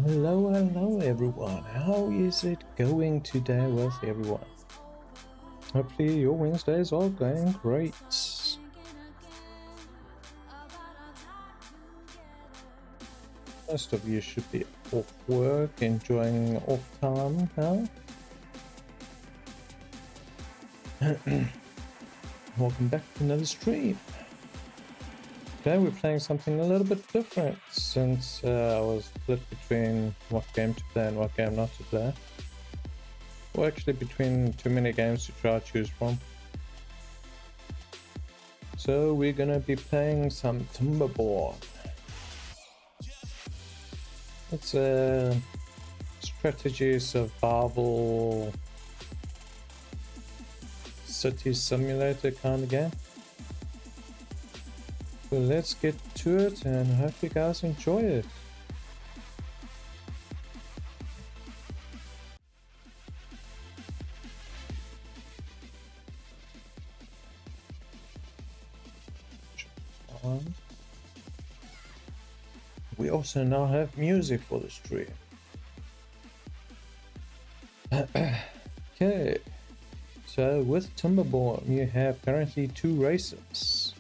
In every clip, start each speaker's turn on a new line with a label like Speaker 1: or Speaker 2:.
Speaker 1: Hello everyone. How is it going today with everyone? Hopefully your Wednesdays are going great. Most of you should be off work, enjoying off time now. Welcome back to another stream. Today we're playing something a little bit different since I was split between what game to play and what game not to play. Or actually between too many games to try to choose from. So we're gonna be playing some Timberborn. It's a strategy survival city simulator kind of game. So let's get to it and hope you guys enjoy it. We also now have music for the stream. Okay, so with Timberborn you have currently 2 races.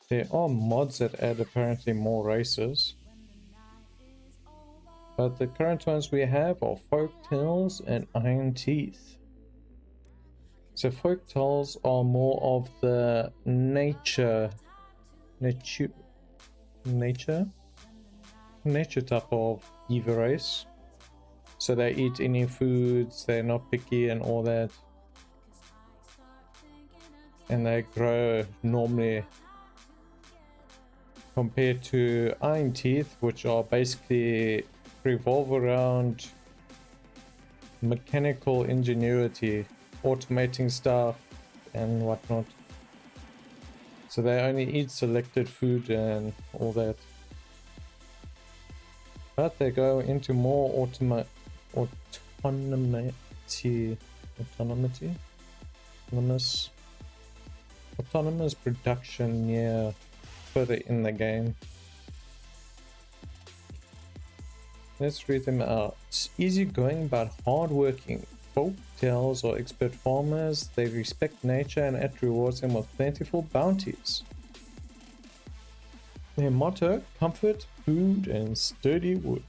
Speaker 1: There are mods that add apparently more races, but the current ones we have are Folktails and Iron Teeth. So Folktails are more of the nature type of Beaver race. So they eat any foods, they're not picky and all that, and they grow normally, compared to Iron Teeth, which are basically revolve around mechanical ingenuity, automating stuff and whatnot. So they only eat selected food and all that, but they go into more autonomous production near further in the game. Let's read them out. Easygoing but hardworking. Folktails are expert farmers. They respect nature and it rewards them with plentiful bounties. Their motto: comfort, food, and sturdy wood.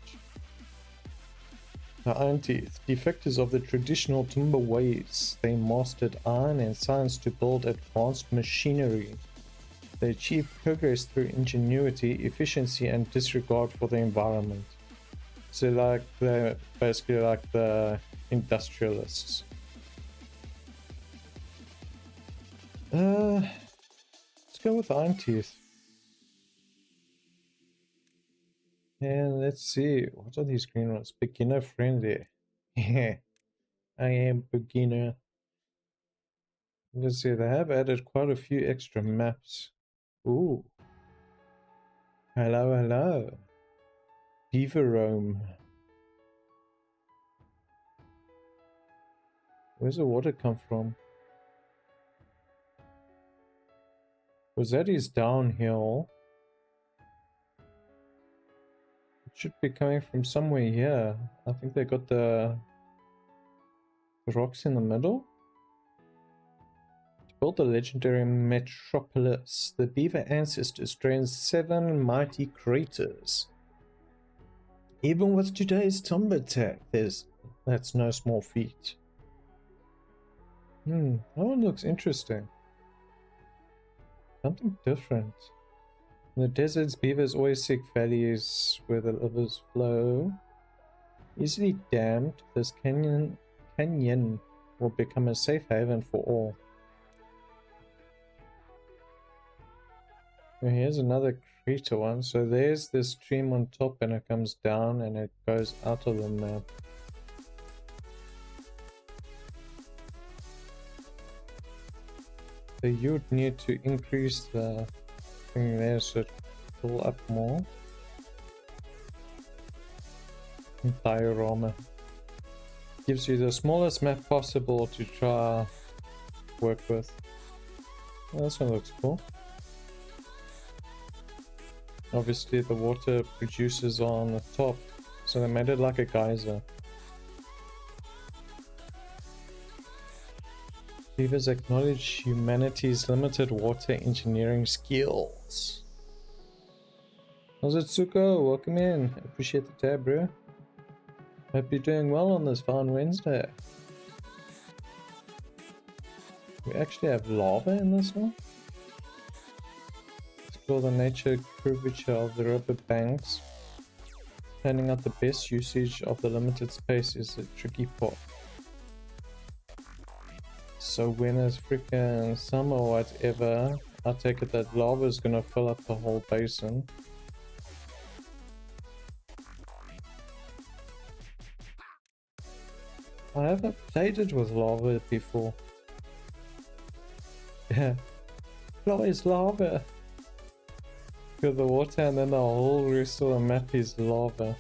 Speaker 1: The Iron Teeth, defectors of the traditional timber ways. They mastered iron and science to build advanced machinery. They achieve progress through ingenuity, efficiency, and disregard for the environment. So they're basically like the industrialists. Let's go with Iron Teeth. And let's see, what are these green ones? Beginner friendly. Yeah, I am beginner. Let's see, they have added quite a few extra maps. Ooh. Hello. Beaver roam. Where's the water come from? Was that is downhill? It should be coming from somewhere here. I think they got the rocks in the middle. To build the legendary metropolis, the Beaver ancestors drained 7 mighty craters. Even with today's timber tech, that's no small feat. That one looks interesting. Something different. In the deserts, beavers always seek valleys where the rivers flow. Easily dammed, this canyon will become a safe haven for all. Now here's another crater one. So there's this stream on top and it comes down and it goes out of the map. So you would need to increase the thing there so it fill up more. Diorama gives you the smallest map possible to try work with. Well, this one looks cool. Obviously the water producers are on the top, So they made it like a geyser. Beavers acknowledge humanity's limited water engineering skills. How's it, Suko? Welcome in. Appreciate the tab, bro. Hope you're doing well on this fine Wednesday. We actually have lava in this one. Explore the nature curvature of the river banks. Planning out the best usage of the limited space is a tricky part. So when it's freaking summer or whatever, I take it that lava is gonna fill up the whole basin. I haven't played it with lava before. Yeah, floor is lava. Got the water and then the whole rest of the map is lava.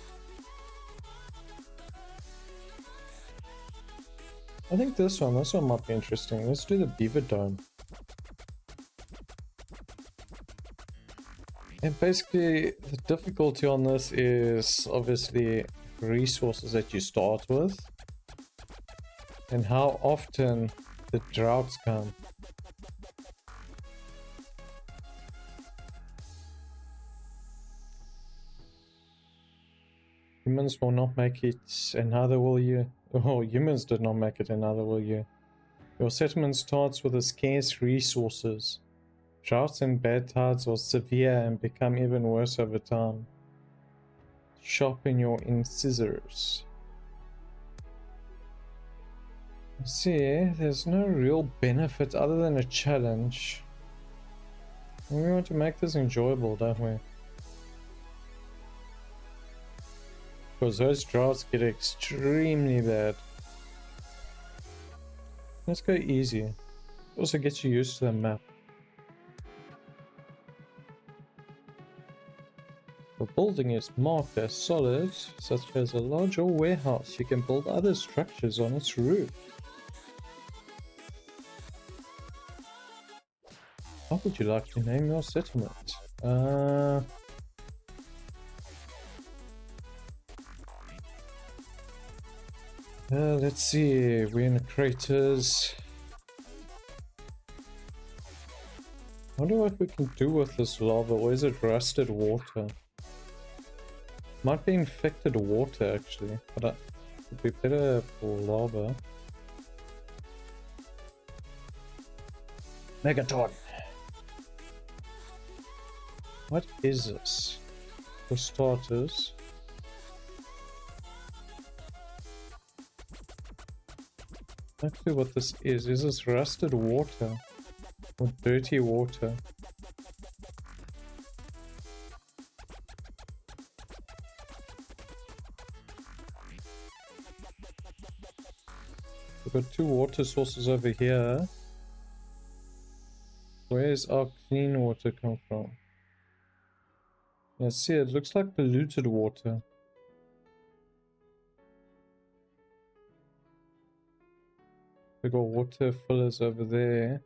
Speaker 1: I think this one might be interesting. Let's do the Beaver Dome. And basically the difficulty on this is obviously resources that you start with and how often the droughts come. Humans will not make it, and neither will you. Oh, humans did not make it, and neither will you. Your settlement starts with a scarce resources. Droughts and bad tides are severe and become even worse over time. Sharpen your incisors. See, there's no real benefit other than a challenge. We want to make this enjoyable, don't we? Because those droughts get extremely bad. Let's go easy. Also gets you used to the map. The building is marked as solid, such as a larger warehouse. You can build other structures on its roof. How would you like to name your settlement? Let's see, we're in the craters. I wonder what we can do with this lava, or is it rusted water? Might be infected water actually, but it would be better for lava. Megaton! What is this? For starters, actually what this is this rusted water or dirty water? We've got two water sources over here. Where's our clean water come from? Let's see, it looks like polluted water. We got water fillers over there.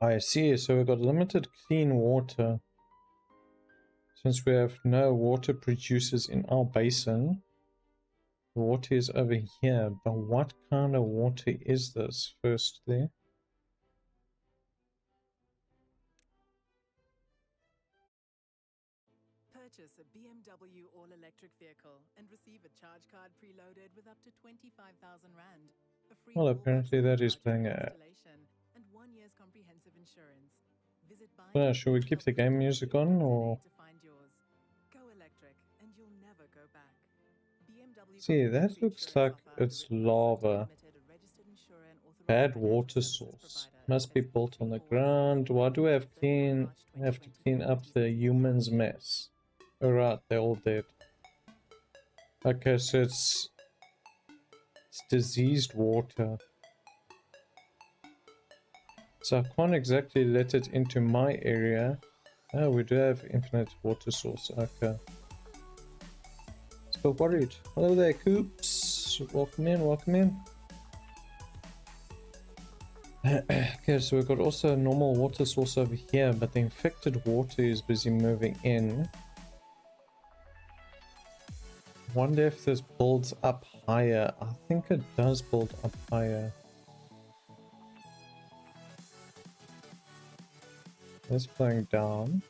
Speaker 1: I see, so we've got limited clean water. Since we have no water producers in our basin, the water is over here. But what kind of water is this, firstly?
Speaker 2: Purchase a BMW all-electric vehicle and receive a charge card preloaded with up to 25,000 Rand. A free
Speaker 1: Well, apparently that is playing a...
Speaker 2: and 1 year's comprehensive insurance. Visit
Speaker 1: Should we keep the game music on, or...
Speaker 2: Go electric and you'll never go back. BMW
Speaker 1: See, that looks like it's lava. Bad water source. Must be built on the ground. Why do we have to clean up the humans' mess? Alright, they're all dead. Okay, so it's diseased water. So I can't exactly let it into my area. Oh, we do have infinite water source. Okay. Still worried. Hello there, Coops. Welcome in, welcome in. Okay, so we've got also a normal water source over here, but the infected water is busy moving in. Wonder if this builds up higher. I think it does build up higher. That's flowing down.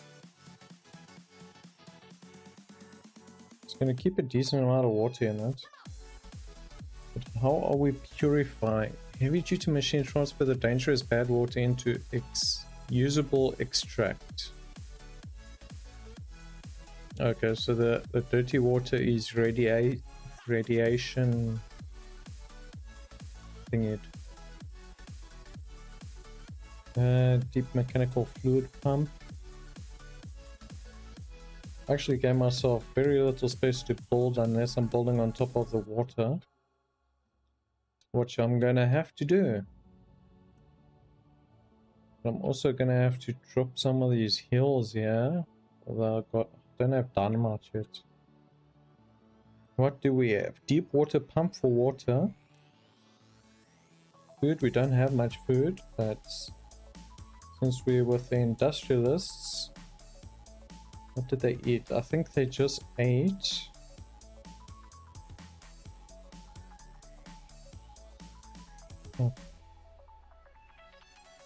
Speaker 1: It's going to keep a decent amount of water in it. But how are we purifying? Heavy duty machines transfer the dangerous bad water into usable extract. Okay, so the dirty water is radiation thingy. Deep mechanical fluid pump. Actually gave myself very little space to build unless I'm building on top of the water, which I'm gonna have to do. I'm also gonna have to drop some of these hills here, although I don't have dynamite yet. What do we have? Deep water pump for water. Food, we don't have much food, but since we're with the industrialists, what did they eat? I think they just ate.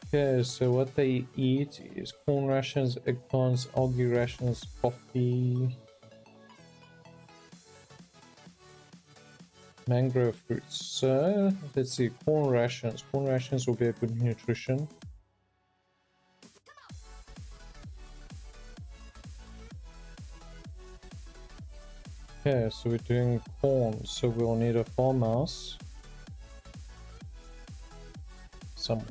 Speaker 1: Okay, so what they eat is corn rations, eggplants, algae rations, coffee, mangrove fruits. So let's see, corn rations. Corn rations will be a good nutrition. Okay, so we're doing corn, so we'll need a farmhouse somewhere.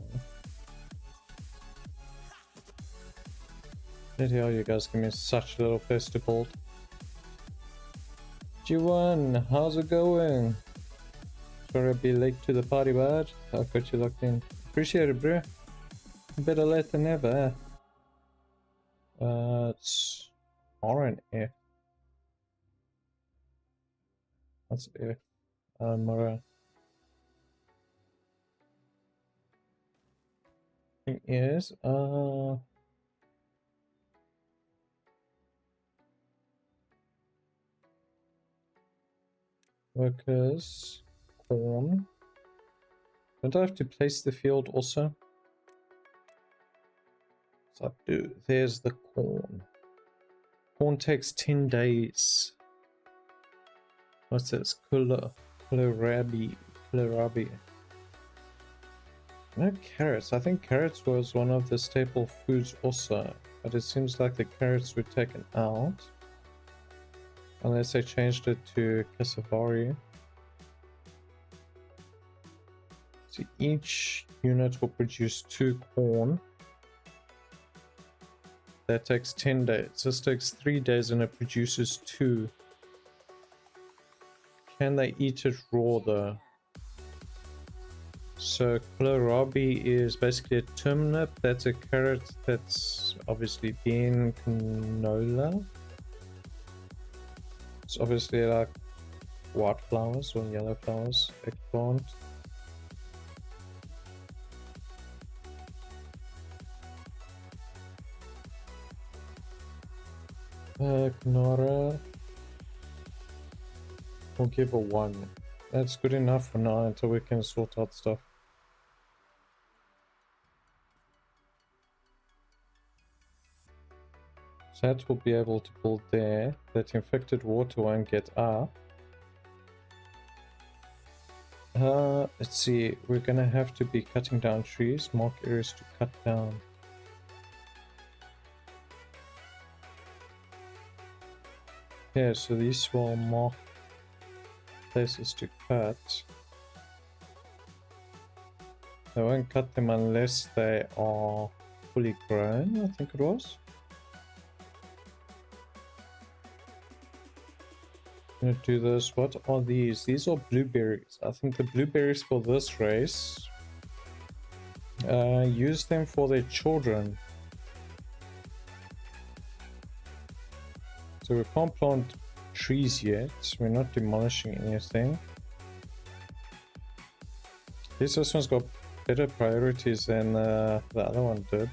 Speaker 1: Bloody hell, you guys give me such little place to build. G1, how's it going? Sorry I'll be late to the party, bud. I've got you locked in. Appreciate it, bro. Better late than never. It's R and F. That's F. Mara. Thing is, workers, corn. Don't I have to place the field also? So I do. There's the corn. Corn takes 10 days. What's this? Kohlrabi. No carrots. I think carrots was one of the staple foods also, but it seems like the carrots were taken out. Unless they changed it to cassava. So each unit will produce 2 corn. That takes 10 days. This takes 3 days and it produces 2. Can they eat it raw though? So kohlrabi is basically a turnip. That's a carrot. That's obviously bean, canola. It's obviously like white flowers or yellow flowers. Eggplant. Canola. We'll give a 1. That's good enough for now until we can sort out stuff. So that will be able to build there. That infected water won't get up. Let's see. We're gonna have to be cutting down trees. Mark areas to cut down. Yeah, so these will mark places to cut. I won't cut them unless they are fully grown, I think it was. I'm gonna do this. What are these? These are blueberries. I think the blueberries for this race use them for their children. So we can't plant trees yet. We're not demolishing anything. This one's got better priorities than the other one did.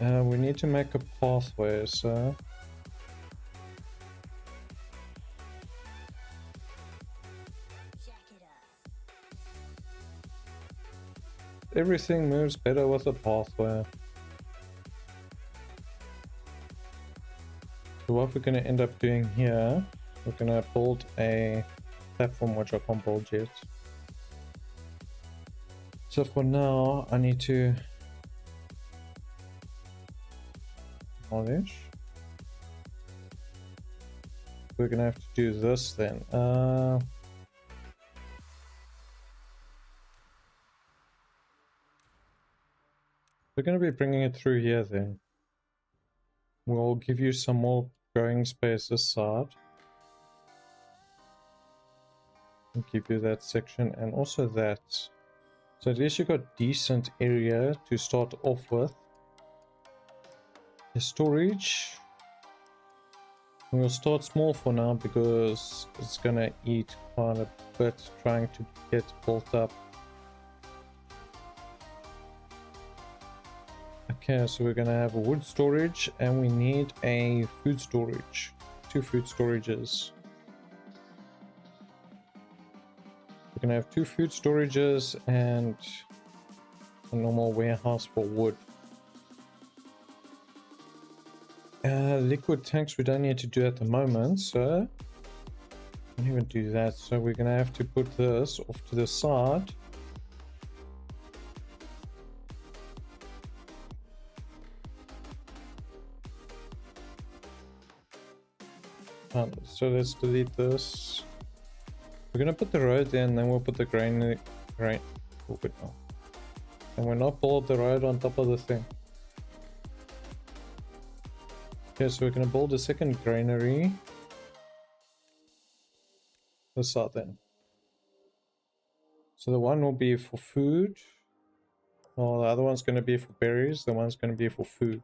Speaker 1: We need to make a pathway, so everything moves better with a pathway. So what we're going to end up doing here, we're going to build a platform which I can't build yet. So for now, I need to demolish. We're going to have to do this then. We're going to be bringing it through here then. We'll give you some more growing space this side. I'll give you that section and also that. So at least you've got decent area to start off with. The storage. We'll start small for now because it's gonna eat quite a bit trying to get built up. Okay, so we're gonna have a wood storage and we need a food storage. 2 food storages. We're gonna have 2 food storages and a normal warehouse for wood. Liquid tanks we don't need to do at the moment, so don't even do that. So we're gonna have to put this off to the side. So let's delete this. We're gonna put the road there and then we'll put the grain. Oh, good now. And we're not build the road on top of the thing. Okay, so we're gonna build a second granary. This side then. So the one will be for food. Oh, the other one's gonna be for berries. The one's gonna be for food.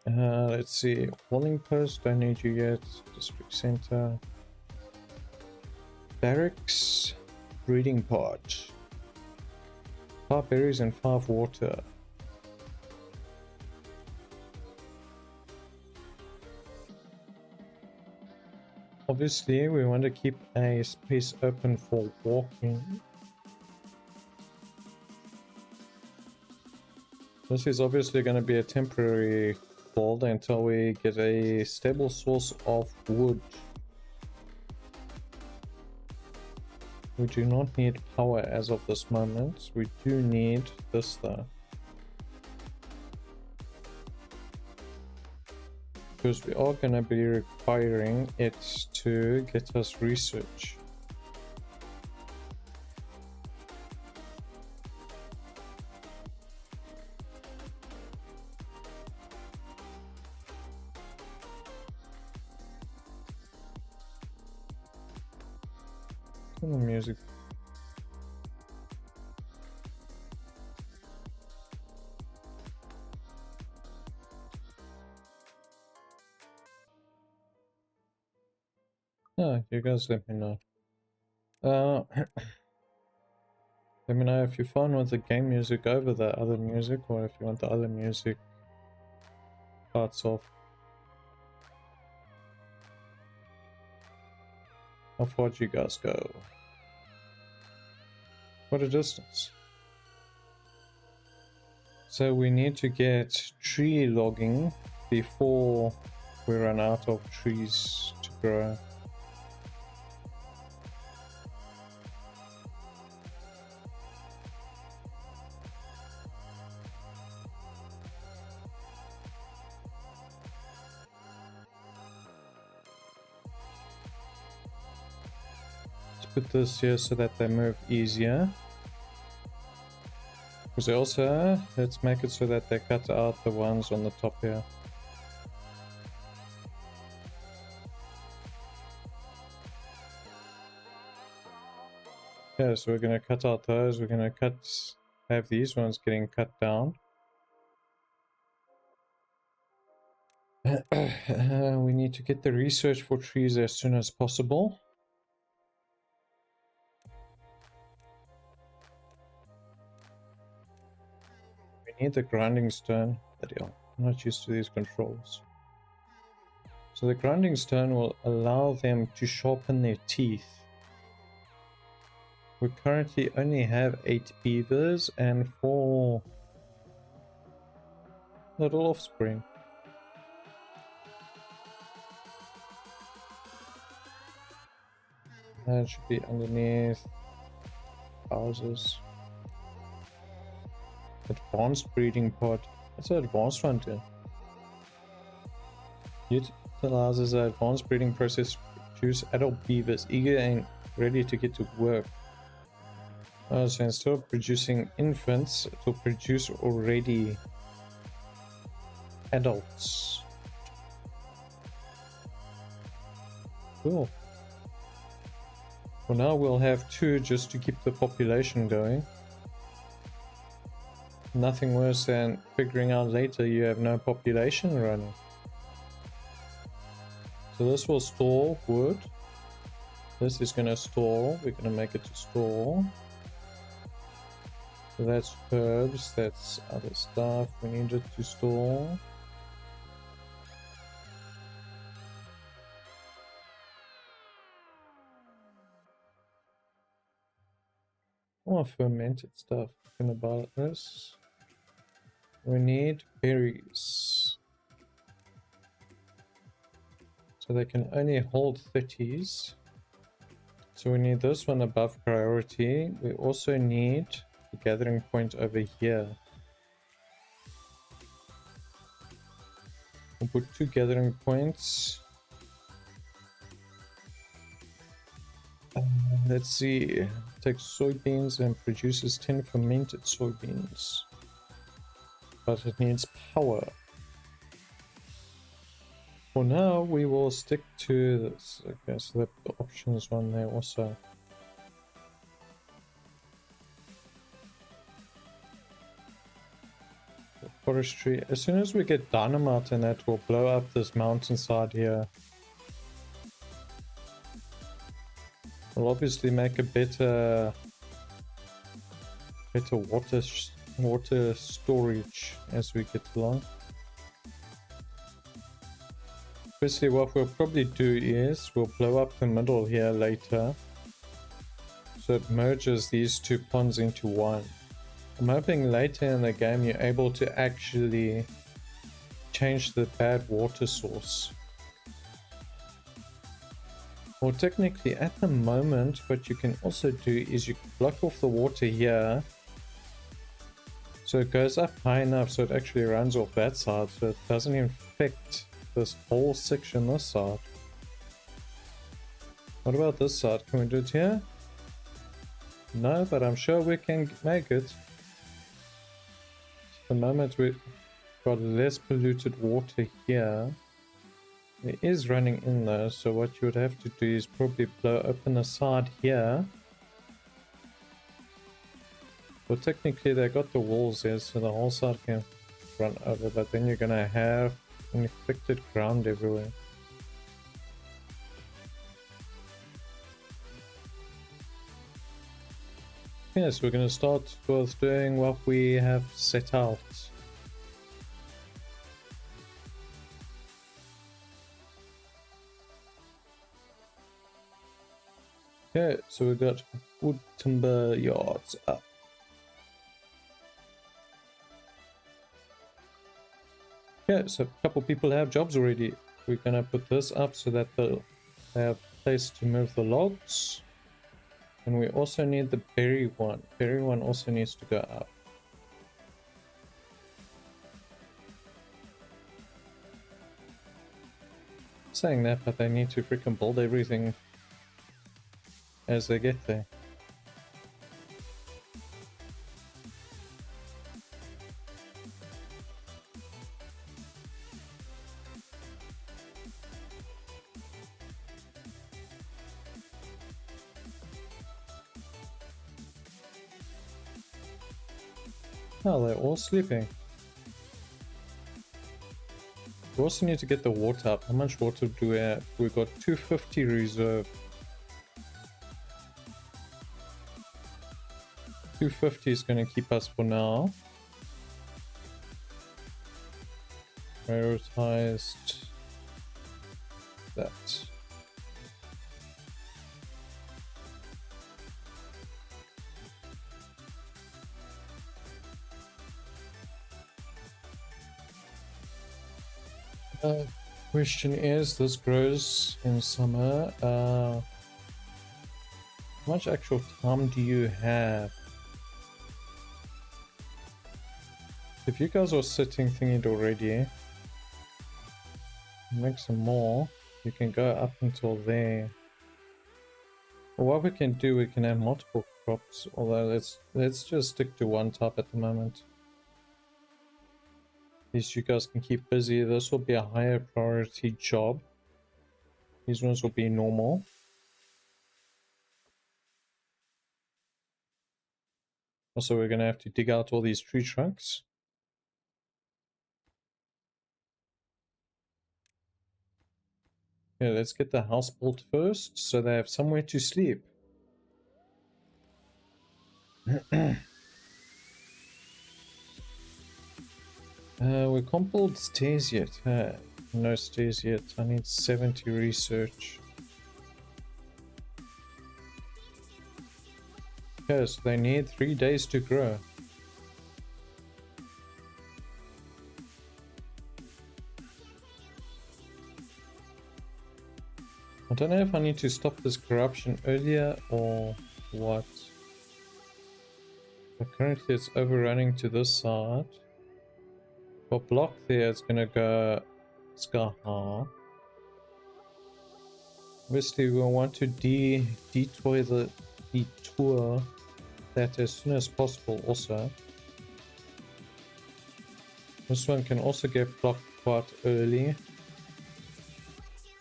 Speaker 1: Let's see. Walling post, don't need you yet. District center. Barracks. Breeding pod. 5 berries and 5 water. Obviously, we want to keep a space open for walking. This is obviously going to be a temporary build until we get a stable source of wood. We do not need power as of this moment. We do need this though. Because we are going to be requiring it to get us research. And the music. Yeah, you guys let me know. Let me know if you find with the game music over the other music, or if you want the other music parts off. How far do you guys go? What a distance. So we need to get tree logging before we run out of trees to grow. Put this here so that they move easier. Because also, let's make it so that they cut out the ones on the top here. Yeah, so we're going to cut out those. We're going to have these ones getting cut down. We need to get the research for trees as soon as possible. need the grinding stone. Bloody hell, I'm not used to these controls. So the grinding stone will allow them to sharpen their teeth. We currently only have 8 beavers and 4 little offspring. That should be underneath houses. Advanced breeding pod. That's an advanced one too. Utilizes an advanced breeding process to produce adult beavers eager and ready to get to work. So instead of producing infants, it will produce already adults. Cool. For now we'll have 2 just to keep the population going. Nothing worse than figuring out later you have no population running. So this will store wood. This is going to store. We're going to make it to store. So that's herbs, that's other stuff we needed to store. More fermented stuff. Talking about this. We need berries. So they can only hold 30s. So we need this one above priority. We also need a gathering point over here. We'll put 2 gathering points. Let's see. Takes soybeans and produces 10 fermented soybeans. But it needs power. For now, we will stick to this. Okay, so the options on there also. The forestry. As soon as we get dynamite in that, we'll blow up this mountainside here. We'll obviously make a better water storage as we get along. Basically what we'll probably do is we'll blow up the middle here later, so it merges these 2 ponds into one. I'm hoping later in the game you're able to actually change the bad water source. Well, technically at the moment what you can also do is you block off the water here so it goes up high enough so it actually runs off that side, so it doesn't infect this whole section this side. What about this side? Can we do it here? No, but I'm sure we can make it. At the moment we've got less polluted water here. It is running in though, so what you would have to do is probably blow open the side here. Well, technically they got the walls there, so the whole side can run over, but then you're gonna have infected ground everywhere. Yes, we're gonna start with doing what we have set out. Okay, so we've got wood timber yards up. Okay, so a couple people have jobs already. We're gonna put this up so that they have place to move the logs. And we also need the berry one. Berry one also needs to go up. Saying that, but they need to freaking build everything as they get there. Oh, they're all sleeping. We also need to get the water up. How much water do we have? We've got 250 reserve. 250 is going to keep us for now. prioritized that. Question is, this grows in summer. How much actual time do you have? If you guys are sitting thinking it already, make some more. You can go up until there. Or what we can do, we can have multiple crops. Although let's just stick to one type at the moment. At least you guys can keep busy. This will be a higher priority job. These ones will be normal. Also, we're going to have to dig out all these tree trunks. Yeah, let's get the house built first so they have somewhere to sleep. We can't build stairs yet. No stairs yet. I need 70 research. Okay, so they need 3 days to grow. I don't know if I need to stop this corruption earlier or what. But currently it's overrunning to this side. For block there, it's gonna go hard. Obviously, we want to detour that as soon as possible. Also, this one can also get blocked quite early.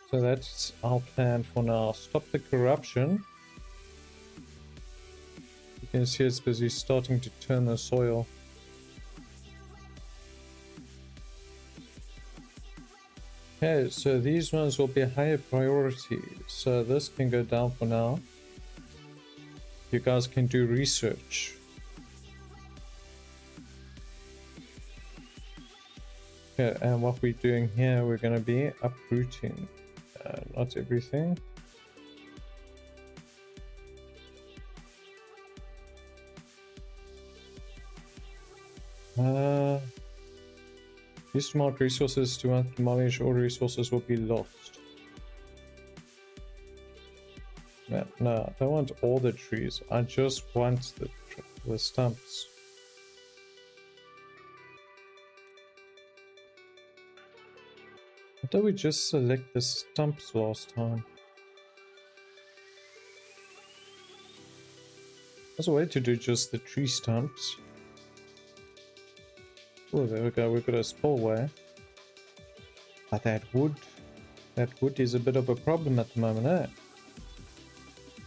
Speaker 1: So that's our plan for now. Stop the corruption. You can see it's busy starting to turn the soil. Okay, so these ones will be higher priority. So this can go down for now. You guys can do research. Okay, and what we're doing here, we're going to be uprooting. Not everything. Use smart resources to demolish all resources will be lost. No, I don't want all the trees. I just want the stumps. I thought we just select the stumps last time. There's a way to do just the tree stumps. Oh, there we go. We've got a spillway. But that wood is a bit of a problem at the moment, eh?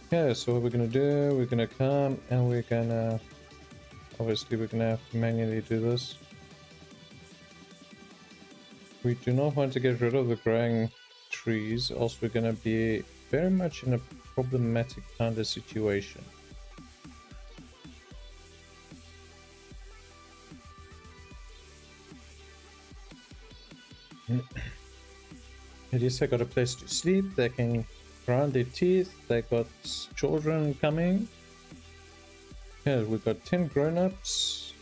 Speaker 1: Okay, so what we're gonna do, we're gonna come and we're gonna, obviously we're gonna have to manually do this. We do not want to get rid of the growing trees, else we're gonna be very much in a problematic kind of situation. At least they got a place to sleep, they can grind their teeth, they got children coming. Yeah, we've got 10 grown-ups.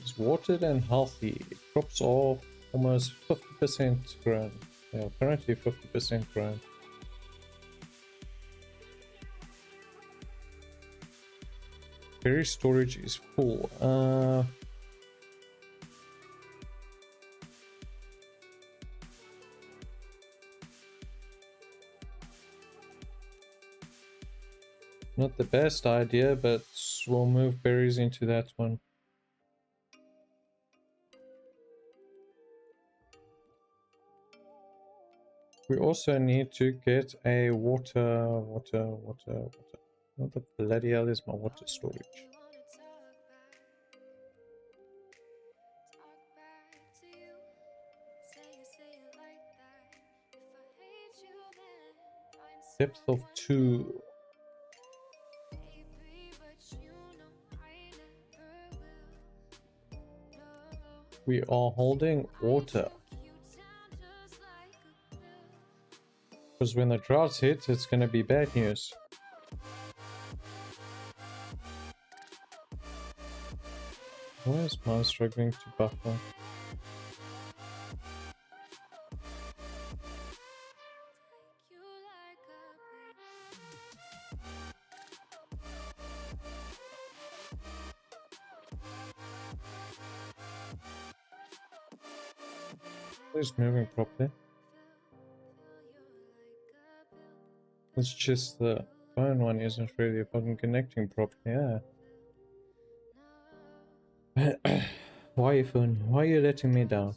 Speaker 1: It's watered and healthy. Crops are almost 50% grown. Yeah, currently 50% grown. Berry storage is full. Not the best idea, but we'll move berries into that one. We also need to get a water. What the bloody hell is my water storage? Depth of 2. We are holding water. Because when the droughts hit, it's going to be bad news. Why is mine struggling to buffer? It's moving properly. It's just the phone one isn't really fucking connecting properly, yeah. Why phone? Why are you letting me down?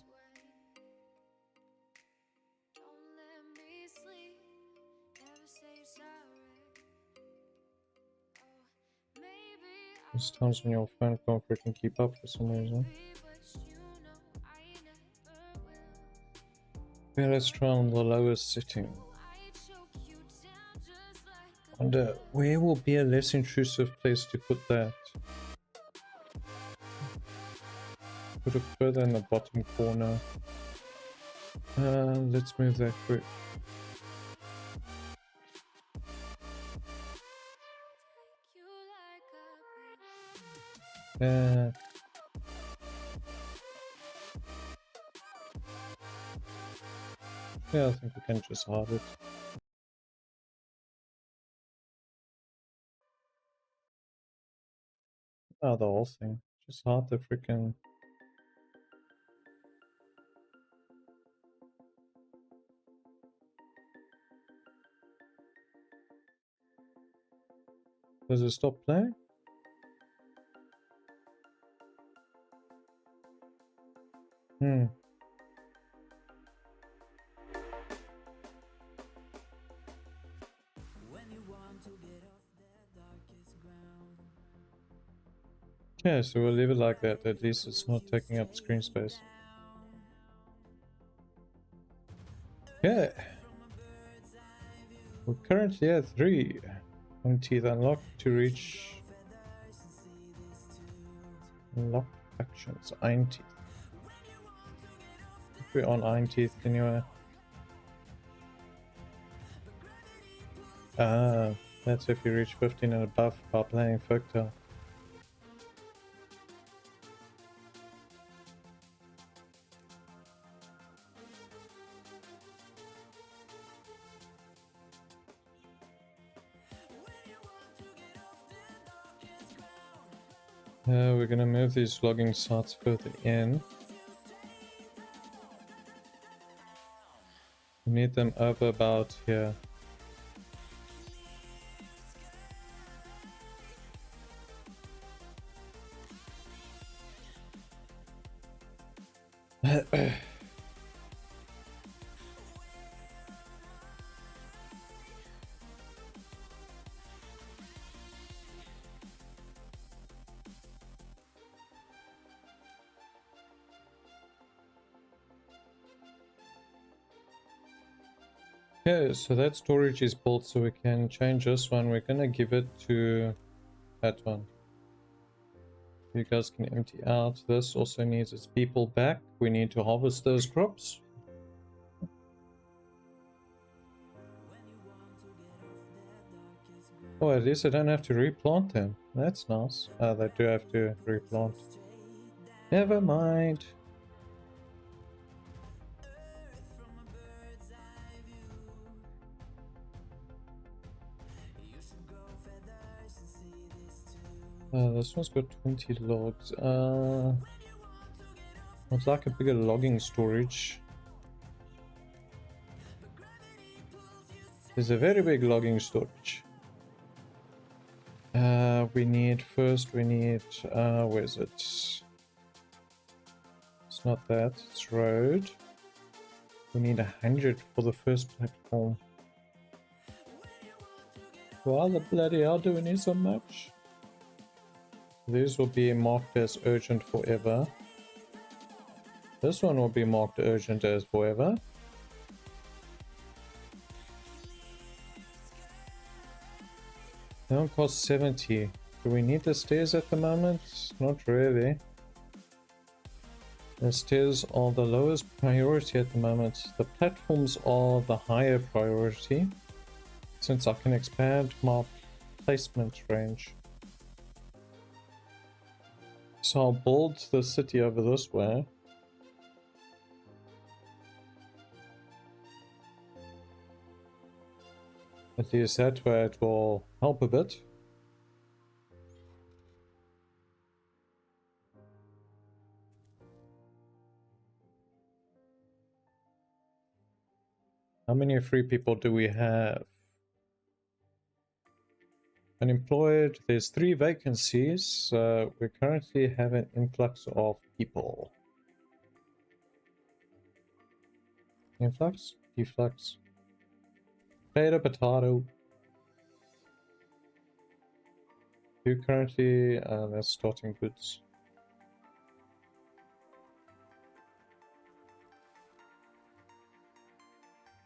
Speaker 1: There's times when your phone can't freaking keep up for some reason. Yeah, let's try on the lowest setting. Wonder where will be a less intrusive place to put that? Put it further in the bottom corner. Let's move that quick. Yeah, I think we can just hide it. Oh, the whole thing. Just hide the freaking. Does it stop playing? Hmm. Yeah, so we'll leave it like that. At least it's not taking up screen space. Yeah. We're currently at 3. One teeth unlocked to reach. Unlock actions. Iron teeth. We're on iron teeth anyway. That's if you reach 15 and above while playing Folktails. We're gonna move these logging sites further in. We need them over about here. Yeah, so that storage is built, so we can change this one. We're gonna give it to that one. You guys can empty out. This also needs its people back. We need to harvest those crops. Oh, at least I don't have to replant them. That's nice. They do have to replant. Never mind. This one's got 20 logs. I'd like a bigger logging storage. There's a very big logging storage. We need, where is it? It's not that, it's road. We need 100 for the first platform. Why the bloody hell do we need so much? These will be marked as urgent forever. This one will be marked urgent as forever. That one costs 70. Do we need the stairs at the moment? Not really. The stairs are the lowest priority at the moment. The platforms are the higher priority, since I can expand my placement range. So I'll build the city over this way. At least that way it will help a bit. How many free people do we have? Unemployed, there's 3 vacancies. We currently have an influx of people. Influx? Deflux? Potato, potato. You currently, that's starting goods.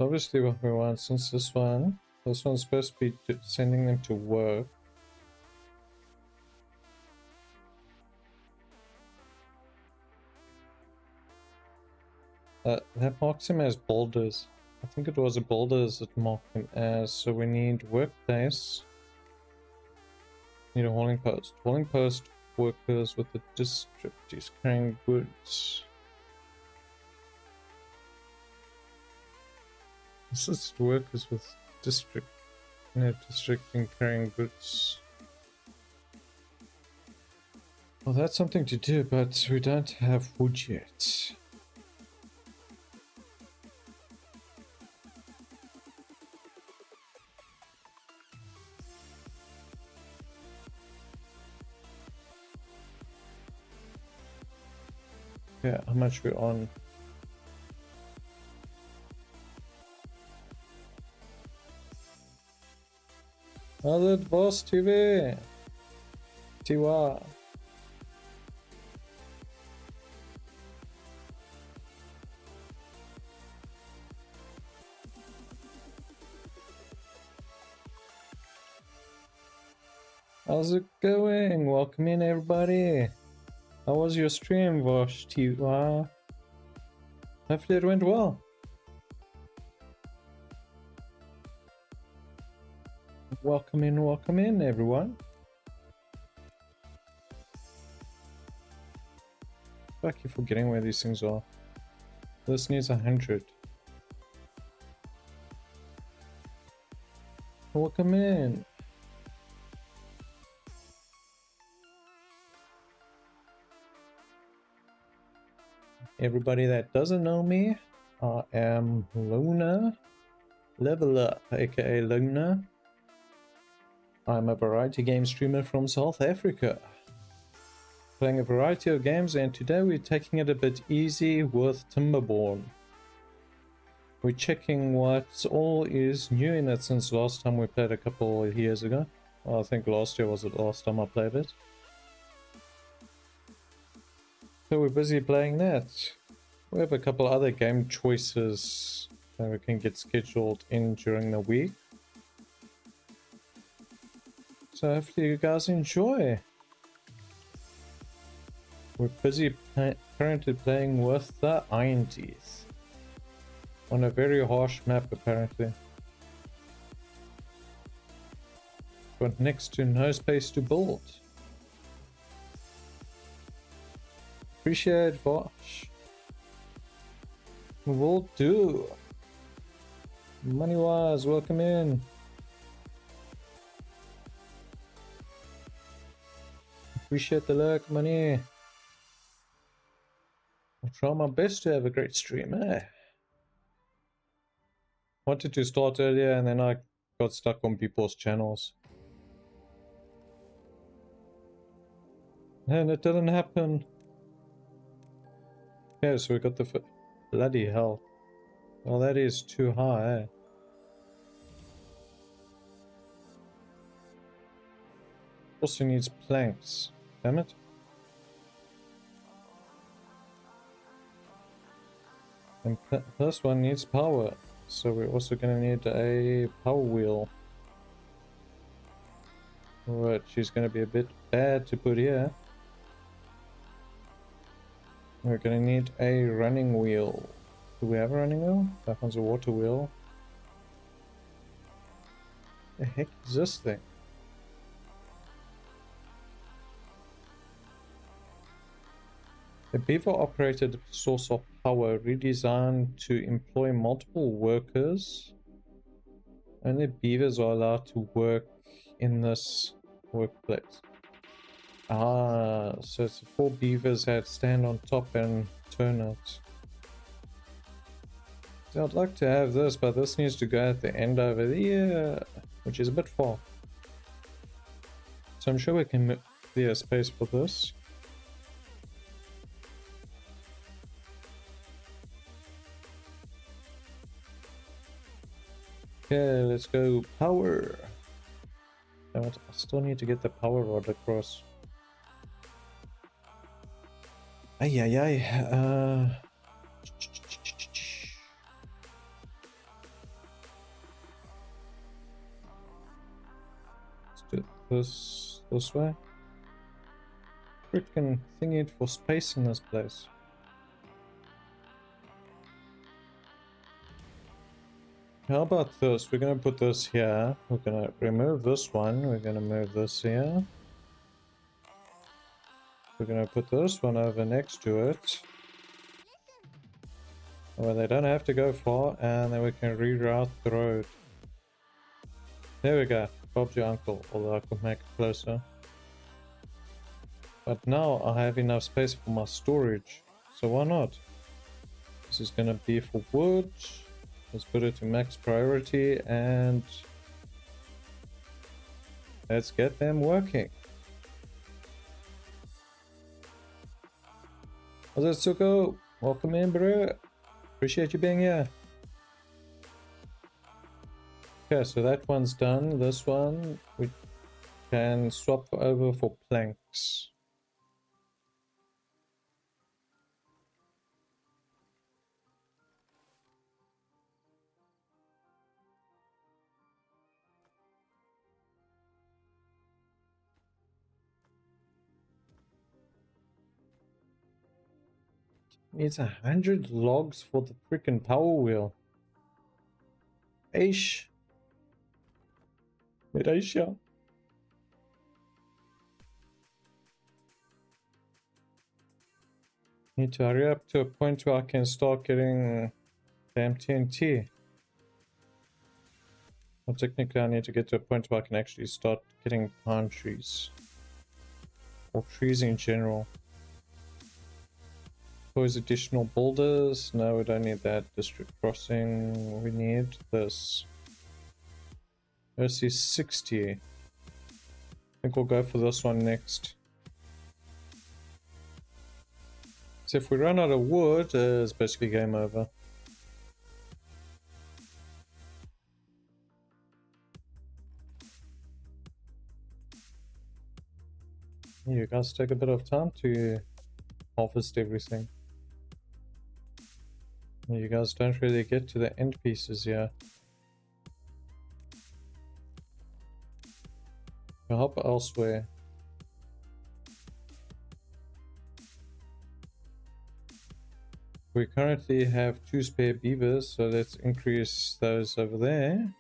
Speaker 1: Obviously what we want, since this one's supposed to be sending them to work. That marks him as boulders. I think it was a boulders that marked him as, so we need workplace. Need a hauling post. Hauling post workers with the district is carrying goods. Assist workers with district. No district and carrying goods. Well, that's something to do, but we don't have wood yet. Yeah, how much we're on? How's it, boss TV? Tiwa. How's it going? Welcome in, everybody. How was your stream, Vosh Tiwa? Hopefully it went well. Welcome in, everyone. I keep forgetting where these things are. This needs 100. Welcome in. Everybody that doesn't know me, I am Luna, Level Up, aka Luna. I'm a variety game streamer from South Africa, playing a variety of games, and today we're taking it a bit easy with Timberborn. We're checking what all is new in it since last time we played a couple of years ago. Well, I think last year was the last time I played it. So we're busy playing that. We have a couple other game choices that we can get scheduled in during the week. So hopefully you guys enjoy. We're busy currently playing with the Iron Teeth. On a very harsh map apparently. But next to no space to build. Appreciate Vosh. Will do. Money wise, welcome in. Appreciate the lurk, money. I'll try my best to have a great stream, eh? Wanted to start earlier and then I got stuck on people's channels. And it didn't happen. Yeah, so we got the bloody hell. Well, that is too high, eh? Also needs planks. Damn it. And this one needs power. So we're also gonna need a power wheel. Which is gonna be a bit bad to put here. We're gonna need a running wheel. Do we have a running wheel? That one's a water wheel. The heck is this thing? A Beaver operated source of power redesigned to employ multiple workers. Only Beavers are allowed to work in this workplace. Ah, so it's 4 Beavers that stand on top and turn it. So I'd like to have this, but this needs to go at the end over there, which is a bit far. So I'm sure we can clear space for this. Okay, let's go power. I still need to get the power rod across. Ay, ay, ay. Let's do this way. Freaking thingy for space in this place. How about this? We're gonna put this here. We're gonna remove this one. We're gonna move this here. We're gonna put this one over next to it. Well, they don't have to go far, and then we can reroute the road. There we go. Bob's your uncle, although I could make it closer. But now I have enough space for my storage, so why not? This is gonna be for wood. Let's put it to max priority and let's get them working. How's it, Suko? Welcome in, bro. Appreciate you being here. Okay, so that one's done. This one we can swap over for planks. Needs 100 logs for the freaking power wheel. Aish. Mit Aisha. Need to hurry up to a point where I can start getting damn TNT. Well, technically I need to get to a point where I can actually start getting pine trees. Or trees in general. Those additional boulders. No, we don't need that. District crossing. We need this. Mercy 60. I think we'll go for this one next. So if we run out of wood, it's basically game over. You guys take a bit of time to harvest everything. You guys don't really get to the end pieces yet. Help elsewhere. We currently have 2 spare beavers, so let's increase those over there.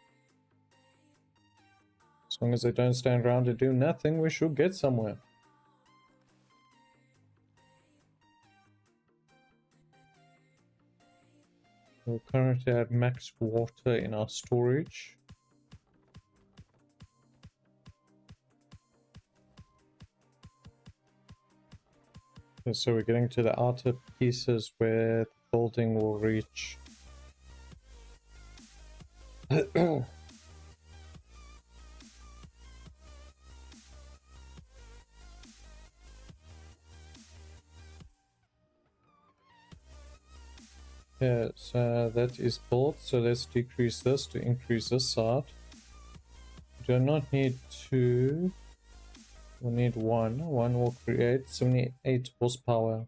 Speaker 1: As long as they don't stand around and do nothing, we should get somewhere. We're currently at max water in our storage. Okay, so we're getting to the outer pieces where the building will reach. Yeah, so that is built, so let's decrease this to increase this side. We do not need 2, we need 1. 1 will create 78 horsepower.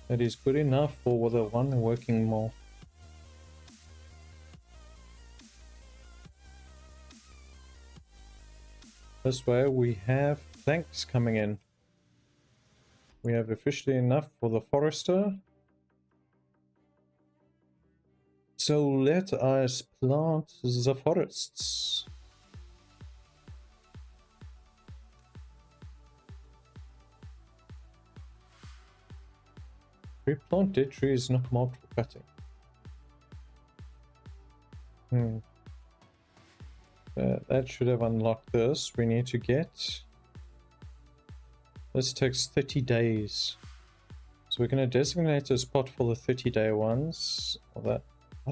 Speaker 1: That is good enough for the one working more. This way we have planks coming in. We have officially enough for the forester. So let us plant the forests. Replant dead trees not marked for cutting. That should have unlocked this. We need to get... This takes 30 days. So we're going to designate a spot for the 30-day ones. What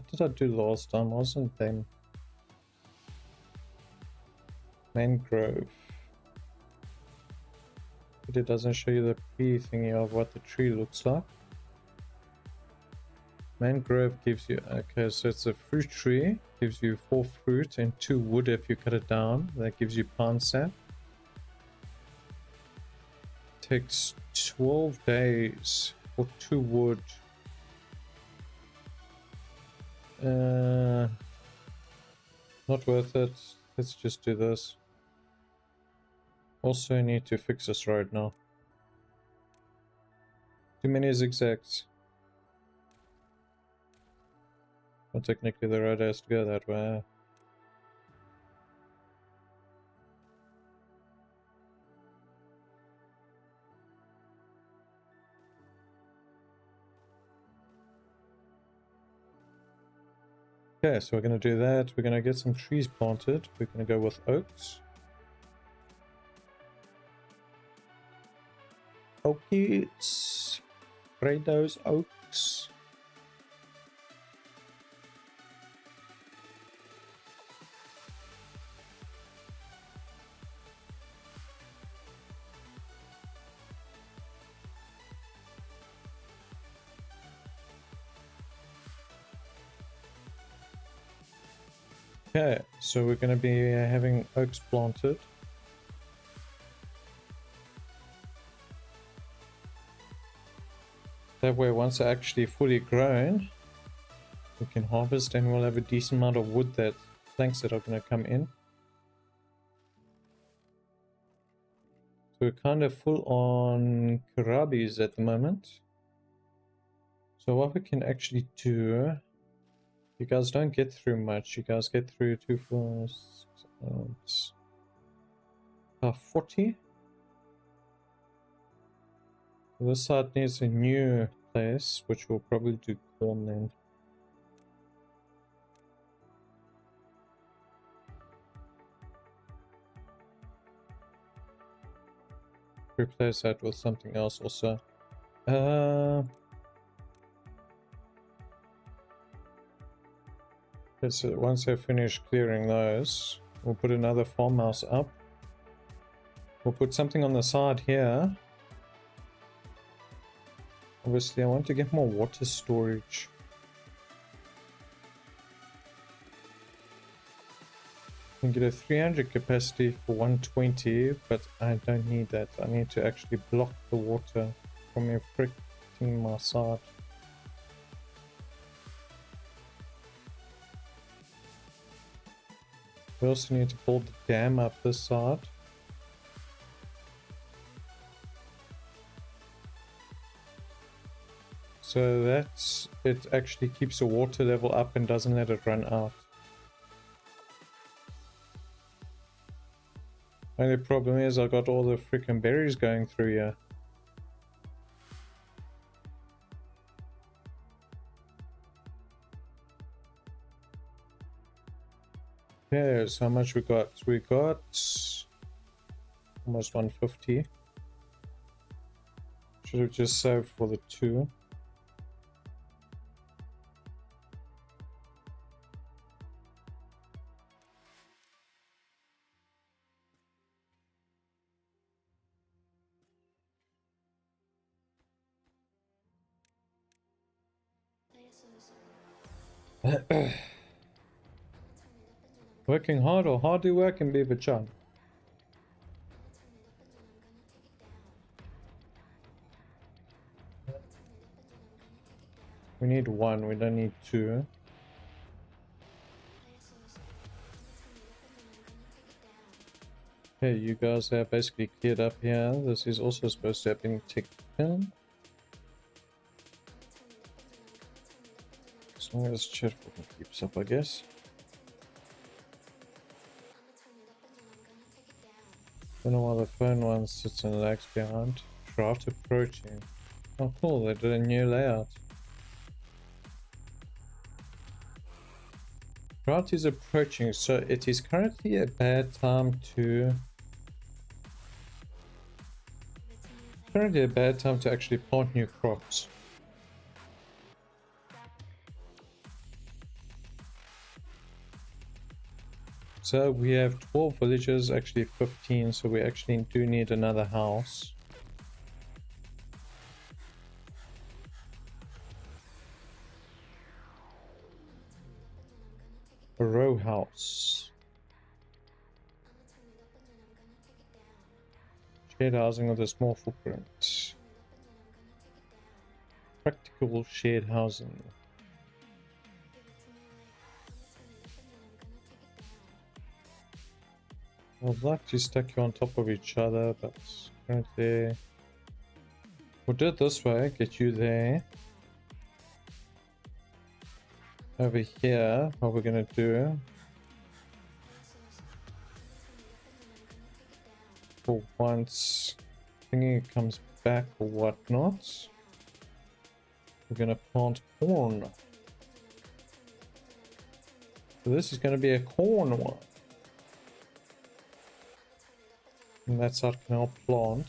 Speaker 1: did I do last time? Wasn't them? Mangrove. But it doesn't show you the P thingy of what the tree looks like. Mangrove gives you, okay, so it's a fruit tree, gives you 4 fruit and 2 wood if you cut it down. That gives you pine sap. Takes 12 days for 2 wood. Not worth it. Let's just do this. Also need to fix this road now. Too many zigzags. Well, technically the road has to go that way. Okay, so we're going to do that. We're going to get some trees planted. We're going to go with oaks. Oakies. Grade those oaks. Okay, so we're going to be having oaks planted. That way, once they're actually fully grown, we can harvest and we'll have a decent amount of wood, that planks that are going to come in. So we're kind of full on karabis at the moment. So what we can actually do... You guys don't get through much. You guys get through 2, 4, 6, 40. This side needs a new place, which we'll probably do corn then. Replace that with something else also. So once I finish clearing those, we'll put another farmhouse up. We'll put something on the side here. Obviously, I want to get more water storage. I can get a 300 capacity for 120, but I don't need that. I need to actually block the water from infecting my side. We also need to build the dam up this side. So that's it, actually keeps the water level up and doesn't let it run out. Only problem is I got all the freaking berries going through here. Okay, so how much we got? We got almost 150. Should have just saved for the 2. Working hard or hardly working, Beaver Chan? We need 1, we don't need 2. Okay, you guys are basically cleared up here. This is also supposed to have been ticked in. As long as chat fucking keeps up, I guess. Don't know why the phone one sits and lags behind. Draft approaching. Oh cool, they did a new layout. Drought is approaching, so it is currently a bad time to... Currently a bad time to actually plant new crops. So we have 12 villages, actually 15, so we actually do need another house. A row house. Shared housing with a small footprint. Practical shared housing. I'd like to stack you on top of each other, but currently we'll do it this way, get you there. Over here, what we're gonna do for once thingy comes back or whatnot, we're gonna plant corn. So this is gonna be a corn one. And that's our canal plant.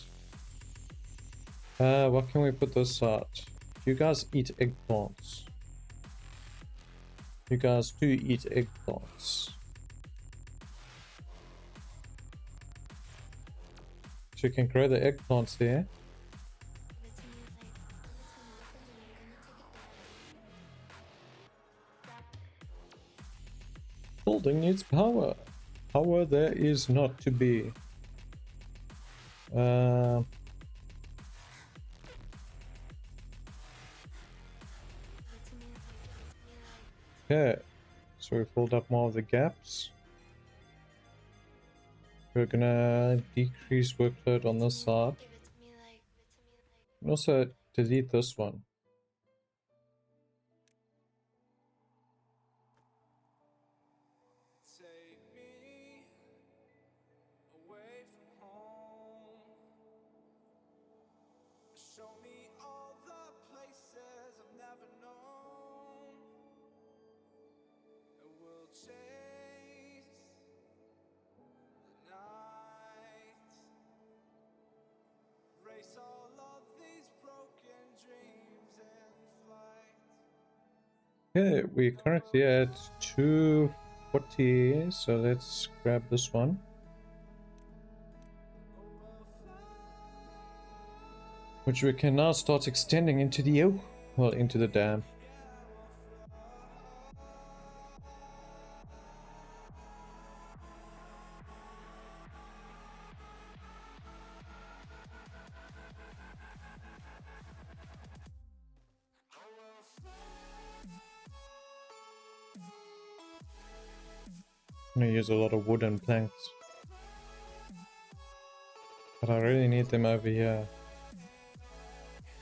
Speaker 1: What can we put this at? You guys eat eggplants. You guys do eat eggplants. So you can grow the eggplants there. Building needs power. Power there is not to be. Okay, so we filled up more of the gaps. We're gonna decrease workload on this side. And also delete this one. Okay, we're currently at 240, so let's grab this one. Which we can now start extending into the into the dam. I'm gonna use a lot of wooden planks. But I really need them over here.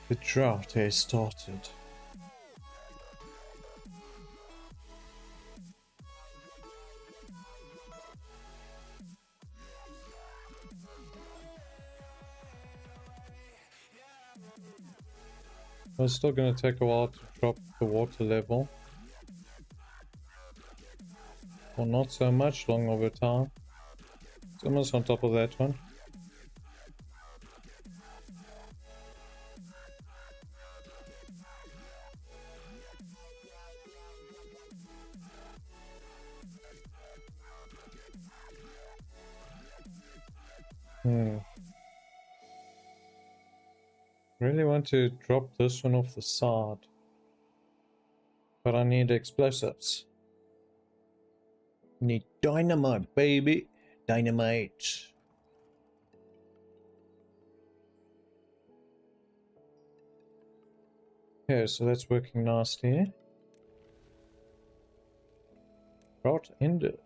Speaker 1: The drought has started. It's still gonna take a while to drop the water level. Well, not so much long over time. It's almost on top of that one. Really want to drop this one off the side. But I need explosives. Need dynamite, baby. Dynamite. Okay, so that's working nicely. Drought ended.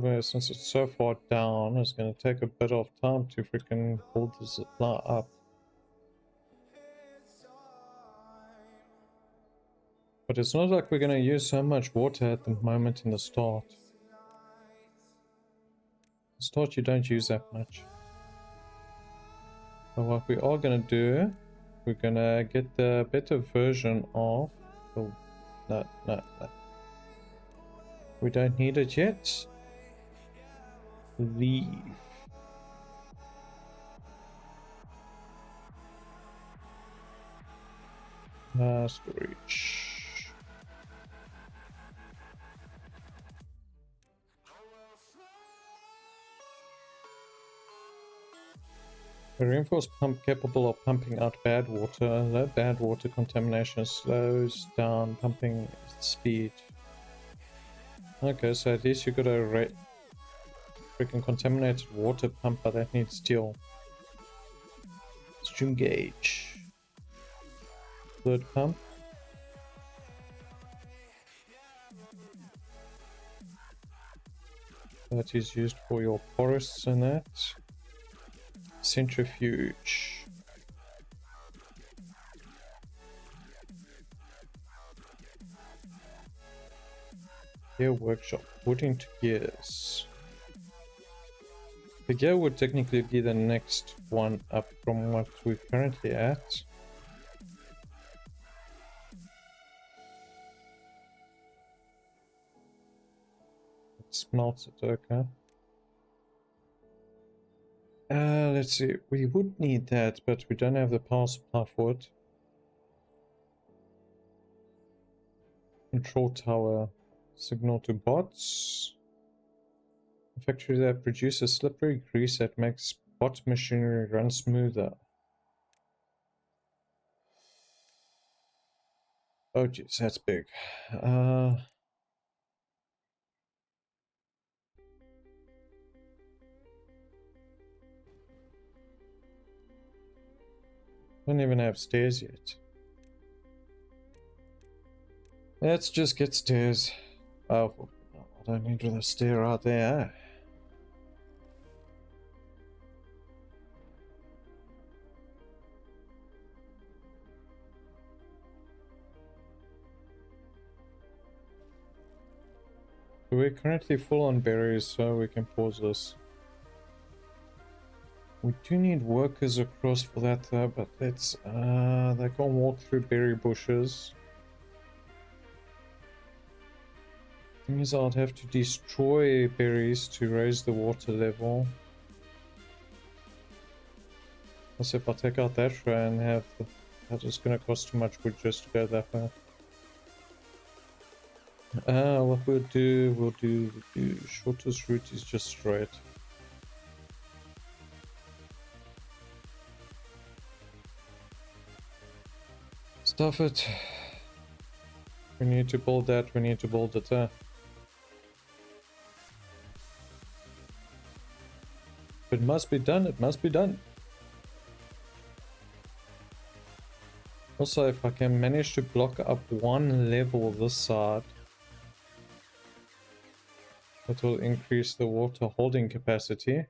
Speaker 1: probably, since it's so far down, it's going to take a bit of time to freaking build the supply up. But it's not like we're going to use so much water at the moment in the start. The start you don't use that much. But what we are going to do, we're going to get the better version of... Oh, no. We don't need it yet. Leave. Storage. A reinforced pump capable of pumping out bad water. Low bad water contamination slows down pumping speed. Okay, so at least you got a freaking contaminated water pump, but that needs steel. Stream gauge. Third pump. That is used for your forests and that. Centrifuge. Gear workshop. Wood into gears. The gear would technically be the next one up from what we're currently at. It smelts it, okay. Let's see, we would need that, but we don't have the power supply for it. Control tower, signal to bots. A factory that produces slippery grease that makes bot machinery run smoother. Oh jeez, that's big. Don't even have stairs yet. Let's just get stairs. Oh, I don't need the stair out there. We're currently full on berries, so we can pause this. We do need workers across for that though, but let's they can't walk through berry bushes. Thing is, I'd have to destroy berries to raise the water level. Also, if I take out that row and have the, that is going to cost too much wood just to go that way. What we'll do shortest route is just straight. Stuff it. We need to build that, we need to build it there. It must be done, it must be done. Also, if I can manage to block up one level this side, it will increase the water holding capacity.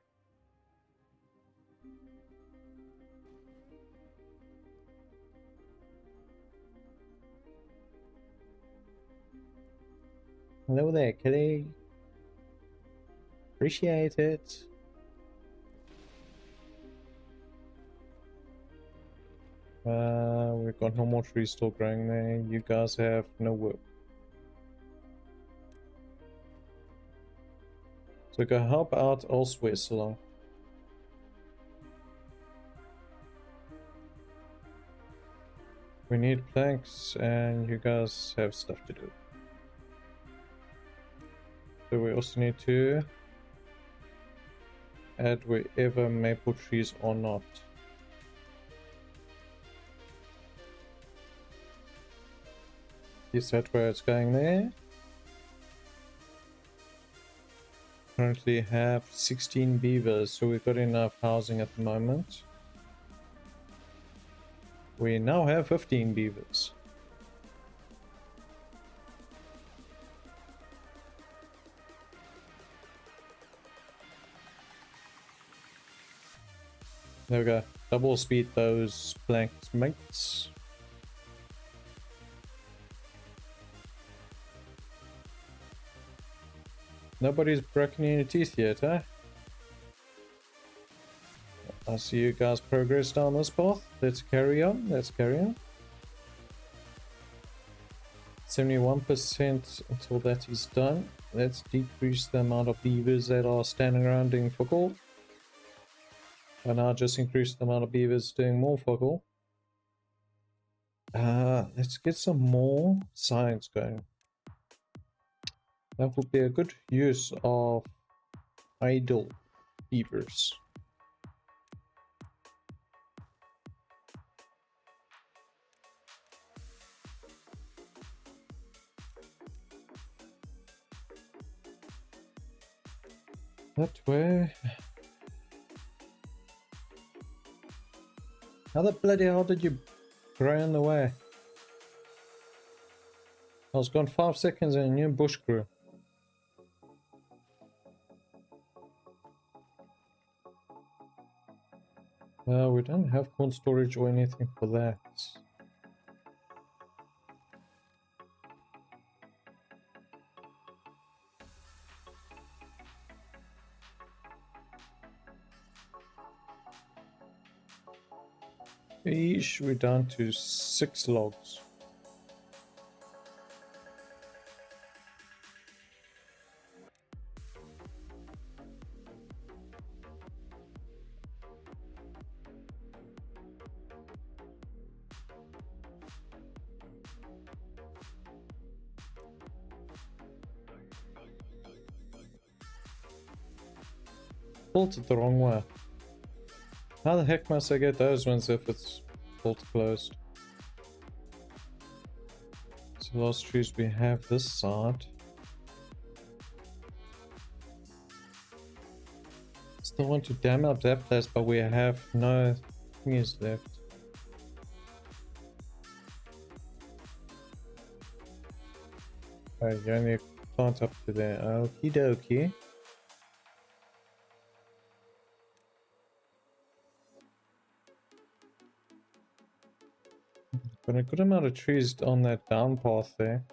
Speaker 1: Hello there, kitty. Appreciate it. We've got no more trees still growing there. You guys have no work. So go help out elsewhere, Salon. We need planks and you guys have stuff to do. So we also need to add wherever maple trees are not. Is that where it's going there? Currently have 16 beavers, so we've got enough housing at the moment. We now have 15 beavers. There we go. Double speed those planks, mates. Nobody's broken any teeth yet, huh? I see you guys progress down this path. Let's carry on. Let's carry on. 71% until that is done. Let's decrease the amount of beavers that are standing around doing fuck all. And now just increase the amount of beavers doing more fuck all. Let's get some more science going. That would be a good use of idle beavers. That way. How the bloody hell did you grow in the way? I was gone 5 seconds and a new bush grew. We don't have corn storage or anything for that. Eesh, we're down to 6 logs. Built it the wrong way. How the heck must I get those ones if it's bolt closed? So the last trees we have this side. Still want to dam up that place, but we have no thingies left. Alright, you only plant up to there. Okie dokie. Got a good amount of trees on that down path there.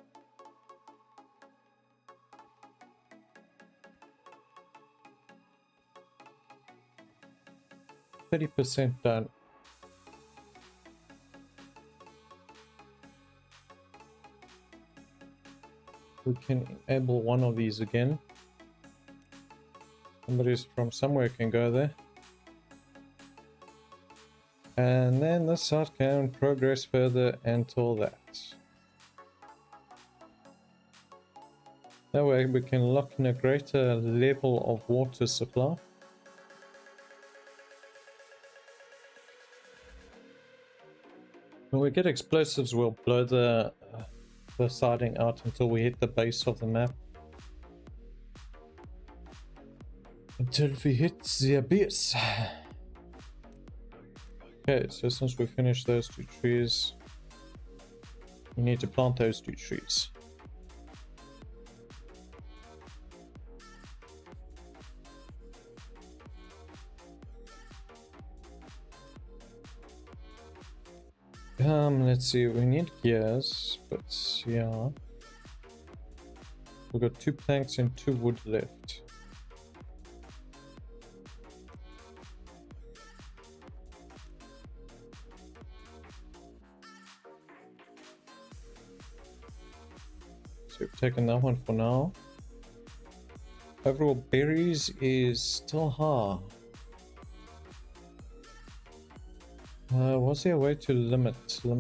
Speaker 1: %30 done. We can enable one of these again. Somebody from somewhere can go there. And then the side can progress further until that. That way we can lock in a greater level of water supply. When we get explosives, we'll blow the siding out until we hit the base of the map. Until we hit the abyss. Okay, so since we finished those 2 trees, we need to plant those 2 trees. Let's see, we need gears, but yeah. We've got 2 planks and 2 wood left. So we've taken that one for now. Overall berries is still hard. Was there a way to limits? Oh,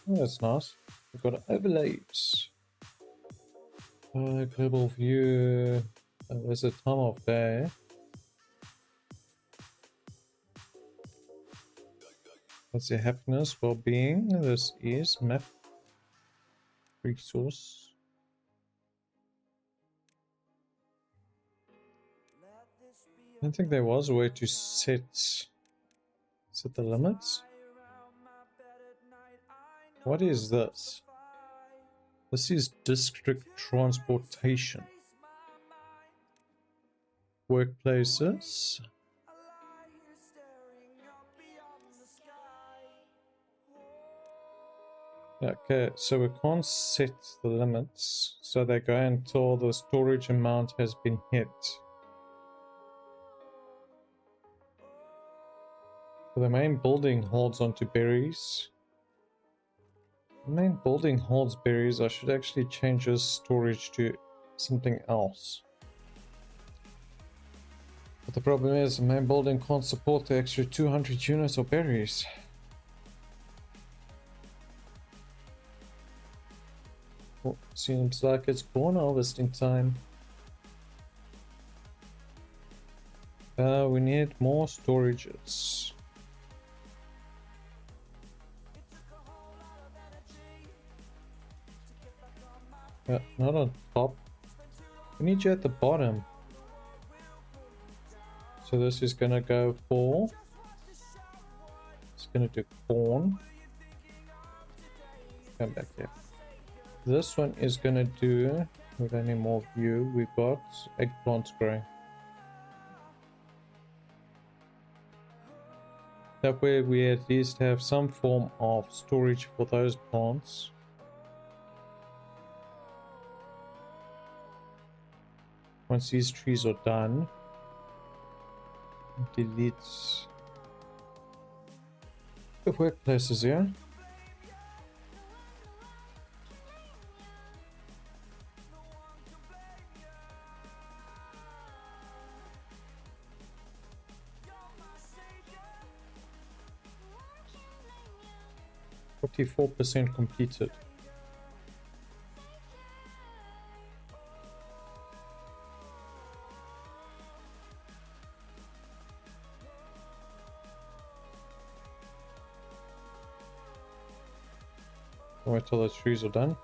Speaker 1: that's nice. We've got overlays. Global view. There's a time of day. Let's see, happiness, well-being. This is map resource. I don't think there was a way to set Set the limits. What is this? This is district transportation. Workplaces. Okay, so we can't set the limits, so they go until the storage amount has been hit. So the main building holds onto berries. The main building holds berries. I should actually change this storage to something else. But the problem is the main building can't support the extra 200 units of berries. Oh, seems like it's corn harvesting time. We need more storages. Not on top. We need you at the bottom. So this is gonna go for. It's gonna do corn. Come back here. This one is gonna do, with any more view, we've got eggplants growing. That way we at least have some form of storage for those plants. Once these trees are done, delete the workplaces here. %44 completed. Wait till the trees are done.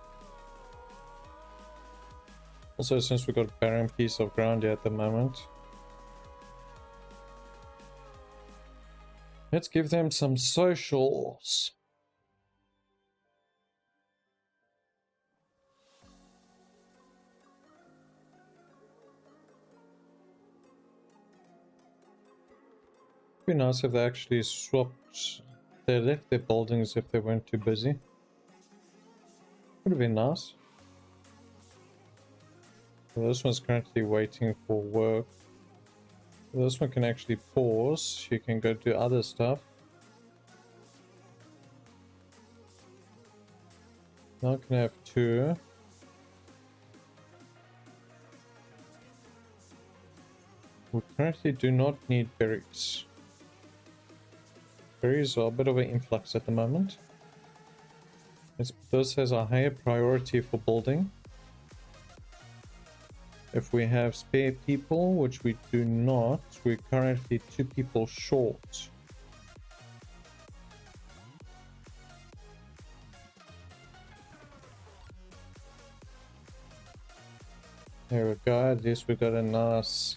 Speaker 1: Also, since we got a barren piece of ground here at the moment, let's give them some socials. It'd be nice if they actually swapped, they left their buildings if they weren't too busy. Would have been nice. So this one's currently waiting for work. This one can actually pause. She can go do other stuff. Now I can have two. We currently do not need berries. Berries are a bit of an influx at the moment. This has a higher priority for building. If we have spare people, which we do not, we're currently 2 people short. There we go, at least we got a nice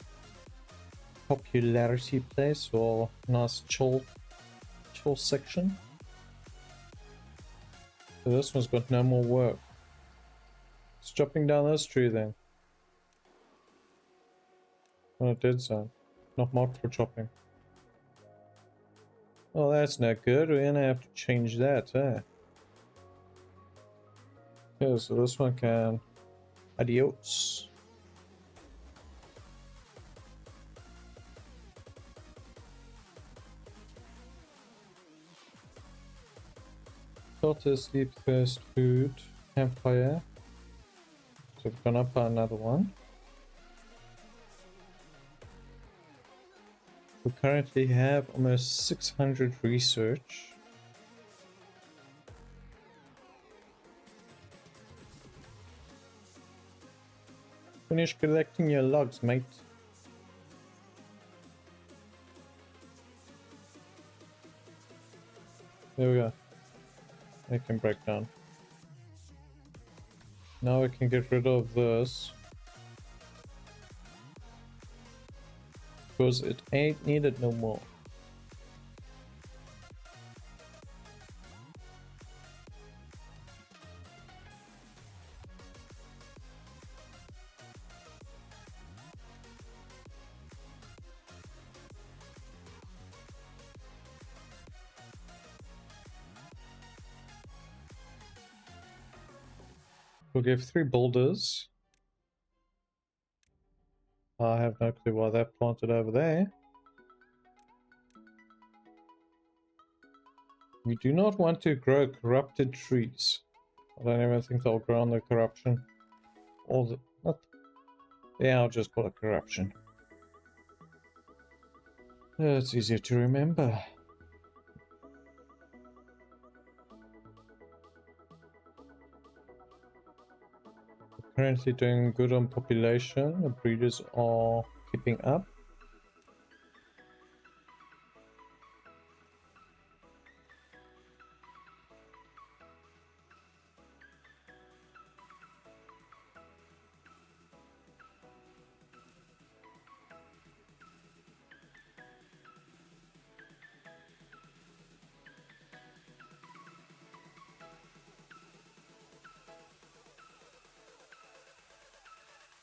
Speaker 1: popularity place, or nice chill section. So this one's got no more work. It's chopping down this tree then. Oh, it did so. Not marked for chopping. Oh, that's not good. We're gonna have to change that, eh? Okay, so this one can... Adios. Shelter, sleep, thirst, food, campfire. So we've gone up by another one. We currently have almost 600 research. Finish collecting your logs, mate. There we go. They can break down. Now we can get rid of this. Because it ain't needed no more. We'll give 3 boulders. I have no clue why they're planted over there. We do not want to grow corrupted trees. I don't even think they'll grow on the corruption. Or the... What? Yeah, I'll just call it corruption. It's easier to remember. Currently doing good on population. The breeders are keeping up.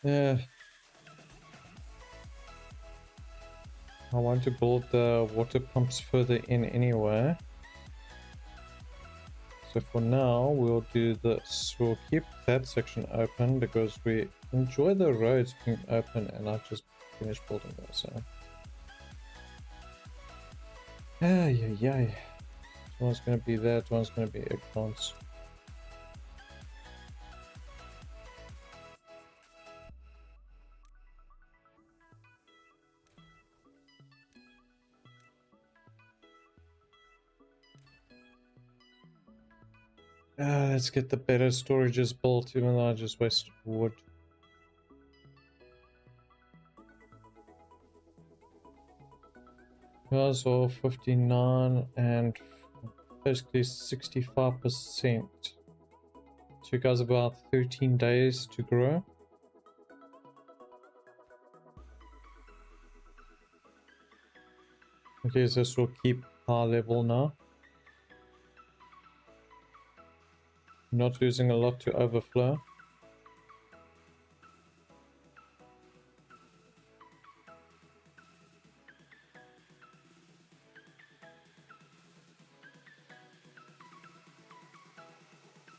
Speaker 1: Yeah. I want to build the water pumps further in anyway. So for now, we'll do this. We'll keep that section open because we enjoy the roads being open, and I've just finished building those. So. Yeah. One's going to be that, one's going to be eggplants. Let's get the better storages built, even though I just wasted wood. Cars are 59 and basically 65%. So you guys about 13 days to grow. Okay, so this will keep high level now. Not losing a lot to overflow.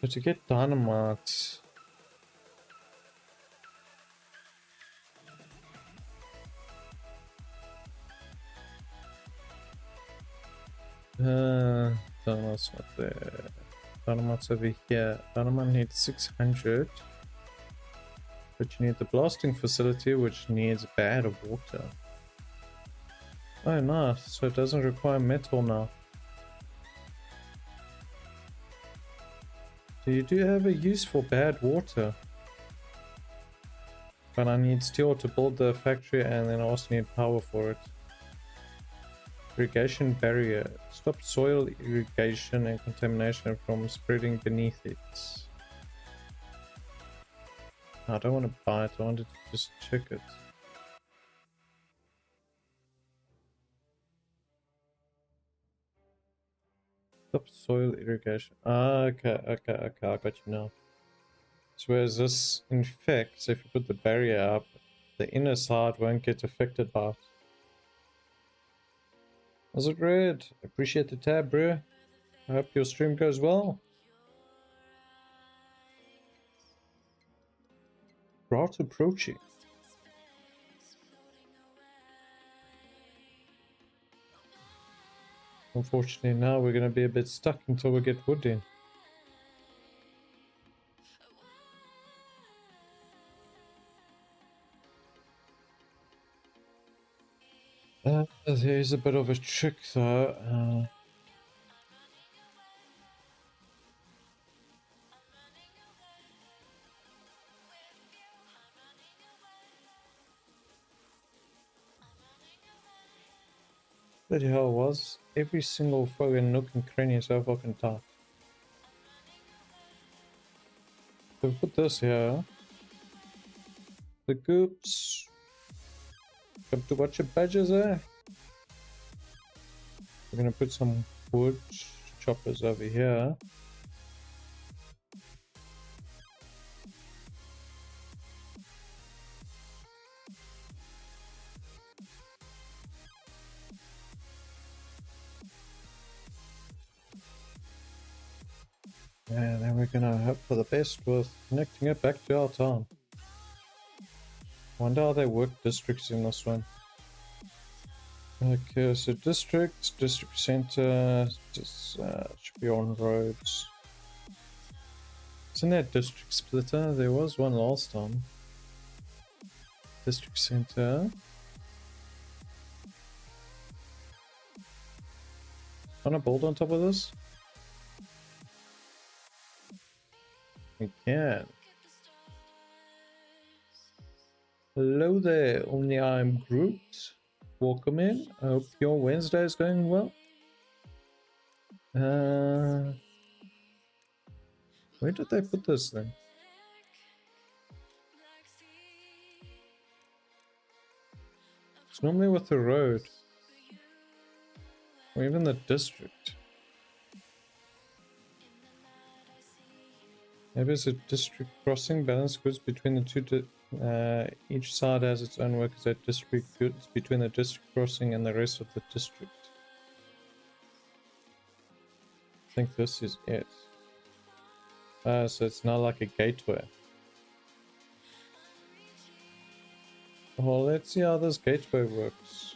Speaker 1: So to get dynamite, dynamite's not there. Dynamite's over here. Dynamite needs 600. But you need the blasting facility, which needs bad water. Oh, nice. So it doesn't require metal now. So you do have a use for bad water. But I need steel to build the factory, and then I also need power for it. Irrigation barrier. Stop soil irrigation and contamination from spreading beneath it. I don't want to buy it, I wanted to just check it. Stop soil irrigation. Okay, I got you now. So whereas this infects, if you put the barrier up, the inner side won't get affected by it. How's it, Red? Appreciate the tab, bro. I hope your stream goes well. Drought approaching. Unfortunately, now we're going to be a bit stuck until we get wood in. There is a bit of a trick though. Bloody hell, was every single fucking nook and cranny so fucking tough. So we put this here. The goops. Come to watch your badges there. We're gonna put some wood choppers over here. And then we're gonna hope for the best with connecting it back to our town. Wonder how they work districts in this one. Okay, so district center, just should be on roads. Isn't that district splitter? There was one last time. District center. Can I build on top of this? We can. Hello there, only I'm Groot. Welcome in. I hope your Wednesday is going well. Where did they put this then? It's normally with the road. Or even the district. Maybe it's a district crossing. Balance goods between the two. Each side has its own workers at district goods between the district crossing and the rest of the district. I think this is it. So it's not like a gateway. Well, let's see how this gateway works.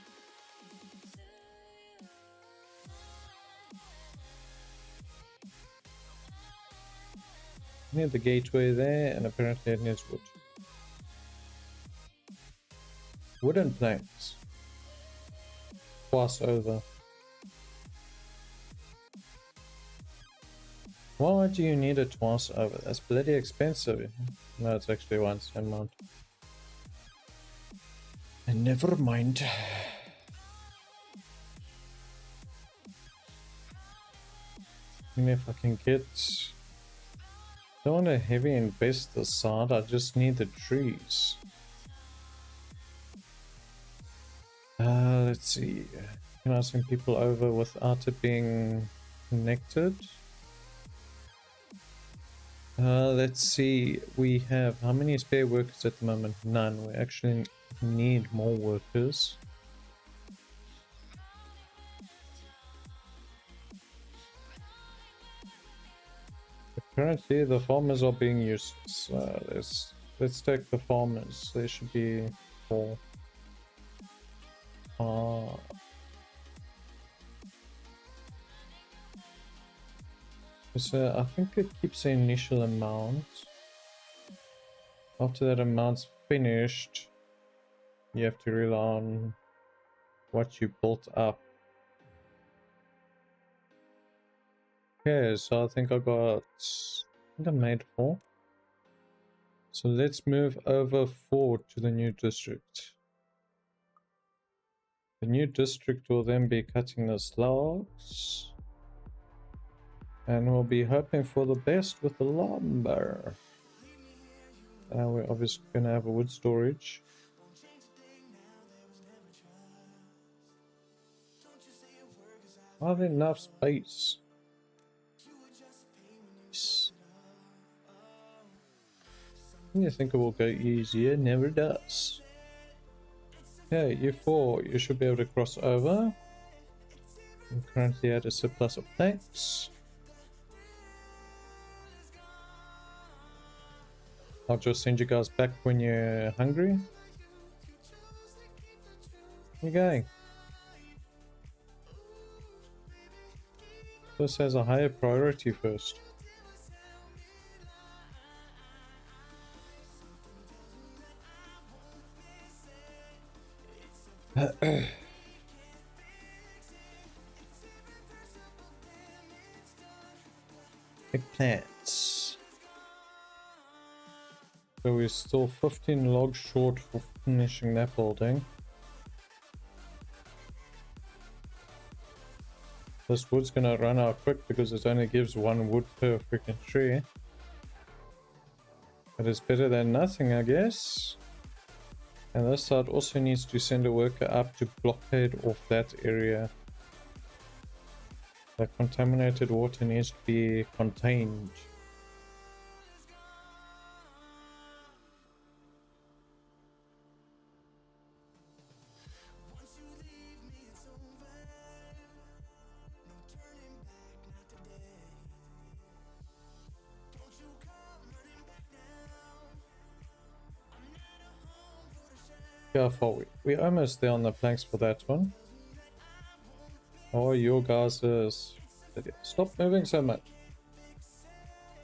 Speaker 1: Need the gateway there, and apparently it needs wood. Wooden planks. Twice over. Why do you need it twice over? That's bloody expensive. No, it's actually once. Never mind. And never mind. Even if I can get... I don't want to heavy invest this side, I just need the trees. Let's see. Can I send people over without it being connected? Let's see. We have how many spare workers at the moment? None. We actually need more workers. Currently, the farmers are being useless. Let's take the farmers. There should be 4. So I think it keeps the initial amount. After that amount's finished, you have to rely on what you built up. Okay, so I think I made 4. So let's move over 4 to the new district. The new district will then be cutting the logs. And we'll be hoping for the best with the lumber. We're obviously going to have a wood storage. I have enough space. You think it will go easier? Never does. Okay, you 4, you should be able to cross over. I'm currently at a surplus of planks. I'll just send you guys back when you're hungry. Where you going? This has a higher priority first. Big plants. So we're still 15 logs short for finishing that building. This wood's gonna run out quick because it only gives 1 wood per freaking tree. But it's better than nothing, I guess. And this side also needs to send a worker up to blockade off that area. The contaminated water needs to be contained. How far we're almost there on the planks for that one. Oh, your guys is... Stop moving so much.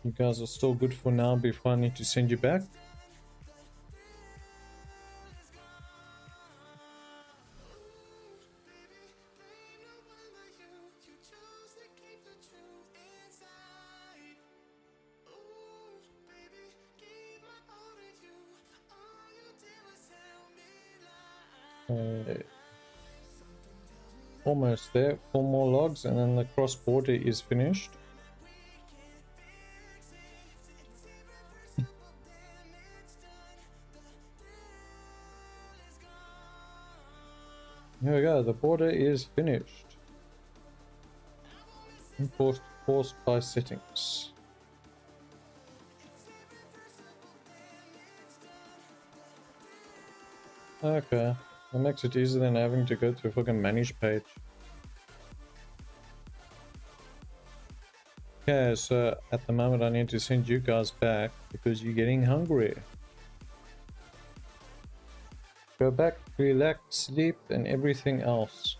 Speaker 1: You guys are still good for now before I need to send you back. Almost there. 4 more logs and then the cross border is finished. Here we go, the border is finished. Import forced by settings. Okay, that makes it easier than having to go to a fucking manage page. Okay, so at the moment I need to send you guys back because you're getting hungry. Go back, relax, sleep, and everything else.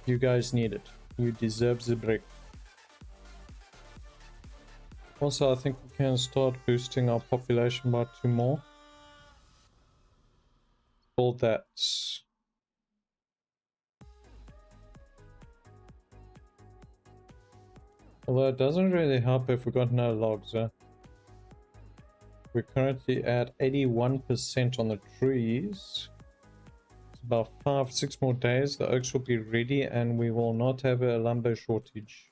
Speaker 1: You guys need it. You deserve the break. Also, I think we can start boosting our population by 2 more. All that. Although it doesn't really help if we got no logs, eh? We're currently at 81% on the trees. It's about 5-6 more days. The oaks will be ready and we will not have a lumber shortage.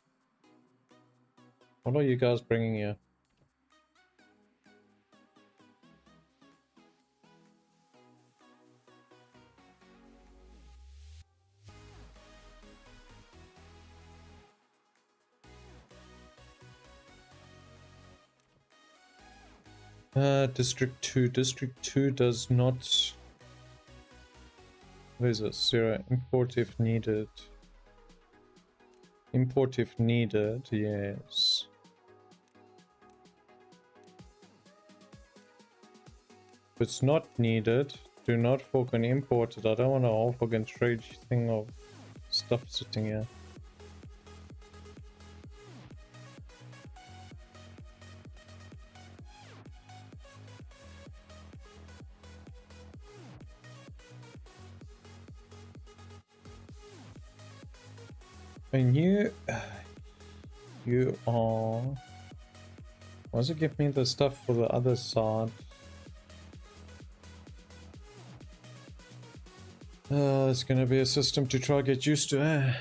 Speaker 1: What are you guys bringing here? District 2. District 2 does not... What is it? 0. Import if needed. Import if needed, yes. If it's not needed, do not fucking import it. I don't want a whole fucking trade thing of stuff sitting here. And you are... Why does it give me the stuff for the other side? It's gonna be a system to try get used to, eh?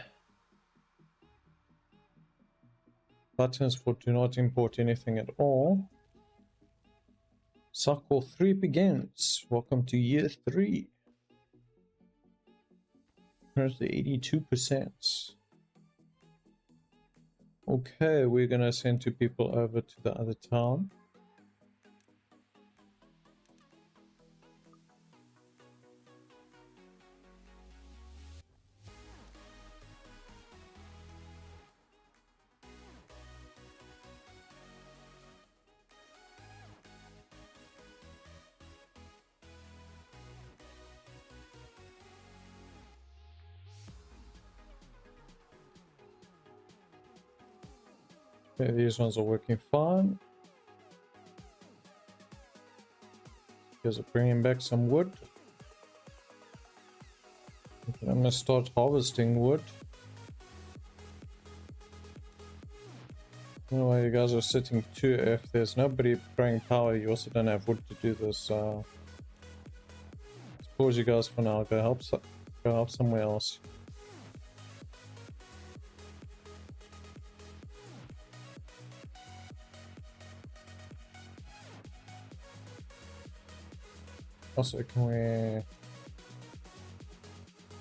Speaker 1: Buttons for do not import anything at all. Cycle 3 begins. Welcome to year 3. Currently 82%. Okay, we're gonna send 2 people over to the other town. Okay, these ones are working fine. Guys are bringing back some wood. Okay, I'm gonna start harvesting wood. Anyway, you guys are sitting too. If there's nobody bringing power, you also don't have wood to do this. Let's pause you guys for now. Go help somewhere else. Also, can we...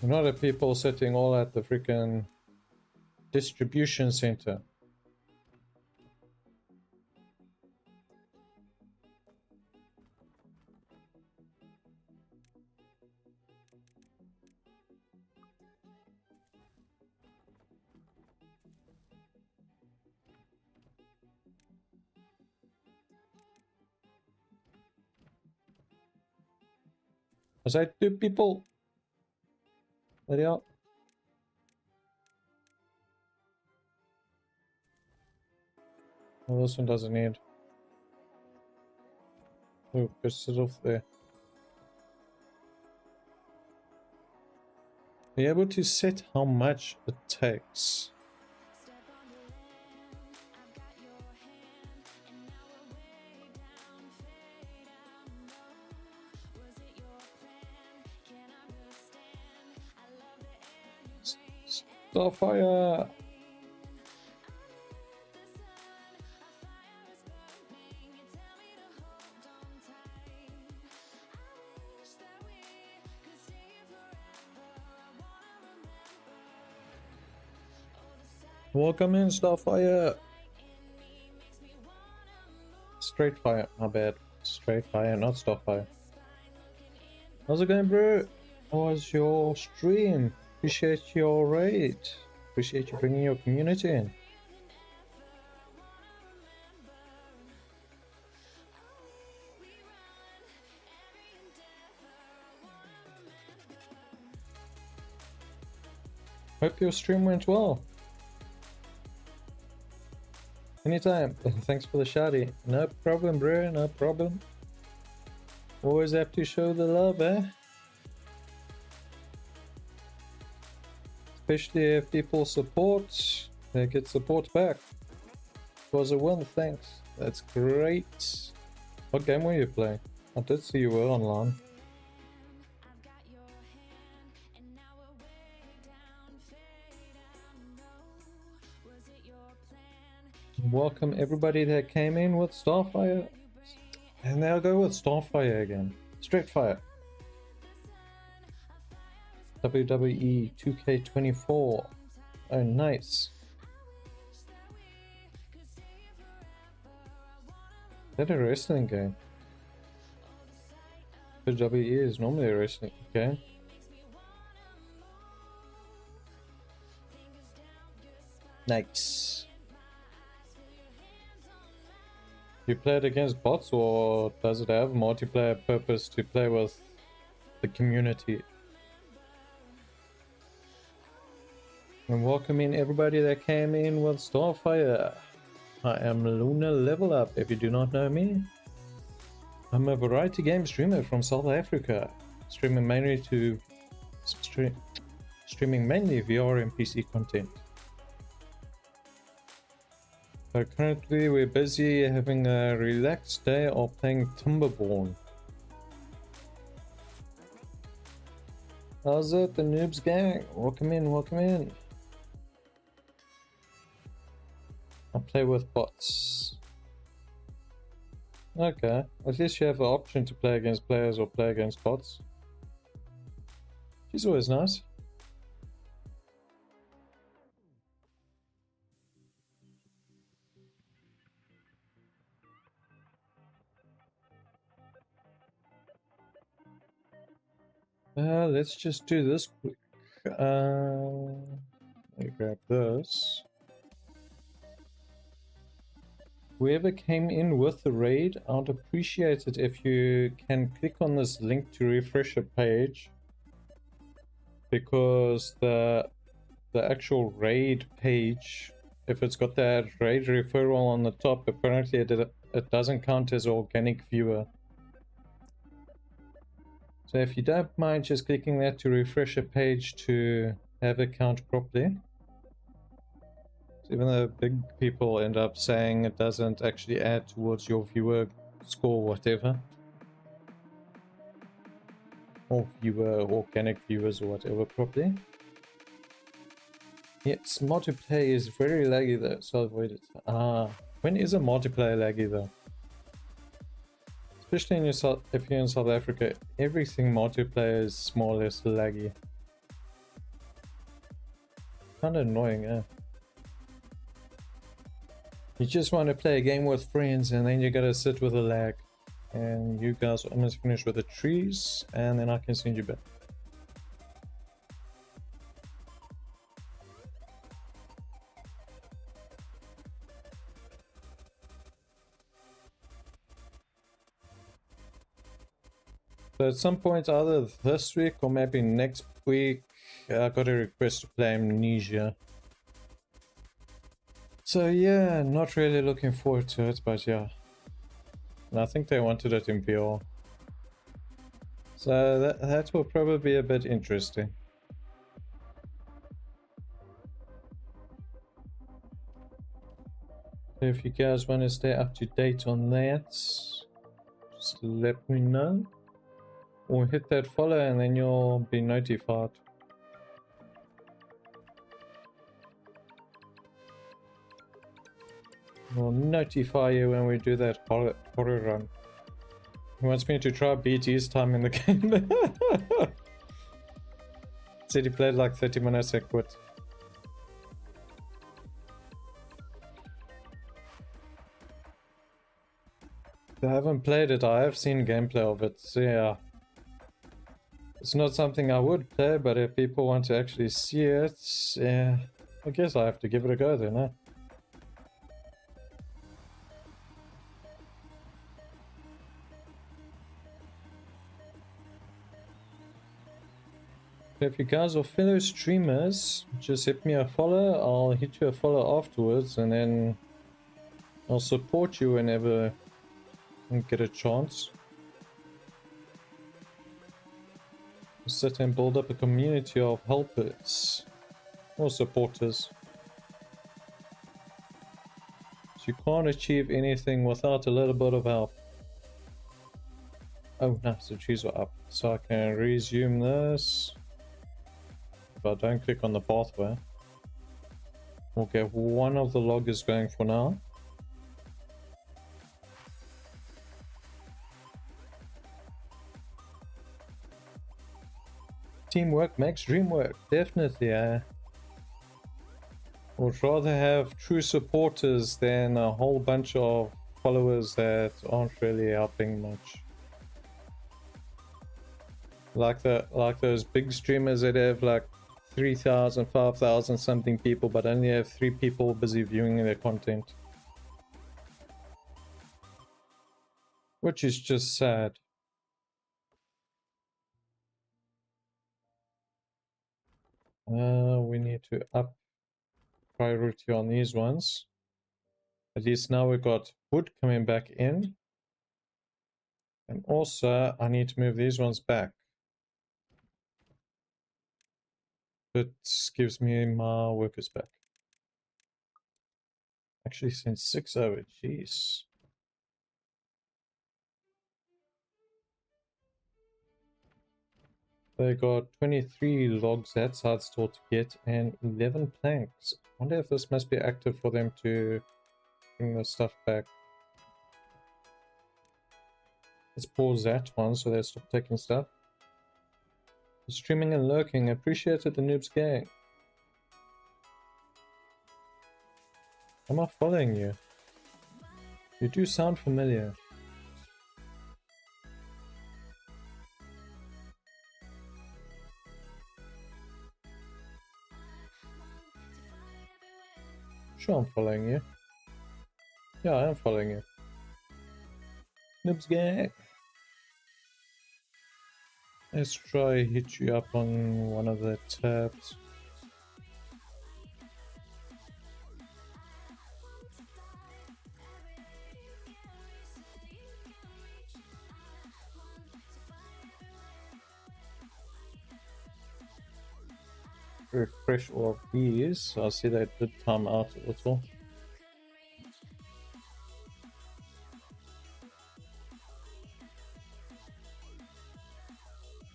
Speaker 1: You know the people sitting all at the freaking distribution center. Was I two people? Let out. Well, this one doesn't need. Oh, just sit off there. Be able to set how much it takes. Starfire! Welcome in, Starfire! Straight fire, my bad. Straight fire, not Starfire. How's it going, bro? How was your stream? Appreciate your raid. Appreciate you bringing your community in. Hope your stream went well. Anytime. Thanks for the shouty. No problem, bro. No problem. Always have to show the love, eh? Especially if people support, they get support back. It was a win, thanks. That's great. What game were you playing? I did see you were online. Welcome everybody that came in with Starfire. And now go with Starfire again. Straight fire. WWE 2K24. Oh, nice. Is that a wrestling game? WWE is normally a wrestling game. Nice. You play it against bots, or does it have multiplayer purpose to play with the community? And welcome in everybody that came in with Starfire. I am Luna Level Up, if you do not know me. I'm a variety game streamer from South Africa, streaming mainly VR and PC content. So currently we're busy having a relaxed day of playing Timberborn. How's it, the noobs gang? Welcome in, welcome in. I play with bots. Okay, at least you have the option to play against players or play against bots. She's always nice. Let's just do this quick. Let me grab this. Whoever came in with the raid, I'd appreciate it if you can click on this link to refresh a page, because the actual raid page, if it's got that raid referral on the top, apparently it doesn't count as organic viewer. So if you don't mind just clicking that to refresh a page to have it count properly. Even though big people end up saying it doesn't actually add towards your viewer score, whatever. Or viewer, organic viewers or whatever properly. Yes, multiplayer is very laggy though, so avoid it. When is a multiplayer laggy though? Especially in if you're in South Africa, everything multiplayer is more or less laggy. Kinda annoying, eh? You just want to play a game with friends and then you gotta sit with a lag. And you guys are almost finished with the trees and then I can send you back. So at some point either this week or maybe next week, I got a request to play Amnesia. So yeah, not really looking forward to it, but yeah. And I think they wanted it in VR. So that will probably be a bit interesting. So if you guys want to stay up to date on that, just let me know. Or hit that follow and then you'll be notified. We'll notify you when we do that horror run. He wants me to try beat his time in the game. Said he played like 30 minutes and quit. I haven't played it, I have seen gameplay of it, so yeah. It's not something I would play, but if people want to actually see it, yeah, I guess I have to give it a go then, huh? If you guys are fellow streamers, just hit me a follow, I'll hit you a follow afterwards, and then I'll support you whenever I get a chance. Sit and build up a community of helpers or supporters. So you can't achieve anything without a little bit of help. Oh nice, the trees are up. So I can resume this. If I don't click on the pathway. Okay, one of the loggers going for now. Teamwork makes dream work, definitely. I would rather have true supporters than a whole bunch of followers that aren't really helping much. Like those big streamers that have like 3,000, 5,000 something people, but only have 3 people busy viewing their content. Which is just sad. We need to up priority on these ones. At least now we've got wood coming back in. And also I need to move these ones back. That gives me my workers back. Actually sent 6 over, jeez. They got 23 logs that side still to get and 11 planks. I wonder if this must be active for them to bring the stuff back. Let's pause that one so they stop taking stuff. Streaming and lurking, appreciated the noobs gang. Am I following you? You do sound familiar. Sure, I'm following you. Yeah, I am following you. Noobs gang. Let's try hit you up on one of the tabs. Refresh all of these. I see they did time out a little.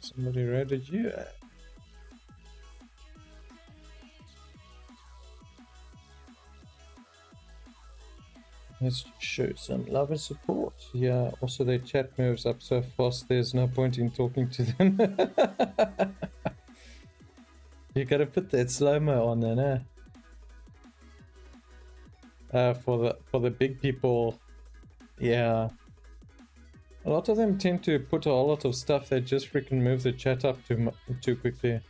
Speaker 1: Somebody raided you. Let's show some love and support. Yeah, also their chat moves up so fast there's no point in talking to them. You gotta put that slow-mo on then, for the big people, yeah. A lot of them tend to put a whole lot of stuff that just freaking move the chat up too quickly.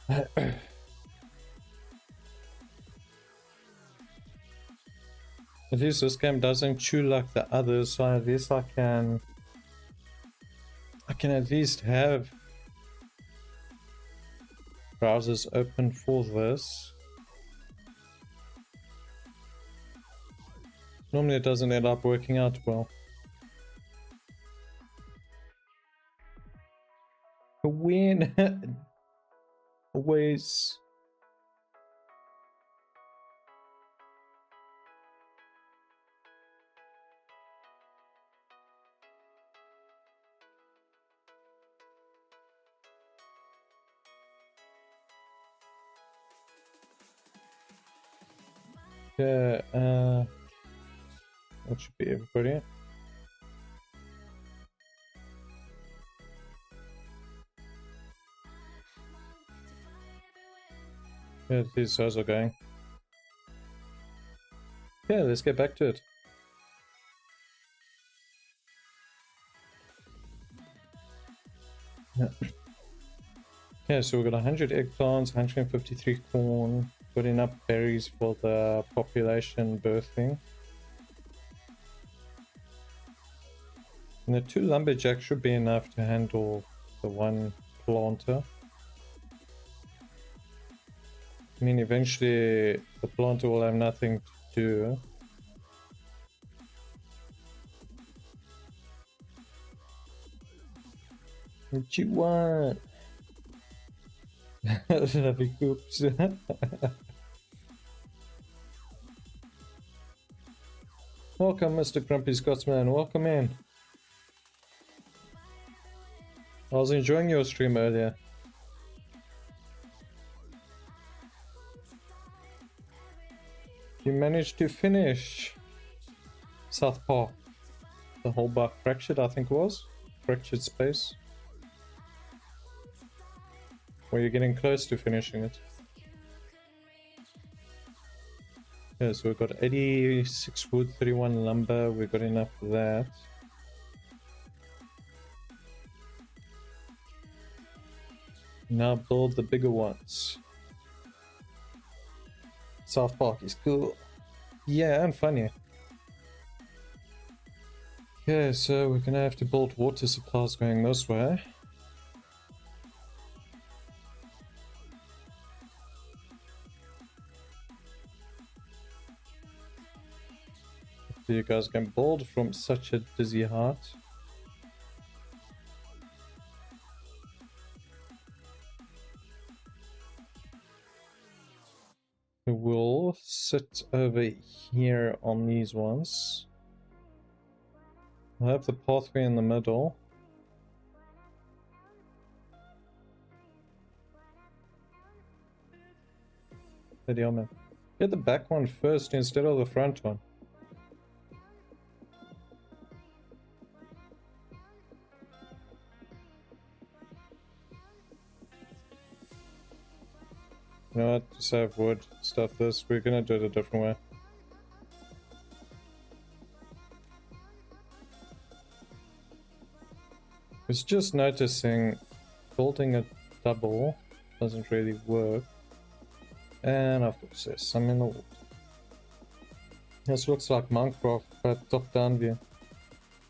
Speaker 1: At least this game doesn't chew like the others, so at least I can at least have browsers open for this. Normally it doesn't end up working out well. A win. Always. Yeah, that should be everybody. Yeah, these guys are going. Yeah, let's get back to it. Yeah. Yeah, so we've got 100 eggplants, 153 corn, got enough berries for the population birthing. And the 2 lumberjacks should be enough to handle the 1 planter. I mean, eventually the planter will have nothing to do. What you want? Lovely coops. Welcome, Mr. Grumpy Scotsman. Welcome in. I was enjoying your stream earlier. You managed to finish South Park. The whole bar fractured, I think it was. Fractured space. Or you're getting close to finishing it. Yeah, so we've got 86 wood, 31 lumber. We've got enough for that. Now build the bigger ones. South Park is cool. Yeah, and funny. Yeah, so we're gonna have to build water supplies going this way. So you guys can build from such a dizzy height. We'll sit over here on these ones. I'll have the pathway in the middle. Man. Get the back one first instead of the front one. You know what? Just have wood, stuff this. We're gonna do it a different way. I was just noticing building a double doesn't really work. And of course there's some in the wood. This looks like Minecraft, but top-down view.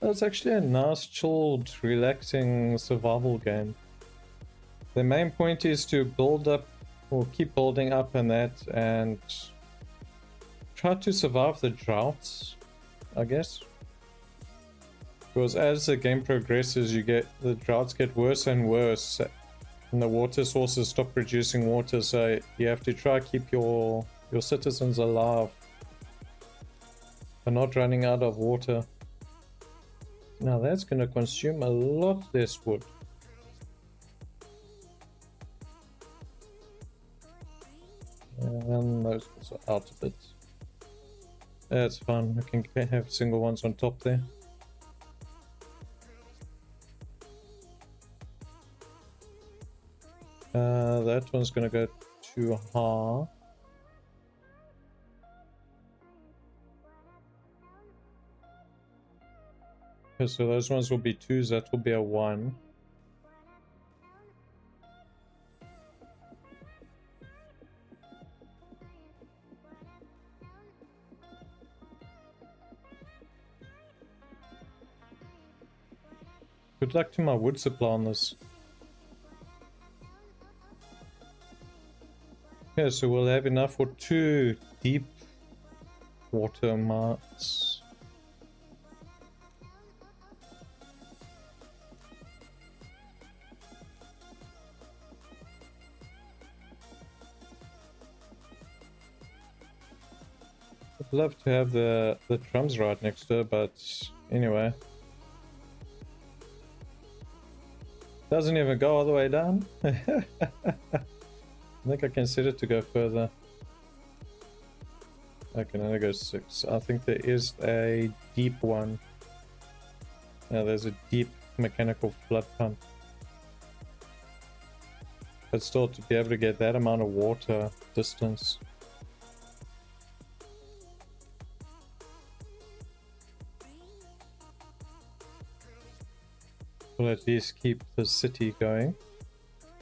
Speaker 1: It's actually a nice, chilled, relaxing survival game. The main point is to build up, or keep building up in that, and try to survive the droughts, I guess. Because as the game progresses, the droughts get worse and worse, and the water sources stop producing water, so you have to try to keep your citizens alive and not running out of water. Now that's going to consume a lot less wood. And those also out of it. That's fine, we can have single ones on top there. That one's gonna go too high. Okay, so those ones will be 2s, that will be a 1. Good luck to my wood supply on this. Yeah, so we'll have enough for 2 deep water mines. I'd love to have the drums right next to it, but anyway. Doesn't even go all the way down. I think I can set it to go further. I can only go 6. I think there is a deep one. Yeah, there's a deep mechanical flood pump. But still, to be able to get that amount of water distance. Will at least keep the city going.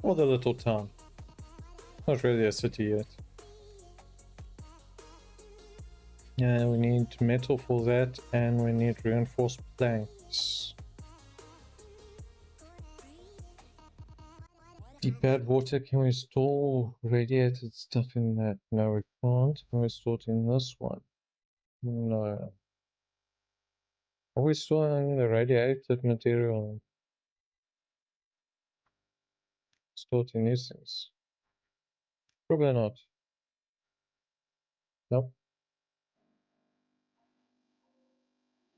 Speaker 1: Or the little town. Not really a city yet. Yeah, we need metal for that, and we need reinforced planks. Deep bad water, can we store radiated stuff in that? No, we can't. Can we store it in this one? No. Are we storing the radiated material? Stored in these things? Probably not. Nope.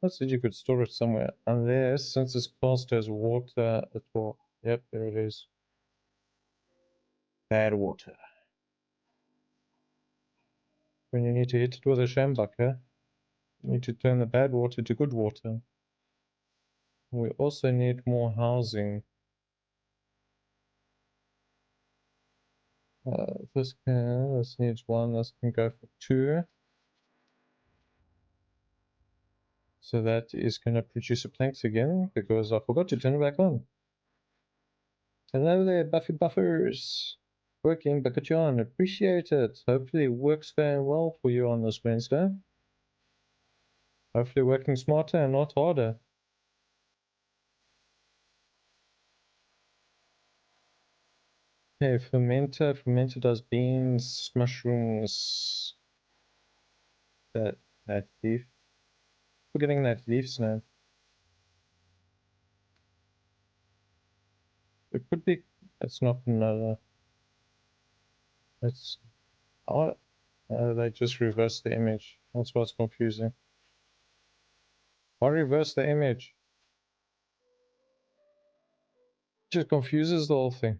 Speaker 1: I said you could store it somewhere. Unless, since it's classed as water, it will... Yep, there it is. Bad water. When you need to hit it with a shambucker, you need to turn the bad water to good water. We also need more housing. This needs 1, this can go for 2. So that is going to produce a planks again, because I forgot to turn it back on. Hello there, Buffy Buffers. Working back at you on, appreciate it. Hopefully work's going well for you on this Wednesday. Hopefully working smarter and not harder. Okay, fermenter. Fermenter does beans, mushrooms. That leaf. Forgetting that leaf's name. It could be. It's not another. It's. Oh, they just reversed the image. That's what's confusing. Why reverse the image? It just confuses the whole thing.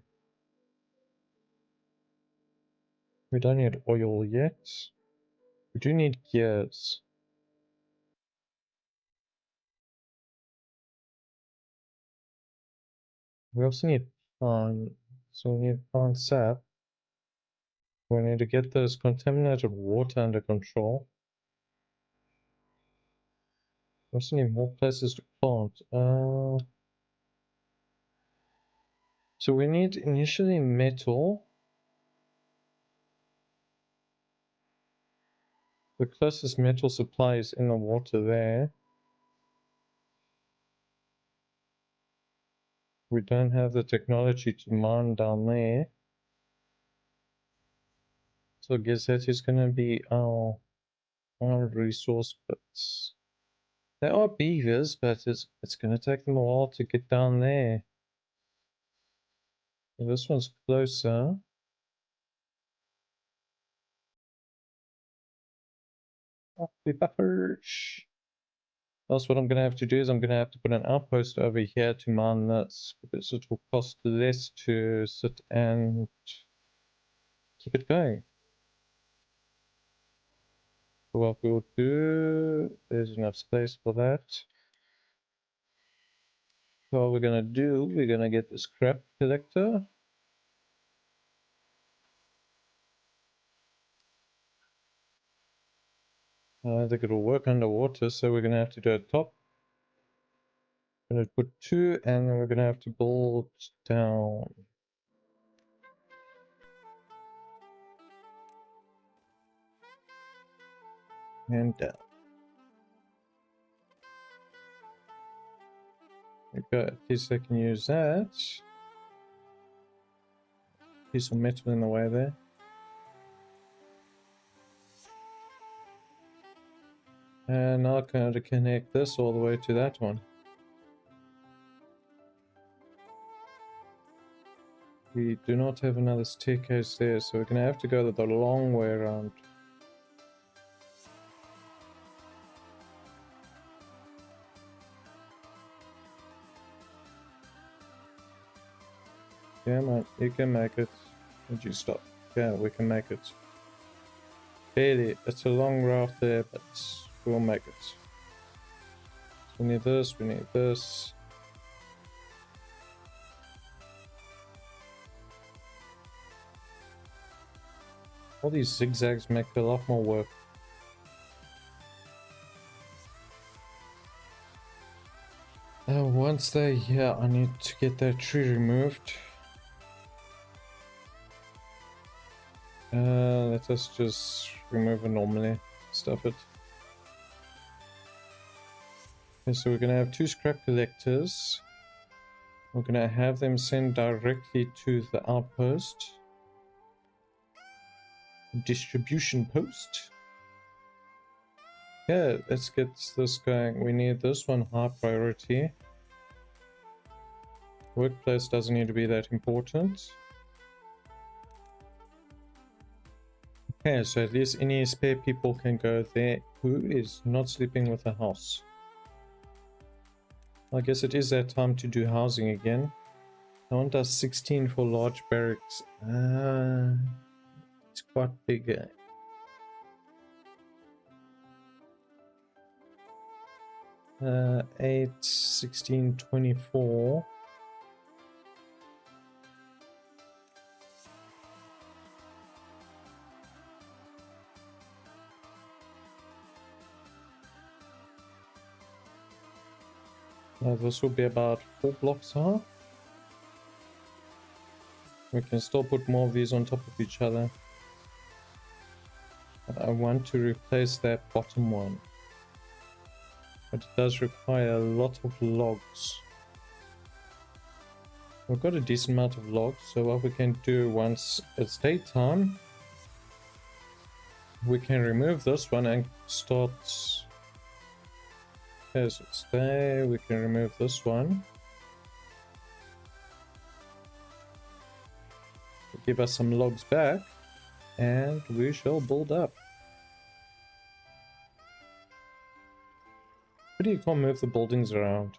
Speaker 1: We don't need oil yet. We do need gears. We also need pine. So we need pine sap. We need to get this contaminated water under control. We also need more places to plant. So we need initially metal. The closest metal supply is in the water there. We don't have the technology to mine down there. So I guess that is going to be our resource, but there are beavers, but it's going to take them a while to get down there. And this one's closer. The buffers. That's what I'm going to have to do is I'm going to have to put an outpost over here to mine this, because it will cost less to sit and keep it going. So what we'll do, there's enough space for that. So what we're going to do, we're going to get the scrap collector. I don't think it'll work underwater, so we're going to have to do a top. We're going to put 2, and then we're going to have to build down. And down. Okay, at least I can use that. Piece of metal in the way there. And now I'm going to connect this all the way to that one. We do not have another staircase there, so we're going to have to go the long way around. Yeah, man, you can make it. Would you stop? Yeah, we can make it. Barely. It's a long route there, but we'll make it. So we need this, we need this. All these zigzags make a lot more work. Once they're here, I need to get that tree removed. Let us just remove it normally. Stuff it. Okay, so we're gonna have 2 scrap collectors. We're gonna have them send directly to the outpost. Distribution post. Yeah, let's get this going. We need this one high priority. Workplace doesn't need to be that important. Okay, so at least any spare people can go there. Who is not sleeping with the house? I guess it is that time to do housing again. That one does 16 for large barracks. It's quite big. 8, 16, 24. This will be about 4 blocks high. We can still put more of these on top of each other. I want to replace that bottom one. But it does require a lot of logs. We've got a decent amount of logs, so what we can do once it's daytime, we can remove this one and start. Okay, so it's day, we can remove this one. Give us some logs back, and we shall build up. But you can't move the buildings around.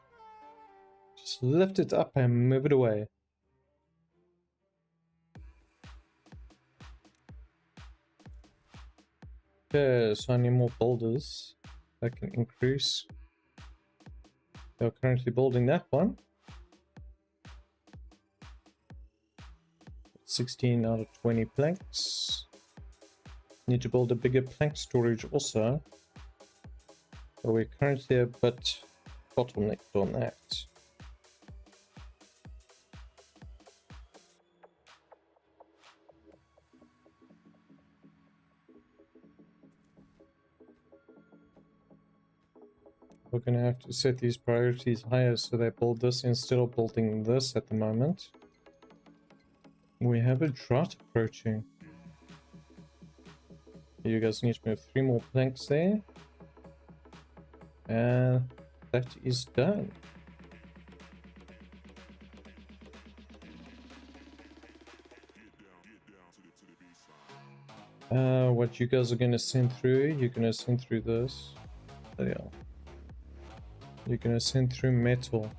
Speaker 1: Just lift it up and move it away. Okay, so I need more builders. That can increase. They're currently building that one. 16 out of 20 planks. Need to build a bigger plank storage also. But we're currently a bit bottlenecked on that. We're gonna have to set these priorities higher so they build this instead of building this at the moment. We have a drought approaching. You guys need to move 3 more planks there. And that is done. What you guys are gonna send through, you're gonna send through this. There you are. You're gonna send through metal.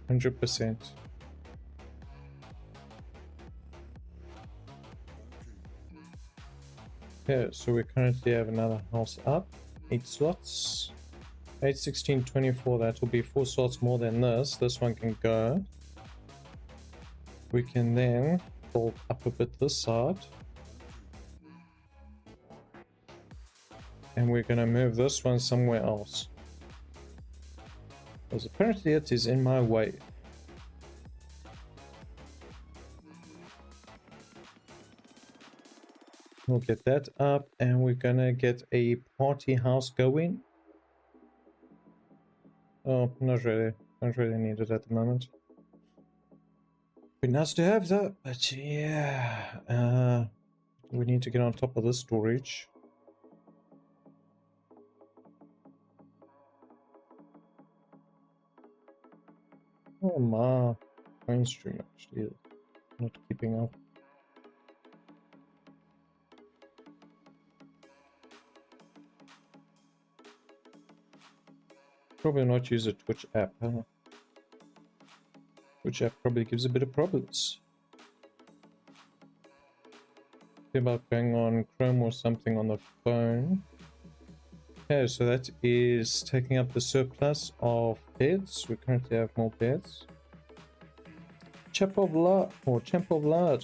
Speaker 1: 100%. Okay, so we currently have another house up. 8 slots. 8, 16, 24. That will be 4 slots more than this. This one can go. We can then build up a bit this side. And we're gonna move this one somewhere else. Because apparently it is in my way. We'll get that up and we're gonna get a party house going. Oh, not really. Don't really need it at the moment. Be nice to have though, but yeah, we need to get on top of this storage. Oh my, mainstream actually is not keeping up. Probably not use a Twitch app, huh? Twitch app probably gives a bit of problems. Think about going on Chrome or something on the phone. Okay, so that is taking up the surplus of beds. We currently have more beds. Champ of Light,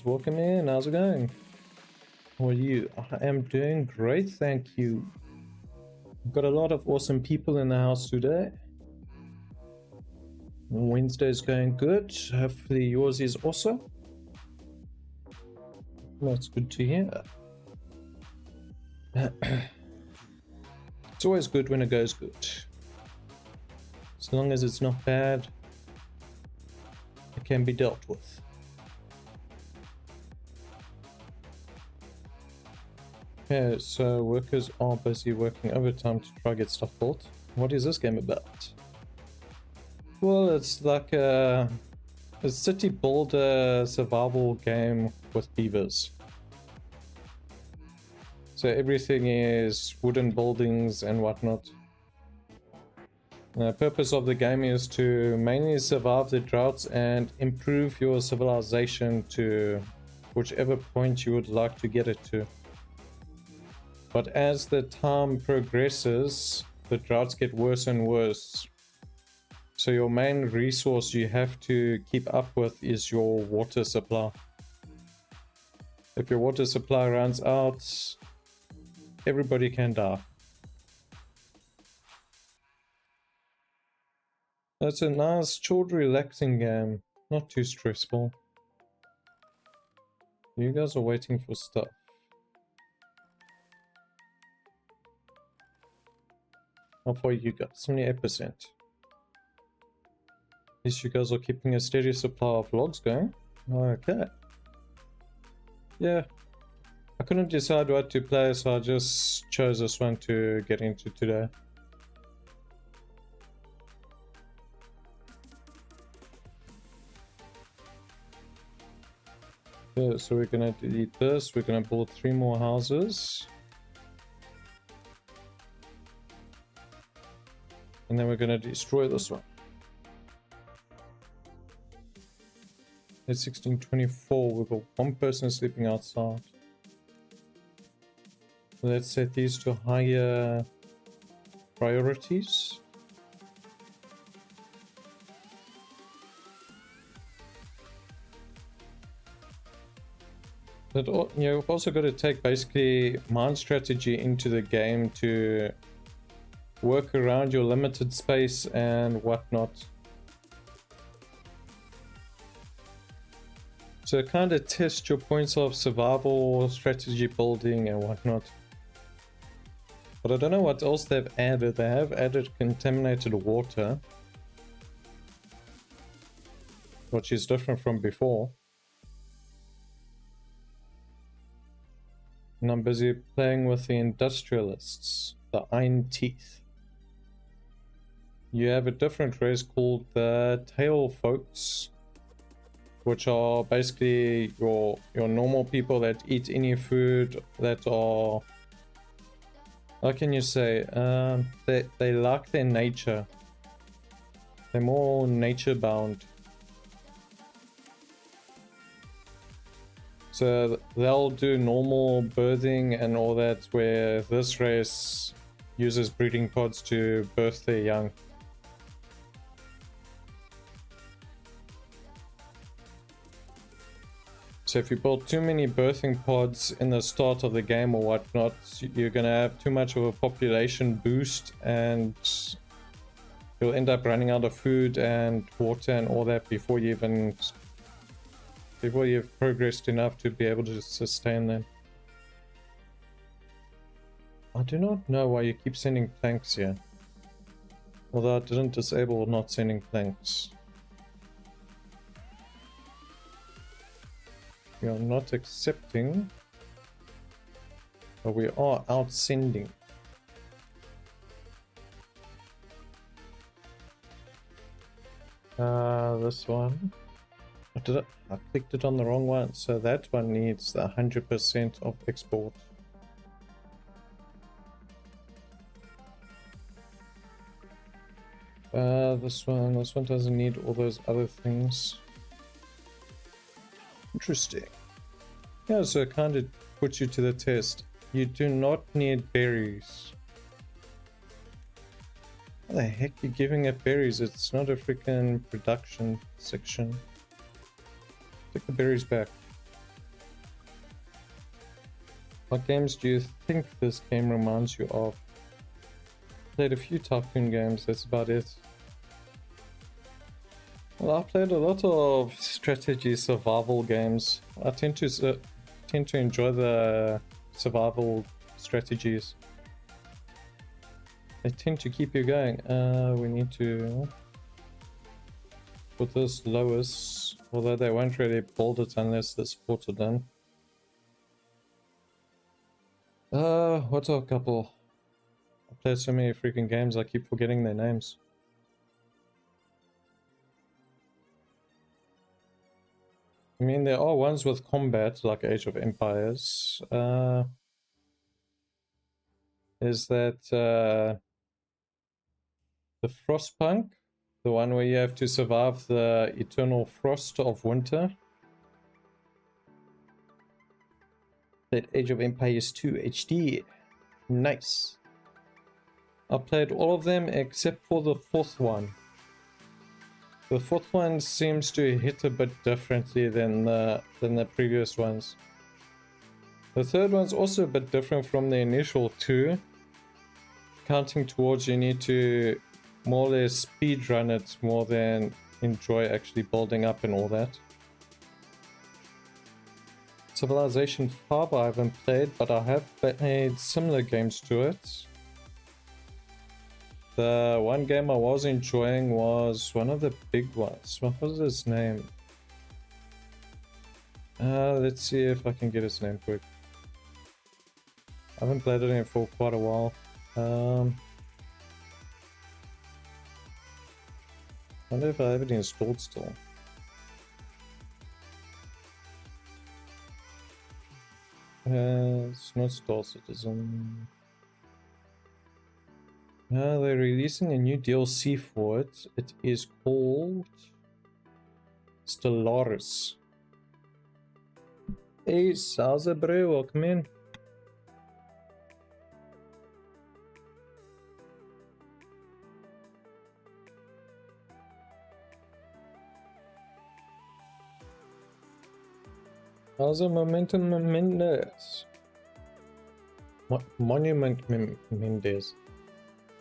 Speaker 1: welcome in. How's it going? How are you? I am doing great, thank you. Got a lot of awesome people in the house today. Wednesday's going good. Hopefully yours is also. That's good to hear. It's always good when it goes good. As long as it's not bad, it can be dealt with. Okay, so workers are busy working overtime to try get stuff built. What is this game about? Well, it's like a city builder survival game with beavers. So everything is wooden buildings and whatnot. The purpose of the game is to mainly survive the droughts and improve your civilization to whichever point you would like to get it to. But as the time progresses, the droughts get worse and worse. So your main resource you have to keep up with is your water supply. If your water supply runs out, everybody can die. That's a nice, chilled, relaxing game. Not too stressful. You guys are waiting for stuff. How far you guys? 78%. At least you guys are keeping a steady supply of logs going. Okay. Yeah. I couldn't decide what to play, so I just chose this one to get into today. Yeah, so we're gonna delete this. We're gonna build 3 more houses. And then we're gonna destroy this one. It's 1624. We've got 1 person sleeping outside. Let's set these to higher priorities. But you've also got to take basically mine strategy into the game to work around your limited space and whatnot. So kind of test your points of survival, strategy building and whatnot. But I don't know what else they've added. They have added contaminated water, which is different from before. And I'm busy playing with the industrialists, the Iron Teeth. You have a different race called the Tail Folks, which are basically your normal people that eat any food, that are, how can you say, they like their nature. They're more nature bound. So they'll do normal birthing and all that, where this race uses breeding pods to birth their young. So if you build too many birthing pods in the start of the game or whatnot, you're going to have too much of a population boost and you'll end up running out of food and water and all that before you've progressed enough to be able to sustain them. I do not know why you keep sending planks here. Although I didn't disable not sending planks. We are not accepting, but we are out sending. This one. I clicked it on the wrong one, so that one needs the 100% of export. This one doesn't need all those other things. Interesting. Yeah, so it kind of puts you to the test. You do not need berries. How the heck are you giving it berries? It's not a freaking production section. Take the berries back. What games do you think this game reminds you of? Played a few Tycoon games, that's about it. Well, I played a lot of strategy survival games. I tend to enjoy the survival strategies. They tend to keep you going. We need to put this lowest, although they won't really build it unless this ports are done. What's our couple? I play so many freaking games, I keep forgetting their names. I mean, there are ones with combat, like Age of Empires. Is that the Frostpunk? The one where you have to survive the eternal frost of winter? That Age of Empires 2 HD. Nice. I played all of them except for the fourth one. The fourth one seems to hit a bit differently than the previous ones. The third one's also a bit different from the initial two. Counting towards, you need to more or less speed run it more than enjoy actually building up and all that. Civilization 5 I haven't played, but I have played similar games to it. The one game I was enjoying was one of the big ones. What was his name? Let's see if I can get his name quick. I haven't played it in for quite a while. I wonder if I have it installed still. It's not Star Citizen. They're releasing a new DLC for it. It is called Stellaris. Hey, Salza bro, welcome in. Salza Momentum Mendes. Monument Mendes.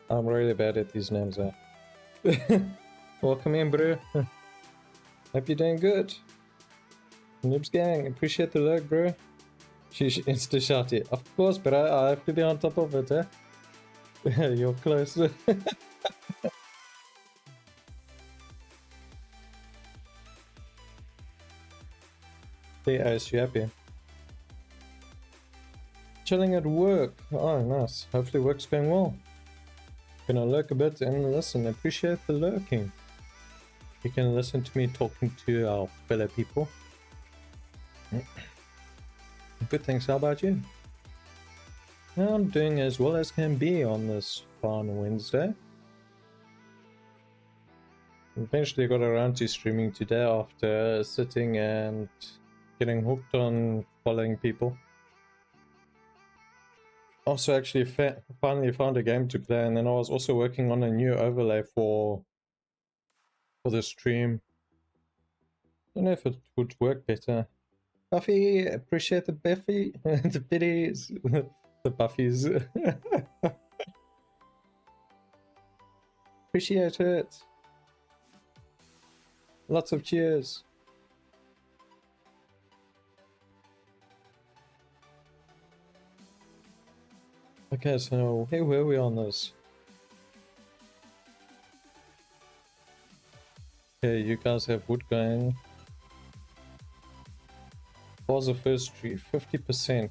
Speaker 1: I'm really bad at these names. Welcome in, bro. Hope you're doing good. Noobs gang, appreciate the lurk, bro. She's insta shot it. Of course, bro. I have to be on top of it, eh? You're close. Hey, Ice, you happy? Chilling at work. Oh, nice. Hopefully work's going well. Gonna lurk a bit and listen. Appreciate the lurking. You can listen to me talking to our fellow people. Good, thanks. How about you? I'm doing as well as can be on this fine Wednesday. Eventually got around to streaming today after sitting and getting hooked on following people. Also actually finally found a game to play, and then I was also working on a new overlay for the stream. Don't know if it would work better. Buffy, appreciate the Buffy, the biddies, the Buffies. Appreciate it. Lots of cheers. Okay, so where were we on this? Okay, you guys have wood going. Was the first tree 50%?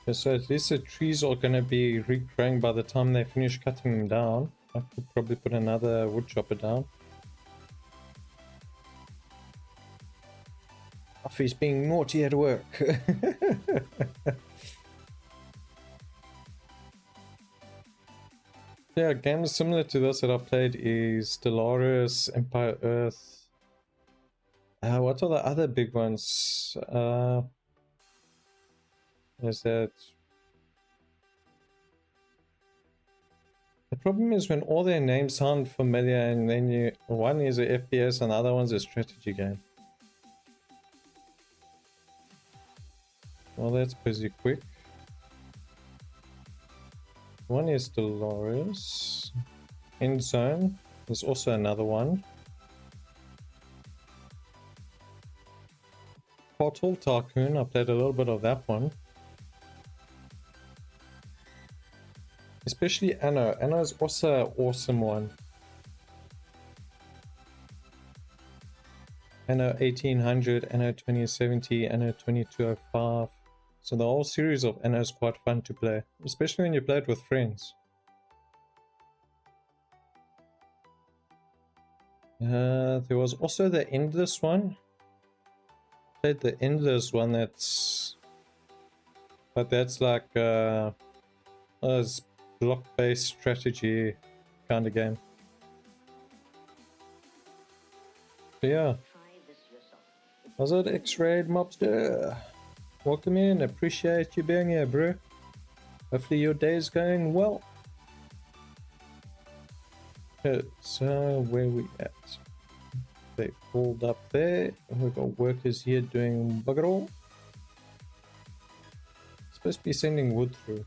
Speaker 1: Okay, so at least the trees are gonna be regrowing by the time they finish cutting them down. I could probably put another wood chopper down. Coffee's being naughty at work. Yeah, games similar to this that I played is Stellaris, Empire Earth. What are the other big ones? Is that... The problem is when all their names sound familiar and then you... One is a FPS and the other one's a strategy game. Well, that's pretty quick. One is Stellaris. End Zone. There's also another one. Portal Tycoon. I played a little bit of that one. Especially Anno. Anno is also an awesome one. Anno 1800, Anno 2070, Anno 2205. So the whole series of Anno is quite fun to play, especially when you play it with friends. There was also the Endless one. Played the Endless one, but that's like a block-based strategy kind of game. So yeah. How's it, X-Raid Mobster? Welcome in, appreciate you being here, bro. Hopefully your day is going well. Okay, so where we at? They pulled up there. We've got workers here doing bugger all. Supposed to be sending wood through.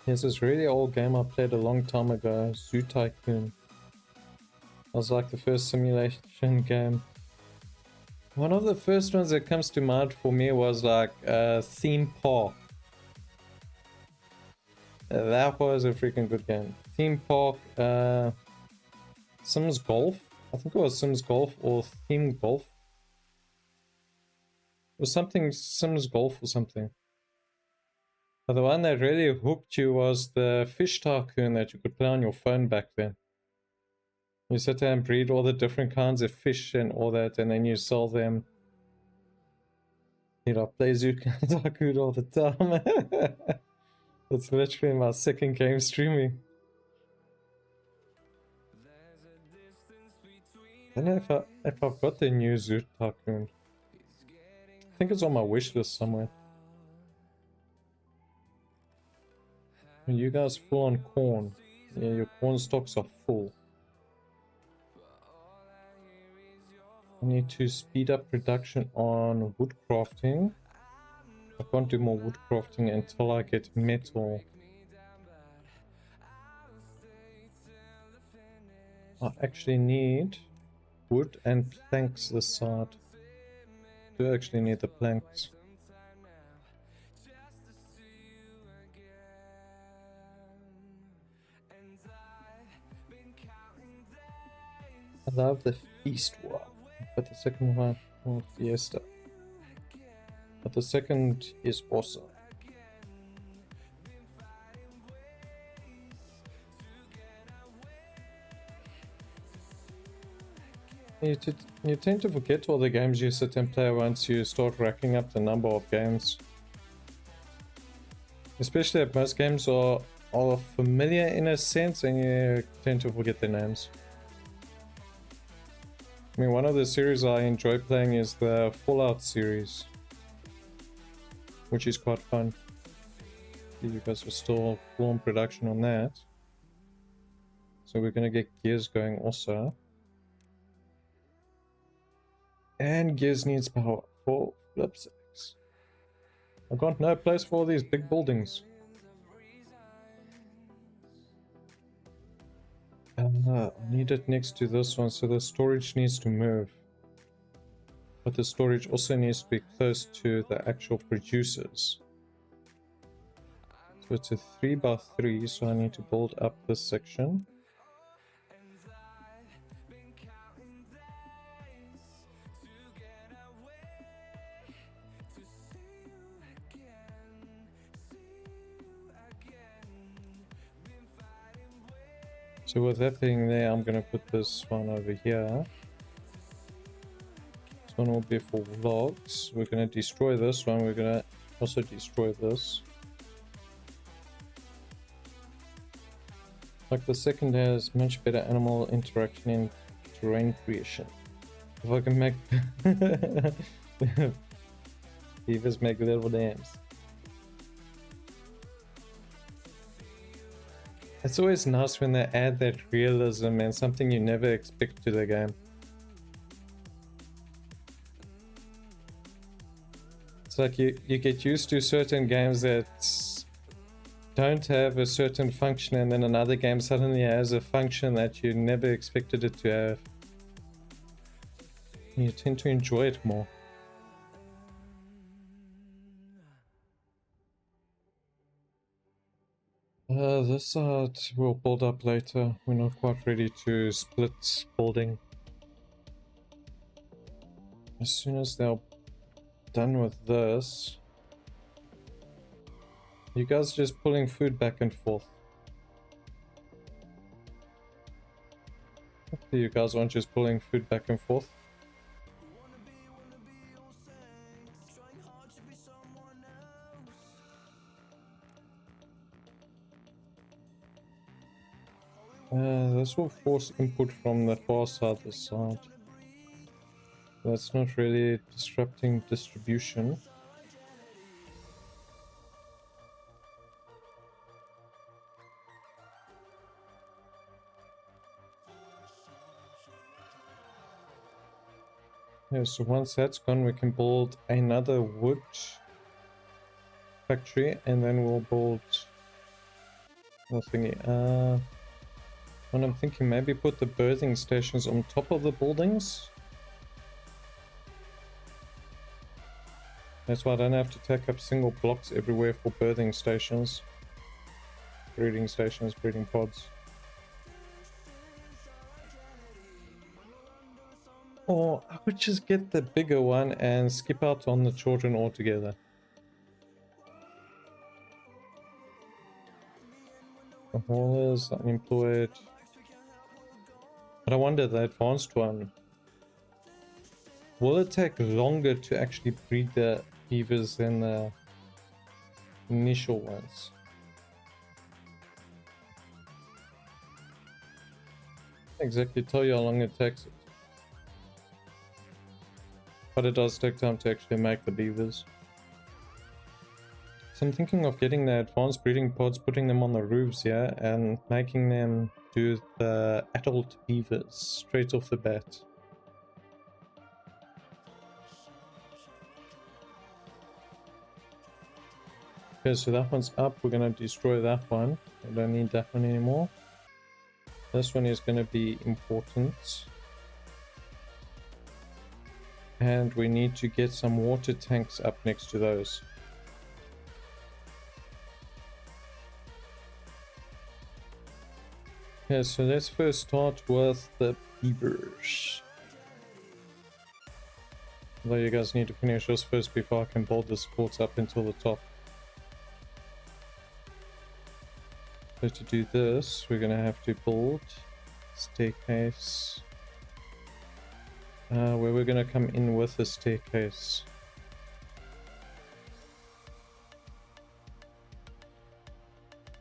Speaker 1: There's this really old game I played a long time ago, Zoo Tycoon. It was like the first simulation game. One of the first ones that comes to mind for me was like Theme Park. That was a freaking good game. Theme Park, Sims Golf. I think it was Sims Golf or Theme Golf. It was something Sims Golf or something. But the one that really hooked you was the Fish Tycoon that you could play on your phone back then. You sit there and breed all the different kinds of fish and all that, and then you sell them. You know, I play Zoo Tycoon all the time. That's literally my second game streaming. I don't know if I've got the new Zoo Tycoon. I think it's on my wish list somewhere. You guys full on corn. Yeah, your corn stocks are full. I need to speed up production on wood crafting. I can't do more wood crafting until I get metal. I actually need wood and planks this side. I do actually need the planks. I love the feast one, but the second one, oh, Fiesta. But the second is awesome. You tend to forget all the games you sit and play once you start racking up the number of games. Especially if most games are familiar in a sense and you tend to forget their names. I mean, one of the series I enjoy playing is the Fallout series, which is quite fun. You guys are still full on production on that. So we're gonna get gears going also. And gears needs power for flip six. I've got no place for all these big buildings. I need it next to this one, so the storage needs to move. But the storage also needs to be close to the actual producers. So it's a 3x3, so I need to build up this section. So with that thing there, I'm gonna put this one over here. This one will be for logs. We're gonna destroy this one. We're gonna also destroy this. Like the second has much better animal interaction and terrain creation. If I can make Beavers make little dams. It's always nice when they add that realism and something you never expect to the game. It's like you get used to certain games that don't have a certain function, and then another game suddenly has a function that you never expected it to have. And you tend to enjoy it more. This side we'll build up later. We're not quite ready to split building. As soon as they're done with this, you guys are just pulling food back and forth. Hopefully you guys aren't just pulling food back and forth. This will force input from the far side this side. That's not really disrupting distribution. Yeah, so once that's gone, we can build another wood factory, and then we'll build the thingy. And I'm thinking maybe put the birthing stations on top of the buildings. That's why I don't have to take up single blocks everywhere for birthing stations. Breeding stations, breeding pods. Or I would just get the bigger one and skip out on the children altogether. The haulers, unemployed. But I wonder the advanced one. Will it take longer to actually breed the beavers than the initial ones? Exactly tell you how long it takes it. But it does take time to actually make the beavers. So I'm thinking of getting the advanced breeding pods, putting them on the roofs here, and making them do the adult beavers straight off the bat. Okay, so that one's up. We're going to destroy that one. I don't need that one anymore. This one is going to be important. And we need to get some water tanks up next to those. Okay, so let's first start with the beavers. Although you guys need to finish this first before I can build the supports up until the top. So to do this, we're going to have to build staircase. Where we're going to come in with the staircase.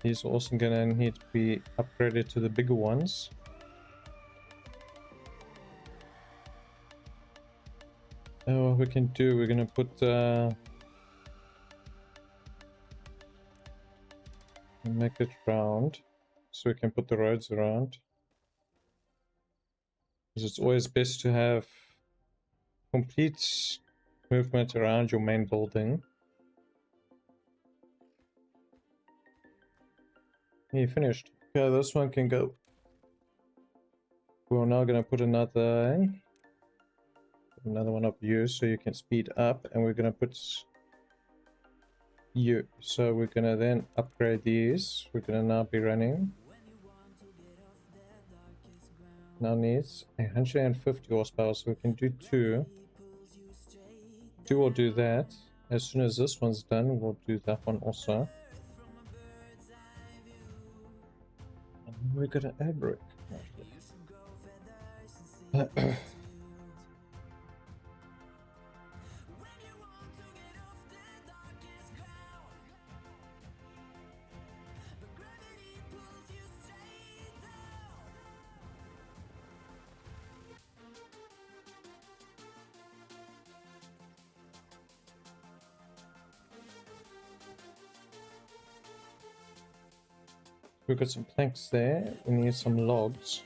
Speaker 1: These are also going to need to be upgraded to the bigger ones. What we can do, we're going to put make it round so we can put the roads around. Because it's always best to have complete movement around your main building. You finished. Okay, this one can go. We're now going to put another one up here so you can speed up, and we're going to put you. So we're gonna then upgrade these. We're gonna now be running. Now needs 150 horsepower, so we can do two. Two will do that. As soon as this one's done, we'll do that one also. And we're gonna add brick. We've got some planks there. We need some logs.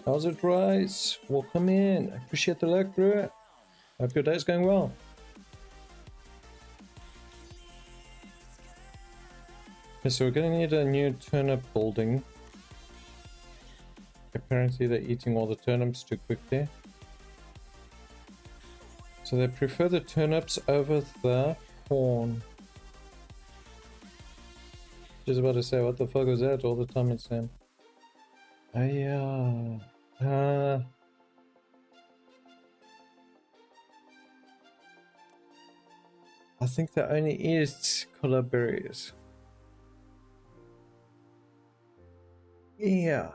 Speaker 1: How's it, Rise? Welcome in. I appreciate the luck, bro. Hope your day's going well. Okay, so we're gonna need a new turnip building. Apparently they're eating all the turnips too quickly. So they prefer the turnips over the corn. Just about to say, what the fuck was that? All the time it's saying. I think they only eat color berries. Yeah.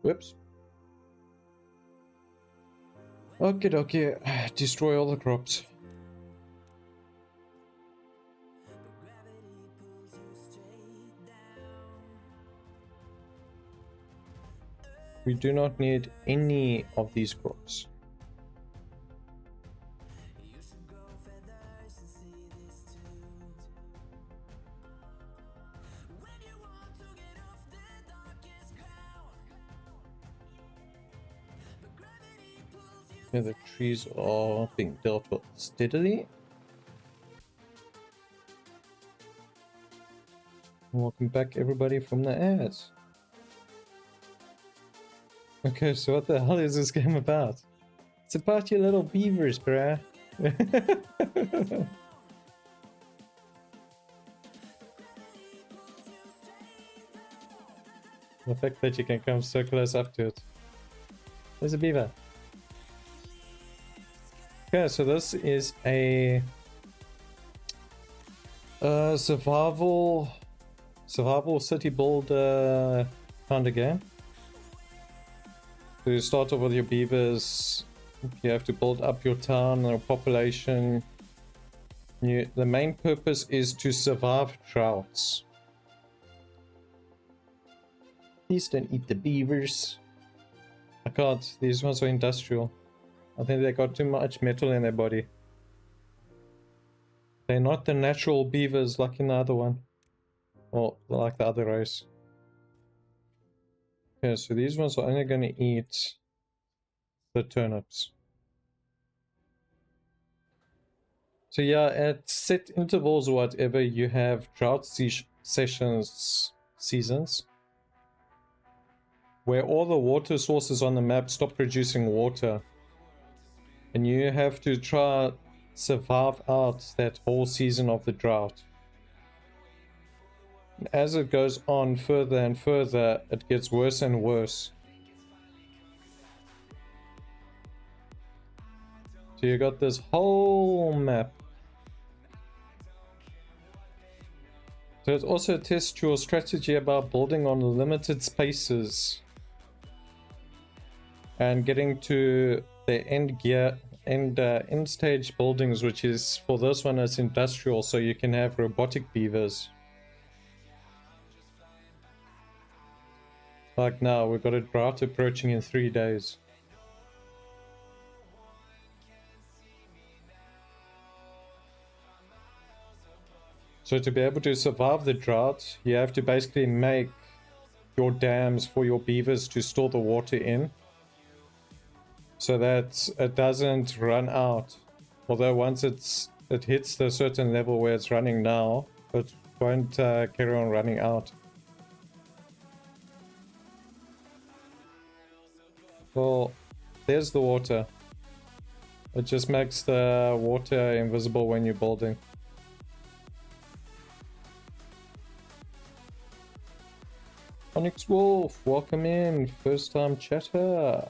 Speaker 1: Whoops. Okay, destroy all the crops. We do not need any of these crops. Yeah, the trees are being dealt with steadily. Welcome back, everybody, from the ads. Okay, so what the hell is this game about? It's about your little beavers, bruh. The fact that you can come so close up to it. There's a beaver. Okay, so this is a survival city builder kind of game. So you start off with your beavers. You have to build up your town or population. The main purpose is to survive droughts. Please don't eat the beavers. I can't. These ones are industrial. I think they got too much metal in their body. They're not the natural beavers like in the other one. Or like the other race. Okay, so these ones are only going to eat the turnips. So yeah, at set intervals or whatever, you have drought seasons, where all the water sources on the map stop producing water. And you have to try survive out that whole season of the drought. As it goes on further and further, it gets worse and worse. So you got this whole map. So it also tests your strategy about building on limited spaces and getting to the end stage buildings, which is for this one it's industrial, so you can have robotic beavers. Like now, we've got a drought approaching in 3 days. So to be able to survive the drought, you have to basically make your dams for your beavers to store the water in, so that it doesn't run out. Although once it hits the certain level where it's running now, it won't carry on running out. Well, there's the water. It just makes the water invisible when you're building. Onyx Wolf, welcome in. First time chatter.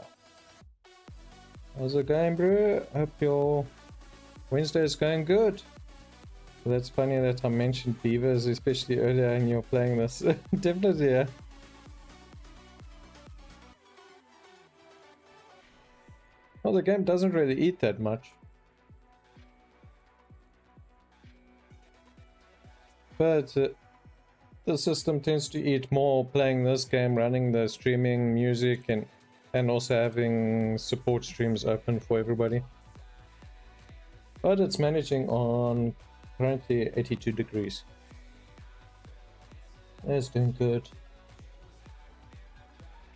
Speaker 1: How's it going, bro? Hope your Wednesday is going good. That's funny that I mentioned Beavers, especially earlier, and you're playing this. Definitely, yeah. Well, the game doesn't really eat that much. But the system tends to eat more playing this game, running the streaming music, and also having support streams open for everybody. But it's managing on currently 82 degrees. It's doing good.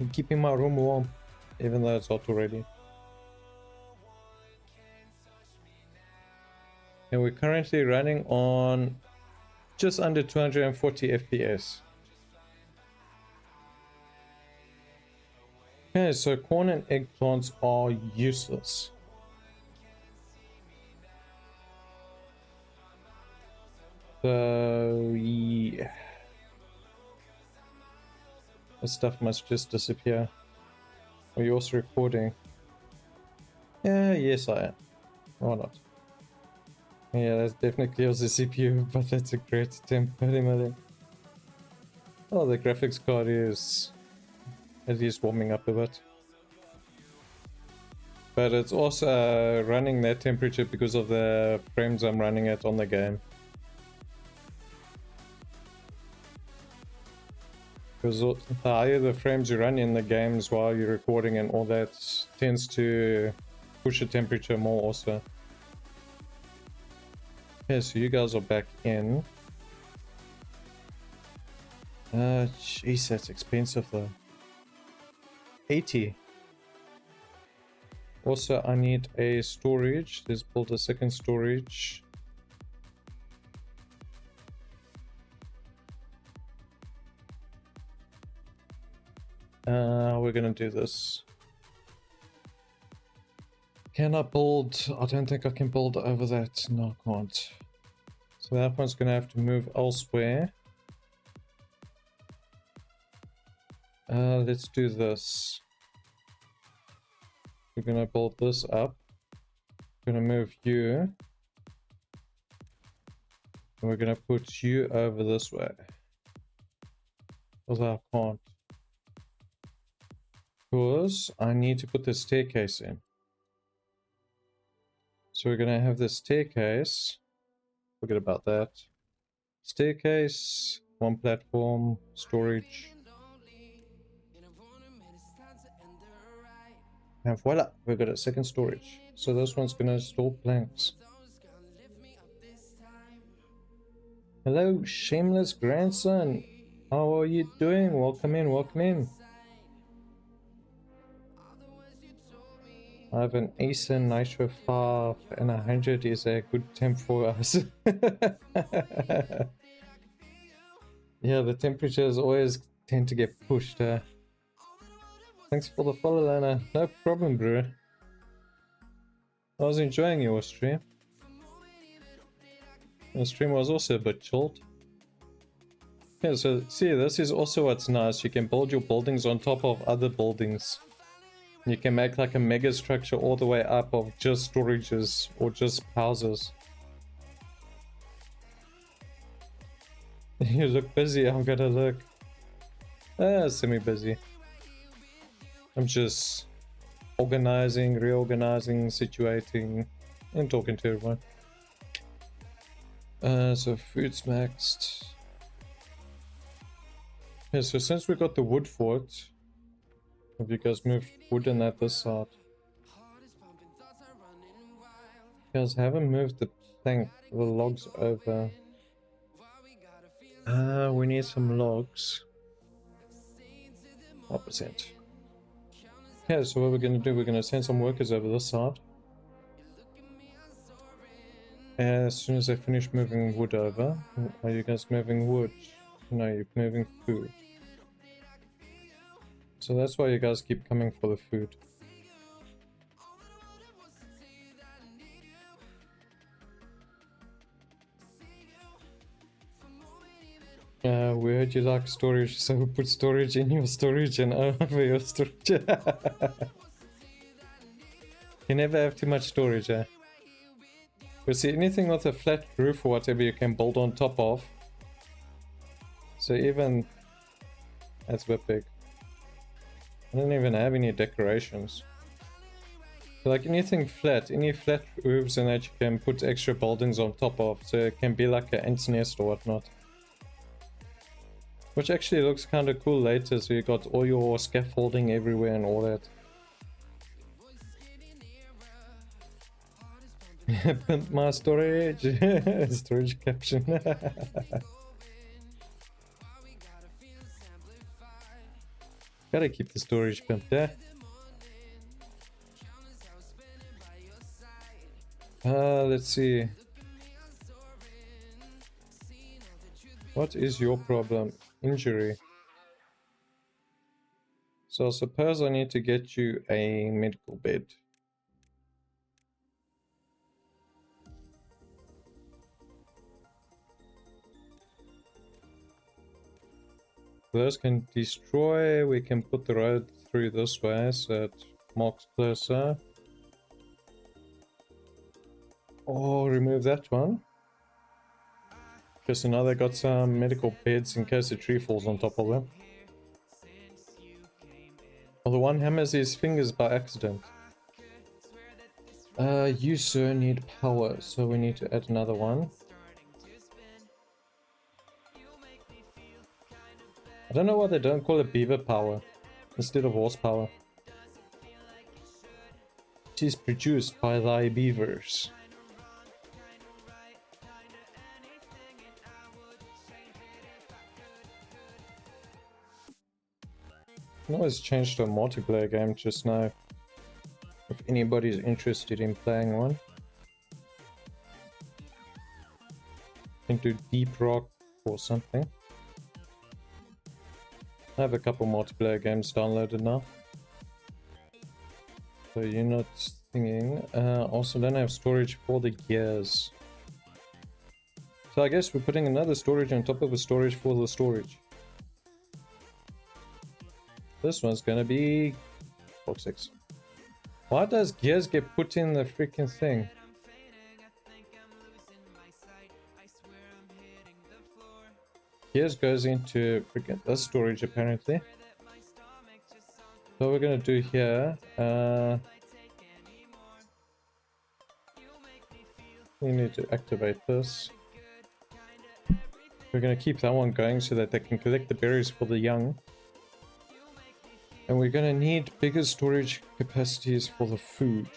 Speaker 1: I'm keeping my room warm, even though it's hot already. And we're currently running on just under 240 FPS. Okay, so corn and eggplants are useless. So yeah, this stuff must just disappear. Are you also recording? Yeah, yes I am. Why not? Yeah, that's definitely kills the CPU, but that's a great attempt. 30 million. Oh, the graphics card is at least warming up a bit. But it's also running that temperature because of the frames I'm running at on the game. Because the higher the frames you run in the games while you're recording and all that tends to push the temperature more also. Okay, so you guys are back in. Jeez, that's expensive though. 80. Also, I need a storage. Let's build a second storage. We're gonna do this. Can I build? I don't think I can build over that. No, I can't. So that one's gonna have to move elsewhere. Let's do this. We're gonna build this up. We're gonna move you. And we're gonna put you over this way. Because I can't. Because I need to put the staircase in. So we're gonna have the staircase. Forget about that. Staircase, one platform, storage. And voila, we've got a second storage. So this one's gonna store planks. Hello, shameless grandson. How are you doing? Welcome in, welcome in. I have an Acer Nitro 5 and 100 is a good temp for us. Yeah, the temperatures always tend to get pushed. Thanks for the follow, Lana. No problem, bro. I was enjoying your stream. The stream was also a bit chilled. Yeah, so see, this is also what's nice. You can build your buildings on top of other buildings. You can make like a mega structure all the way up of just storages or just houses. You look busy, I'm gonna look. Semi-busy. I'm just organizing, reorganizing, situating, and talking to everyone. So food's maxed. Yeah, so since we got the wood fort, have you guys moved wood in at this side? You guys haven't moved the logs over. We need some logs. 1%. Yeah, so what we're gonna do, we're gonna send some workers over this side. As soon as I finish moving wood over, are you guys moving wood? No, you're moving food. So that's why you guys keep coming for the food. we heard you like storage, so we put storage in your storage and over your storage. You never have too much storage, eh? But see, anything with a flat roof or whatever you can build on top of. So even... That's a bit big. I don't even have any decorations. So like anything flat, any flat roofs and that you can put extra buildings on top of. So it can be like an ant's nest or whatnot. Which actually looks kind of cool later, so you got all your scaffolding everywhere and all that. Pimp my storage. Storage caption. Gotta keep the storage pimped there. Let's see. What is your problem? Injury. So I suppose I need to get you a medical bed. Those can destroy. We can put the road through this way so it marks closer. Or remove that one. Okay, so now they got some medical beds in case a tree falls on top of them. Oh, the one hammers his fingers by accident. You sir need power, so we need to add another one. I don't know why they don't call it beaver power instead of horsepower. It is produced by thy beavers. I can always change to a multiplayer game just now if anybody's interested in playing one. I think do Deep Rock or something. I have a couple multiplayer games downloaded now. So you're not thinking. Also don't have storage for the gears. So I guess we're putting another storage on top of a storage for the storage. This one's gonna be 6. Why does gears get put in the freaking thing? Gears goes into freaking this storage apparently. So what we're gonna do here, we need to activate this. We're gonna keep that one going so that they can collect the berries for the young. And we're gonna need bigger storage capacities for the food.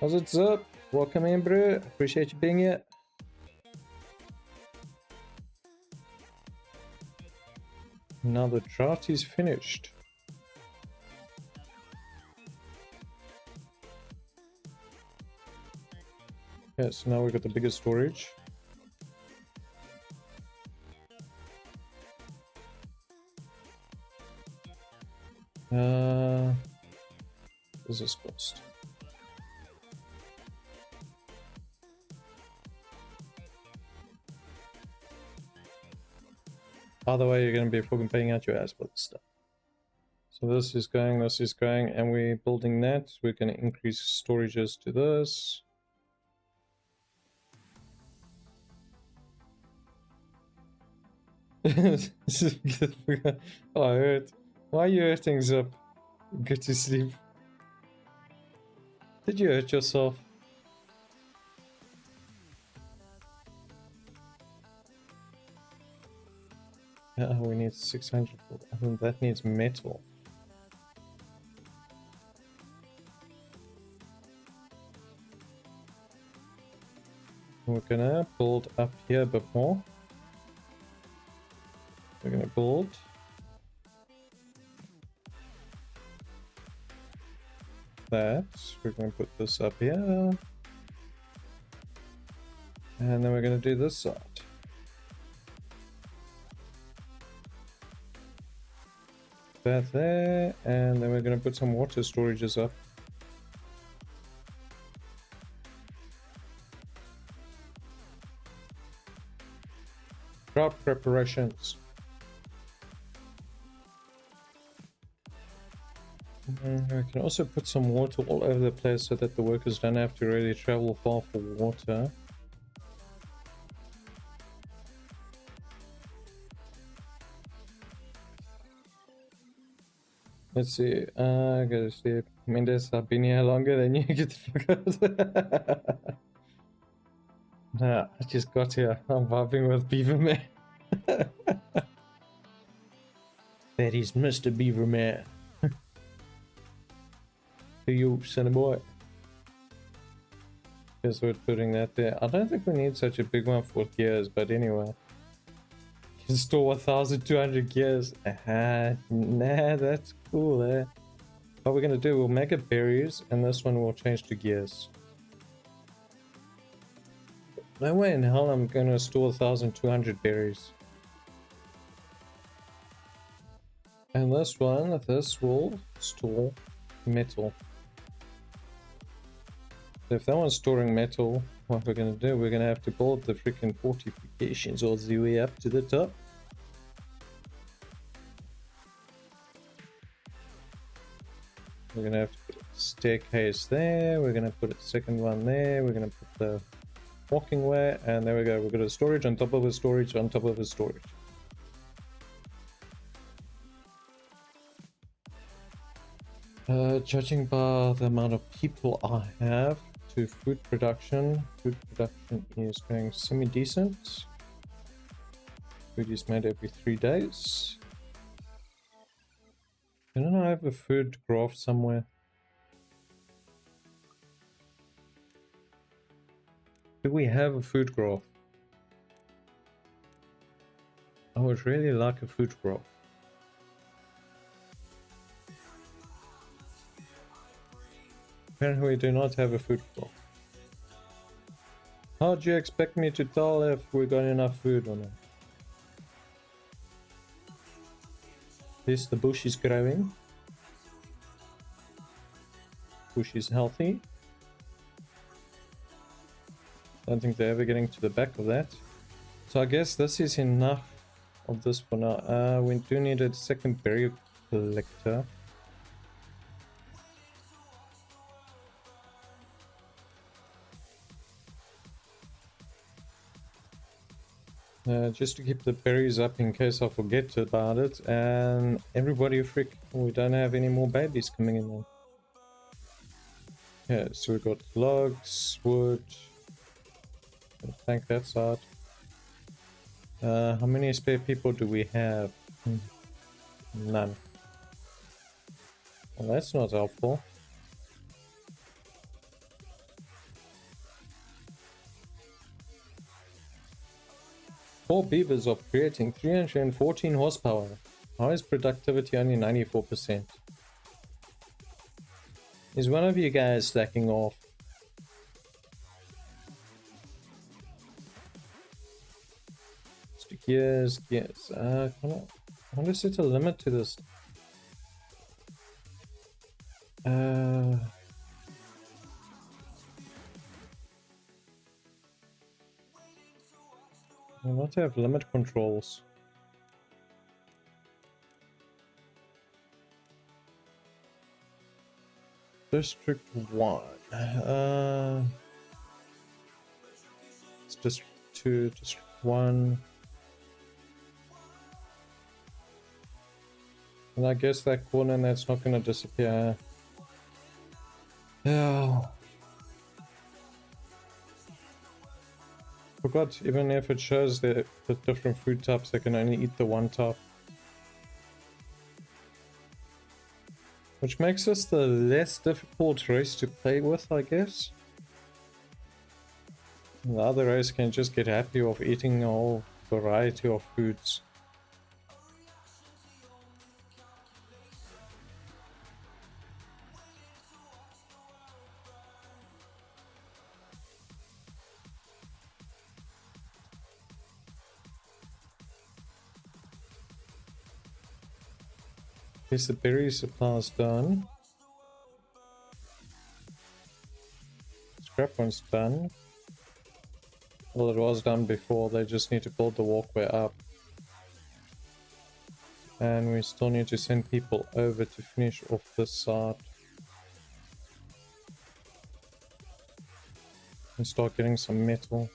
Speaker 1: How's it up? Welcome in, bro. Appreciate you being here. Now the drought is finished. Okay, so now we've got the biggest storage. What does this cost? Either way, you're going to be fucking paying out your ass for this stuff. So this is going, and we're building that. We're going to increase storages to this. Oh, I hurt. Why are you hurting, Zip? Good to sleep. Did you hurt yourself? Yeah, we need 600. I think that needs metal. We're gonna build up here a bit more. We're gonna build. That. We're gonna put this up here. And then we're gonna do this side. That there, and then we're gonna put some water storages up. Drought preparations. I can also put some water all over the place so that the workers don't have to really travel far for water. Let's see. I gotta see. Mendes, I've been here longer than you. Get the fuck out. Nah, I just got here. I'm vibing with Beaver Man. That is Mr. Beaver Man. To you, son of boy. Guess we're putting that there. I don't think we need such a big one for gears, but anyway. Can store 1,200 gears. Nah, that's cool, eh? What we're gonna do, we'll make it berries, and this one will change to gears. No way in hell I'm gonna store 1,200 berries. And this one, this will store metal. So if that one's storing metal, what we're gonna do, we're gonna have to build the freaking fortifications all the way up to the top. We're gonna have to put a staircase there, we're gonna put a second one there, we're gonna put the walking way, and there we go. We've got a storage on top of a storage on top of a storage. Judging by the amount of people I have to food production is going semi-decent. Food is made every 3 days. Don't I have a food graph somewhere? Do we have a food graph? I would really like a food graph. Apparently we do not have a food graph. How do you expect me to tell if we got enough food or not? This, the bush is growing. Bush is healthy. Don't think they're ever getting to the back of that. So I guess this is enough of this for now. We do need a second berry collector. Just to keep the berries up in case I forget about it. And everybody we don't have any more babies coming in there. Yeah, so we've got logs, wood. Thank that side. How many spare people do we have? None. Well, that's not helpful. Four beavers are creating 314 horsepower. Highest productivity only 94%. Is one of you guys slacking off? Gears. I want to set a limit to this. I'll not have limit controls. District 1. It's District 2, District 1. And I guess that corner that's not going to disappear. Yeah. Forgot, even if it shows the different food types, they can only eat the one type. Which makes us the less difficult race to play with, I guess. The other race can just get happy of eating a whole variety of foods. Yes, the berry supply is done. Scrap one's done. Well, it was done before, they just need to build the walkway up. And we still need to send people over to finish off this side. And start getting some metal.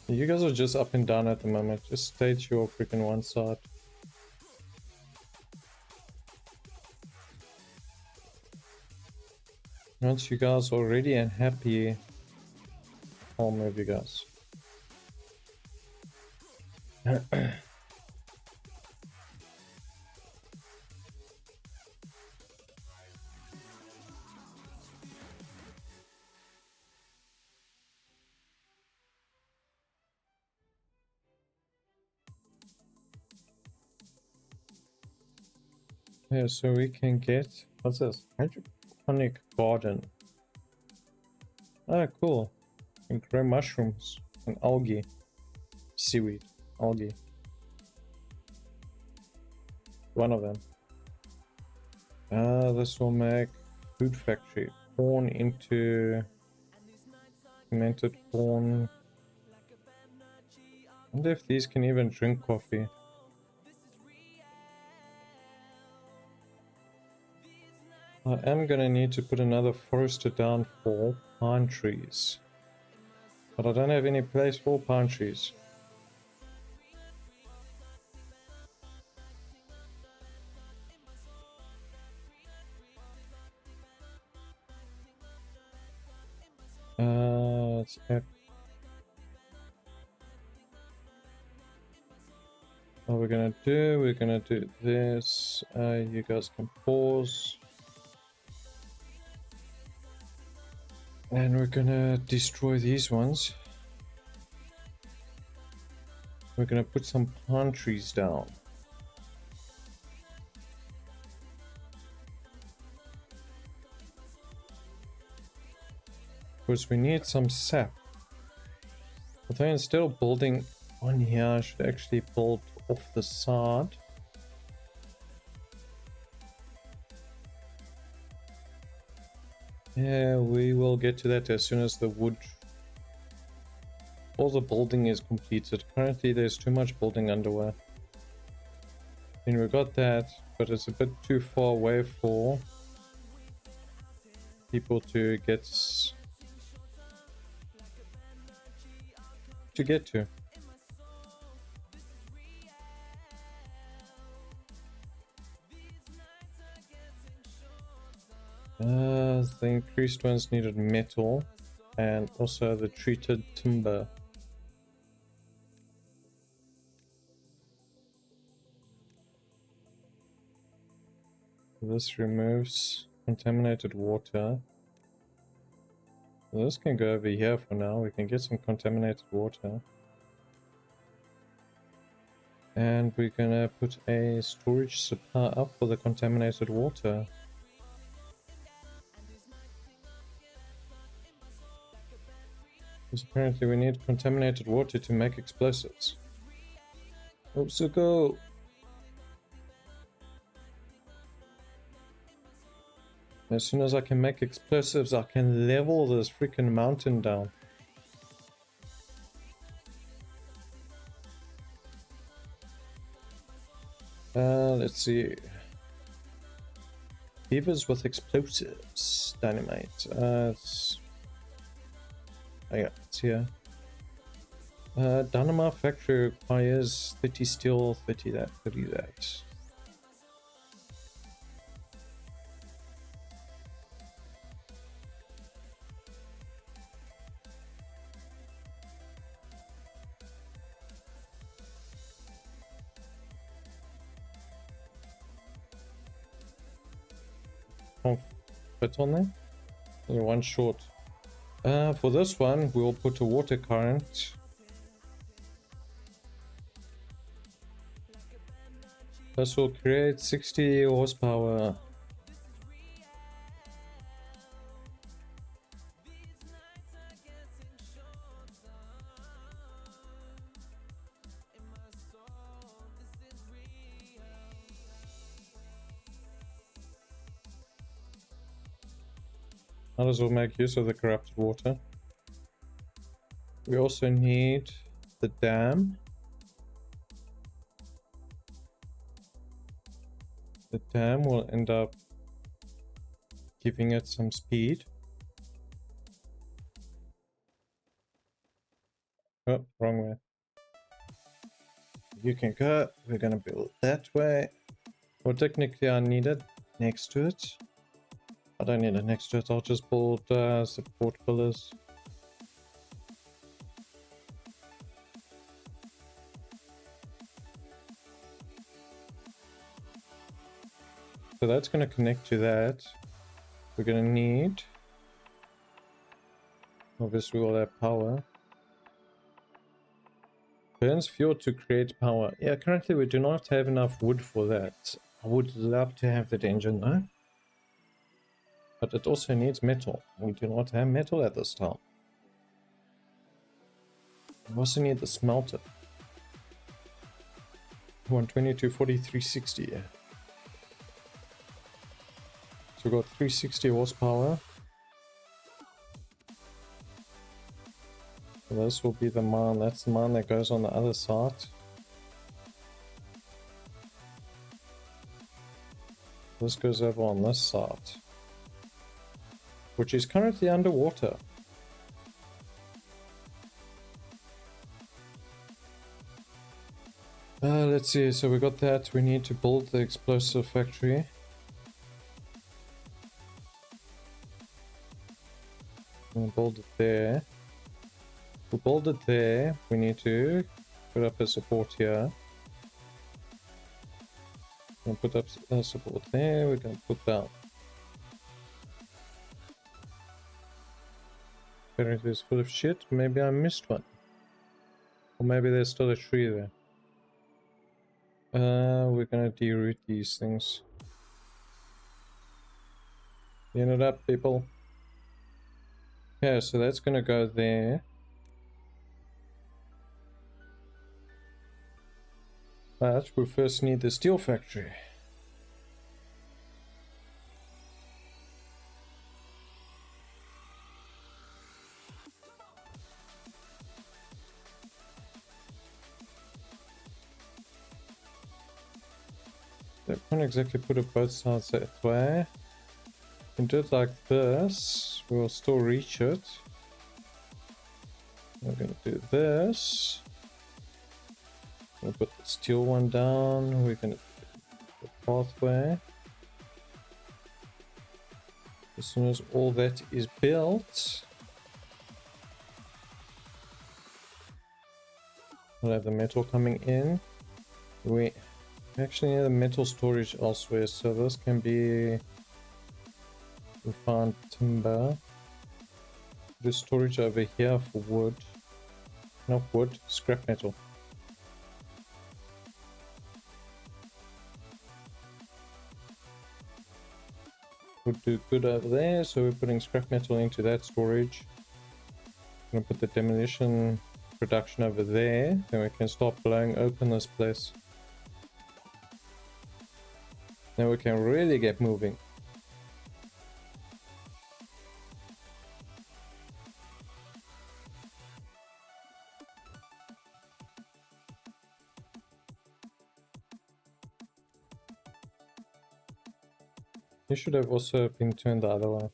Speaker 1: You guys are just up and down at the moment. Just stay to your freaking one side. Once you guys are ready and happy, I'll move you guys. Yeah, so we can get, what's this? Hydroponic garden. Ah, cool. And grow mushrooms and algae. Seaweed. Algae. One of them. This will make food factory. Corn into fermented corn. I wonder if these can even drink coffee. I am gonna need to put another forester down for pine trees. But I don't have any place for pine trees. It's what we're gonna do this. You guys can pause. And we're gonna destroy these ones. We're gonna put some pine trees down. Because we need some sap. Although instead of building on here, I should actually build off the side. Yeah, we will get to that as soon as the wood, all the building is completed. Currently there's too much building underway. And we got that, but it's a bit too far away for people to get to. The increased ones needed metal and also the treated timber. This removes contaminated water. This can go over here for now. We can get some contaminated water. And we're gonna put a storage supply up for the contaminated water. Because apparently we need contaminated water to make explosives. Oh, so go! As soon as I can make explosives, I can level this freaking mountain down. Let's see. Beavers with explosives. Dynamite. Oh yeah, it's here. Dynamite factory requires 30 steel, 30 that, 30 that. Fit on there? Only one short. For this one, we'll put a water current. This will create 60 horsepower. Might as well make use of the corrupted water. We also need the dam. The dam will end up giving it some speed. Oh, wrong way. You can go. We're gonna build that way. Well, technically I need it next to it. I don't need it next to it. I'll just build support pillars. So that's going to connect to that. We're going to need, obviously, all that power. Burns fuel to create power. Yeah, currently we do not have enough wood for that. I would love to have that engine though. But it also needs metal. We do not have metal at this time. We also need the smelter. 120 to 4360. So we've got 360 horsepower. So this will be the mine. That's the mine that goes on the other side. This goes over on this side, which is currently underwater. Let's see. So we got that. We need to build the explosive factory. We'll build it there. We'll build it there. We need to put up a support here. We'll put up a support there. We're going to put down. Apparently it's full of shit. Maybe I missed one. Or maybe there's still a tree there. We're going to deroot these things. Clean it up, people. Yeah, so that's going to go there. But we first need the steel factory. I can't exactly put it both sides that way. We can do it like this. We'll still reach it. We're going to do this. We'll put the steel one down. We're going to do the pathway. As soon as all that is built, we'll have the metal coming in. We actually need the metal storage elsewhere, so this can be refined timber. The storage over here for wood. Not wood, scrap metal. Would do good over there, so we're putting scrap metal into that storage. I'm gonna put the demolition production over there, then we can start blowing open this place. Now we can really get moving. You should have also been turned the other way.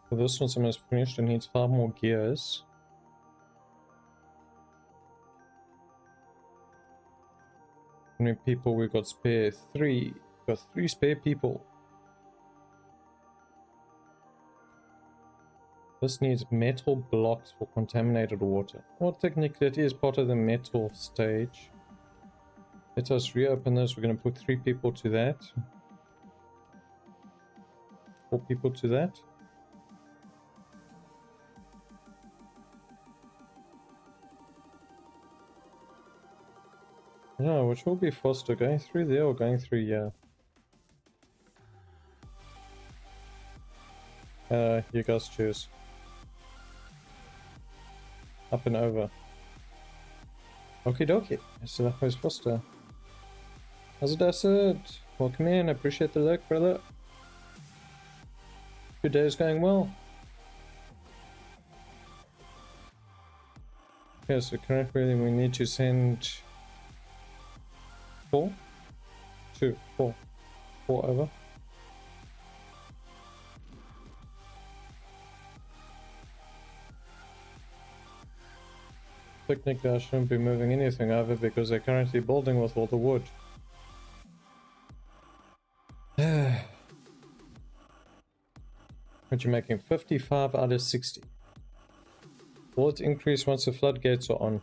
Speaker 1: So this one's almost finished and needs 5 more gears. How many people we got spare? 3. Got 3 spare people. This needs metal blocks for contaminated water. Well, technically it is part of the metal stage. Let us reopen this. We're going to put 3 people to that. 4 people to that. Yeah, which will be faster, going through there or going through here? You guys choose. Up and over. Okie dokie. So that goes faster. How's it, Acid? Welcome in. I appreciate the look, brother. Your day is going well. Okay, so currently we need to send 4 over. Technically I shouldn't be moving anything over because they're currently building with all the wood. But you're making 55 out of 60. Will it increase once the floodgates are on?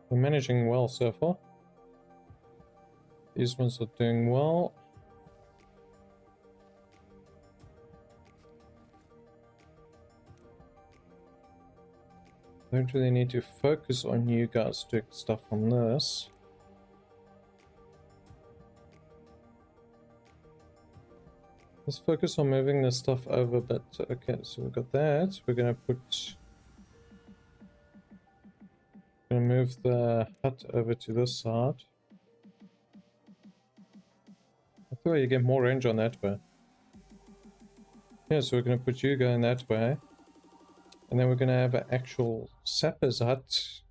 Speaker 1: We're managing well so far. These ones are doing well. I don't really need to focus on you guys doing stuff on this. Let's focus on moving this stuff over, but okay, so we've got that. We're gonna move the hut over to this side. I thought you get more range on that way. Yeah, so we're gonna put you going that way. And then we're gonna have an actual sapper's hut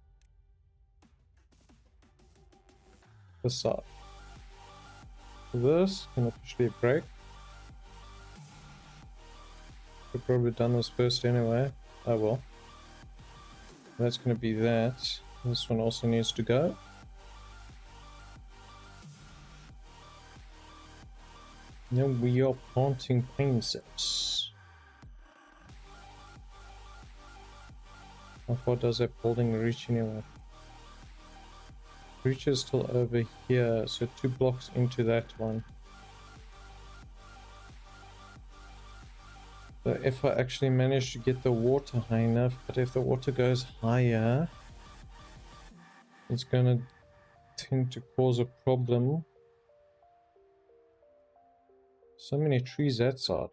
Speaker 1: this side. So this can officially break. We've probably done this first anyway. Oh well. That's gonna be that. This one also needs to go. Now we are planting pine sets. How far does that building reach anyway? Reaches till over here, so 2 blocks into that one. So if I actually manage to get the water high enough, but if the water goes higher, it's gonna tend to cause a problem. So many trees that side.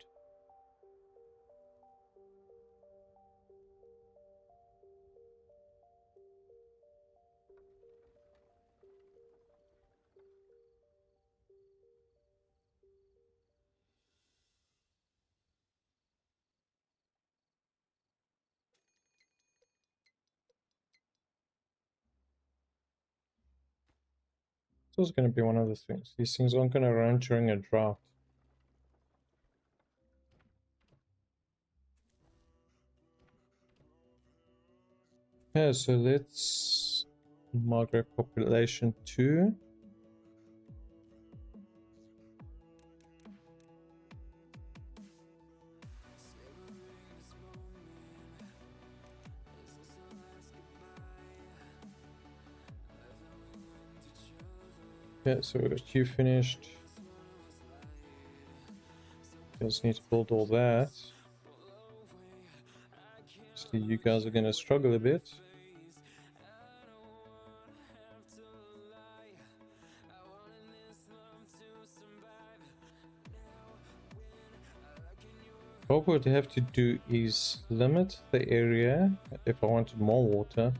Speaker 1: So it's going to be one of the things. These things aren't going to run during a drought. Yeah, so let's migrate population 2. Yeah, so we got you finished. Just need to build all that. So you guys are going to struggle a bit. What we'd have to do is limit the area if I wanted more water.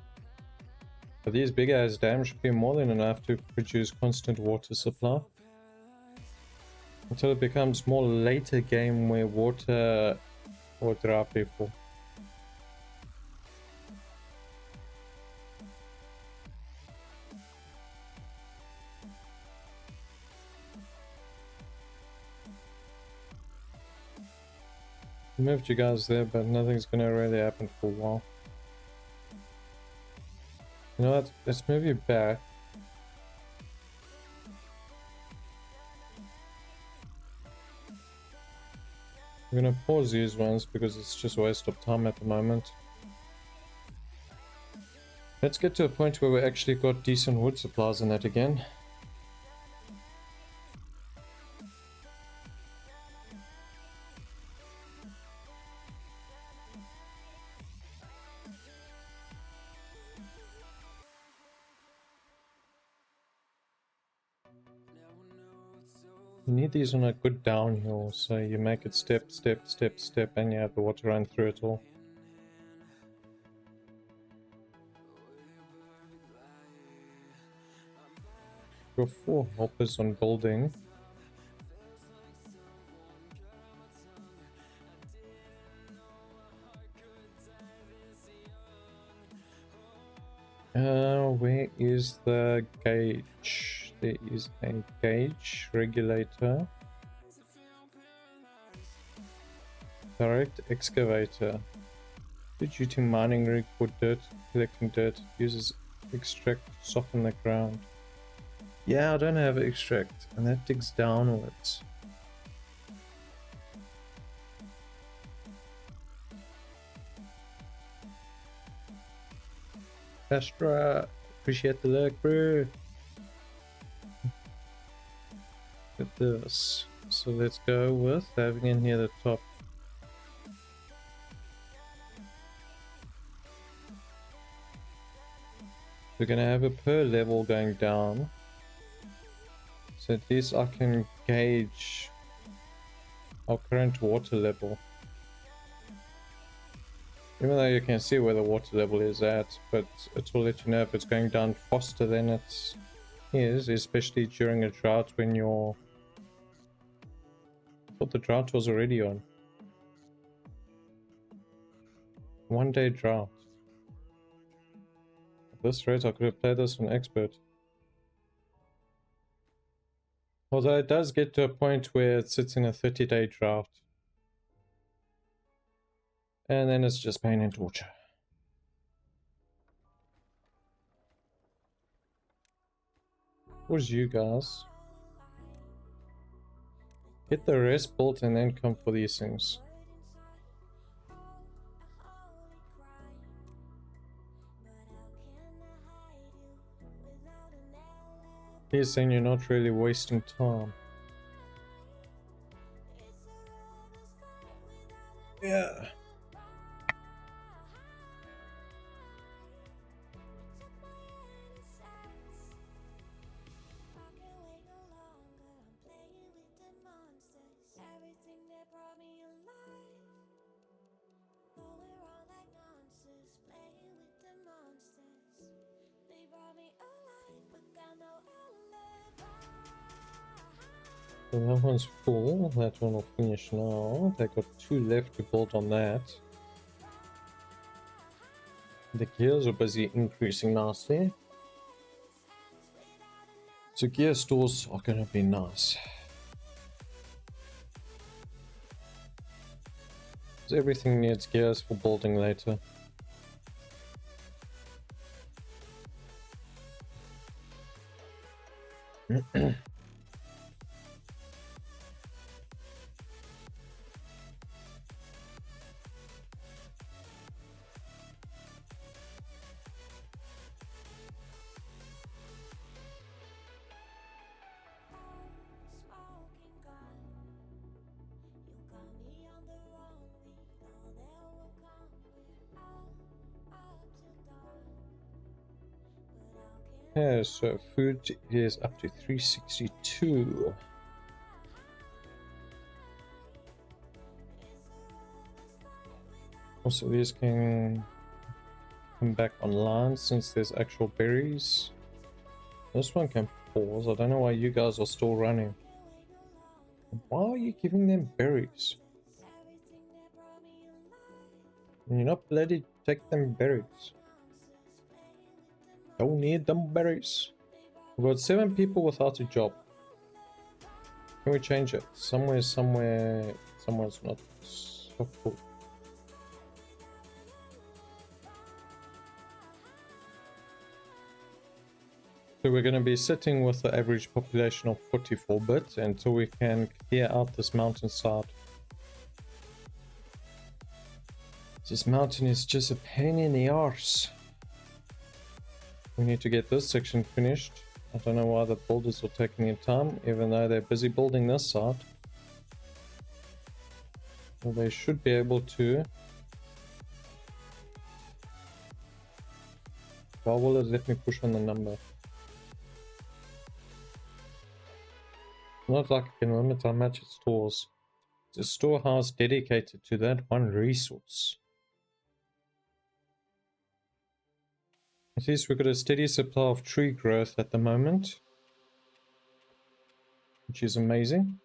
Speaker 1: But these big ass dams should be more than enough to produce constant water supply. Until it becomes more later game where water or drought people. I moved you guys there, but nothing's gonna really happen for a while. You know what? Let's move you back. We're gonna pause these ones because it's just a waste of time at the moment. Let's get to a point where we actually got decent wood supplies in that again. You need these on a good downhill, so you make it step, step, step, step, and you have the water run through it all. Got 4 helpers on building. Where is the gauge? There is a gauge regulator. Direct excavator. Good duty mining rig for dirt, collecting dirt. Uses extract to soften the ground. Yeah, I don't have extract, and that digs downwards. Astra, appreciate the luck, bro. Look at this. So let's go with having in here the top. We're gonna have a per level going down. So at least I can gauge our current water level. Even though you can see where the water level is at, but it will let you know if it's going down faster than it is, especially during a drought when you're... I thought the drought was already on. 1 day drought. At this rate I could have played this on expert. Although it does get to a point where it sits in a 30-day drought. And then it's just pain and torture. Where's you guys? Get the rest built and then come for these things. He's saying you're not really wasting time. Yeah. So that one's full, that one will finish now. They got 2 left to build on that. The gears are busy increasing nicely. So gear stores are gonna be nice. So everything needs gears for building later. Yeah, so food is up to 362. Also, these can come back online since there's actual berries. This one can pause. I don't know why you guys are still running. Why are you giving them berries? You're not bloody take them berries. Don't need them berries. We've got 7 people without a job. Can we change it? Somewhere's not so cool. So we're going to be sitting with the average population of 44 bits until we can clear out this mountainside. This mountain is just a pain in the arse. We need to get this section finished. I don't know why the builders are taking their time, even though they're busy building this side. Well, they should be able to. Why will it let me push on the number? Not like I can limit how much it stores. It's a storehouse dedicated to that one resource. At least we've got a steady supply of tree growth at the moment, which is amazing.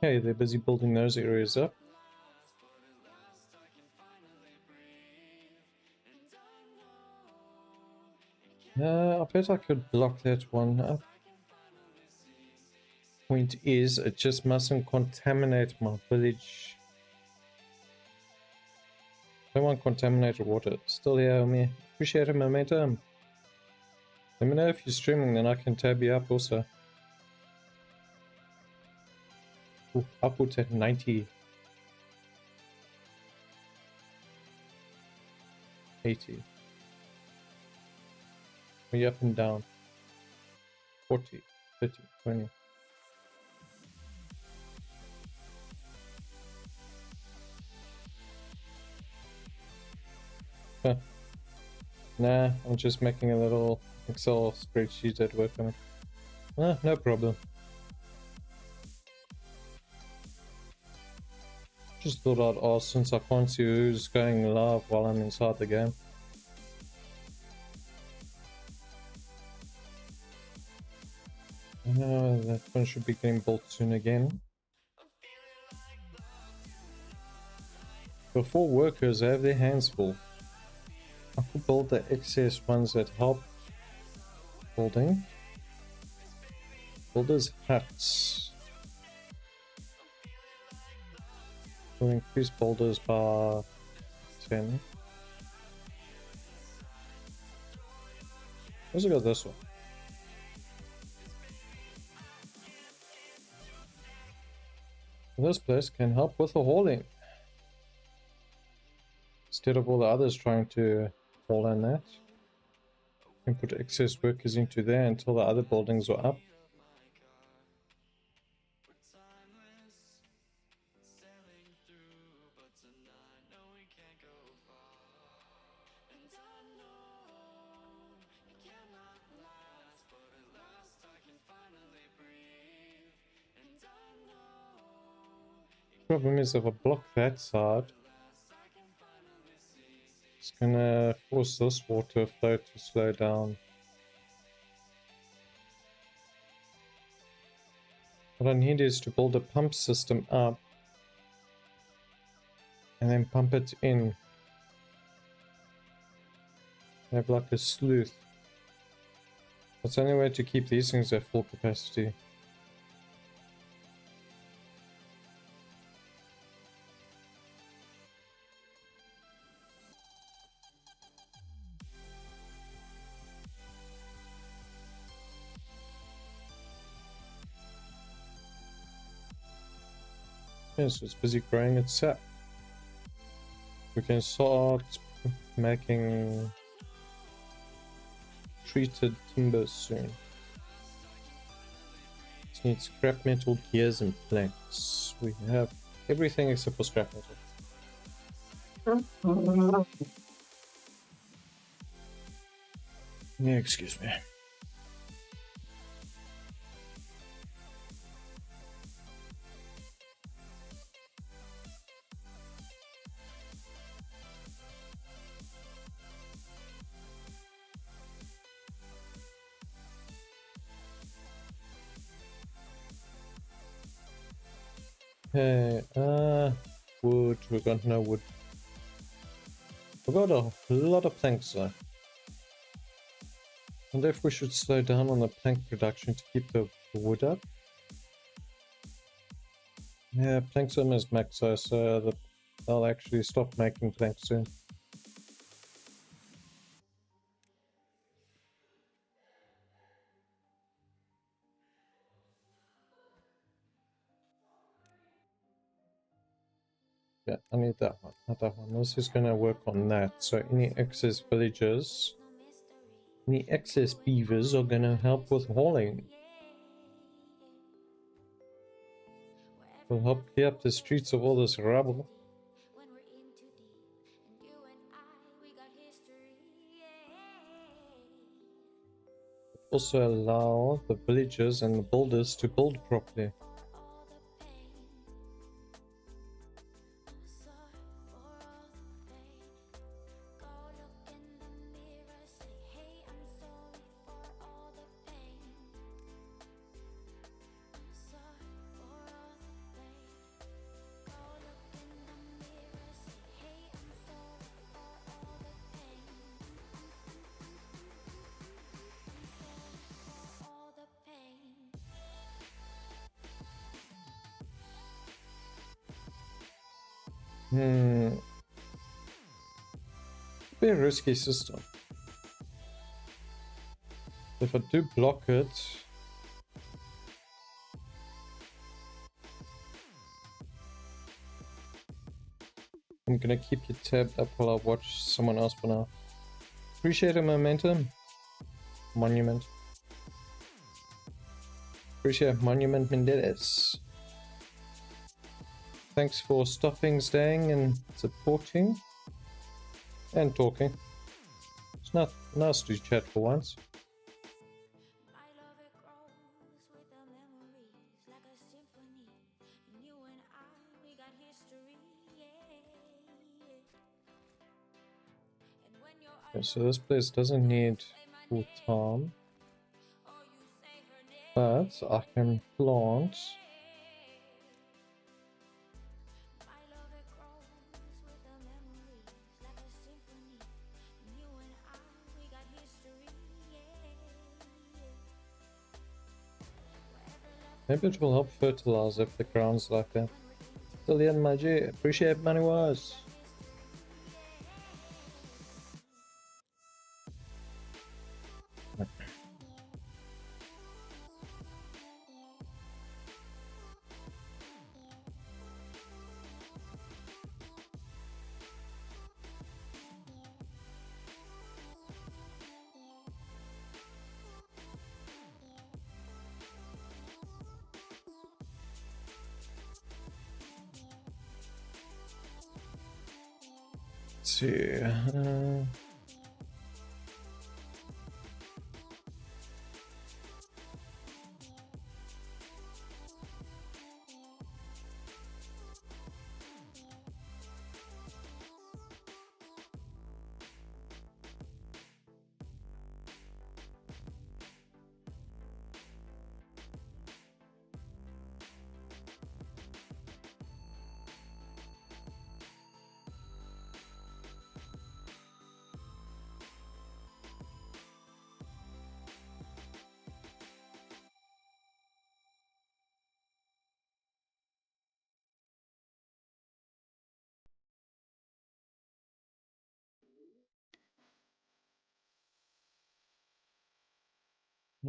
Speaker 1: Okay, they're busy building those areas up. I bet I could block that one up. Point is, it just mustn't contaminate my village. I don't want contaminated water. Still here, me. Appreciate it, momentum. Let me know if you're streaming, then I can tab you up also. Ooh, output at 90. 80. Are you up and down? 40, 30, 20. Huh. Nah, I'm just making a little Excel spreadsheet at work on it. Ah, no problem. Just thought I'd ask since I can't see who's going live while I'm inside the game. That one should be getting built soon again. The 4 workers have their hands full. I could build the excess ones that help building. Builders' huts. We'll increase boulders by 10. Let's go this one. This place can help with the hauling. Instead of all the others trying to haul in that. You can put excess workers into there until the other buildings are up. Problem is, if I block that side, it's gonna force this water flow to slow down. What I need is to build a pump system up and then pump it in. Have like a sleuth. That's the only way to keep these things at full capacity. Yes, it's busy growing its sap. We can start making treated timber soon. It needs scrap metal, gears, and planks. We have everything except for scrap metal. Yeah, excuse me. Okay, wood. We got no wood. We got a lot of planks though. I wonder if we should slow down on the plank production to keep the wood up. Yeah, planks almost max out, so they'll actually stop making planks soon. Yeah, I need that one, not that one. This is gonna work on that. So any excess villagers, any excess beavers are gonna help with hauling. Will help clear up the streets of all this rubble. Also allow the villagers and the builders to build properly. Be a risky system. If I do block it, I'm gonna keep you tabbed up while I watch someone else for now. Appreciate the momentum. Monument. Appreciate Monument Menderes. Thanks for stopping, staying, and supporting. And talking. It's not nice to chat for once. Okay, so this place doesn't need full time, but I can plant maybe it will help fertilize if the ground's like that. Dillian Maji, appreciate money wise. Let's see.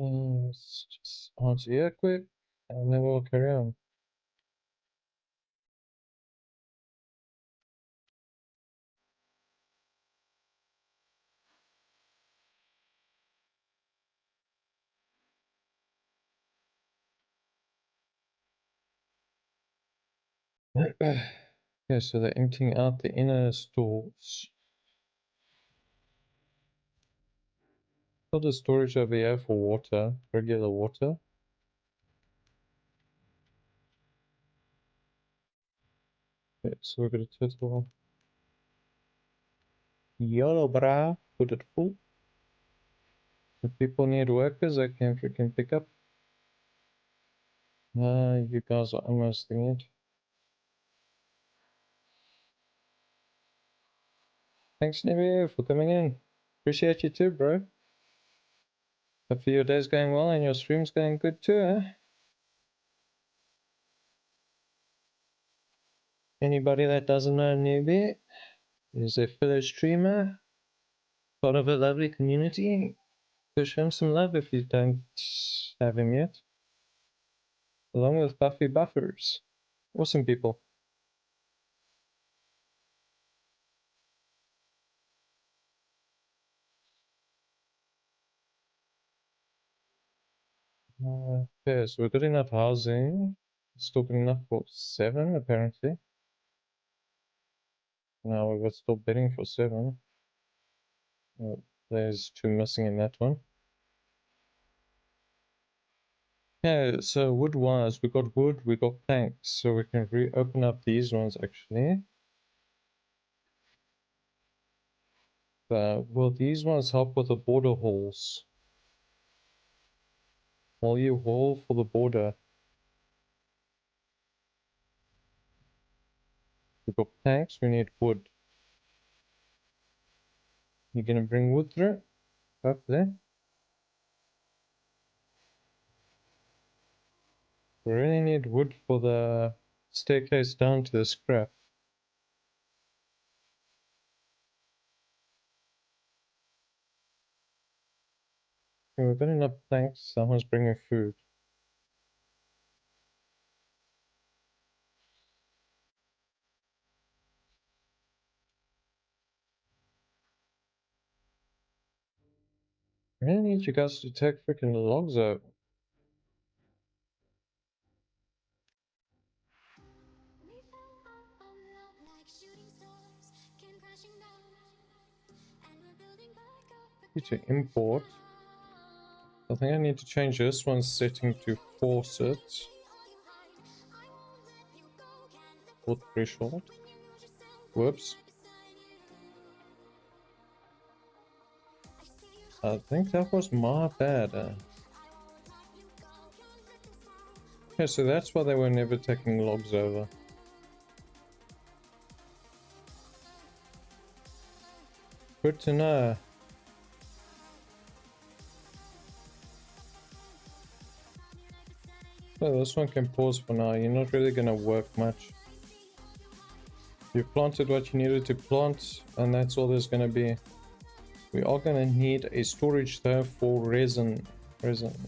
Speaker 1: Let's just answer here quick, and then we'll carry on. Yeah, so they're emptying out the inner stores. Build a storage over here for water, regular water. Okay, so we're gonna total YOLO brah, put it full. If people need workers, I can freaking pick up. You guys are almost doing it. Thanks, Nevi, for coming in. Appreciate you too, bro. Hopefully your day's going well and your stream's going good too, eh? Anybody that doesn't know Nevi is a fellow streamer, part of a lovely community. Go show him some love if you don't have him yet. Along with Buffy Buffers. Awesome people. Okay, so we're good enough housing. Still good enough for 7 apparently. Now we're still bidding for 7. Oh, there's 2 missing in that one. Yeah, so wood wise, we got wood, we got planks, so we can reopen up these ones actually. Will these ones help with the border hauls? While you haul for the border, we got planks, we need wood. You're gonna bring wood through? Up there? We really need wood for the staircase down to the scrap. Okay, we've got enough planks, someone's bringing food. I really need you guys to take freaking logs out. Need to import. I think I need to change this one setting to force it. Port threshold. Whoops. I think that was my bad. Yeah, so that's why they were never taking logs over. Good to know. So this one can pause for now. You're not really gonna work much. You planted what you needed to plant, and that's all there's gonna be. We are gonna need a storage though for resin. So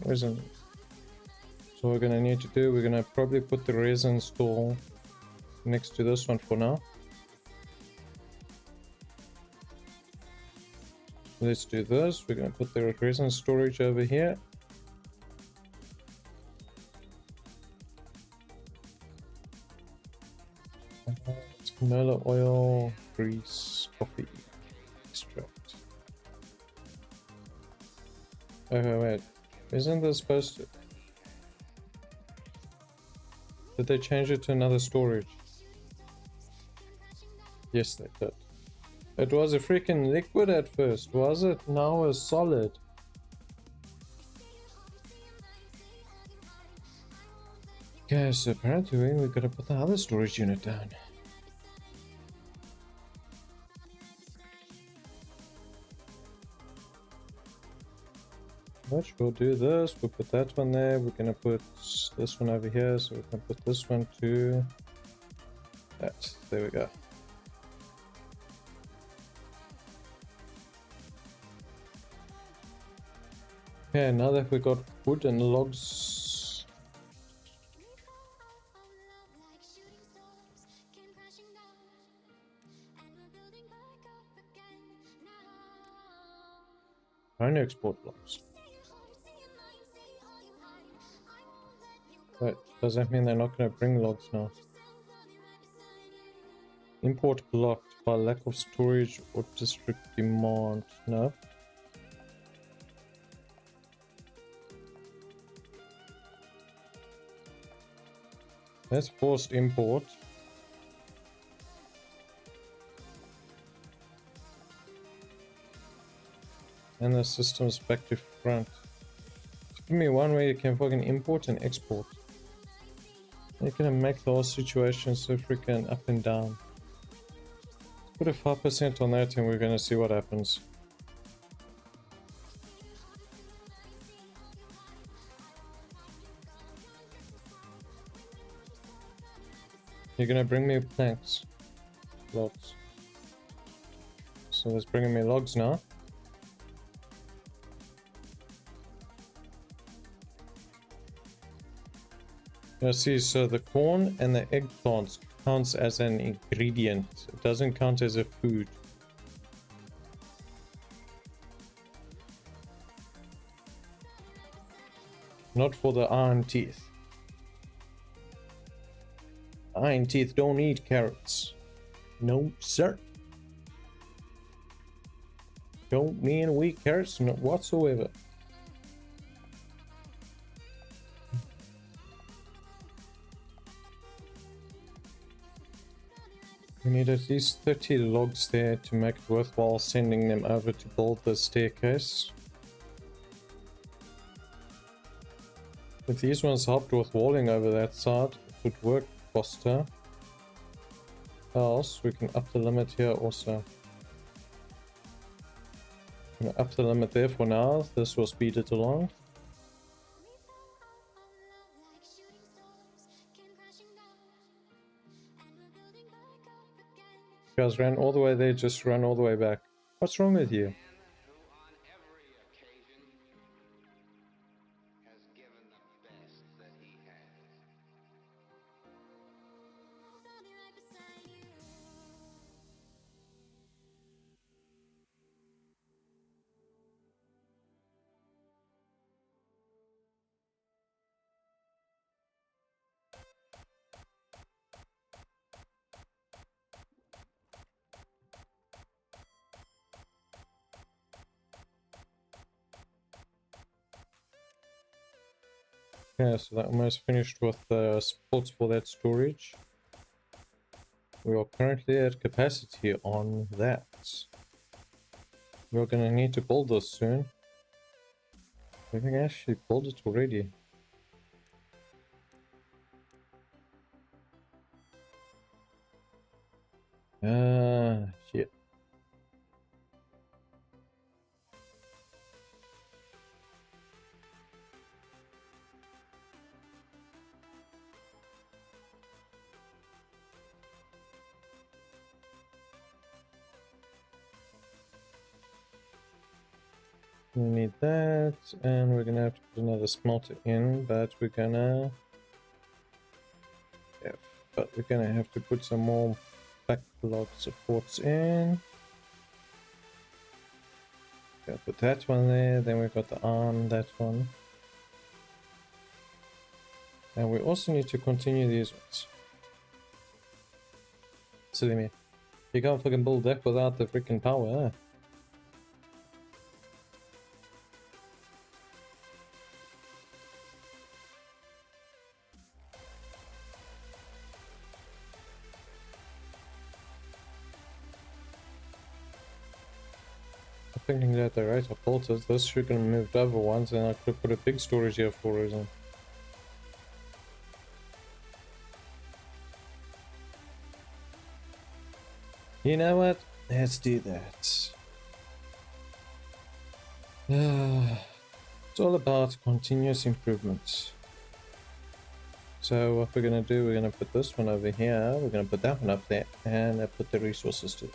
Speaker 1: what we're gonna need to do, we're gonna probably put the resin store next to this one for now. Let's do this. We're gonna put the resin storage over here. It's canola oil, grease, coffee, extract. Okay, wait. Isn't this supposed to... Did they change it to another storage? Yes, they did. It was a freaking liquid at first, was it? Now a solid. Okay, so apparently we gotta put the other storage unit down. Which we'll do this, we'll put that one there, we're gonna put this one over here, so we can put this one to that. There we go. Okay, now that we got wood and logs, I only export logs. Wait, does that mean they're not going to bring logs now? Import blocked by lack of storage or district demand. No. Let's forced import. And the system's back to front. Give me one way you can fucking import and export. You're gonna make the whole situation so freaking up and down. Put a 5% on that and we're gonna see what happens. You're gonna bring me planks. Logs. So it's bringing me logs now. You see, so the corn and the eggplants counts as an ingredient. It doesn't count as a food. Not for the iron teeth. Iron teeth don't eat carrots. No, sir. Don't mean we carrots, not whatsoever. We need at least 30 logs there to make it worthwhile sending them over to build the staircase. If these ones helped with walling over that side, it would work faster. Else, we can up the limit here also. I'm gonna up the limit there for now. This will speed it along. You guys ran all the way there, just run all the way back. What's wrong with you? Yeah, so that almost finished with the spots for that storage. We are currently at capacity on that. We're gonna need to build this soon. We can actually build it already. Shit. We need that, and we're gonna have to put another smelter in, but we're gonna... Yeah, but we're gonna have to put some more backlog supports in. Gotta put that one there, then we've got the arm, that one. And we also need to continue these ones. Silly me. You can't fucking build that without the freaking power, huh? Thinking that the right I built it, this should have moved over once and I could have put a big storage here for a reason. You know what? Let's do that. It's all about continuous improvement. So what we're gonna do, we're gonna put this one over here, we're gonna put that one up there, and put the resources to it.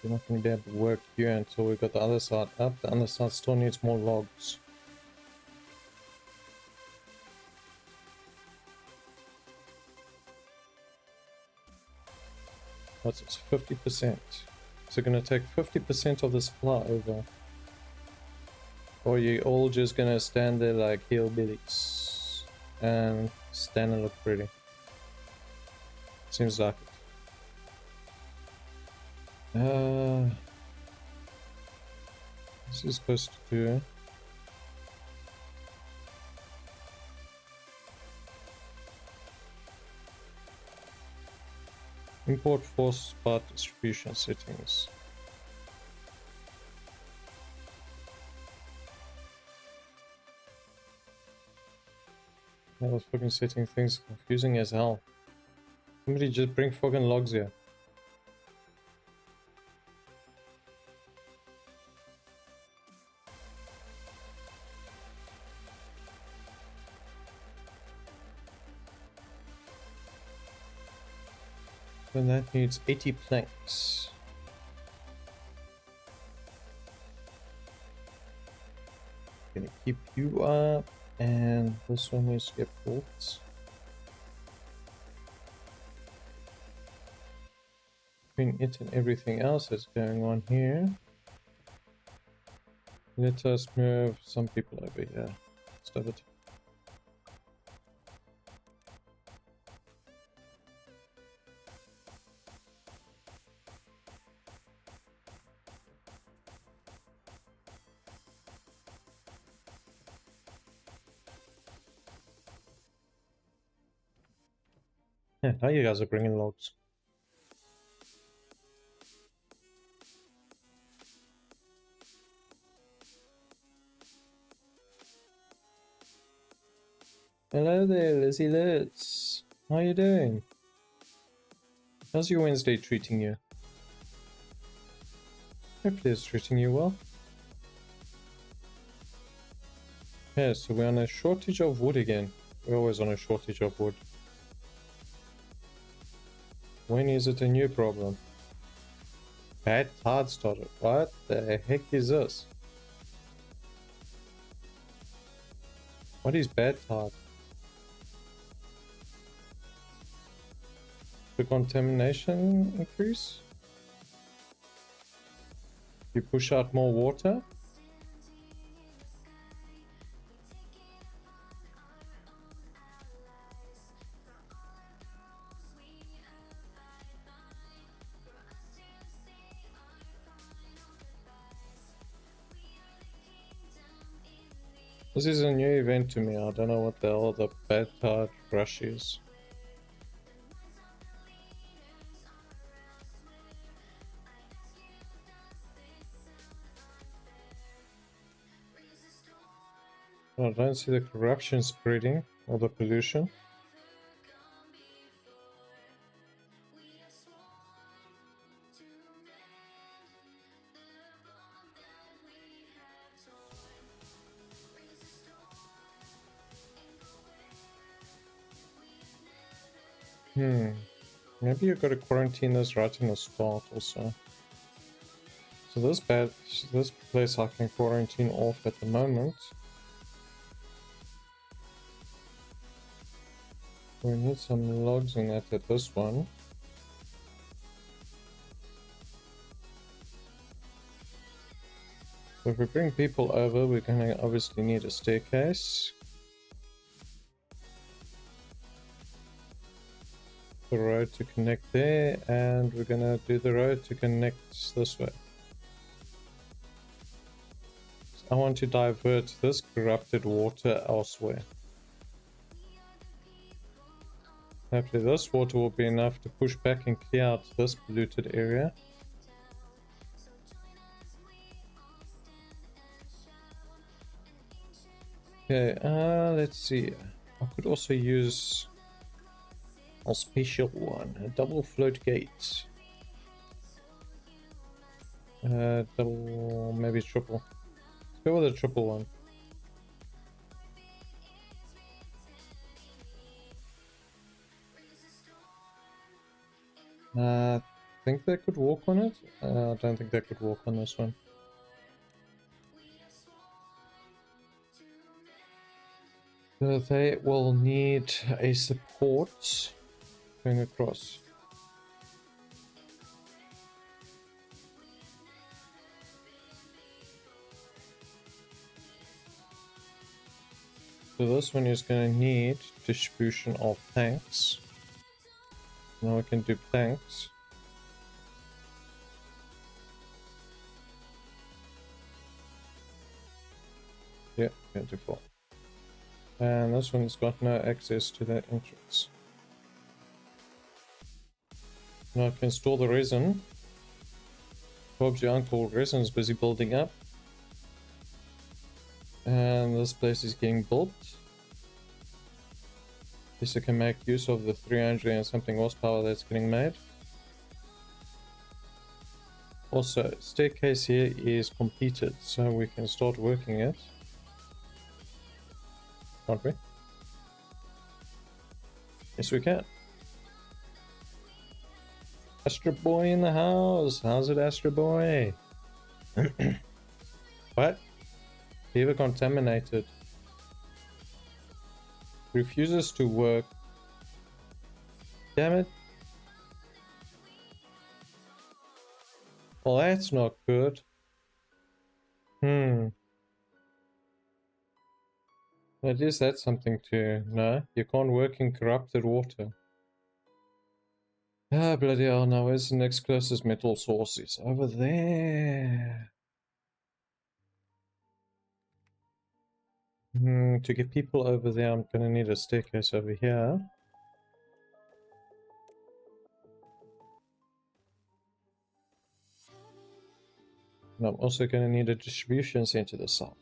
Speaker 1: We're not going to be able to work here until we got the other side up. The other side still needs more logs. What's this? 50%. So going to take 50% of the supply over. Or you all just going to stand there like hillbillies and stand and look pretty. Seems like it. This is supposed to do. Import force spot distribution settings. That was fucking setting things confusing as hell. Somebody just bring fucking logs here. And that needs 80 planks. Gonna keep you up, and this one needs to get built. between it and everything else that's going on here. Let us move some people over here. Stop it. Yeah, now you guys are bringing logs. Hello there, Lizzie Liz. How are you doing? How's your Wednesday treating you? Hopefully it's treating you well. Yeah, so we're on a shortage of wood again. We're always on a shortage of wood. When is it a new problem? Bad tide started. What the heck is this? What is bad tide? The contamination increase? You push out more water? This is a new event to me. I don't know what the hell the bad tide rush is. I don't see the corruption spreading or the pollution. Maybe you've got to quarantine this right in the start also. So this place I can quarantine off at the moment. We need some logs in that at this one. So if we bring people over, we're going to obviously need a staircase. The road to connect there, and we're going to do the road to connect this way. So I want to divert this corrupted water elsewhere. Hopefully this water will be enough to push back and clear out this polluted area. Okay, let's see. I could also use a special one, a double floodgate. Double, maybe triple. Let's go with a triple one. I think they could walk on it. I don't think they could walk on this one. So they will need a support going across. So this one is going to need distribution of tanks. Now we can do planks. Yeah, beautiful. And this one's got no access to that entrance. Now I can store the resin. Bob's your uncle resin's busy building up. And this place is getting built. This I can make use of the 300 and something horsepower that's getting made. Also, staircase here is completed, so we can start working it. Can't we? Yes, we can. Astro Boy in the house. How's it, Astro Boy? What? Beaver contaminated. Refuses to work. Damn it. Well, that's not good. At least that's something to know. You can't work in corrupted water. Ah, bloody hell, now where's the next closest metal source? It's over there. To get people over there, I'm gonna need a staircase over here. And I'm also gonna need a distribution center this side.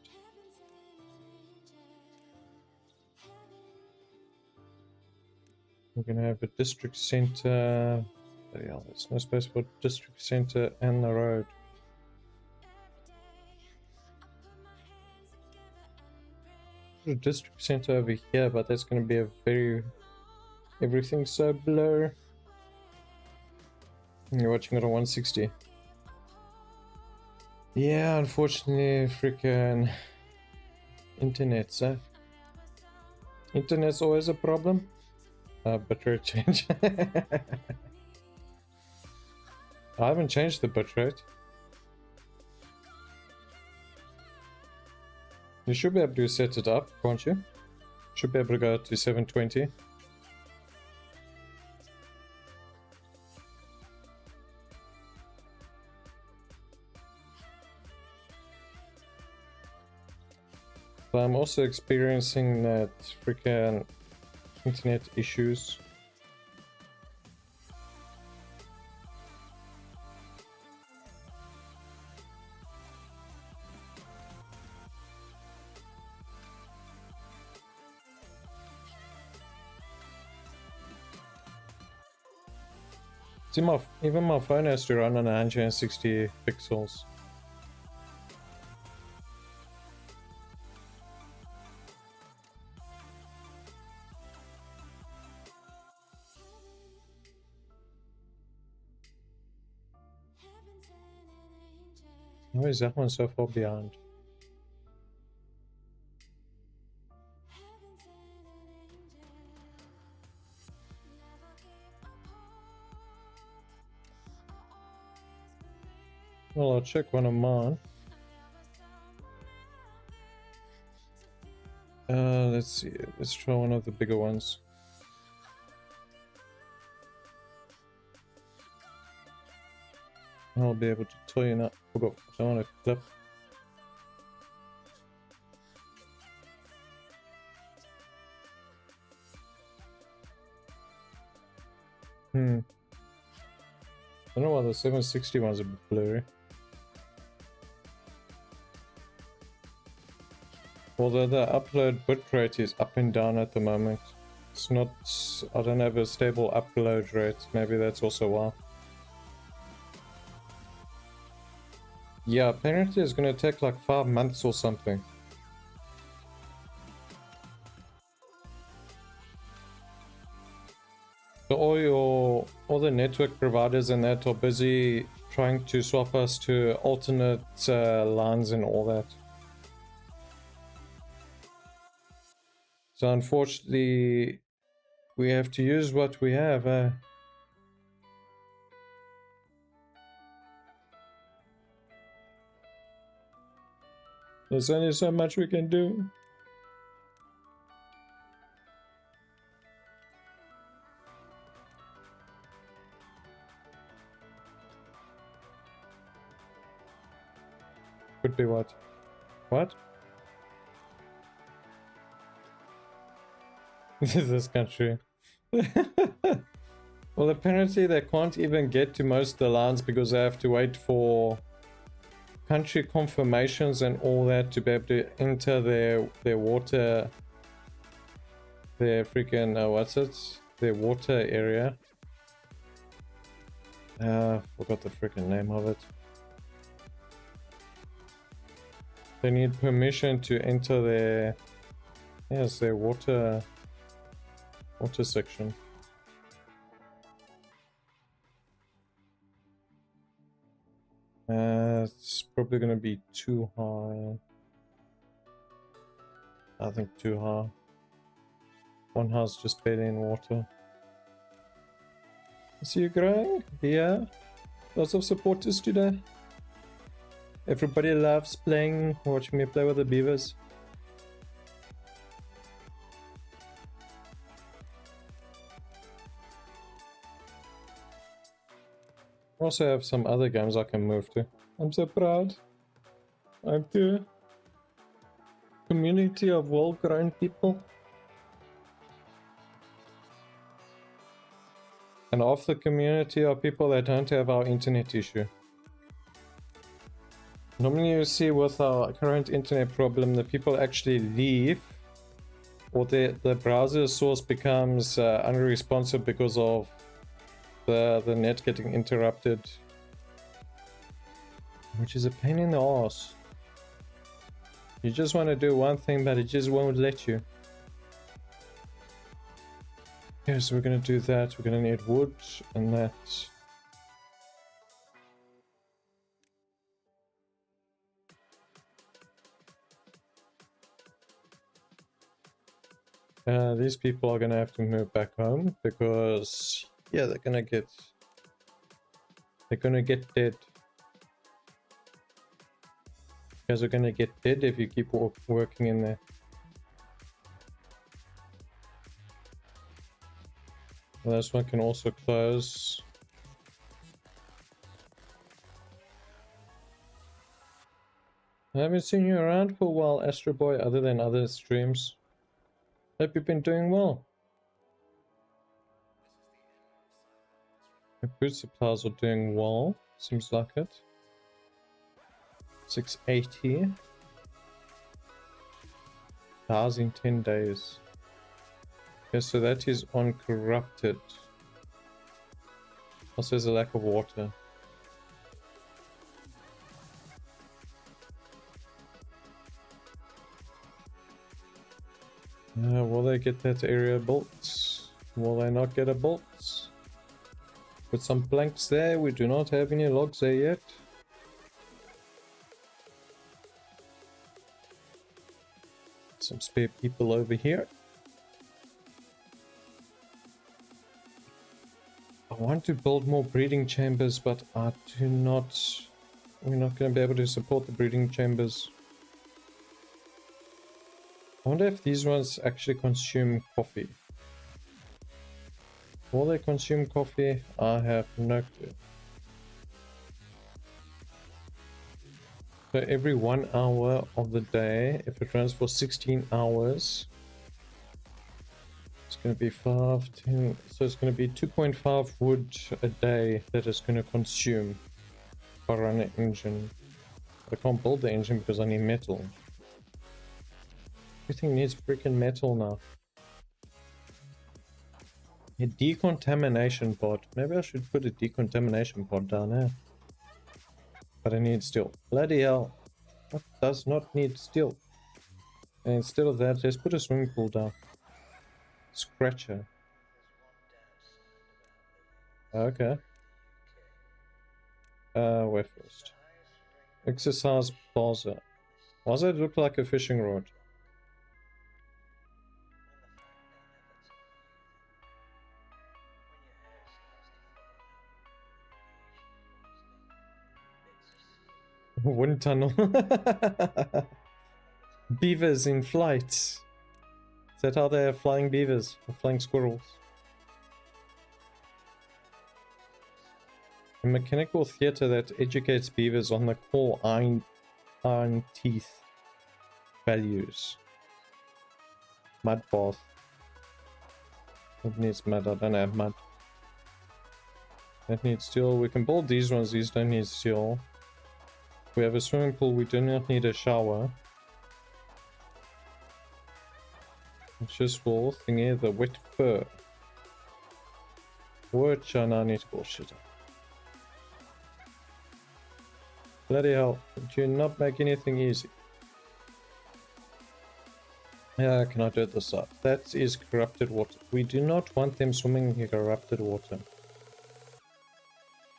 Speaker 1: We're gonna have a district center. Bloody hell, there's no space for district center and the road. A district center over here, but that's gonna be a very... Everything's so blur. You're watching it on 160. Yeah, unfortunately, freaking internet, so internet's always a problem. Bitrate change. I haven't changed the bitrate. You should be able to set it up, can't you? Should be able to go to 720. But I'm also experiencing that freaking internet issues. See, even my phone has to run on 160 pixels. Why is that one so far behind? Well, I'll check one of mine. Let's see. Let's try one of the bigger ones. I'll be able to tell you now. Forgot. I want to clip. I don't know why the 760 one's a bit blurry. Although the upload bitrate is up and down at the moment. It's not... I don't have a stable upload rate. Maybe that's also why. Yeah, apparently it's gonna take like 5 months or something. So all the network providers and that are busy trying to swap us to alternate lines and all that. So unfortunately, we have to use what we have. There's only so much we can do. Could be what? What? This country. Well, apparently they can't even get to most of the lines because they have to wait for country confirmations and all that to be able to enter their water, their freaking what's it? Their water area. Forgot the freaking name of it. They need permission to enter their, yes, their water section. It's probably gonna be too high. I think too high. One house just barely in water. I see you growing? Yeah. Lots of supporters today. Everybody loves playing, watching me play with the Beavers. Also have some other games I can move to. I'm so proud. I'm the community of well-grown people. And of the community are people that don't have our internet issue. Normally you see with our current internet problem, the people actually leave, or the browser source becomes unresponsive because of the net getting interrupted, which is a pain in the ass. You just want to do one thing, but it just won't let you. Okay, so we're gonna do that. We're gonna need wood and that. These people are gonna have to move back home because yeah, they're gonna get dead. You guys are gonna get dead if you keep working in there. Well, this one can also close. I haven't seen you around for a while, Astro Boy, other than other streams. Hope you've been doing well. The food supplies are doing well, seems like it. 680. Hours in 10 days. Okay, so that is uncorrupted. Also there's a lack of water. Will they get that area built? Will they not get a bolt? Put some planks there. We do not have any logs there yet. Some spare people over here. I want to build more breeding chambers, but I do not. We're not going to be able to support the breeding chambers. I wonder if these ones actually consume coffee. Will they consume coffee? I have no clue. So every 1 hour of the day, if it runs for 16 hours, it's going to be 5, 10, so it's going to be 2.5 wood a day that is going to consume if I run an engine. I can't build the engine because I need metal. Everything needs freaking metal now. A decontamination pod. Maybe I should put a decontamination pod down here. But I need steel. Bloody hell. What does not need steel? And instead of that, let's put a swimming pool down. Scratcher. Okay. Where first? Exercise plaza. Why does it look like a fishing rod? Wind tunnel. Beavers in flight. Is that how they are flying beavers? Or flying squirrels? A mechanical theater that educates beavers on the core iron teeth values. Mud bath. That needs mud. I don't have mud. That needs steel. We can build these ones. These don't need steel. We have a swimming pool. We do not need a shower. It's just for thingy, the wet fur. Which I now need to bullshit up. Bloody hell. Do not make anything easy. Yeah, can I do it this side? That is corrupted water. We do not want them swimming in corrupted water.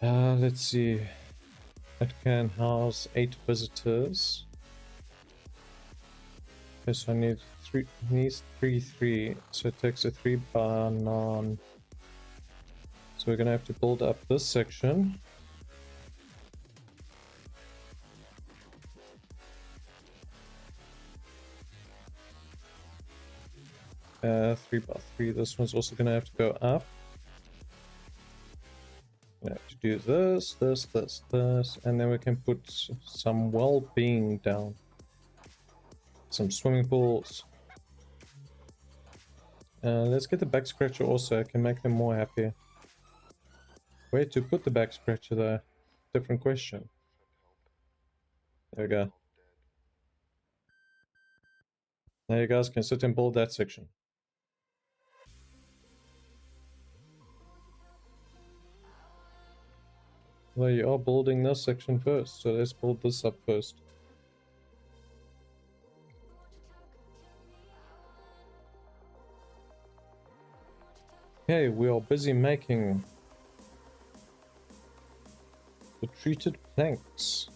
Speaker 1: Let's see. It can house 8 visitors. Yes, I need 3, so it takes a 3 by 9. So we're gonna have to build up this section. 3x3. This one's also gonna have to go up. We have to do this, and then we can put some well-being down. Some swimming pools. Let's get the back scratcher also. I can make them more happy. Where to put the back scratcher though? Different question. There we go. Now you guys can sit and build that section. Well, you are building this section first, so let's build this up first. Okay, we are busy making the treated planks.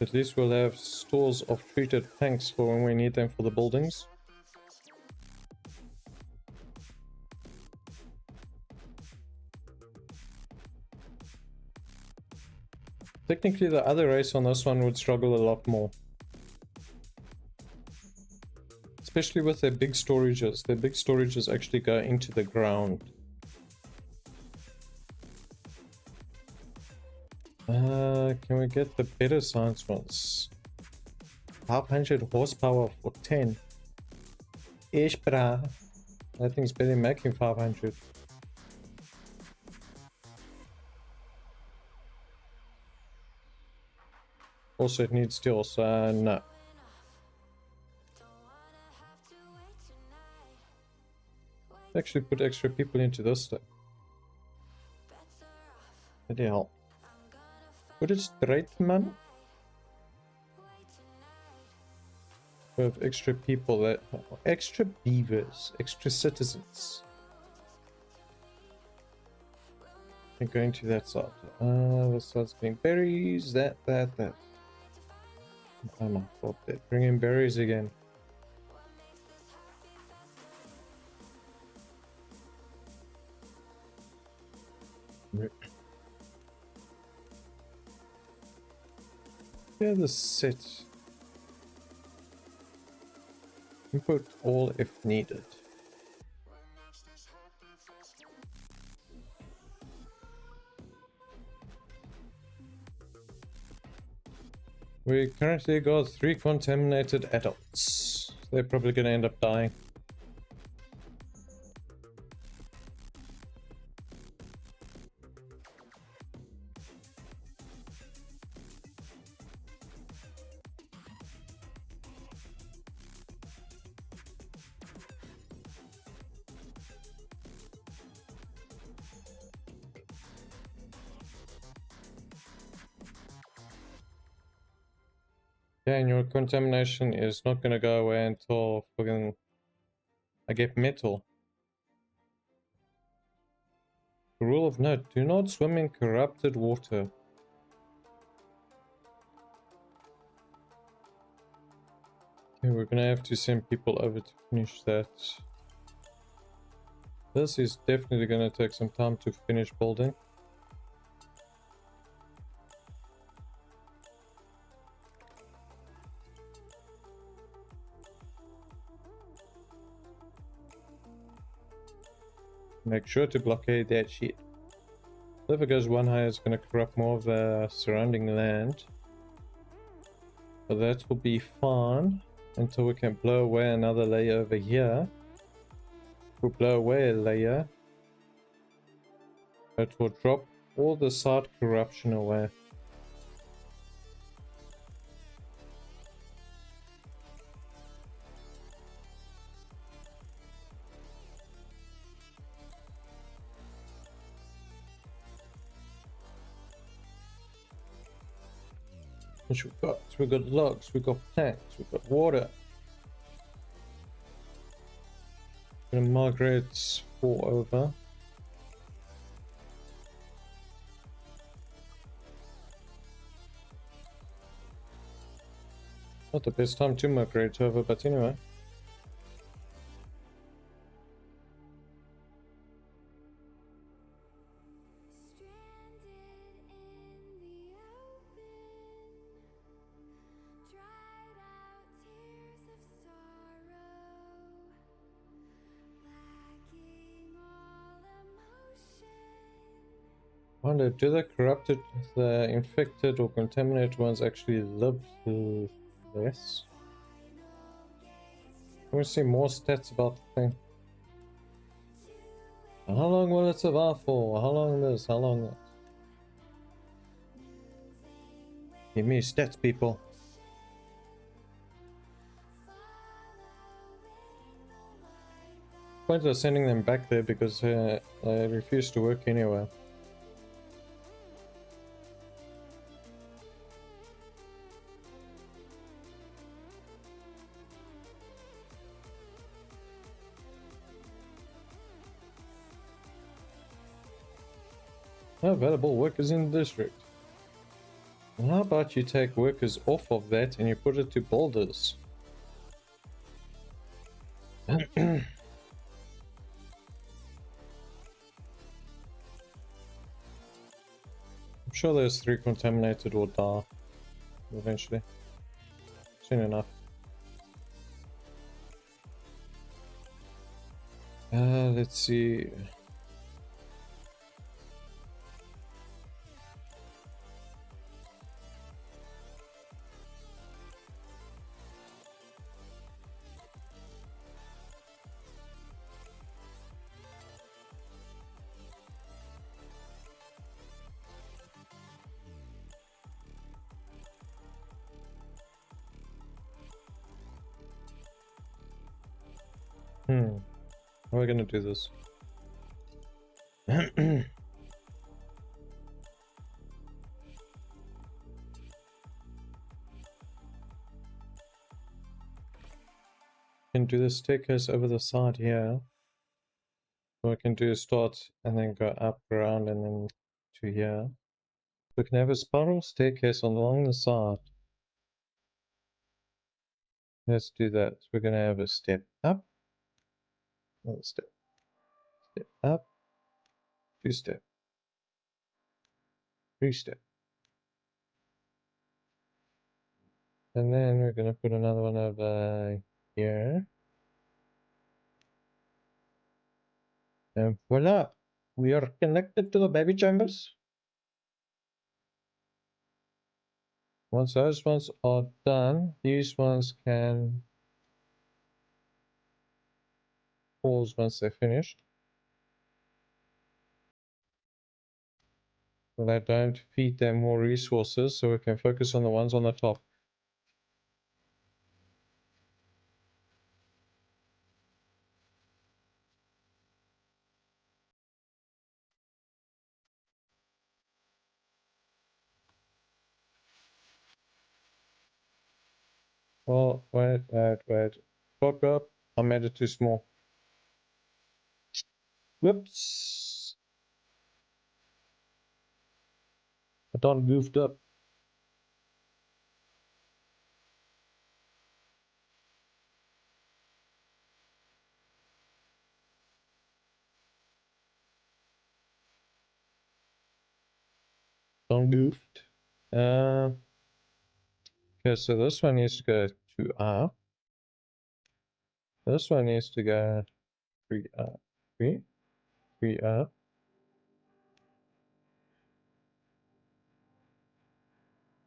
Speaker 1: At least we'll have stores of treated planks for when we need them for the buildings. Technically, the other race on this one would struggle a lot more. Especially with their big storages. Their big storages actually go into the ground. Can we get the better science ones? 500 horsepower for 10. Ish, brah. That thing's better making 500. Also, it needs steel, so no. Actually, put extra people into this stuff. Bloody hell. Put it straight, man. We have extra people that. Extra beavers, extra citizens. And going to that side. This side's getting berries, that. Oh my fault there. Bring in berries again. Yeah, the set. Input all if needed. We currently got 3 contaminated adults. They're probably gonna end up dying. Yeah, and your contamination is not gonna go away until fucking I get metal. Rule of note, do not swim in corrupted water. Okay, we're gonna have to send people over to finish that. This is definitely gonna take some time to finish building. Make sure to blockade that shit. If it goes one higher, it's going to corrupt more of the surrounding land. But that will be fine until we can blow away another layer over here. We'll blow away a layer. It will drop all the side corruption away. Which we've got logs, we've got planks, we've got water. Gonna migrate 4 over. Not the best time to migrate over, but anyway. Wonder, do the corrupted, the infected or contaminated ones actually live less? I want to see more stats about the thing. How long will it survive for? How long this? How long that? Give me stats, people. Point of sending them back there because they refuse to work anyway. Available workers in the district. Well, how about you take workers off of that and you put it to builders? I'm sure those 3 contaminated will die eventually. Soon enough. Let's see. How are we gonna do this? Can do the staircase over the side here. Or I can do a start and then go up, around, and then to here. We can have a spiral staircase along the side. Let's do that. We're gonna have a step up, another step, step up, 2 step, 3 step. And then we're gonna put another one over here. And voila! We are connected to the baby chambers. Once those ones are done, these ones can pause once they're finished. So they don't feed them more resources, so we can focus on the ones on the top. Oh, wait. Fuck up. I made it too small. Whoops. I done goofed up. Done goofed. Okay, so this one needs to go 2 up. This one needs to go 3 up. 3 up.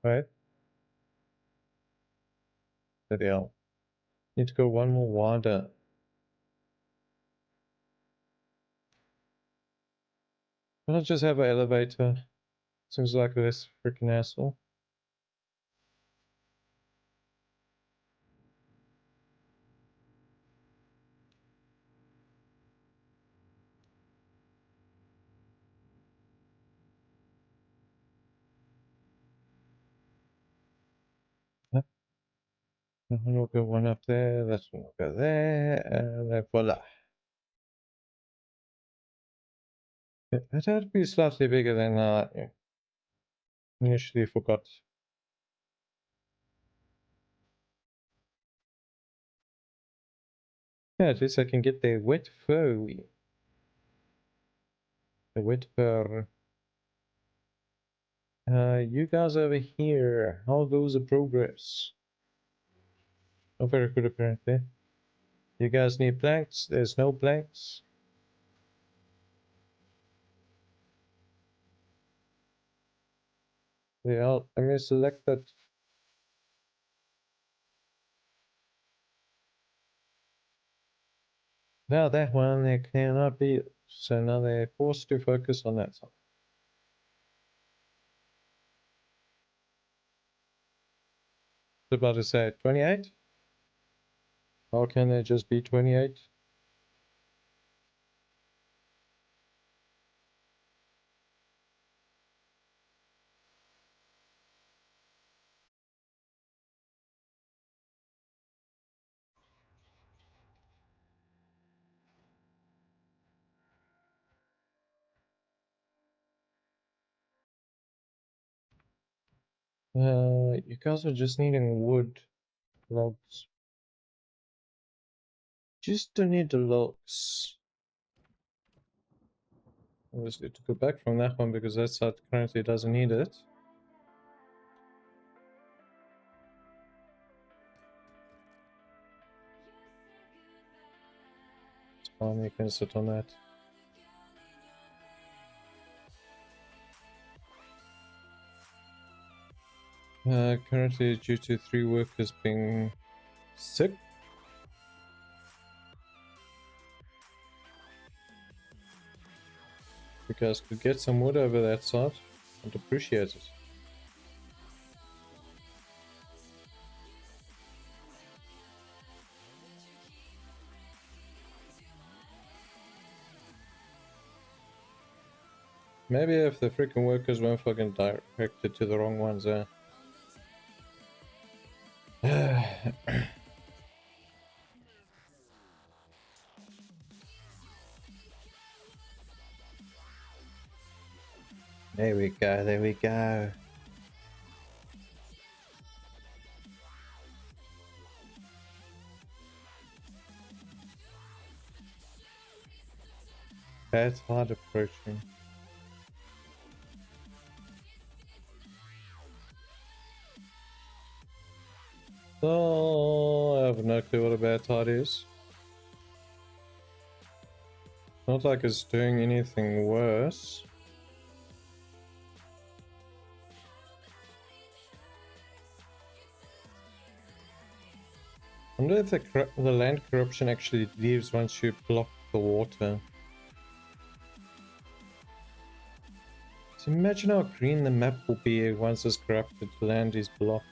Speaker 1: Right? Bloody hell. Need to go one more wider. Why not just have an elevator? Seems like less freaking hassle. That one will go one up there, that one will go there, and then voila. It had to be slightly bigger than I initially forgot. Yeah, at least I can get the wet fur. The wet fur. You guys over here, how goes the progress? Oh, very good apparently. You guys need planks? There's no planks. Yeah, I'm gonna select that. Now that one they cannot be, so now they're forced to focus on that side. I was about to say 28. How can they just be 28? You guys are just needing wood, logs. Just don't need the logs. Obviously to go back from that one because that side currently doesn't need it. It's fine, you can sit on that. Currently due to 3 workers being sick. If you guys could get some wood over that side, I'd appreciate it. Maybe if the freaking workers weren't fucking directed to the wrong ones there. There we go, there we go. That's hard approaching. So, I have no clue what a bad tide is. Not like it's doing anything worse. I wonder if the land corruption actually leaves once you block the water. So imagine how green the map will be once this corrupted land is blocked.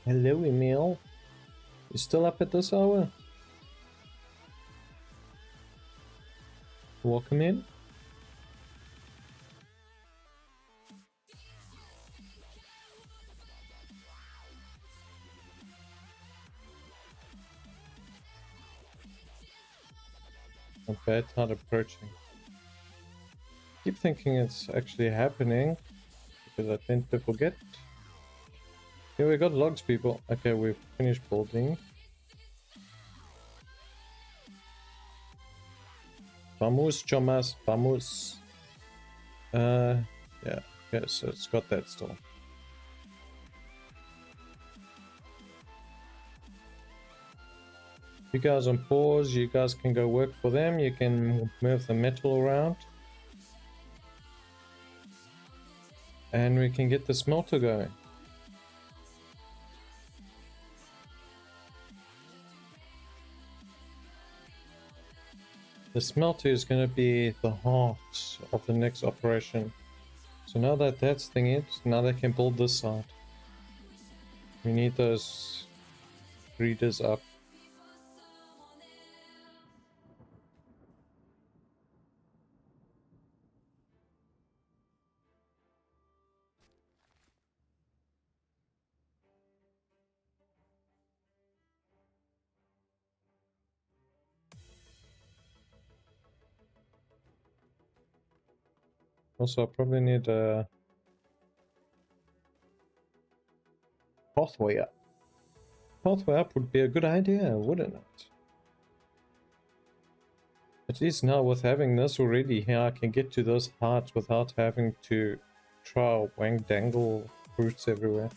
Speaker 1: Hello, Emil. You still up at this hour? Welcome in. A bad tide approaching. Keep thinking it's actually happening because I tend to forget. Yeah, we got logs, people. Okay, we've finished building. Vamos, chomas, vamos. Yeah, okay, so it's got that still. You guys on pause, you guys can go work for them, you can move the metal around. And we can get the smelter going. The smelter is going to be the heart of the next operation. So now that that's thing is, now they can build this side. We need those breeders up. Also, I probably need a pathway up. Pathway up would be a good idea, wouldn't it? At least now with having this already here, I can get to those hearts without having to try wang dangle fruits everywhere.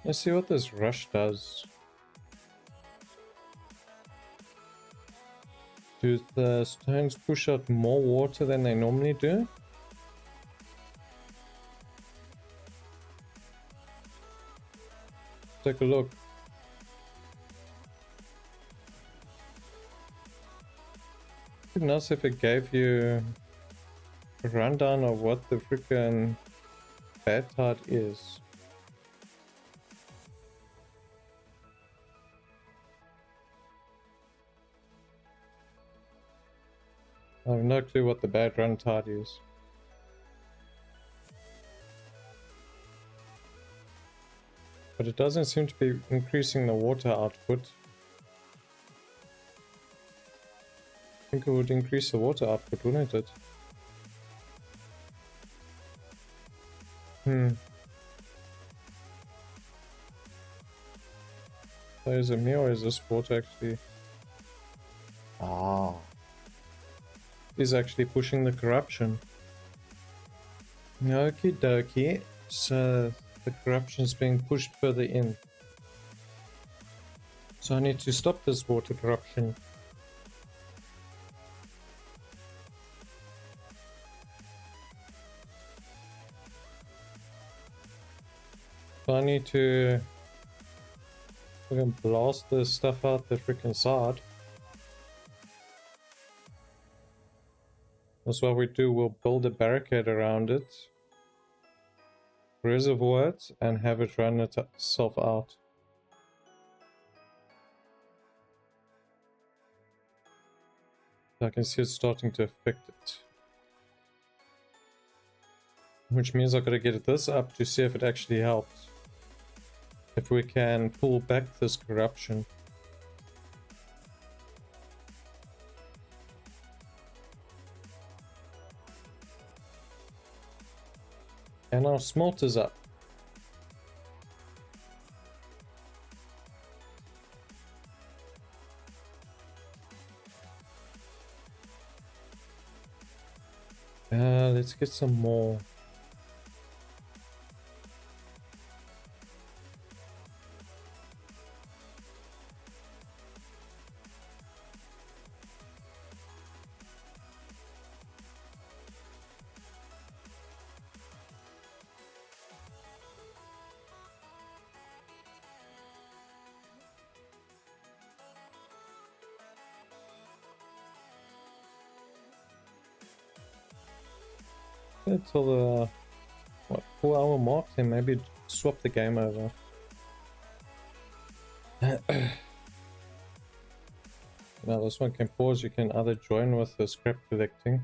Speaker 1: Let's see what this rush does. Do the stones push out more water than they normally do? Take a look. It'd be nice if it gave you a rundown of what the freaking bad tide is. I have no clue what the bad run tide is. But it doesn't seem to be increasing the water output. I think it would increase the water output, wouldn't it? So is it me or is this water actually... Ah. Is actually pushing the corruption. Okie dokie. So the corruption is being pushed further in. So I need to stop this water corruption. So I need to blast this stuff out the freaking side. That's what we do. We'll build a barricade around it, reservoir it, and have it run itself out. I can see it's starting to affect it. Which means I've got to get this up to see if it actually helps. If we can pull back this corruption. And our smelter's up. Let's get some more. Until the what 4-hour mark, then maybe swap the game over. Now this one can pause. You can either join with the scrap collecting.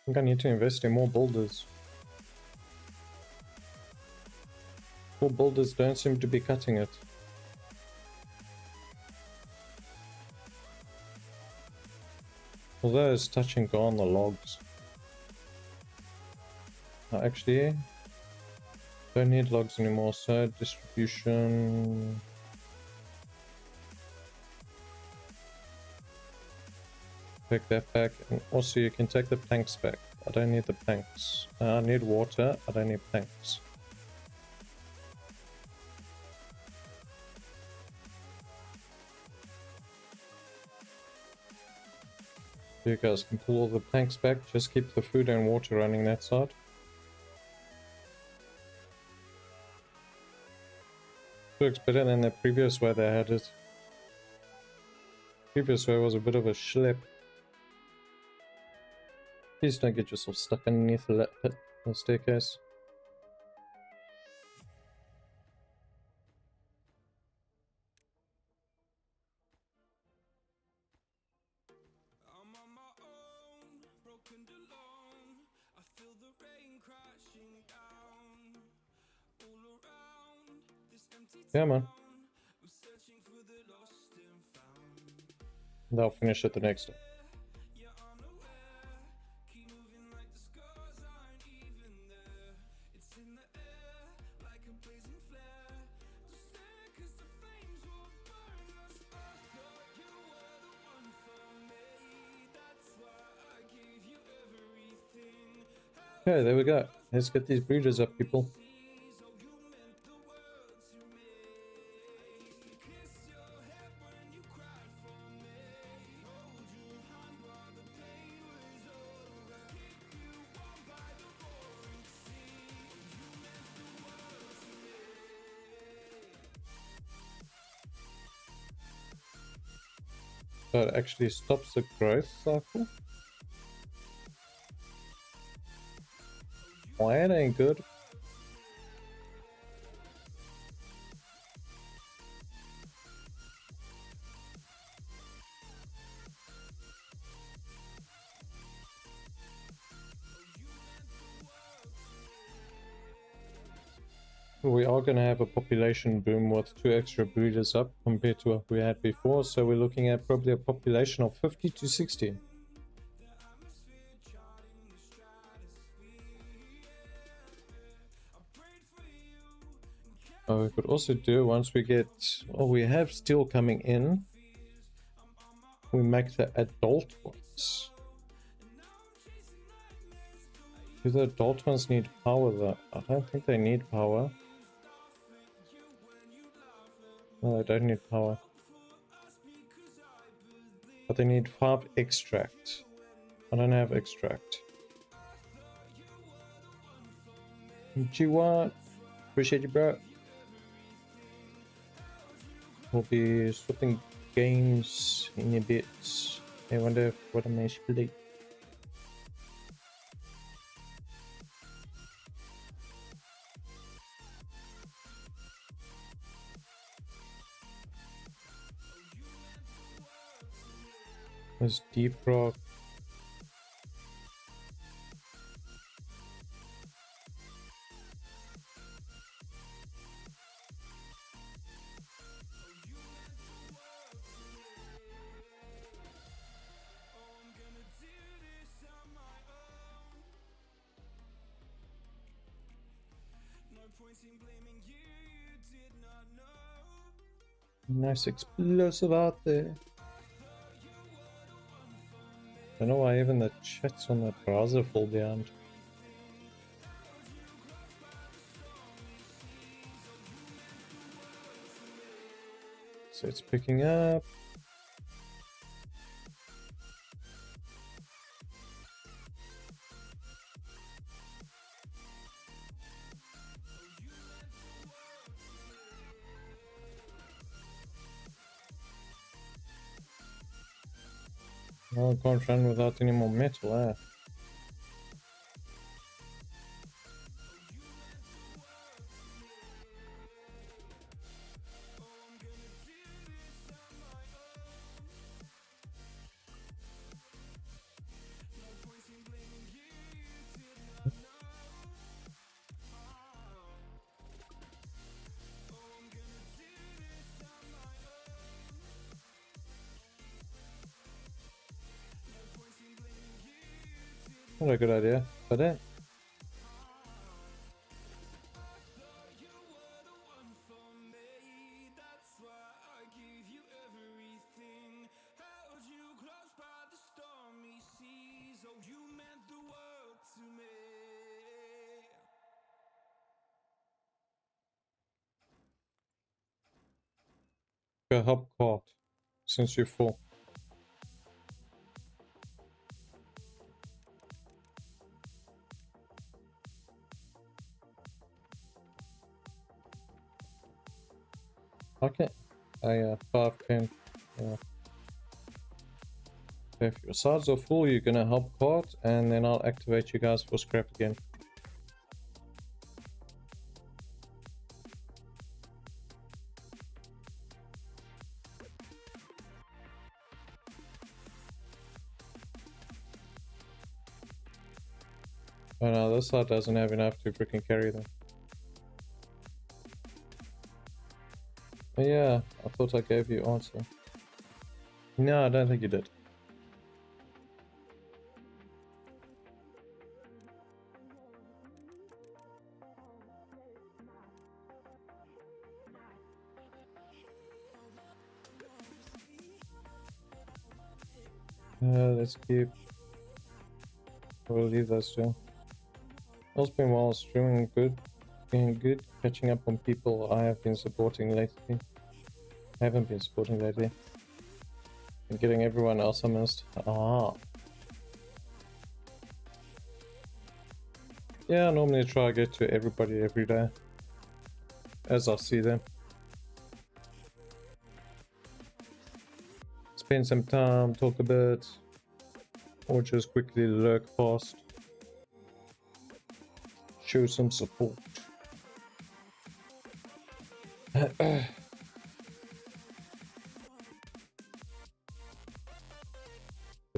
Speaker 1: I think I need to invest in more builders. More builders don't seem to be cutting it. Although it's touch and go on the logs. Actually, don't need logs anymore, so distribution. Take that back, and also you can take the planks back. I don't need the planks. I need water, I don't need planks. You guys can pull all the planks back, just keep the food and water running that side. Works better than the previous way they had it. Previous way was a bit of a schlep. Please don't get yourself stuck underneath the staircase.
Speaker 3: I'm on my own, broken alone. I feel the
Speaker 1: Yeah, man. They'll finish at the next day. Okay, there we go. Let's get these breeders up, people. So it actually stops the growth cycle. Well, that ain't good. We are going to have a population boom with 2 extra breeders up compared to what we had before, so we're looking at probably a population of 50 to 60. We could also do, once we get, well, we have steel coming in, we make the adult ones. Do the adult ones need power though? I don't think they need power. No, they don't need power. But they need 5 extract. I don't have extract. G1, appreciate you, bro. We'll be swapping games in a bit. I wonder what I may split. There's deep rock. Nice explosive out there. I don't know why even the chats on the browser fall behind. So it's picking up. Oh, I can't run without any more metal, eh? Not a good idea, but eh? Go help cart since you're full. Okay. 5, 10. Yeah. If your sides are full, you're gonna help cart, and then I'll activate you guys for scrap again. Oh no, this side doesn't have enough to freaking carry them. Oh, yeah, I thought I gave you answer. No, I don't think you did. Let's keep. We'll leave those two. All's been well, streaming good, being good, catching up on people I have been supporting lately. I haven't been supporting lately. And getting everyone else I missed. Ah. Yeah, I normally try to get to everybody every day. As I see them. Spend some time, talk a bit. Or just quickly lurk past. Show some support.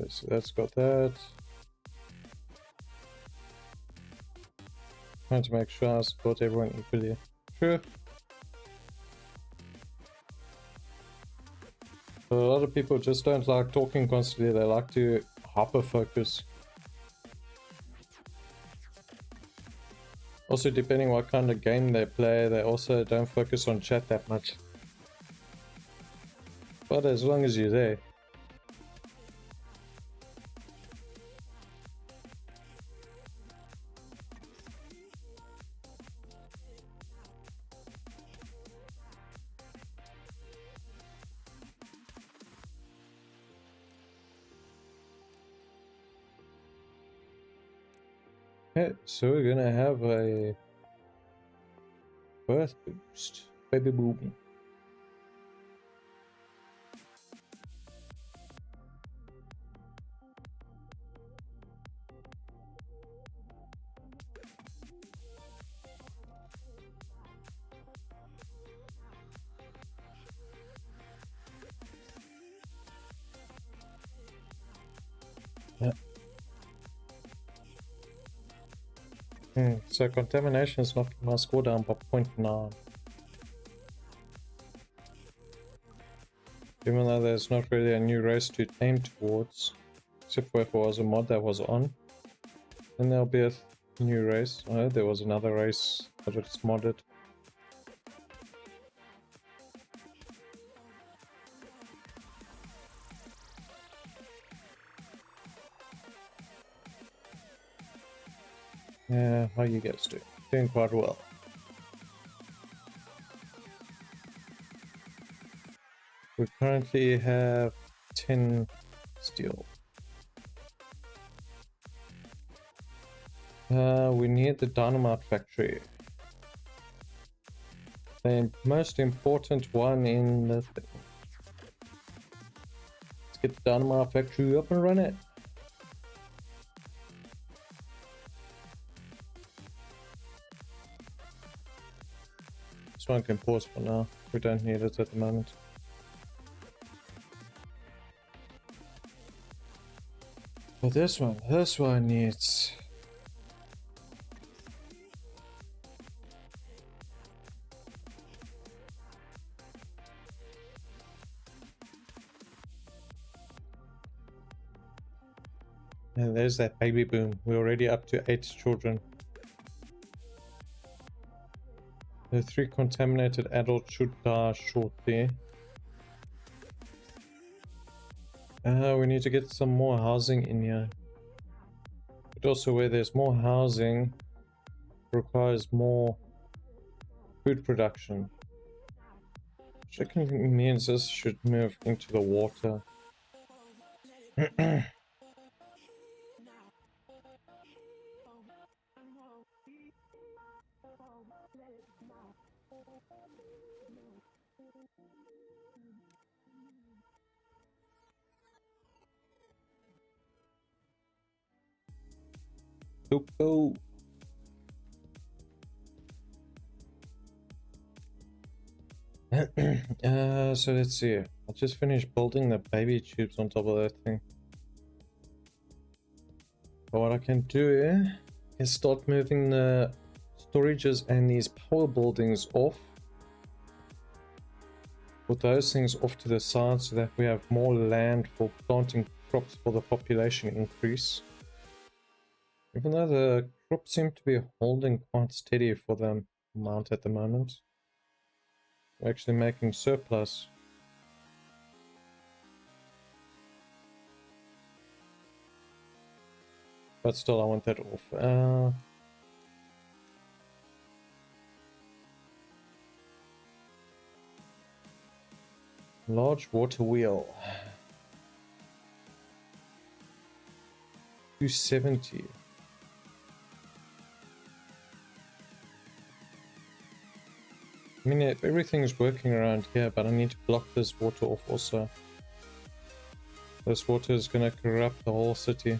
Speaker 1: So that's got that. Trying to make sure I support everyone equally. Sure. But a lot of people just don't like talking constantly, they like to hyper focus. Also, depending what kind of game they play, they also don't focus on chat that much. But as long as you're there. Okay, so we're gonna have a birth boost. Baby boom. Yeah. So contamination is knocking my score down by 0.9. Even though there's not really a new race to aim towards, except for if it was a mod that was on, then there'll be a new race. I heard there was another race, but it's modded. Yeah, how you guys doing? Doing quite well. We currently have 10 steel. We need the dynamite factory. The most important one in the thing. Let's get the dynamite factory up and run it. This one can pause for now. We don't need it at the moment. But this one needs. And there's that baby boom. We're already up to 8 children. The 3 contaminated adults should die shortly. We need to get some more housing in here. But also where there's more housing requires more food production. Which I think means this should move into the water. Go. So let's see. I just finished building the baby tubes on top of that thing. But what I can do is start moving the storages and these power buildings off. Put those things off to the side so that we have more land for planting crops for the population increase. Even though the crops seem to be holding quite steady for the amount at the moment. We're actually making surplus. But still, I want that off. Large water wheel. 270. I mean, everything's working around here, but I need to block this water off also. This water is going to corrupt the whole city.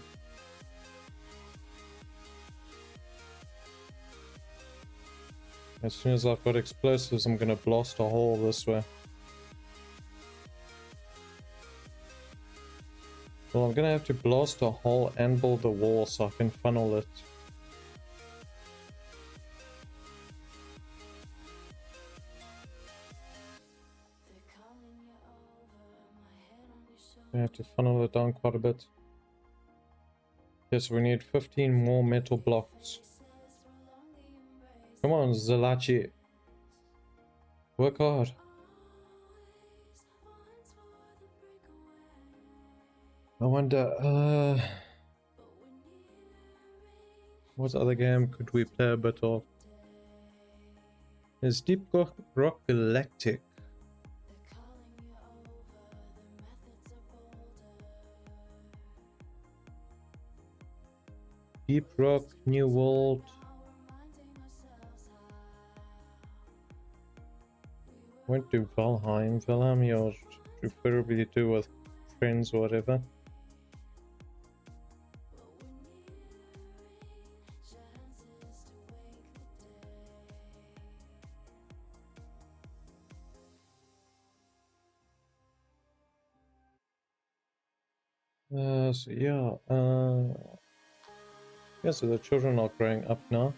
Speaker 1: As soon as I've got explosives, I'm going to blast a hole this way. Well, I'm going to have to blast a hole and build a wall so I can funnel it. I have to funnel it down quite a bit. Yes, we need 15 more metal blocks. Come on, Zalachi. Work hard. I wonder, what other game could we play a bit of? There's Deep Rock Galactic. Deep Rock, New World. Went to Valheim. Valheim you preferably do with friends or whatever. So yeah, yeah, so the children are growing up now.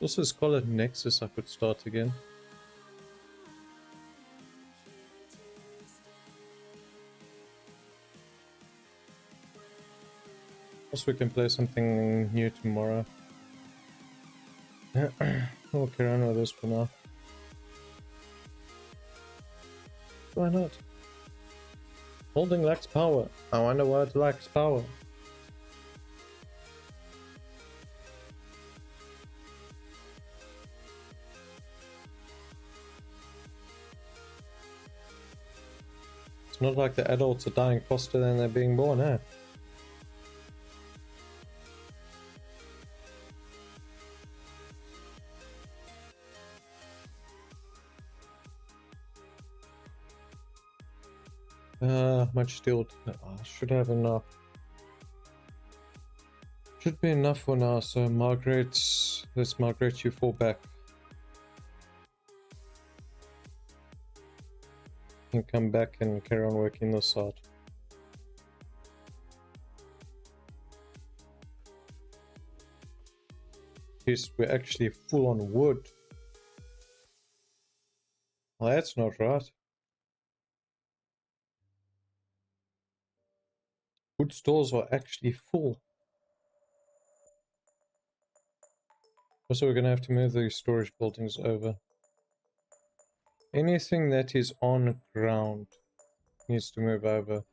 Speaker 1: Also, Scarlet Nexus I could start again. Also, we can play something new tomorrow. We'll carry on with this for now. Why not? Holding lacks power. I wonder why it lacks power. It's not like the adults are dying faster than they're being born, eh? Much steel. I should have enough. Should be enough for now, so Margaret, let's Margaret you fall back. You can come back and carry on working this out. Yes, we're actually full on wood. Well, that's not right. Wood stores are actually full. Also, we're going to have to move these storage buildings over. Anything that is on ground needs to move over.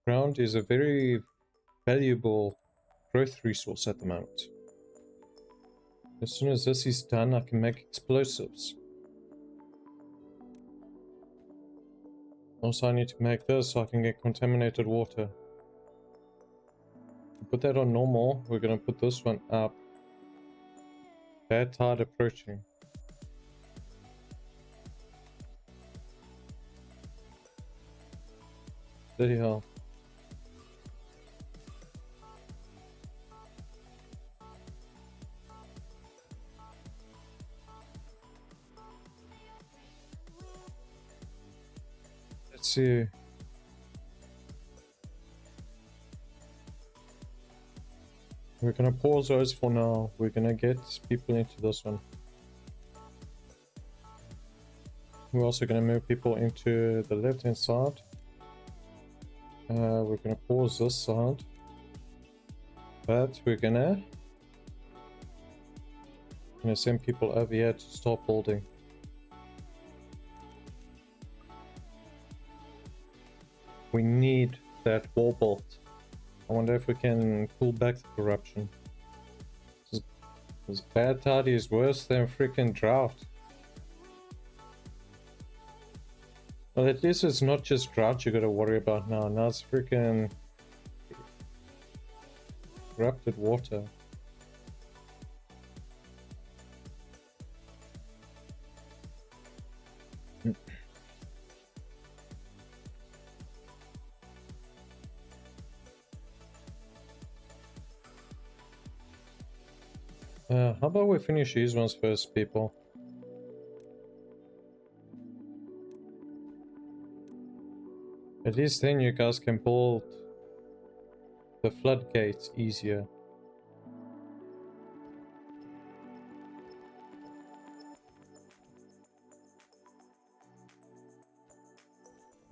Speaker 1: Ground is a very valuable growth resource at the moment. As soon as this is done, I can make explosives. Also, I need to make this so I can get contaminated water. To put that on normal, we're going to put this one up. Bad tide approaching. Bloody hell. Let's see. We're gonna pause those for now. We're gonna get people into this one. We're also gonna move people into the left hand side. We're gonna pause this side. But we're gonna send people over here to start building. We need that wall built. I wonder if we can pull back the corruption. This bad tide is worse than freaking drought. Well, at least it's not just drought you gotta worry about now. Now it's freaking corrupted water. How about we finish these ones first, people? At least then you guys can build the floodgates easier.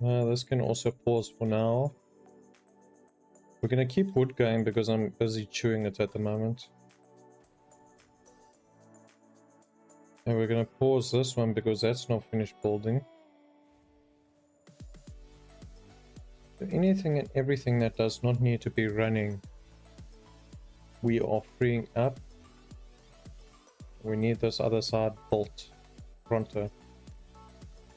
Speaker 1: This can also pause for now. We're gonna keep wood going because I'm busy chewing it at the moment. And we're gonna pause this one because that's not finished building. So anything and everything that does not need to be running, we are freeing up. We need this other side built pronto.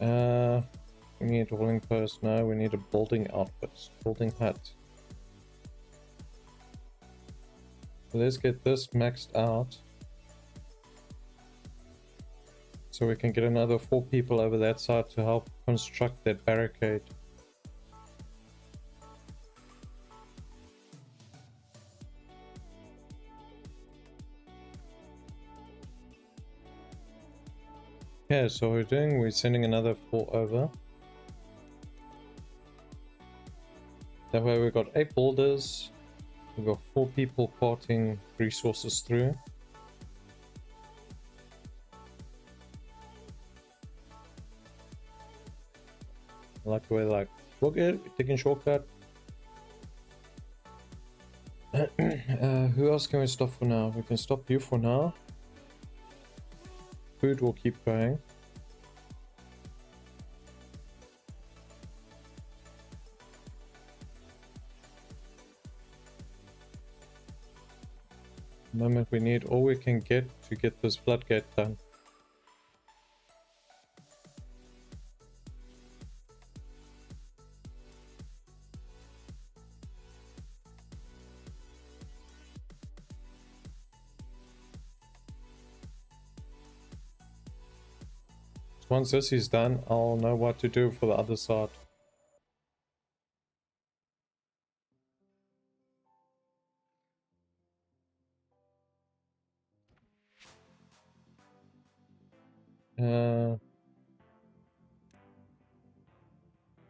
Speaker 1: We need a dwelling post. No, we need a building outpost, building hut. So let's get this maxed out. So we can get another 4 people over that side to help construct that barricade. Okay, so we're sending another 4 over. That way we've got 8 builders. We've got 4 people parting resources through. Like the way, like, look at it, taking shortcut. Who else can we stop for now? We can stop you for now. Food will keep going. The moment we need all we can get to get this floodgate done. Once this is done, I'll know what to do for the other side.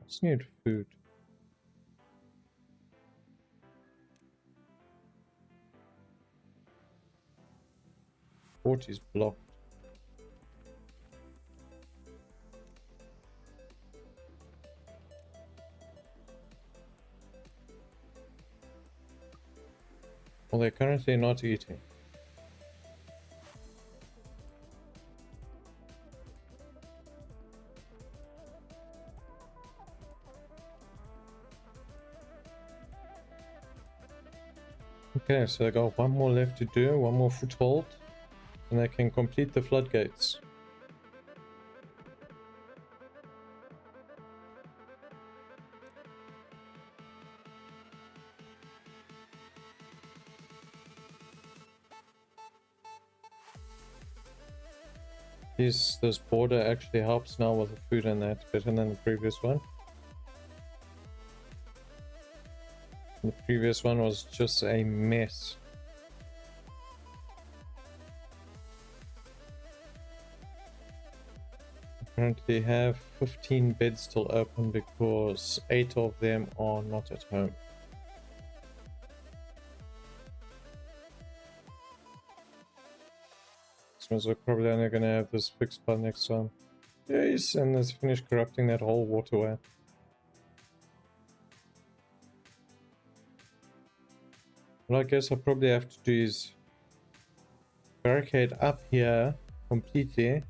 Speaker 1: Just need food. Port is blocked. Well, they're currently not eating. Okay, so they got one more left to do, one more foothold, and they can complete the floodgates. This border actually helps now with the food, and that's better than the previous one. The previous one was just a mess. Currently have 15 beds still open because 8 of them are not at home. So we're probably only gonna have this fixed by next time. Yes, and let's finish corrupting that whole waterway. What I guess I'll probably have to do is barricade up here completely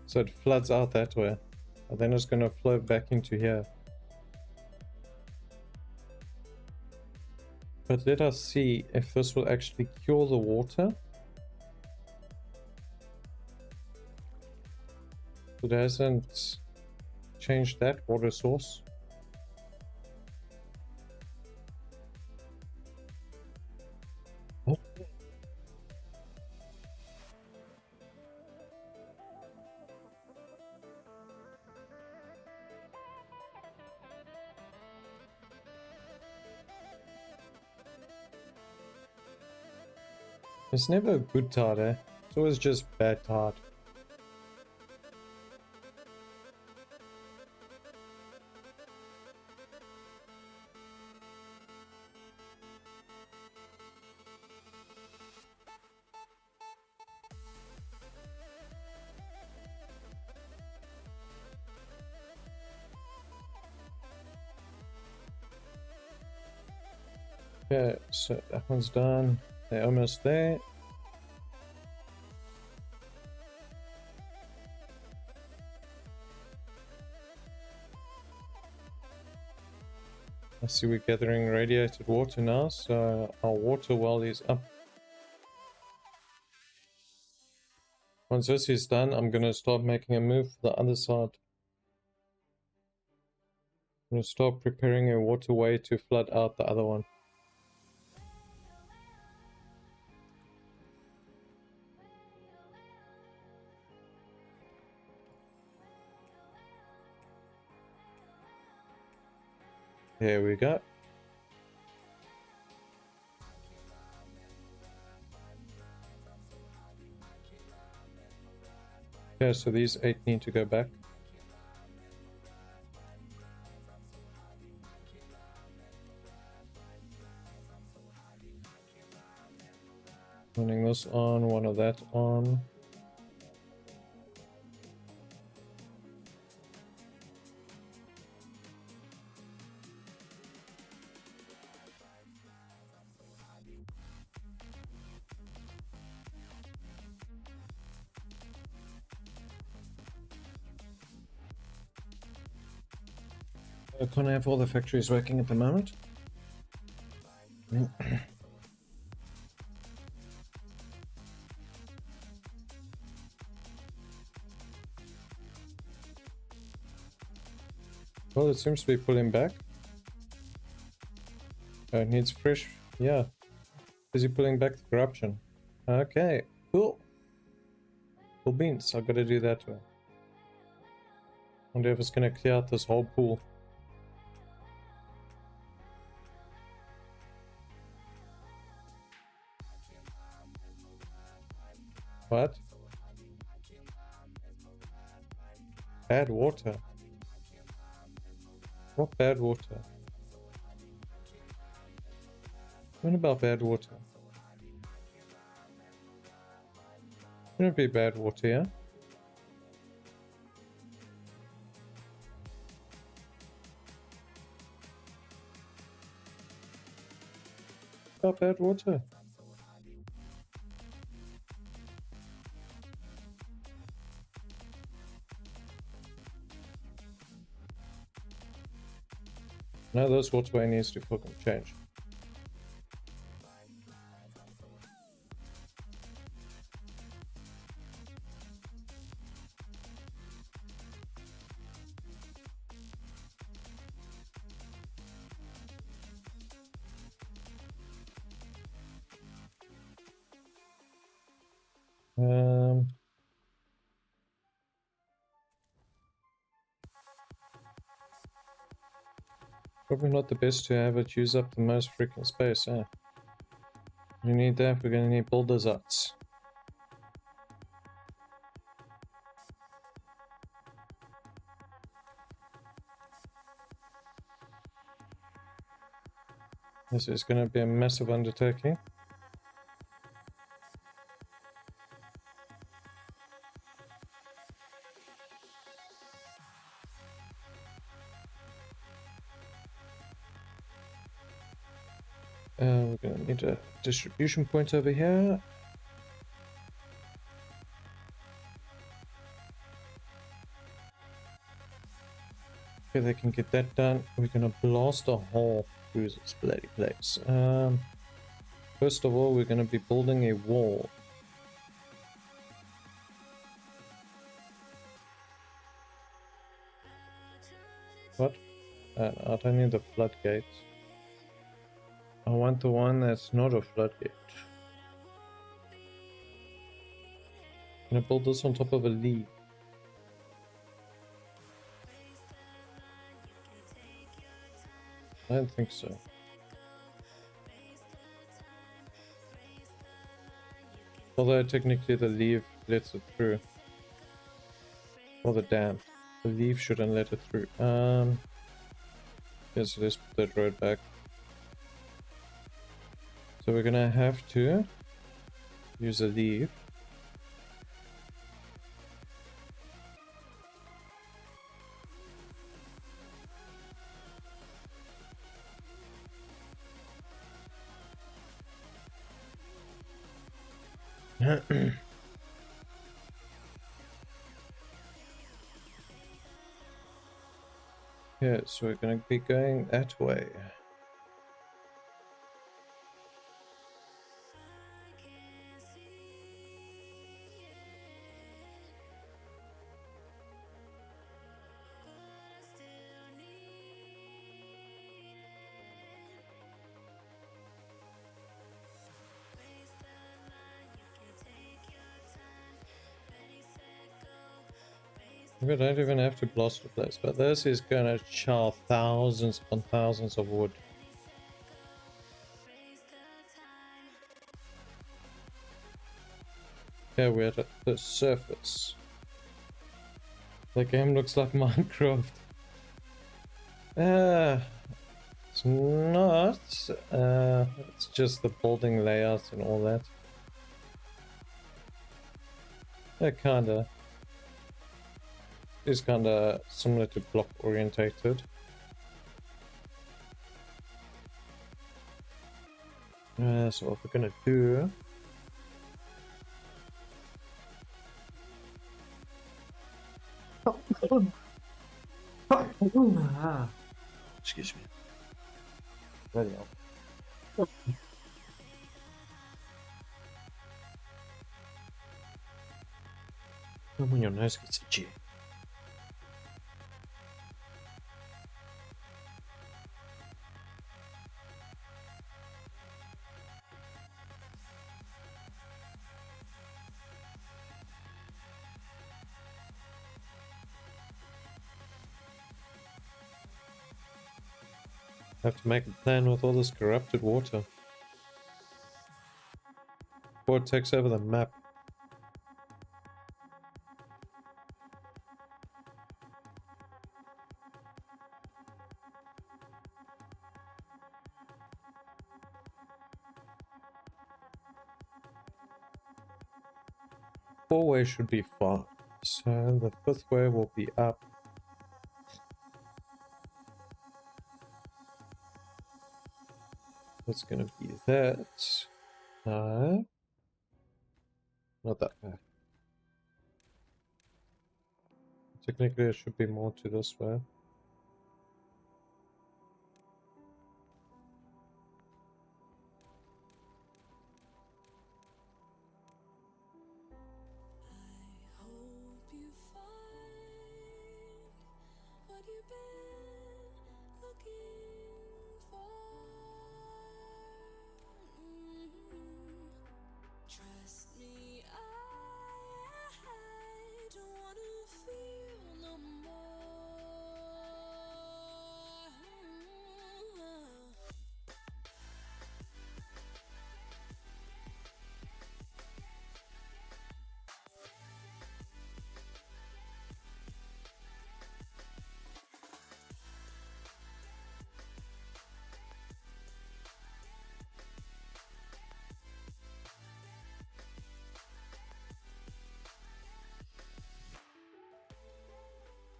Speaker 1: so it floods out that way. And then it's gonna flow back into here. But let us see if this will actually cure the water. It hasn't changed that water source. Oh. It's never a good tide, eh? It's always just bad tide. Okay, so that one's done. They're almost there. I see we're gathering radiated water now, so our water well is up. Once this is done, I'm going to start making a move for the other side. I'm going to start preparing a waterway to flood out the other one. There we go. Okay, so these 8 need to go back. Running this on, one of that on. I can't have all the factories working at the moment. Well, it seems to be pulling back. It needs fresh. Yeah. Is he pulling back the corruption? Okay, cool. Cool beans. I've got to do that way. Wonder if it's going to clear out this whole pool. What? Bad water. What bad water? What about bad water? Shouldn't be bad water, yeah? About bad water. No, this waterway needs to fucking change. Probably not the best to have it use up the most freaking space, eh? We need that, we're gonna need bulldozers. This is going to be a massive undertaking. We're going to need a distribution point over here. Okay, they can get that done. We're going to blast a hole through this bloody place. First of all, we're going to be building a wall. What? I don't need the floodgates. I want the one that's not a floodgate. I'm gonna build this on top of a leaf. I don't think so. Although technically the leaf lets it through. Or the dam. The leaf shouldn't let it through. Yes, let's put that road back. So we're gonna have to use a leaf. Yeah, so we're gonna be going that way. We don't even have to blast the place, but this is gonna char thousands upon thousands of wood. Okay, we're at the surface. The game looks like Minecraft. It's not. It's just the building layouts and all that. Kinda. It's kinda similar to block orientated. So what we're gonna do. Excuse me. Very well. When your nose gets itchy. Have to make a plan with all this corrupted water. Before it takes over the map. Four-way should be fine. So the fifth way will be up. That's gonna be that. No. Not that way. Technically, it should be more to this way.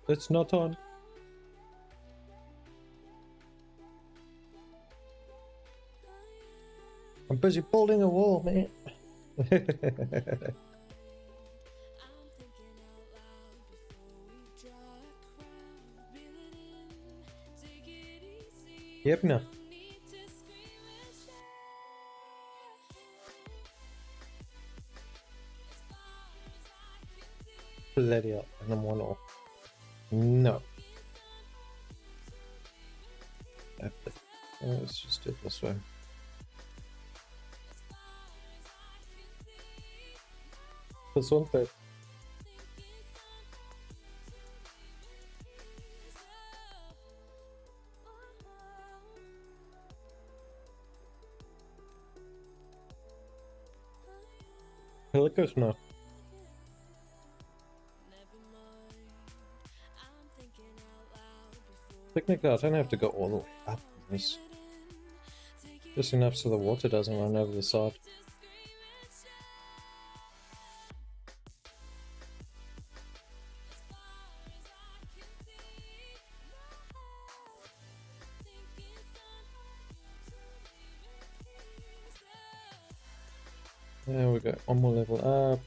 Speaker 1: It's not on. I'm busy building a wall, man. Yep, no. Bloody hell, and I'm one off. No. Let's just do it this way. Gesundheit. Gelukkig nog. Technically, I don't have to go all the way up this. Just enough so the water doesn't run over the side. There we go, one more level up.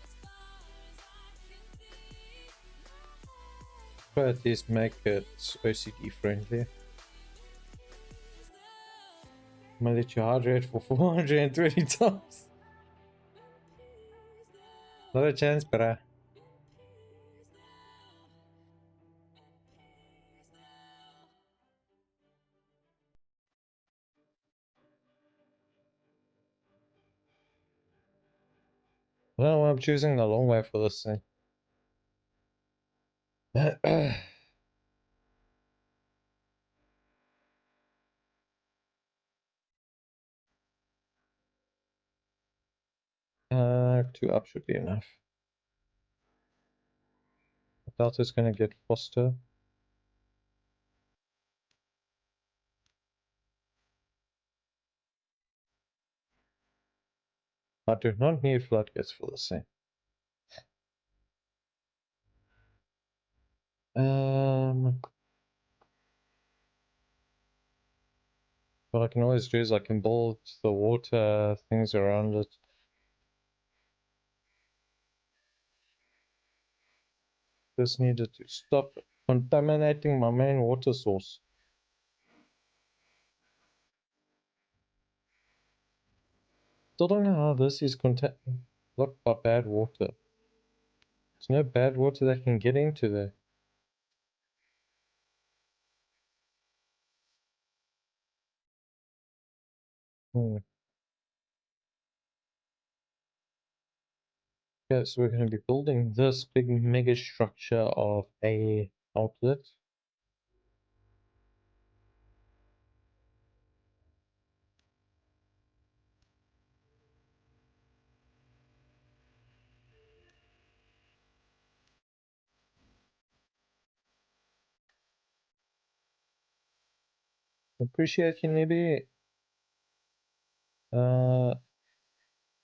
Speaker 1: Try at least make it OCD friendly. I'm gonna let you hydrate for 420 times. Not a chance, bruh. I don't know why I'm choosing the long way for this thing. Two up should be enough. I doubt it's gonna get faster. I do not need floodgates for this thing. What I can always do is I can build the water things around it. Just needed to stop contaminating my main water source. Still don't know how this is blocked by bad water. There's no bad water that can get into there. Hmm. Okay, so we're going to be building this big mega structure of a outlet. Appreciate you, maybe.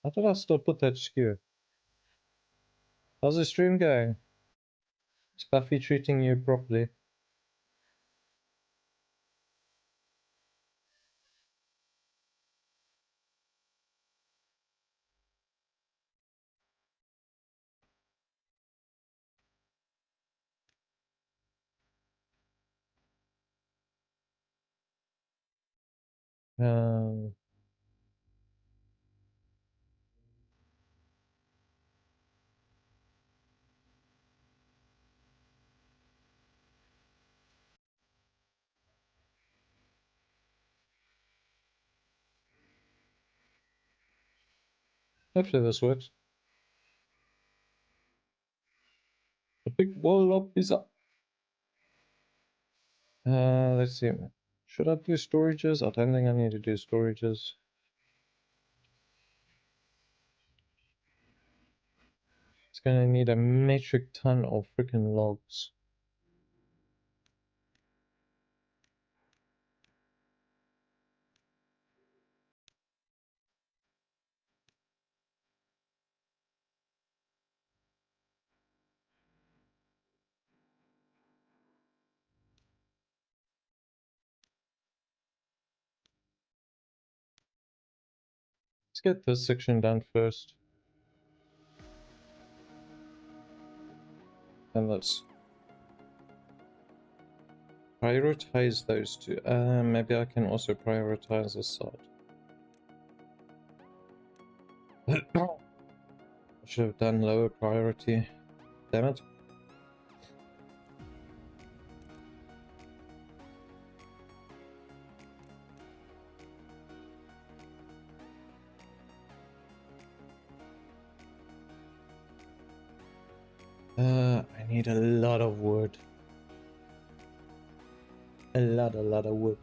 Speaker 1: I thought I still put that skew. How's the stream going? Is Buffy treating you properly? Um, Hopefully this works. The big wall up is up. Let's see. Should I do storages? I don't think I need to do storages. It's gonna need a metric ton of freaking logs. Let's get this section done first. And let's prioritize those two. Maybe I can also prioritize this side. I should have done lower priority. Damn it. I need a lot of wood. A lot of wood.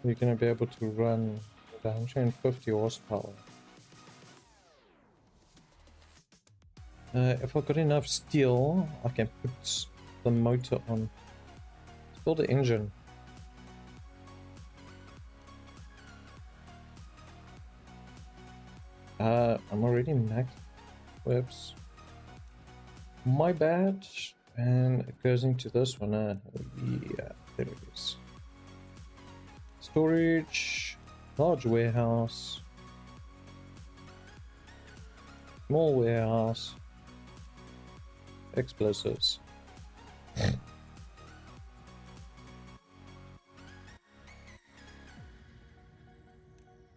Speaker 1: We're gonna be able to run with 150 horsepower. If I've got enough steel, I can put the motor on. Let's build an engine. I'm already maxed. Whoops. My bad. And it goes into this one. Yeah, there it is. Storage, large warehouse, small warehouse, explosives.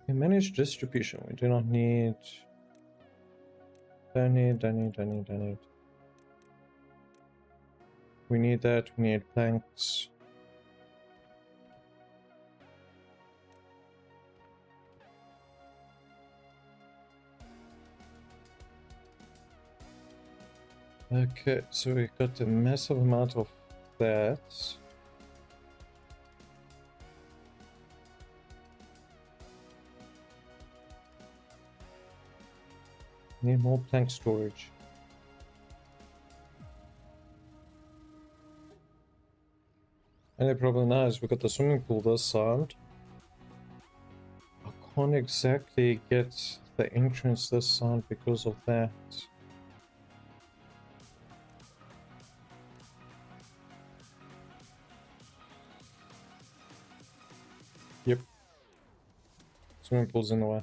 Speaker 1: Manage distribution. We do not need. Don't need. We need that. We need planks. Okay, so we got a massive amount of that. Need more plank storage. Only problem now is we got the swimming pool this side. I can't exactly get the entrance this side because of that. Yep. Swimming pool's in the way.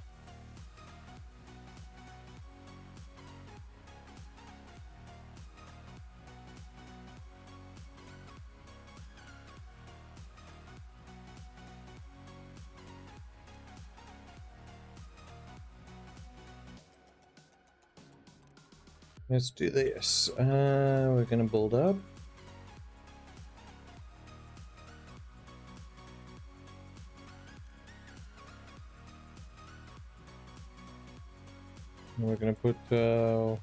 Speaker 1: Let's do this. We're gonna build up. We're gonna put damn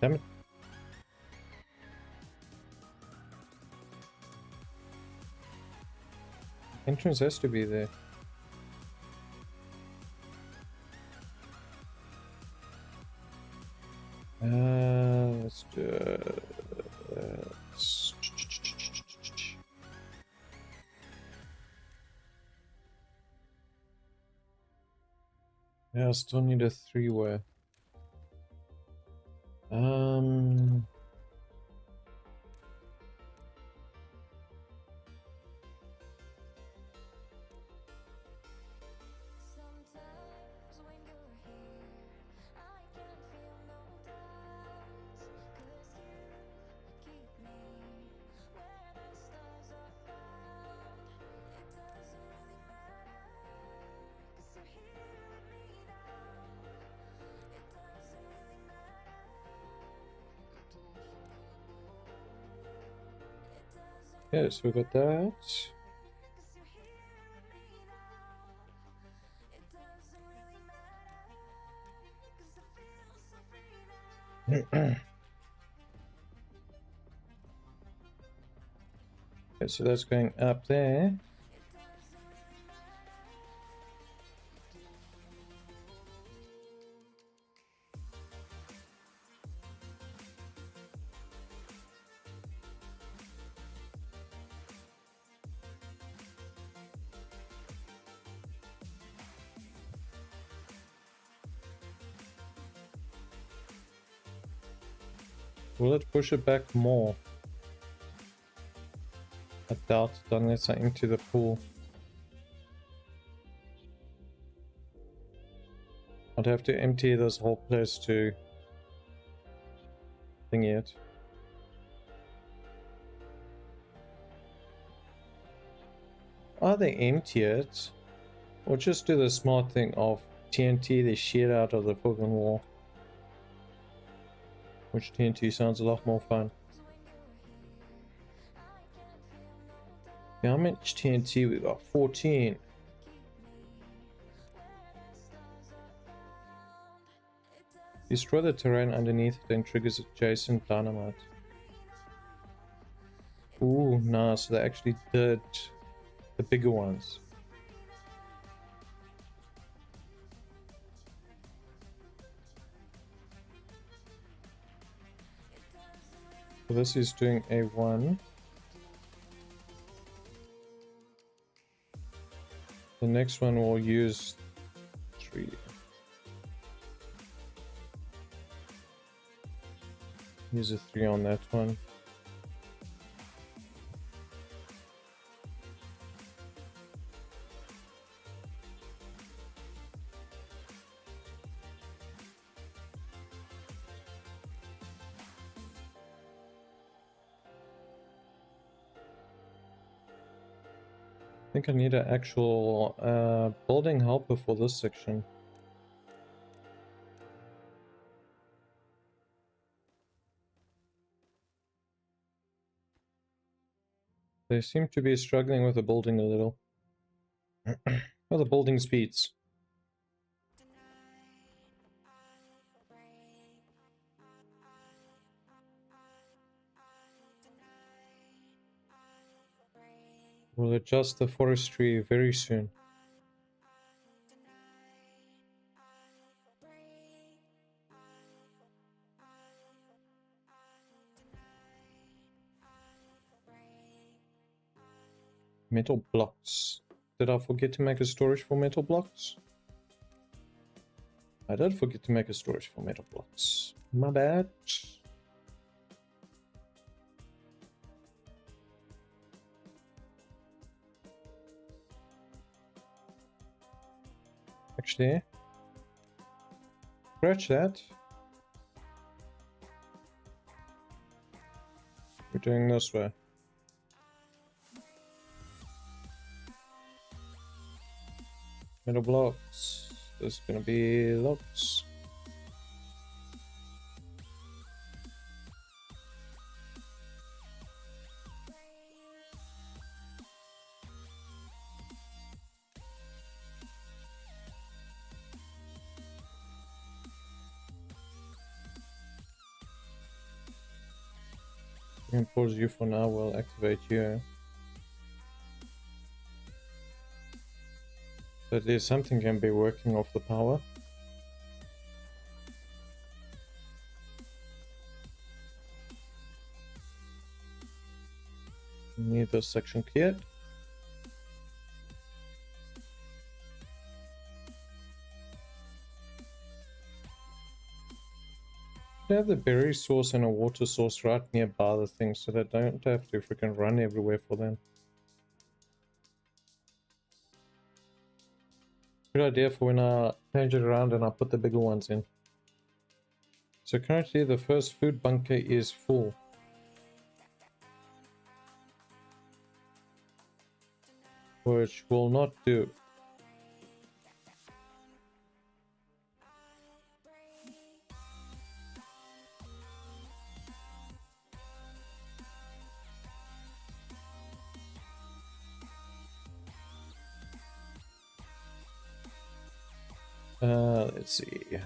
Speaker 1: it. Entrance has to be there. Let's do it. Yeah, I still need a three-way. Yes, we got that. Okay, so that's going up there. Will it push it back more? I doubt it unless I empty the pool. I'd have to empty this whole place to thing it. Either empty it or just do the smart thing of TNT the shit out of the fucking wall. Which TNT sounds a lot more fun. Yeah, how much TNT we got? 14. Destroy the terrain underneath it and triggers adjacent dynamite. Ooh, nice. So they actually did the bigger ones. So this is doing A1. The next one will use 3. Use a 3 on that one. I think I need an actual building helper for this section. They seem to be struggling with the building a little. Well, the building speeds. We'll adjust the forestry very soon. Metal blocks. Did I forget to make a storage for metal blocks? I did forget to make a storage for metal blocks. My bad. Actually, scratch that. We're doing this way. Metal blocks. There's gonna be lots. We can pause you for now, we'll activate you. But at least something can be working off the power. Need this section cleared. They have the berry source and a water source right nearby the thing, so they don't have to freaking run everywhere for them. Good idea for when I change it around and I put the bigger ones in. So currently the first food bunker is full. Which will not do. Let's see.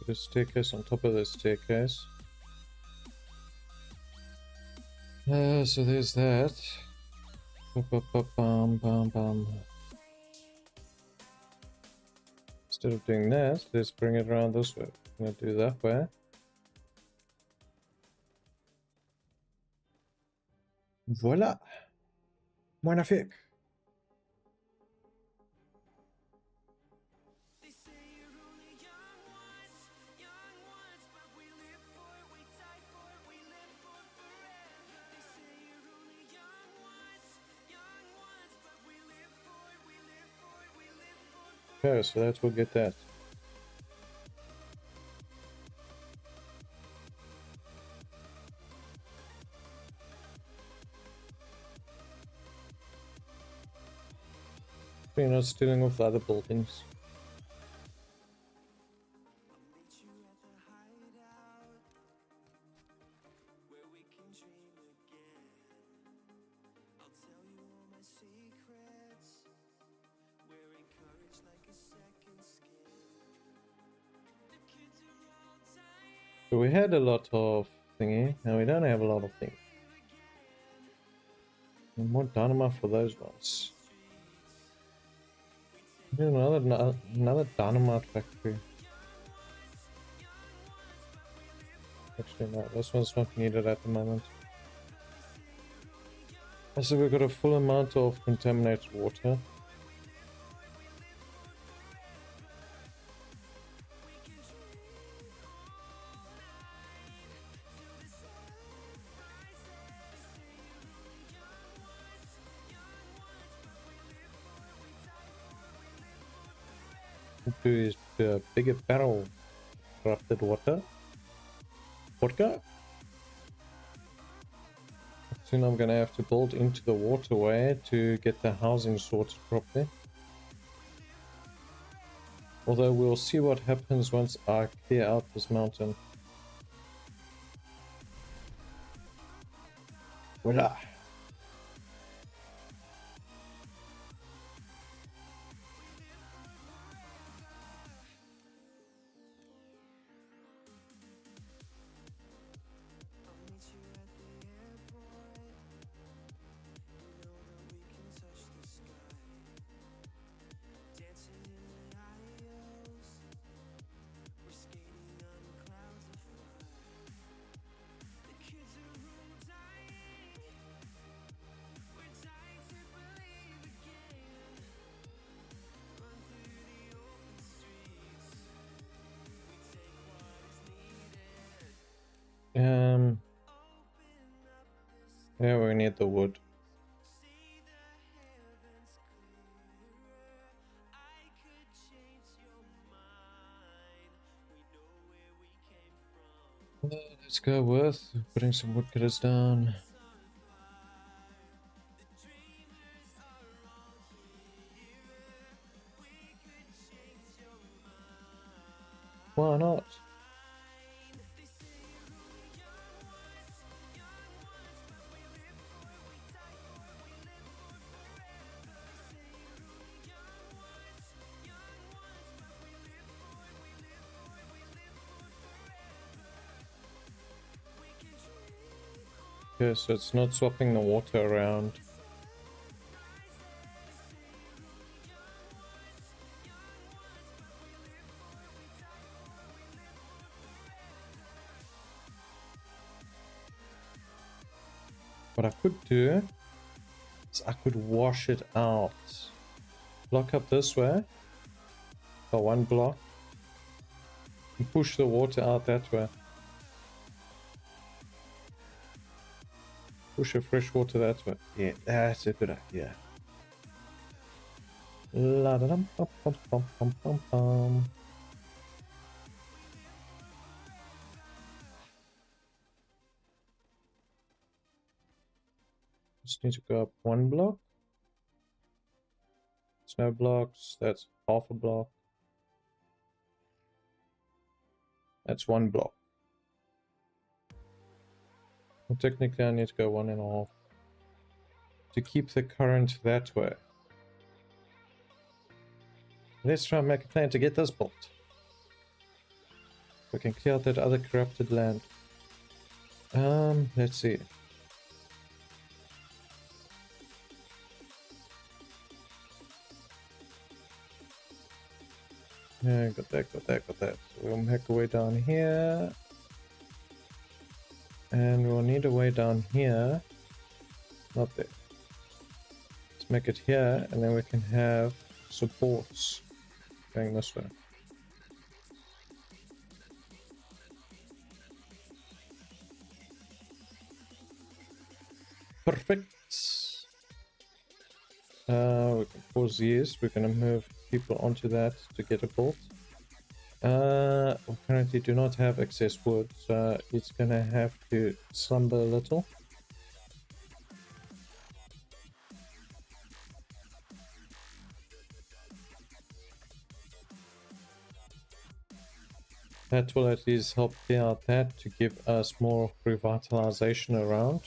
Speaker 1: The staircase on top of the staircase. So there's that. Bum, bum, bum. Instead of doing that, let's bring it around this way. I'm gonna do that way. Voila! Magnifique! Okay, so let's go get that. You're not stealing off other buildings. So we had a lot of thingy, now we don't have a lot of things. And more dynamite for those ones. Another dynamite factory. Actually no, this one's not needed at the moment. So we've got a full amount of contaminated water. To the bigger barrel corrupted water. Vodka? Soon I'm gonna have to build into the waterway to get the housing sorted properly. Although we'll see what happens once I clear out this mountain. Voila! Yeah, we need the wood. Let's go with putting some woodcutters down. Why not? Okay, so it's not swapping the water around. What I could do is I could wash it out. Block up this way by one block and push the water out that way. Push the fresh water that way. Yeah, that's a good idea. La da dum bum bum bum bum bum bum. Just need to go up one block. Snow blocks, that's half a block. That's one block. Well, technically I need to go 1.5 to keep the current that way. Let's try and make a plan to get this built. We can clear out that other corrupted land. Let's see. Yeah, got that, got that, got that. So we'll make a way down here. And we'll need a way down here. Not there. Let's make it here, and then we can have supports going this way. Perfect. We can pause these. We're going to move people onto that to get a built. We currently do not have excess wood, so it's going to have to slumber a little. That will at least help clear out that to give us more revitalization around.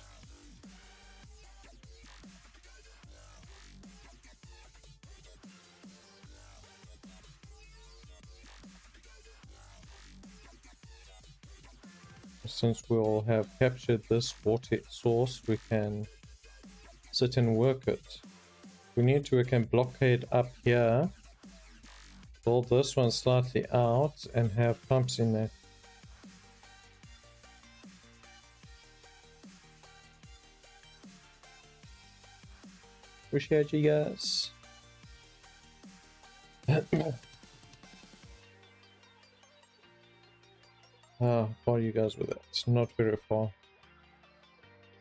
Speaker 1: Since we'll have captured this water source, we can sit and work it. We can blockade up here, build this one slightly out, and have pumps in there. Appreciate you guys. How far are you guys with it? It's not very far.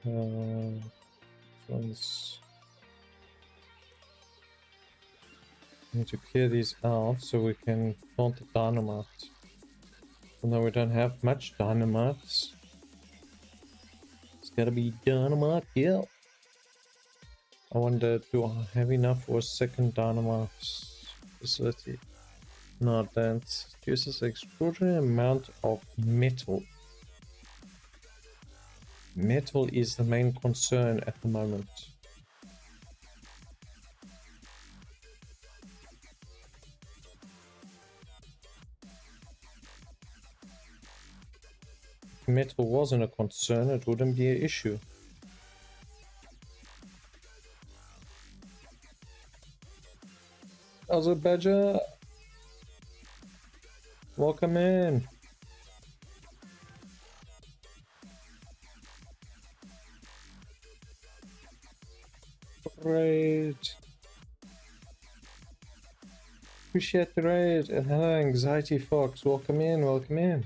Speaker 1: One's... Need to clear these out so we can plant the dynamite. Although we don't have much dynamite. It's gotta be dynamite, yeah. I wonder, do I have enough for a second dynamite facility? No, that uses an extraordinary amount of metal. Metal is the main concern at the moment. If metal wasn't a concern, it wouldn't be an issue. How's it, Badger? Welcome in. Great. Appreciate the raid. And hello, Anxiety Fox. Welcome in, welcome in.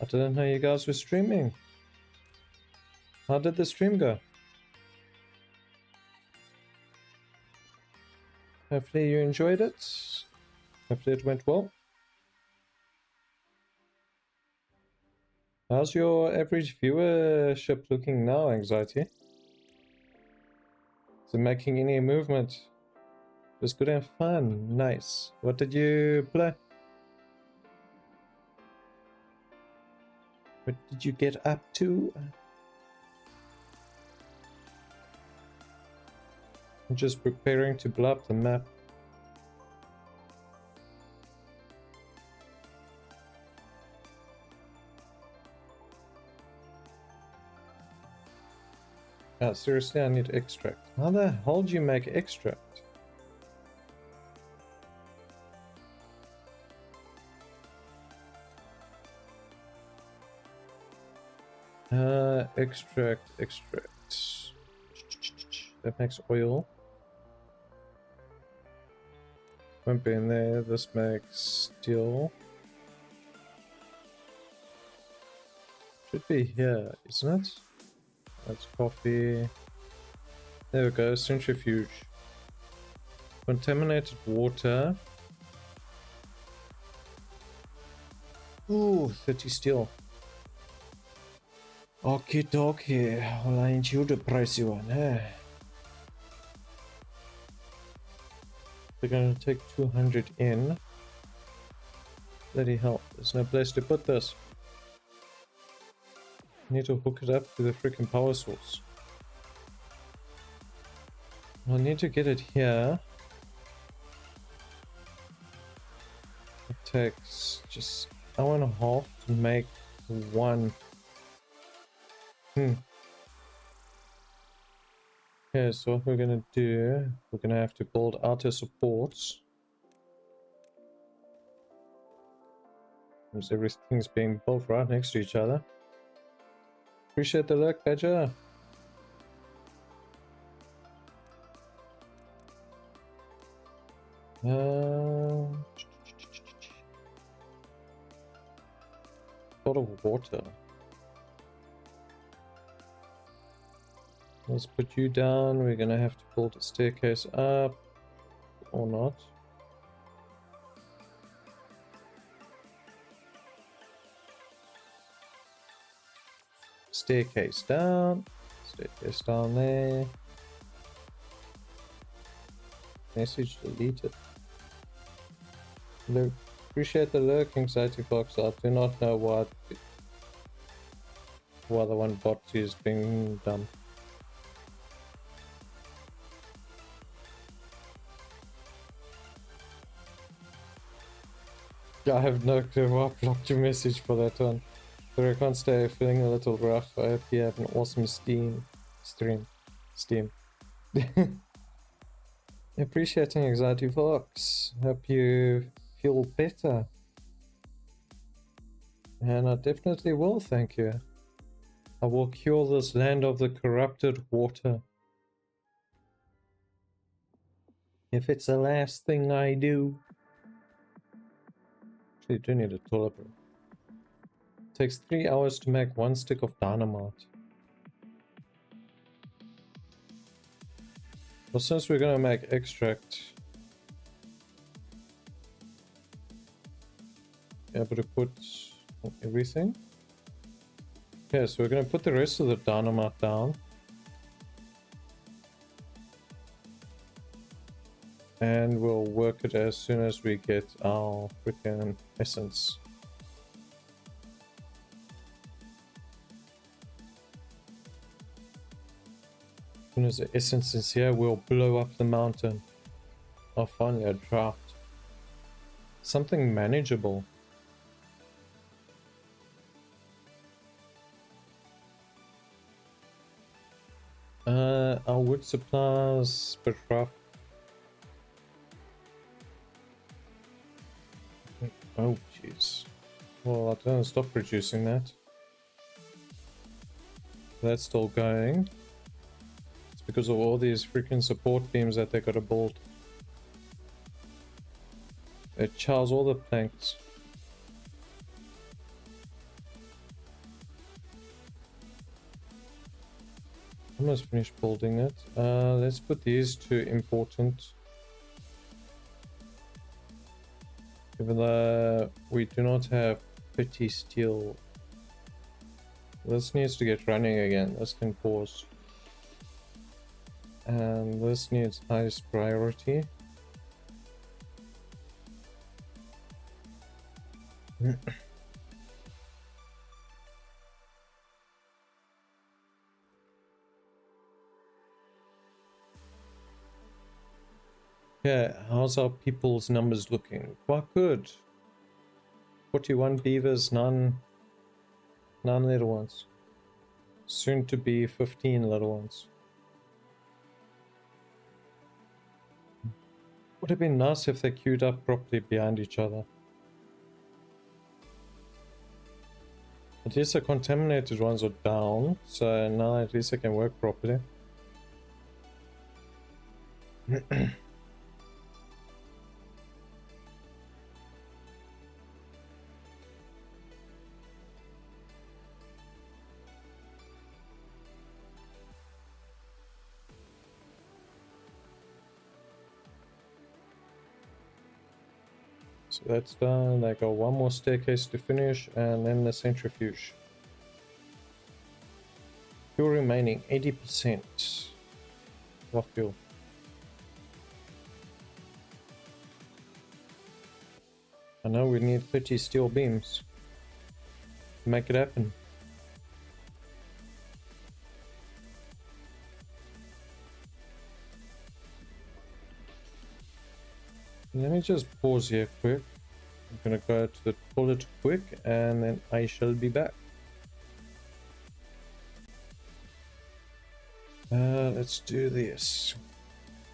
Speaker 1: I didn't know you guys were streaming. How did the stream go? Hopefully you enjoyed it. Hopefully it went well. How's your average viewership looking now, Anxiety? Is it making any movement? Just good and fun. Nice. What did you play? What did you get up to? I'm just preparing to blow up the map. Ah, seriously, I need extract. How the hell do you make extract? Extract. That makes oil. Won't be in there. This makes steel. Should be here, isn't it? That's coffee. There we go, centrifuge. Contaminated water. Ooh, 30 steel. Okie dokie. Well, I ain't you the pricey one, eh? We're gonna take 200 in. Bloody hell, there's no place to put this. Need to hook it up to the freaking power source. I'll need to get it here. It takes just an hour and a half to make one. Okay, so what we're gonna do, we're gonna have to build outer supports. Because everything's being built right next to each other. Appreciate the lurk, Badger. A lot of water. Let's put you down. We're gonna have to build a staircase up. Or not. Staircase down. Staircase down there. Message deleted. Look, appreciate the lurk, Anxiety Fox. I do not know why the one bot is being done. I have no clue why I blocked your message for that one. But I can't stay feeling a little rough. I hope you have an awesome stream. Appreciating Anxiety Fox. Hope you feel better. And I definitely will, thank you. I will cure this land of the corrupted water. If it's the last thing I do. Actually, do need a toilet roll. Takes 3 hours to make 1 stick of dynamite. Well, since we're gonna make extract, able to put everything. Okay, so we're gonna put the rest of the dynamite down. And we'll work it as soon as we get our freaking essence. As soon as the essence is here, we'll blow up the mountain. Oh, finally a drought. Something manageable. Our wood supplies, but rough. Oh, jeez. Well, I don't stop producing that. That's still going. It's because of all these freaking support beams that they gotta build. It chows all the planks. Almost finished building it. Let's put these to important. Even though we do not have pretty steel. This needs to get running again. This can pause. And this needs highest priority. Yeah, how's our people's numbers looking? Quite good. 41 beavers, none little ones. Soon to be 15 little ones. Would have been nice if they queued up properly behind each other. At least the contaminated ones are down, so now at least they can work properly. So that's done. I got one more staircase to finish and then the centrifuge. Fuel remaining 80%. What fuel? I know we need 30 steel beams to make it happen. Let me just pause here quick. I'm gonna go to the toilet quick and then I shall be back. Let's do this.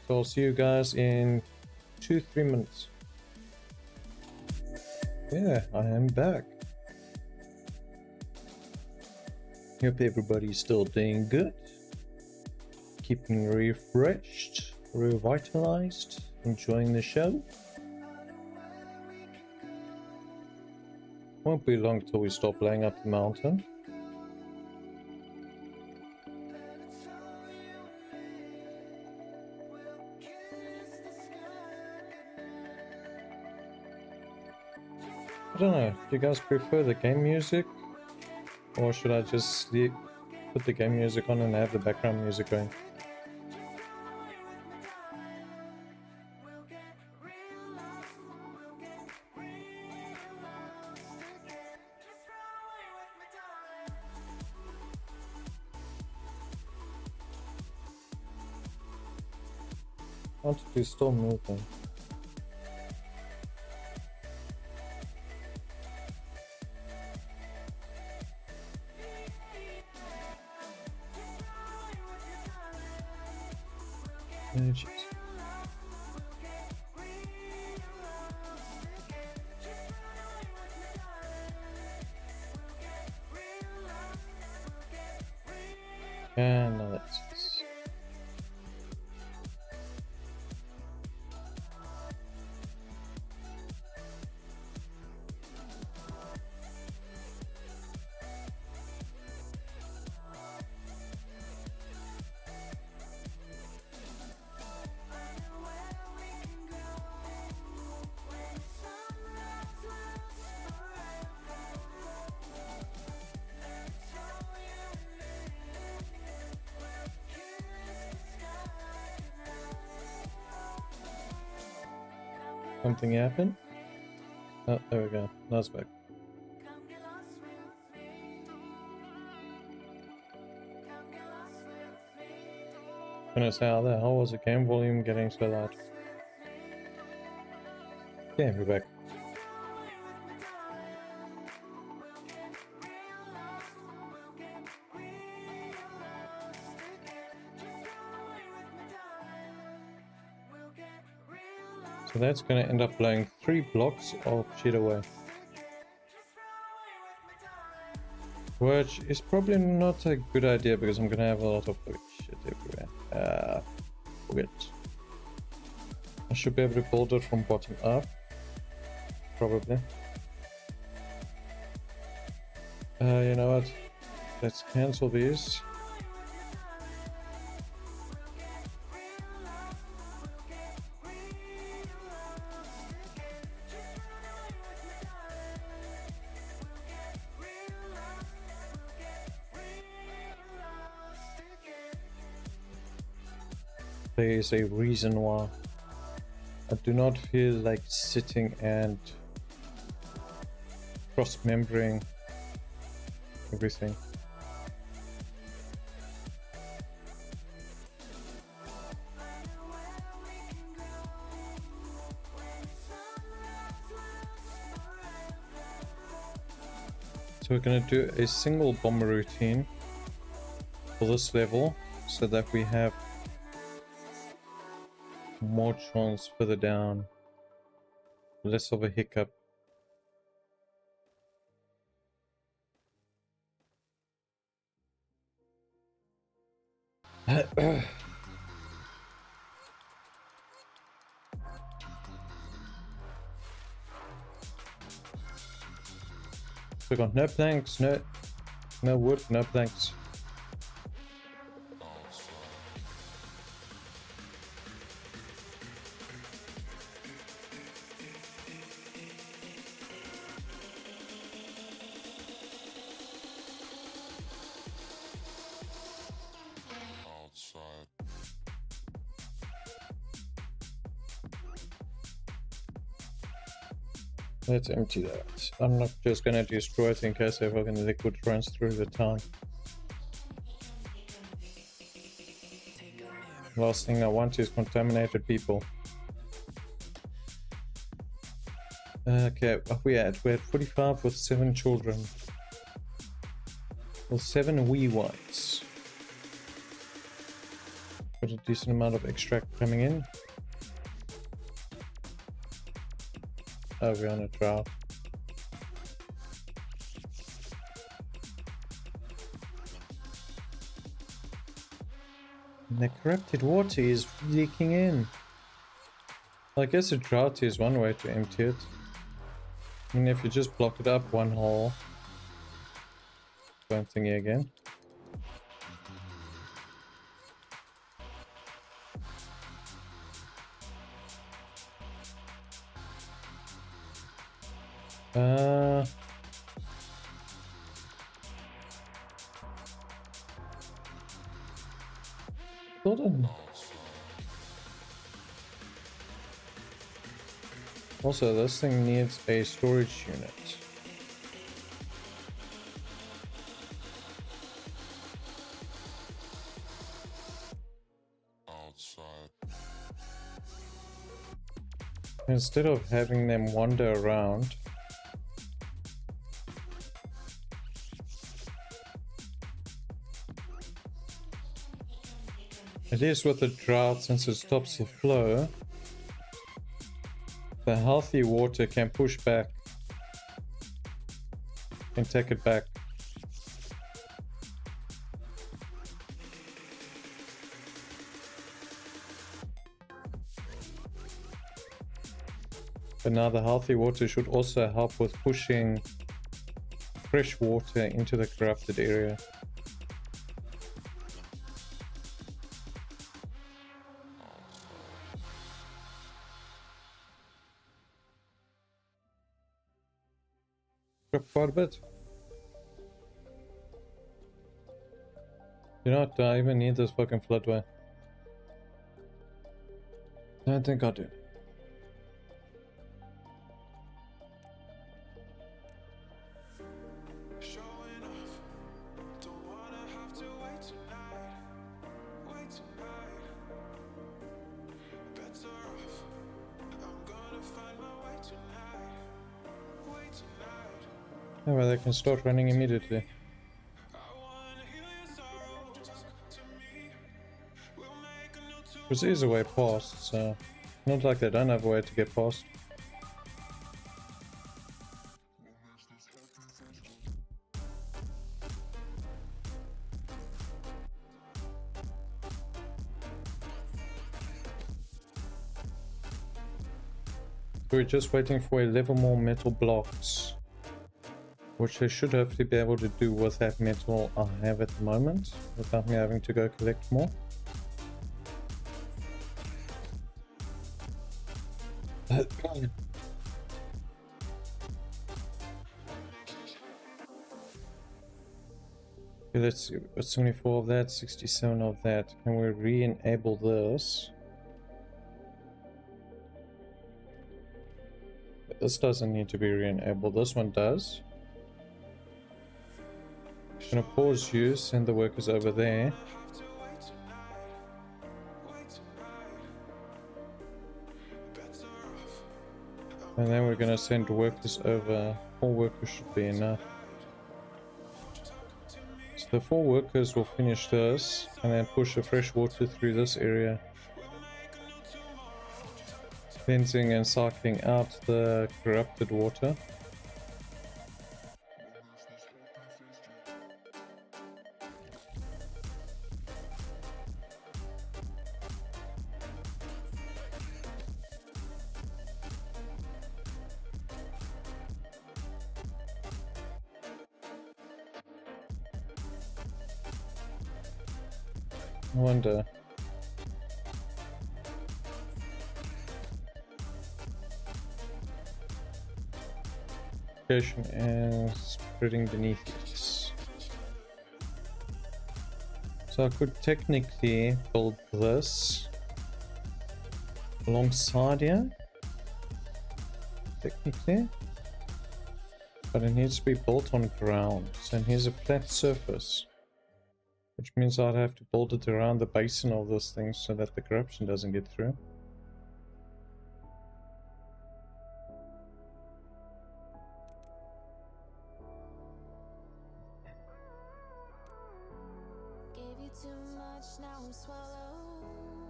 Speaker 1: So I'll see you guys in 2-3 minutes. Yeah, I am back. Hope everybody's still doing good. Keeping refreshed, revitalized, enjoying the show. Won't be long till we stop playing up the mountain. I don't know, do you guys prefer the game music? Or should I just put the game music on and have the background music going? I want to do still moving. Jeez. And now that's it. Something happened? Oh, there we go. Now it's back. Goodness, how the hell was the game volume getting so loud? Yeah, we're back. So that's going to end up blowing 3 blocks of shit away. Which is probably not a good idea because I'm going to have a lot of shit everywhere. Forget. I should be able to build it from bottom up. Probably. You know what? Let's cancel these. There is a reason why I do not feel like sitting and cross-membering everything. So we're going to do a single bomber routine for this level so that we have more chance further down, less of a hiccup. We got no planks, no wood, no planks. Let's empty that. I'm not just gonna destroy it in case a fucking liquid runs through the town. Last thing I want is contaminated people. Okay, what we had? We had 45 with 7 children. With 7 wee ones. Got a decent amount of extract coming in. Oh, we're on a drought. And the corrupted water is leaking in. I guess a drought is one way to empty it. I mean, if you just block it up one hole. Same thingy again. Hold on. Also, this thing needs a storage unit. Instead of having them wander around, it is with the drought, since it stops the flow, the healthy water can push back and take it back. But now the healthy water should also help with pushing fresh water into the corrupted area. Quite a bit. You know what? Do I even need this fucking floodway? I don't think I do. Oh, well, they can start running immediately. Which is a way past, so not like they don't have a way to get past. We're just waiting for 11 more metal blocks, which I should hopefully be able to do with that metal I have at the moment, without me having to go collect more. Okay, let's see, we've got 74 of that, 67 of that. Can we re-enable this? This doesn't need to be re-enabled, this one does. I'm gonna pause you, send the workers over there. And then we're gonna send workers over. 4 workers should be enough. So the 4 workers will finish this and then push the fresh water through this area, cleansing and cycling out the corrupted water. I wonder. Irrigation and spreading beneath it. So I could technically build this alongside here. Technically. But it needs to be built on ground. So here's a flat surface, which means I'd have to build it around the basin of this thing so that the corruption doesn't get through.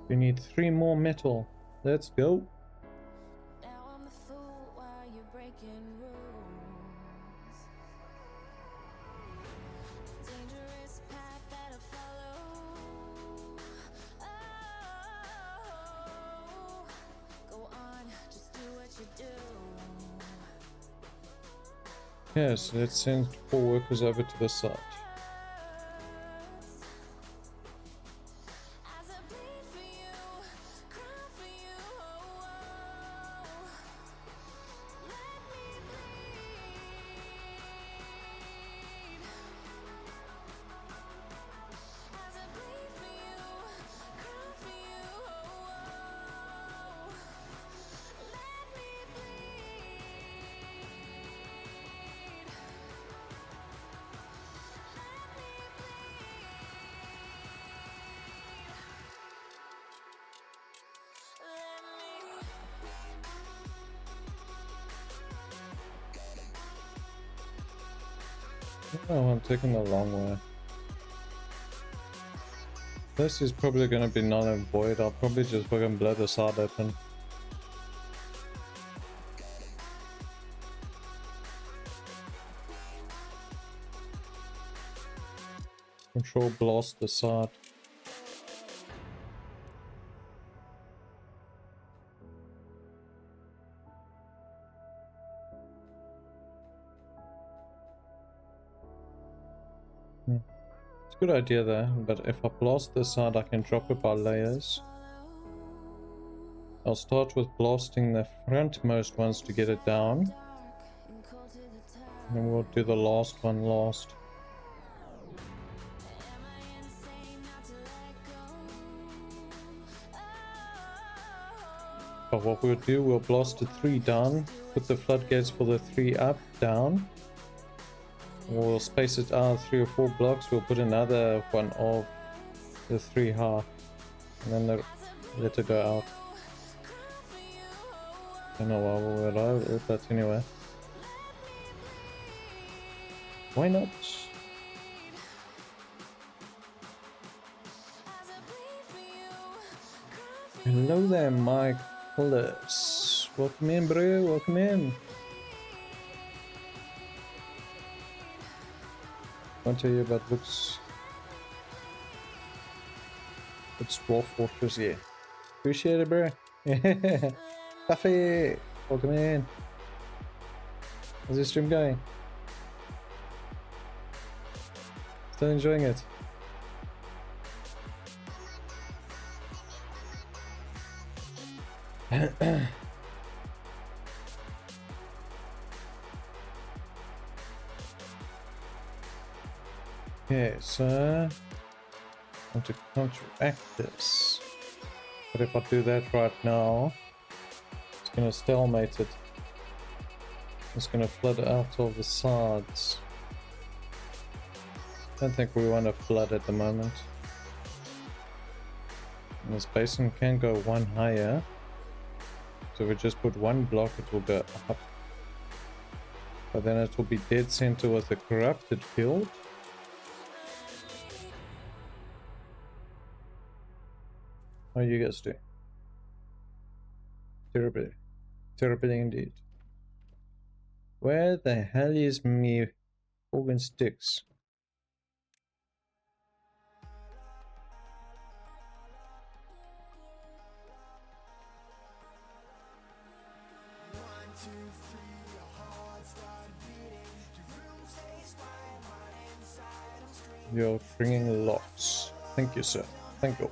Speaker 1: We need 3 more metal. Let's go. Yes, let's send 4 workers over to the site. Oh, I'm taking the long way. This is probably going to be null and void. I'll probably just fucking blow the side open. Control blast the side. It's a good idea there, but if I blast this side I can drop it by layers. I'll start with blasting the frontmost ones to get it down. And then we'll do the last one last. But what we'll do, we'll blast the 3 down, put the floodgates for the 3 up, down. We'll space it out 3 or 4 blocks, we'll put another one of the 3 high. And then let it go out. I don't know why we'll allow it, but anyway. Why not? Hello there, Mike Hollis. Welcome in, bro. Welcome in. I'll tell you about books. It's Dwarf Fortress, yeah. Appreciate it, bro. Buffy, welcome in. How's your stream going? Still enjoying it? Okay, so I want to counteract this. But if I do that right now, it's going to stalemate it. It's going to flood out of the sides. I don't think we want to flood at the moment. And this basin can go 1 higher. So if we just put 1 block, it will go up. But then it will be dead center with a corrupted field. How you guys do? Terribly. Terribly indeed. Where the hell is me organ sticks? You're bringing lots. Thank you, sir. Thank you.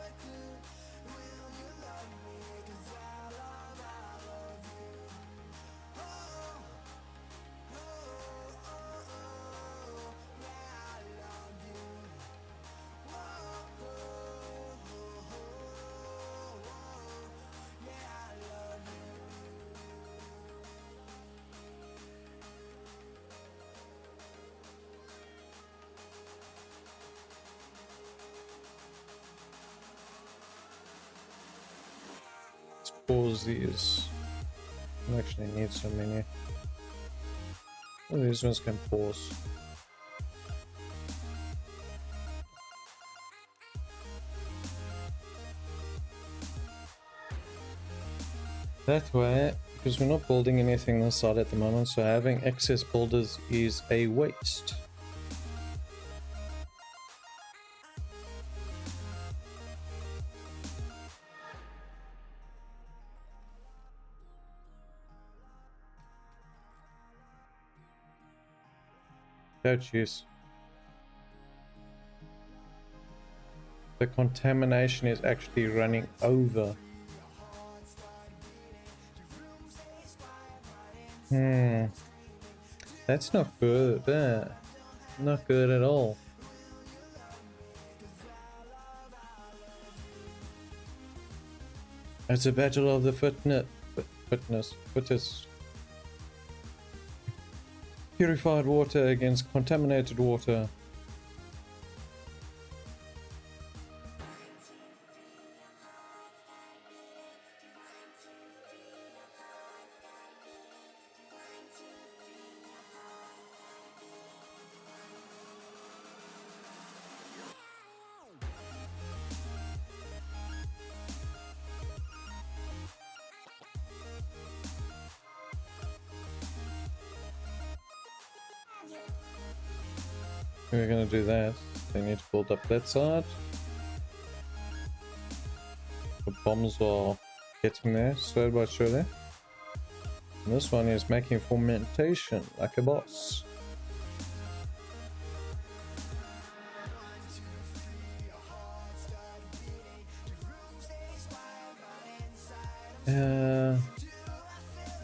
Speaker 1: Pause these. I actually need so many. Oh, these ones can pause. That way, because we're not building anything on the side at the moment, so having excess builders is a waste. Oh jeez. The contamination is actually running over. That's not good. Not good at all. It's a battle of the fittest. Purified water against contaminated water. We're gonna do that. They need to build up that side. The bombs are getting there, slowly but surely. And this one is making fermentation like a boss. So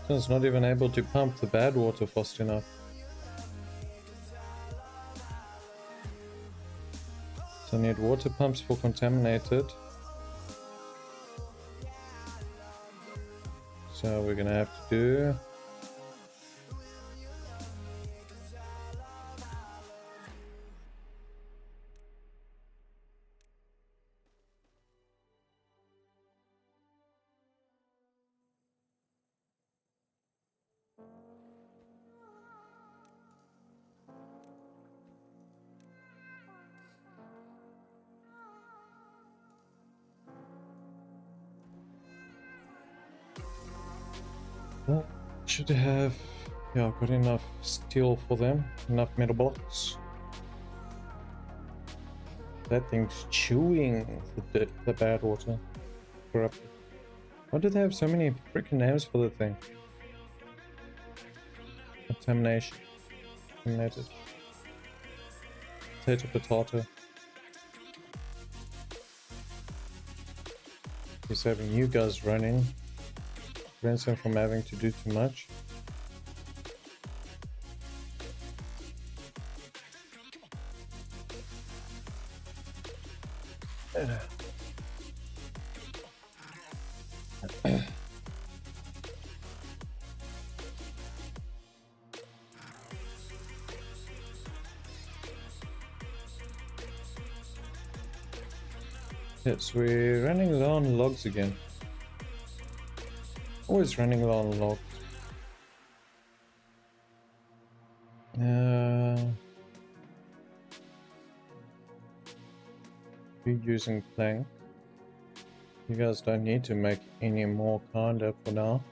Speaker 1: it's not even able to pump the bad water fast enough. So I need water pumps for contaminated. So we're gonna have to do well, should have, yeah, I've got enough steel for them, enough metal blocks. That thing's chewing the bad water. Corrupt. Why do they have so many freaking names for the thing? Contamination. Contaminated. Potato. He's having you guys running. Prevents him from having to do too much. Yes, we're running low on logs again. Always running low on logs. We're using plank. You guys don't need to make any more kinda for now.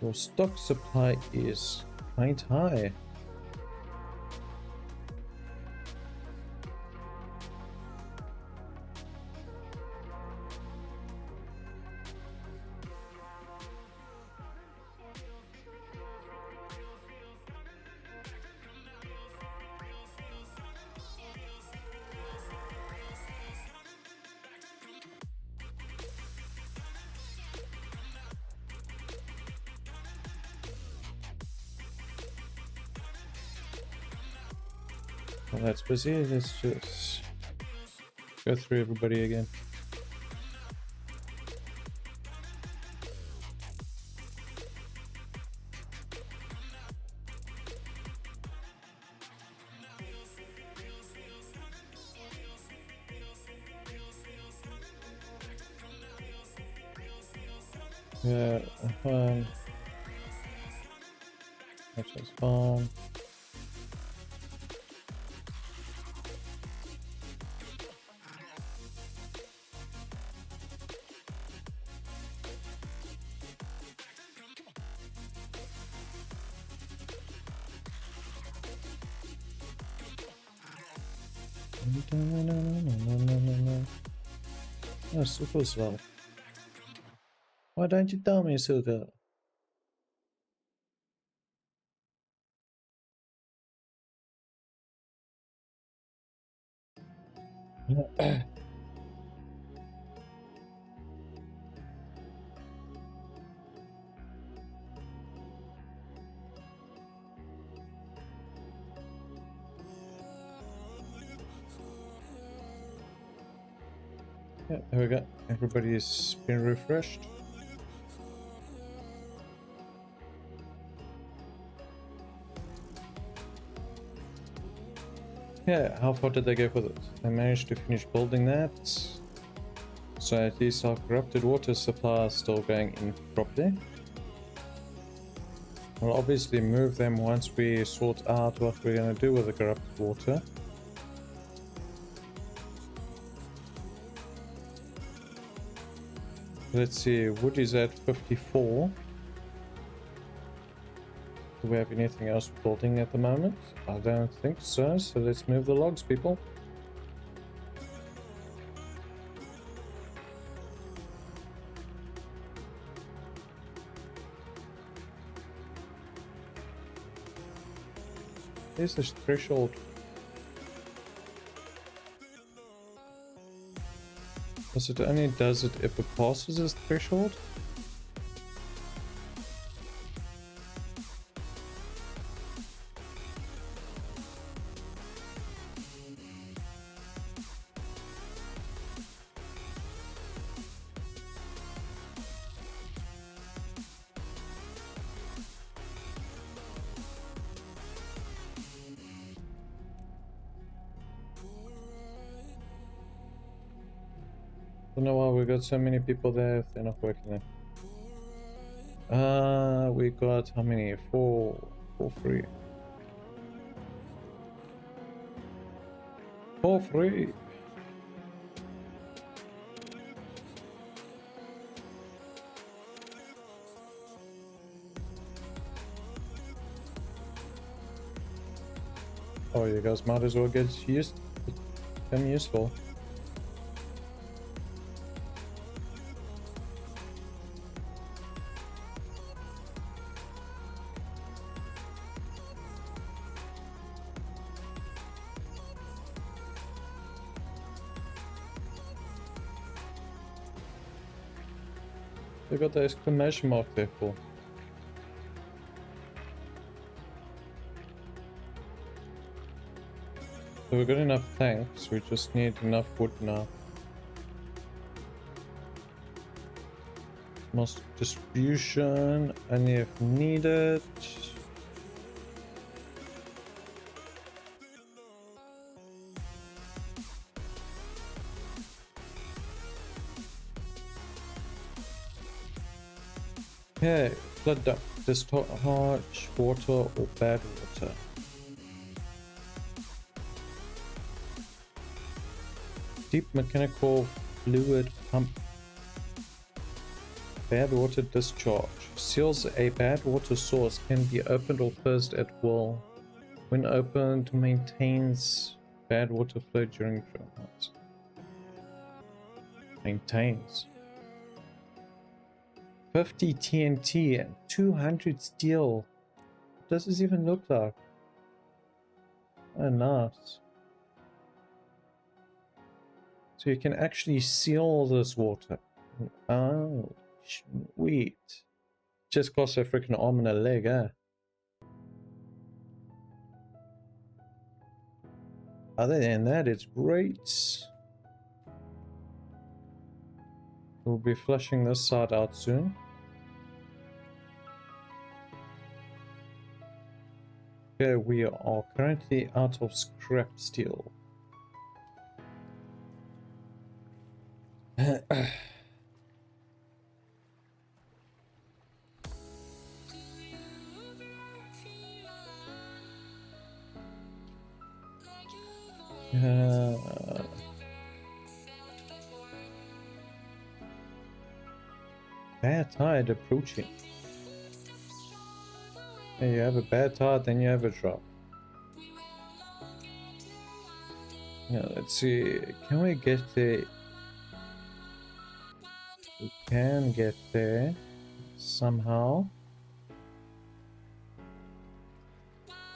Speaker 1: Your stock supply is quite high. Well, that's busy. Let's just go through everybody again. Yeah, that's just fine. Oh, super slow. Why don't you tell me, Suga? Yeah, there we go. Everybody's been refreshed. Yeah, how far did they go with it? I managed to finish building that. So at least our corrupted water supply is still going in properly. We'll obviously move them once we sort out what we're going to do with the corrupted water. Let's see, wood is at 54. Do we have anything else building at the moment? I don't think so, so let's move the logs, people. There's this threshold. Does it only does it if it passes this threshold? Don't know why we got so many people there if they're not working there. We got how many? Four free. 4 free. Oh, you guys might as well get used, become useful. They got the exclamation mark there for. So we've got enough tanks, we just need enough wood now. Most distribution, only if needed. Okay, flood duct, discharge water or bad water. Deep mechanical fluid pump. Bad water discharge. Seals a bad water source can be opened or closed at will. When opened, maintains bad water flow during droughts. Maintains. 50 TNT and 200 steel. What does this even look like? Oh, nice. So you can actually seal this water. Oh, sweet. Just costs a freaking arm and a leg, eh? Other than that, it's great. We'll be flushing this side out soon. Okay, we are currently out of scrap steel. Bad tide approaching. Hey, you have a bad tide, then you have a drop. Now let's see, can we get there? We can get there somehow.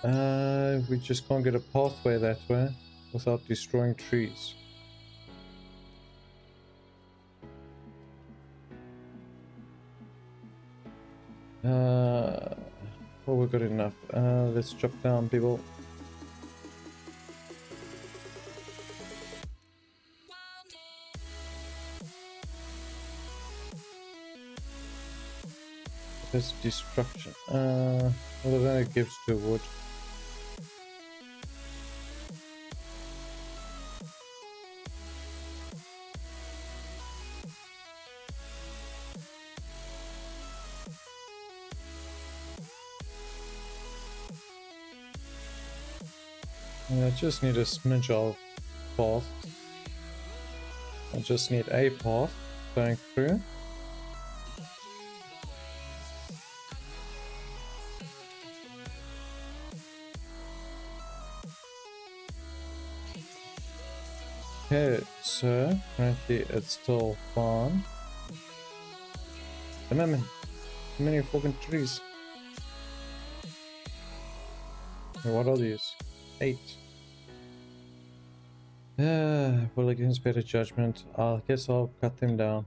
Speaker 1: We just can't get a pathway that way without destroying trees. Well, we've got enough. Let's drop down, people. There's destruction. Well, then it gives to wood. I just need a smidge of path. I just need a path going through. Okay, so currently it's still fine. Remember, too many fucking trees. What are these? 8. Well, against better judgment, I guess I'll cut them down.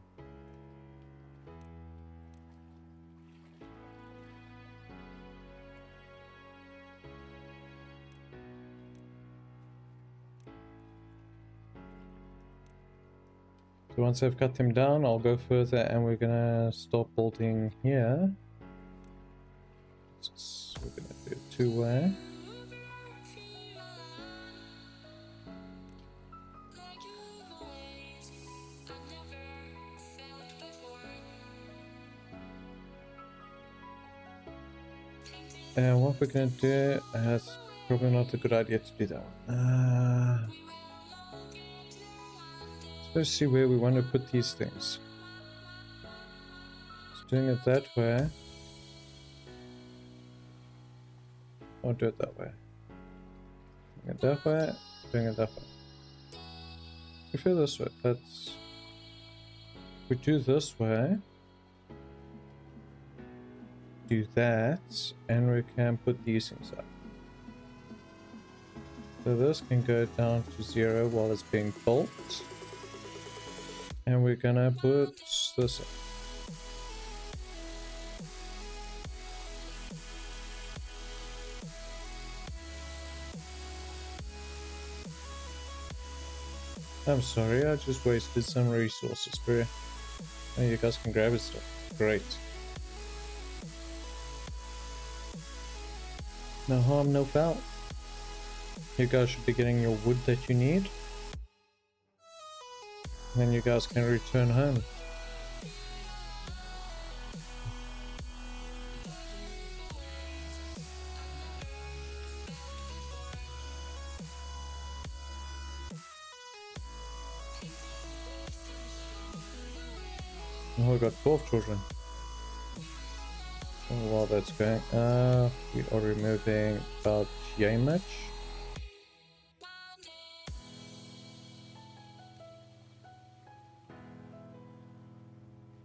Speaker 1: So once I've cut them down, I'll go further and we're gonna start building here. We're gonna do it 2-way. And what we're gonna do, it's probably not a good idea to do that one. Let's see where we want to put these things. So doing it that way. Or do it that way. Doing it that way, doing it that way. We feel this way. Let's. We do this way. Do that, and we can put these things up. So this can go down to 0 while it's being built. And we're gonna put this up. I'm sorry, I just wasted some resources, bro. Oh, you guys can grab it still. Great. No harm, no foul. You guys should be getting your wood that you need. Then you guys can return home. Oh, we got 12 children. Oh, while that's going, we are removing about yay much.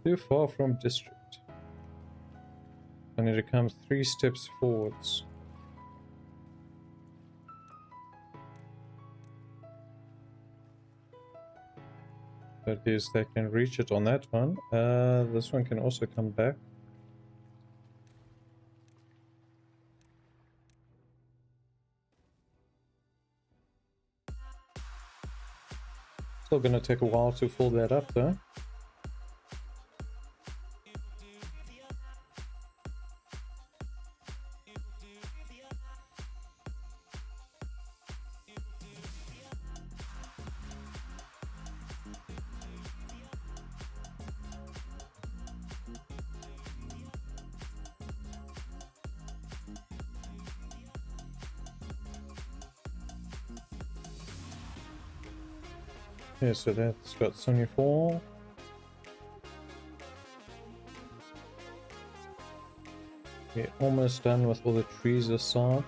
Speaker 1: Too far from district. I need to come 3 steps forwards. That is, they can reach it on that one. This one can also come back. Still gonna take a while to fill that up though. Yeah, so that's got 74. We're almost done with all the trees aside.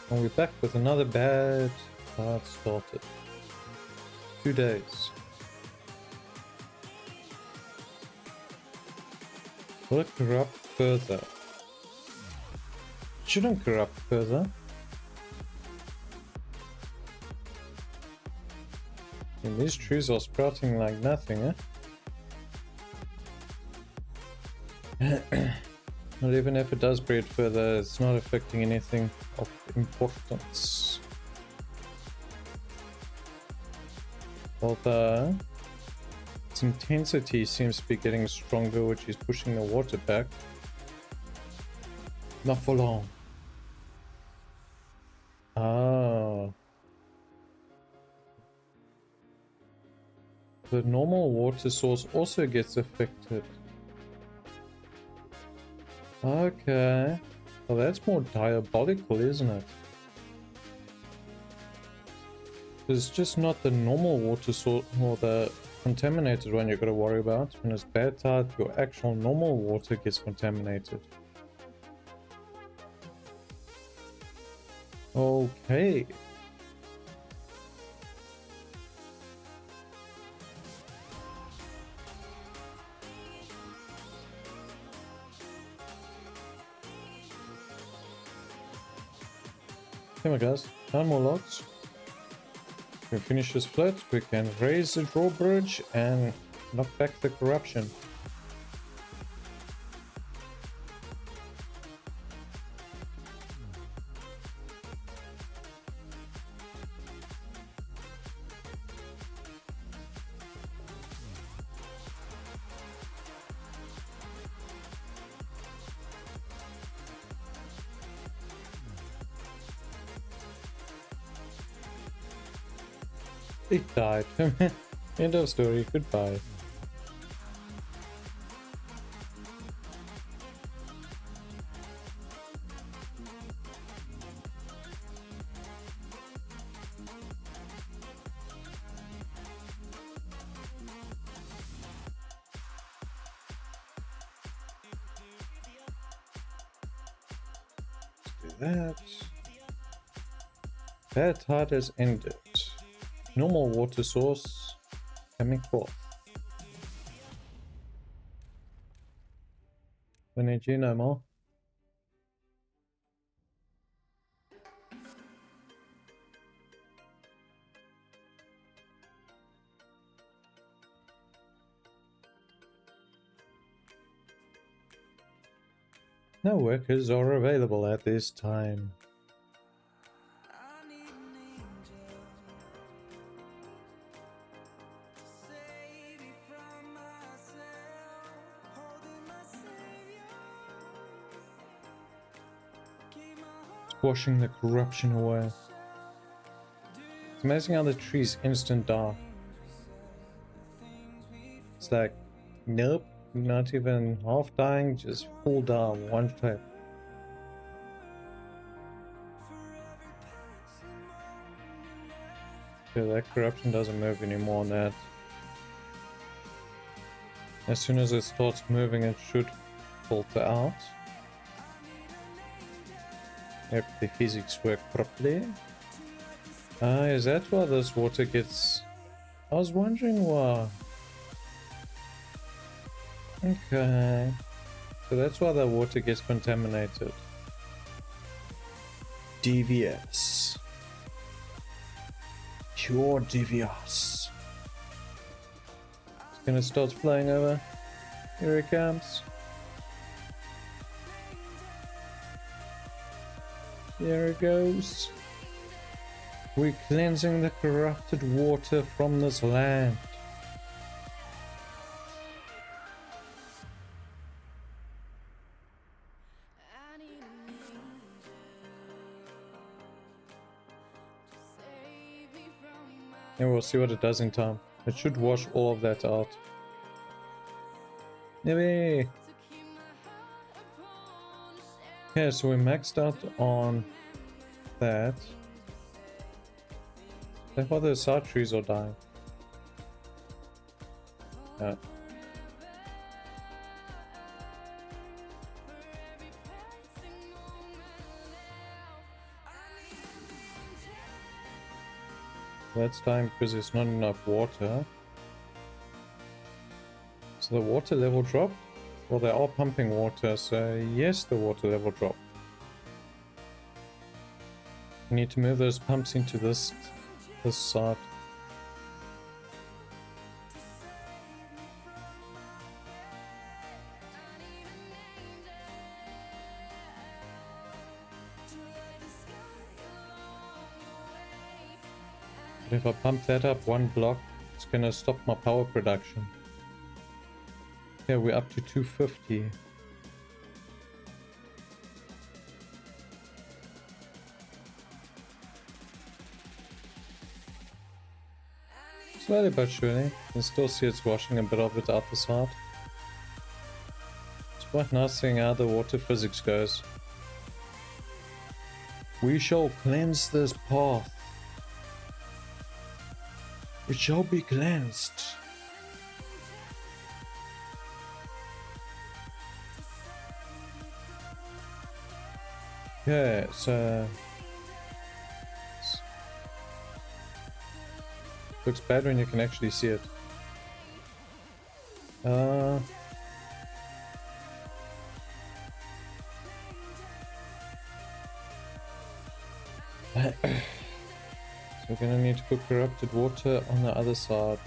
Speaker 1: And we're back with another bad start started. 2 days. Will it corrupt further? Shouldn't corrupt further. And these trees are sprouting like nothing, eh? Not even if it does breed further, it's not affecting anything of importance. Although its intensity seems to be getting stronger, which is pushing the water back. Not for long. Oh. The normal water source also gets affected. Okay. Well, that's more diabolical, isn't it? It's just not the normal water source or the contaminated one you gotta worry about. When it's bad tide, your actual normal water gets contaminated. Okay. Here we go, 9 more logs. We finish this flood, we can raise the drawbridge and knock back the corruption. It died. End of story. Goodbye. Let's do that. Bad tide has ended. Normal water source coming forth. We need you no more. No workers are available at this time. Washing the corruption away. It's amazing how the trees instant die. It's like, nope, not even half dying, just full down, one tap. Yeah, that corruption doesn't move anymore on that. As soon as it starts moving, it should filter out. If the physics work properly. Is that why this water gets... I was wondering why. Okay. So that's why the water gets contaminated. Devious. Pure devious. It's gonna start flying over. Here it comes. There it goes. We're cleansing the corrupted water from this land. And we'll see what it does in time. It should wash all of that out. Yippee! Okay, so we maxed out on that. That's why the side trees are dying. Yeah. That's dying because there's not enough water. So the water level dropped. Well, they are pumping water, so yes, the water level dropped. We need to move those pumps into this side. But if I pump that up one block, it's gonna stop my power production. Yeah, we're up to 250. Slowly but surely. You can still see it's washing a bit of it out the side. It's quite nice seeing how the water physics goes. We shall cleanse this path. It shall be cleansed. Yeah, so looks bad when you can actually see it. So we're gonna need to put corrupted water on the other side.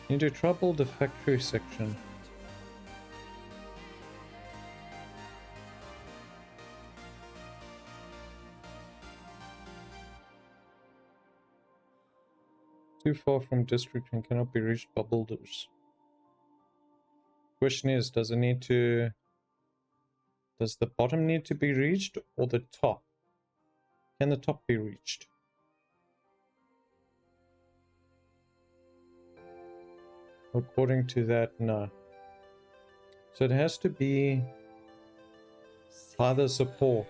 Speaker 1: Need to trouble the factory section. Too far from district and cannot be reached by builders. Question is, does the bottom need to be reached or the top? Can the top be reached? According to that, no. So it has to be by the support.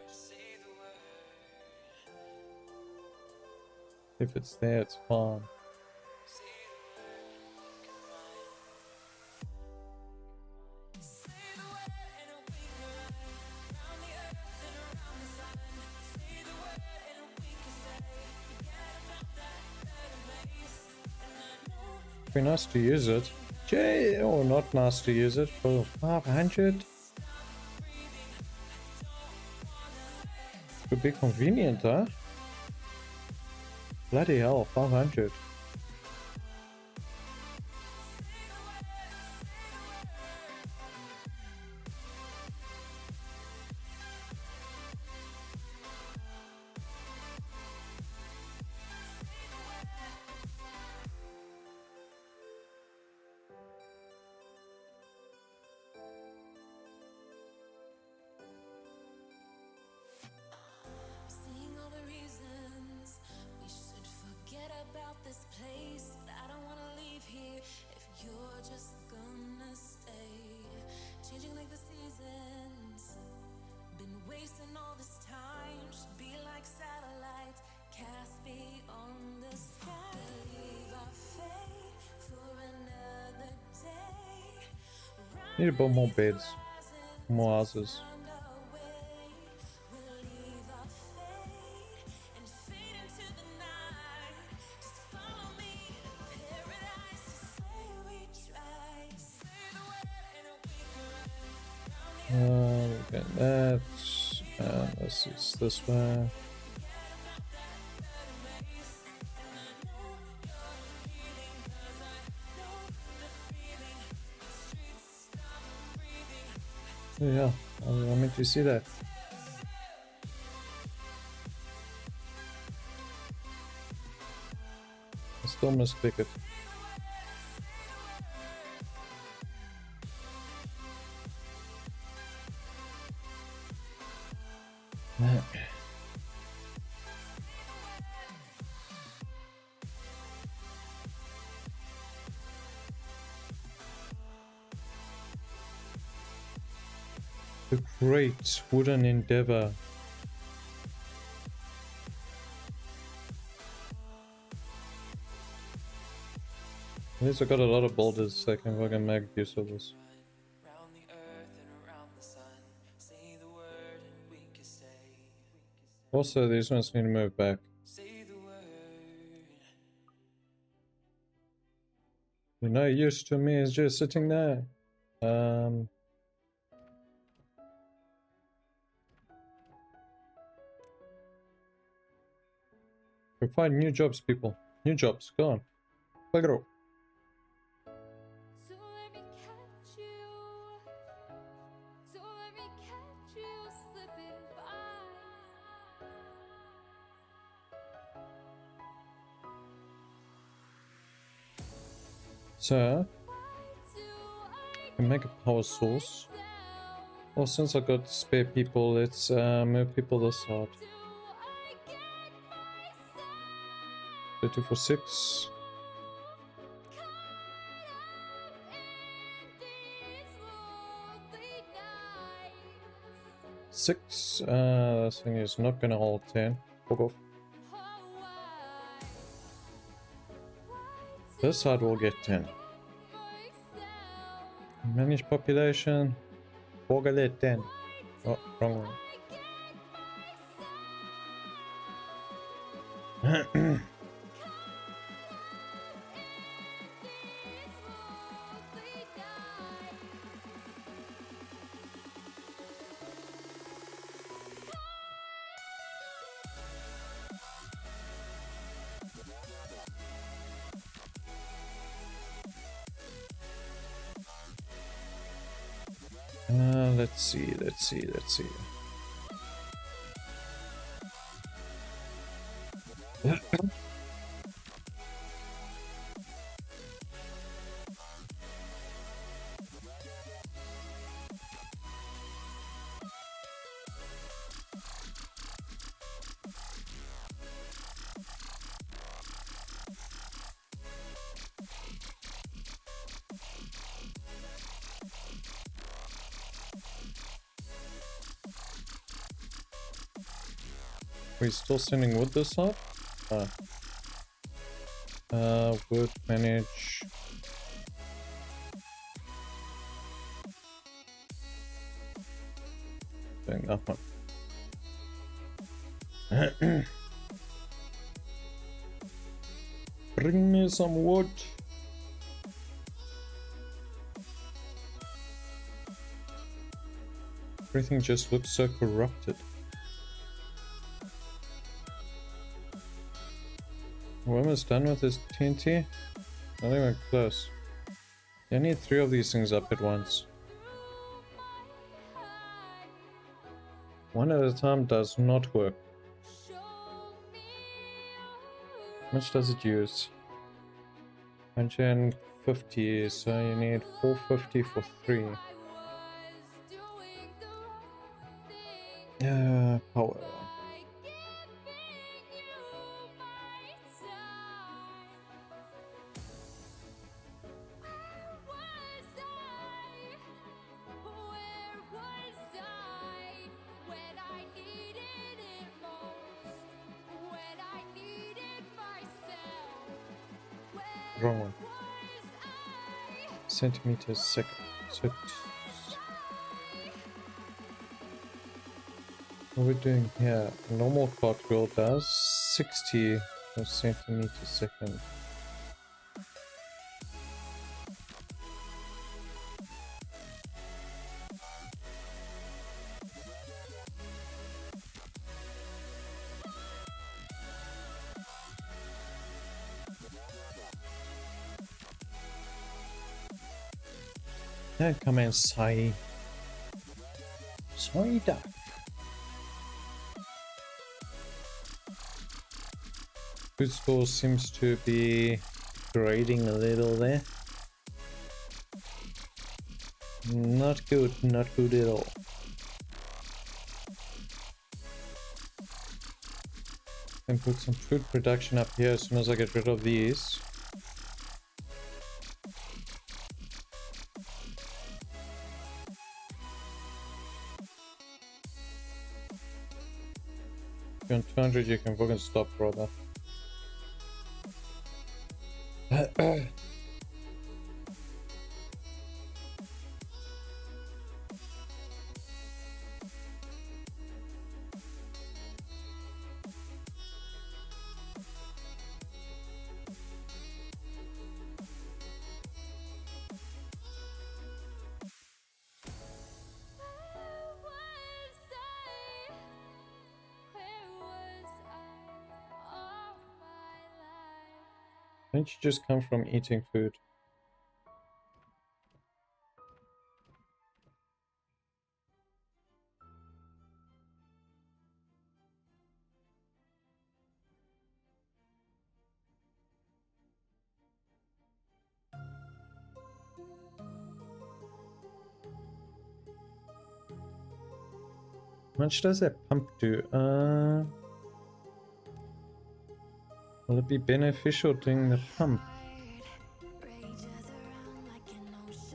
Speaker 1: If it's there, it's fine. Be nice to use it. Or not nice to use it for 500. Could be convenient, huh? Bloody hell, 500. Need to build more beds, more houses. We'll get that. This is this way. Oh, yeah, I meant to see that. I still misclick it. The great wooden endeavor. At least I got a lot of boulders so I can fucking make use of this. Also, these ones need to move back. You're no use to me, it's just sitting there. We find new jobs, people. New jobs, go on. Play it up.
Speaker 3: So let me catch you
Speaker 1: So, I can make a power source. Well, since I got spare people, let's move people this side. 2 for 6. 6. This thing is not gonna hold 10. Fuck off. This side will get 10. Manage population. Borgalet 10. Oh, wrong one. Let's see. We're still sending wood this side? Wood manage. Doing that one. Bring me some wood. Everything just looks so corrupted. We're almost done with this TNT. Not even close. I need 3 of these things up at once. One at a time does not work. How much does it use? 150, so you need 450 for 3. Power. Wrong one. Centimeters second. So what we're doing here, a normal cartwheel does 60 centimeters second. Come in, Sai. Sorry, duck. Food store seems to be grading a little there. Not good at all. And put some food production up here as soon as I get rid of these. If you're on 200, you can fucking stop, brother. Don't you just come from eating food? How much does that pump do? Will it be beneficial doing the pump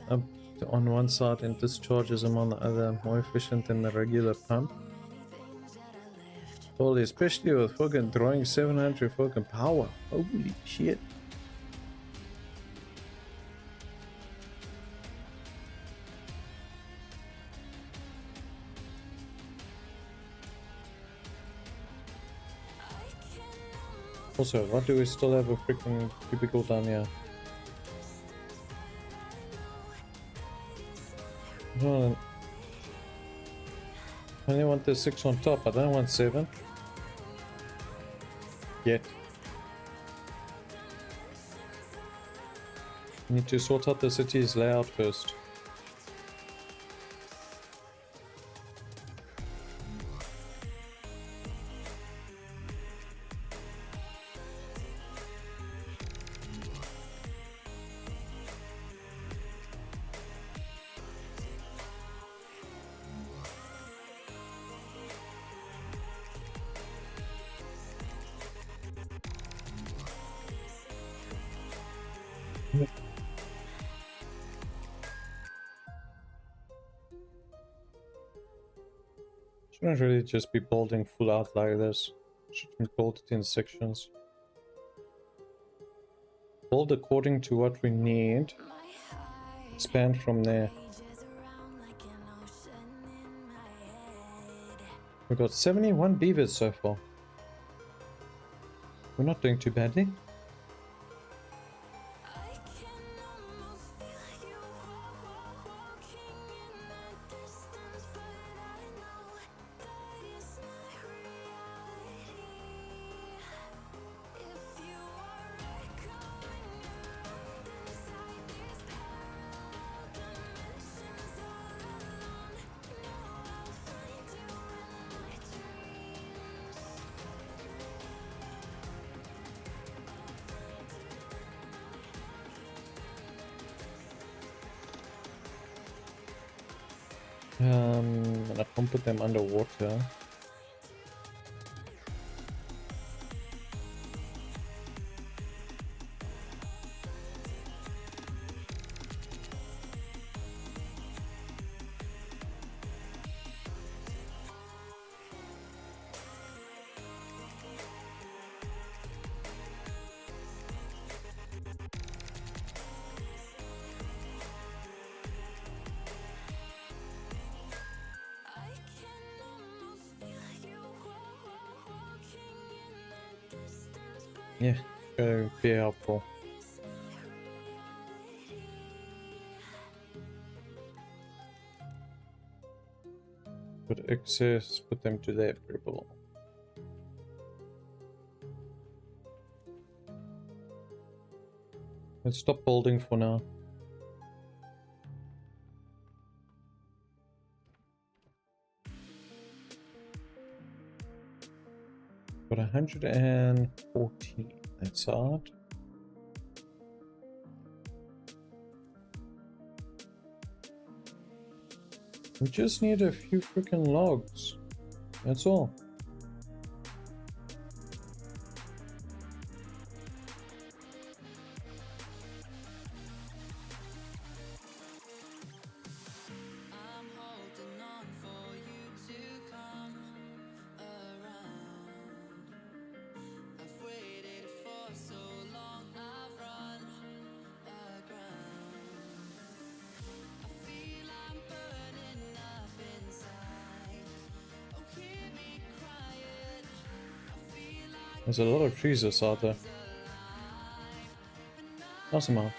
Speaker 1: up on one side and discharges them on the other, more efficient than the regular pump? Well, especially with fucking drawing 700 fucking power. Holy shit. Also, why do we still have a freaking cubicle down here? No, I only want the 6 on top, I don't want 7. Yet. Need to sort out the city's layout first. Shouldn't really just be building full out like this. Shouldn't build it in sections. Build according to what we need. Expand from there. We got 71 beavers so far. We're not doing too badly. And I can't put them underwater. Yeah, gotta be helpful. Put excess, put them to their dribble. Let's stop building for now. Got 114. That's odd. We just need a few freaking logs. That's all. There's a lot of trees out there. Nice amount.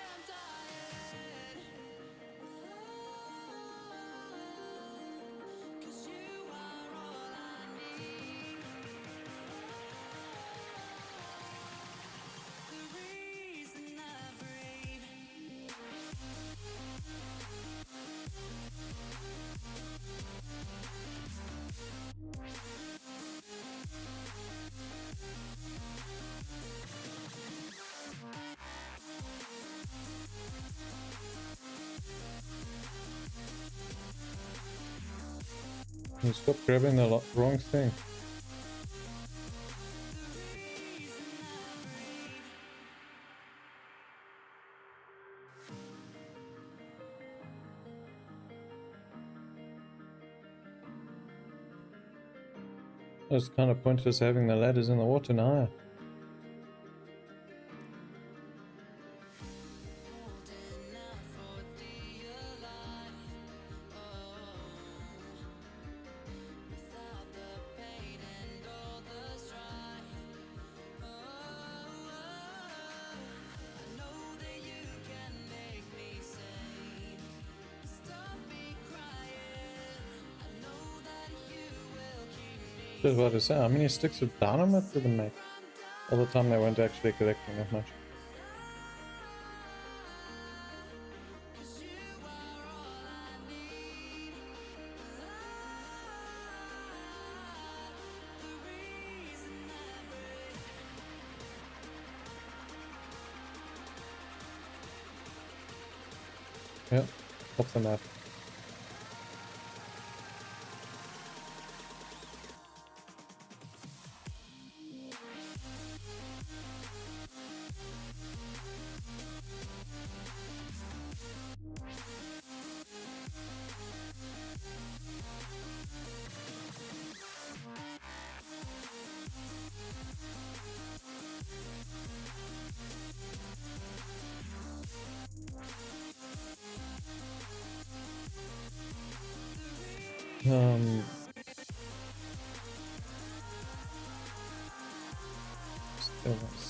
Speaker 1: You stop grabbing the wrong thing. It's kind of pointless having the ladders in the water now. Just about to say, how many sticks of dynamite did they make? All the time they weren't actually collecting that much. Yep, off the map.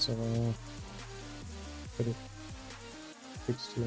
Speaker 1: Seven, 30, 60.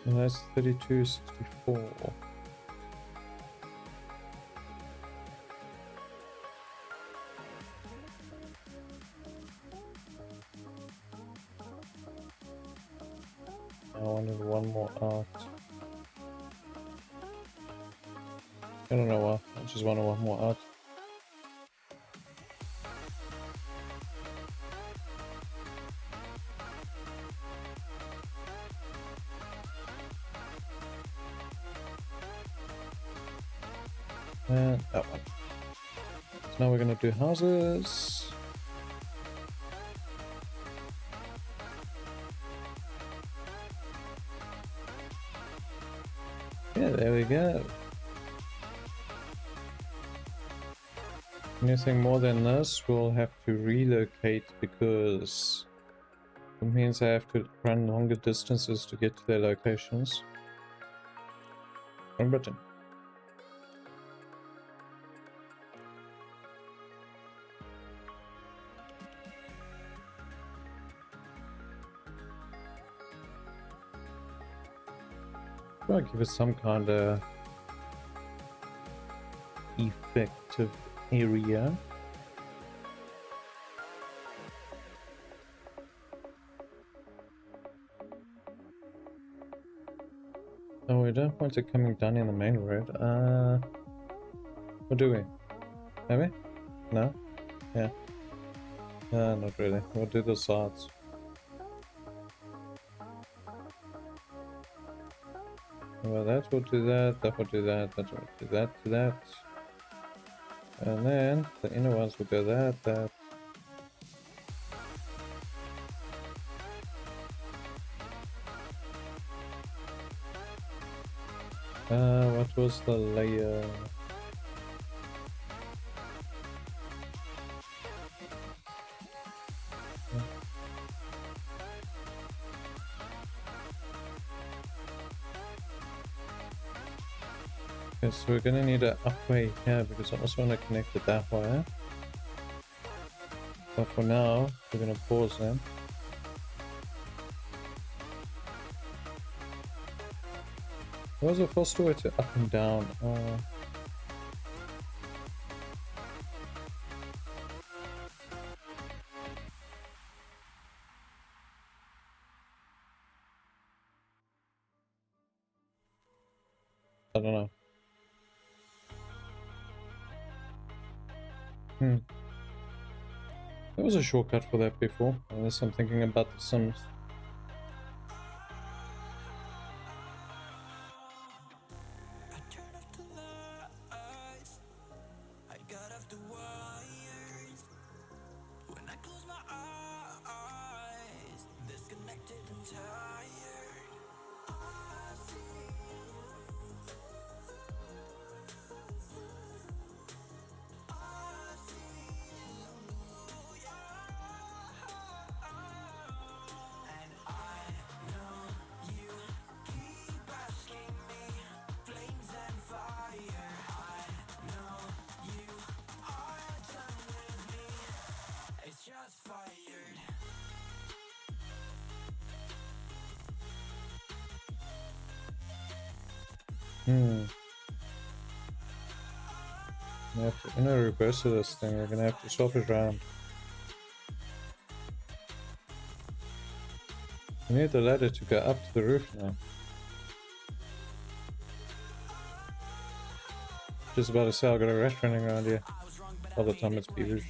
Speaker 1: And that's 3264. I wanted one more out. I don't know why, I just wanted one more out. And that one. So now we're gonna do houses. Yeah, there we go. Anything more than this, we'll have to relocate because it means I have to run longer distances to get to their locations. From Britain. I'll give it some kind of effective area. Oh, we don't want it coming down in the main road. What do we? Have we? No? Yeah. Not really. We'll do the sides. Well, that will do that, that will do that, that will do that to that. And then the inner ones will go that, that. What was the layer? Okay, so we're gonna need an upway here because I also want to connect it that way. But for now, we're gonna pause them. What was the first way to up and down? I don't know. There was a shortcut for that before, unless I'm thinking about the Sims. We have to inner reverse of this thing. We're gonna have to swap it around. We need the ladder to go up to the roof now. Just about to say I got a rat running around here. All the time it's beavers.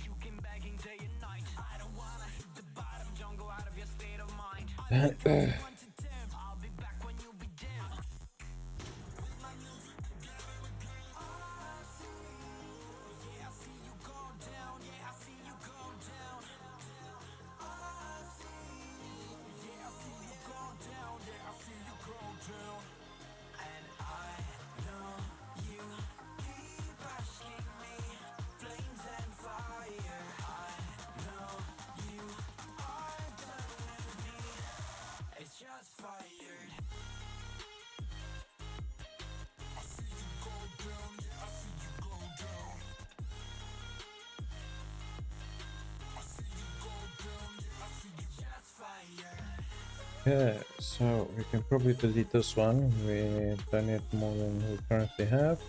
Speaker 1: Yeah, so we can probably delete this one. We don't need more than we currently have.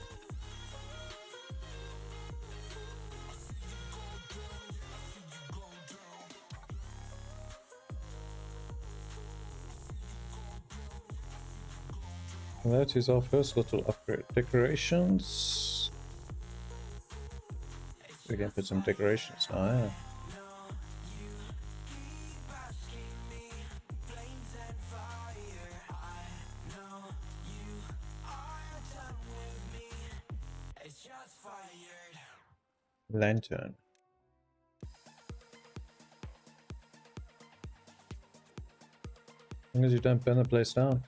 Speaker 1: That is our first little upgrade. Decorations. We can put some decorations. Oh, yeah. Lantern. As long as you don't burn the place down.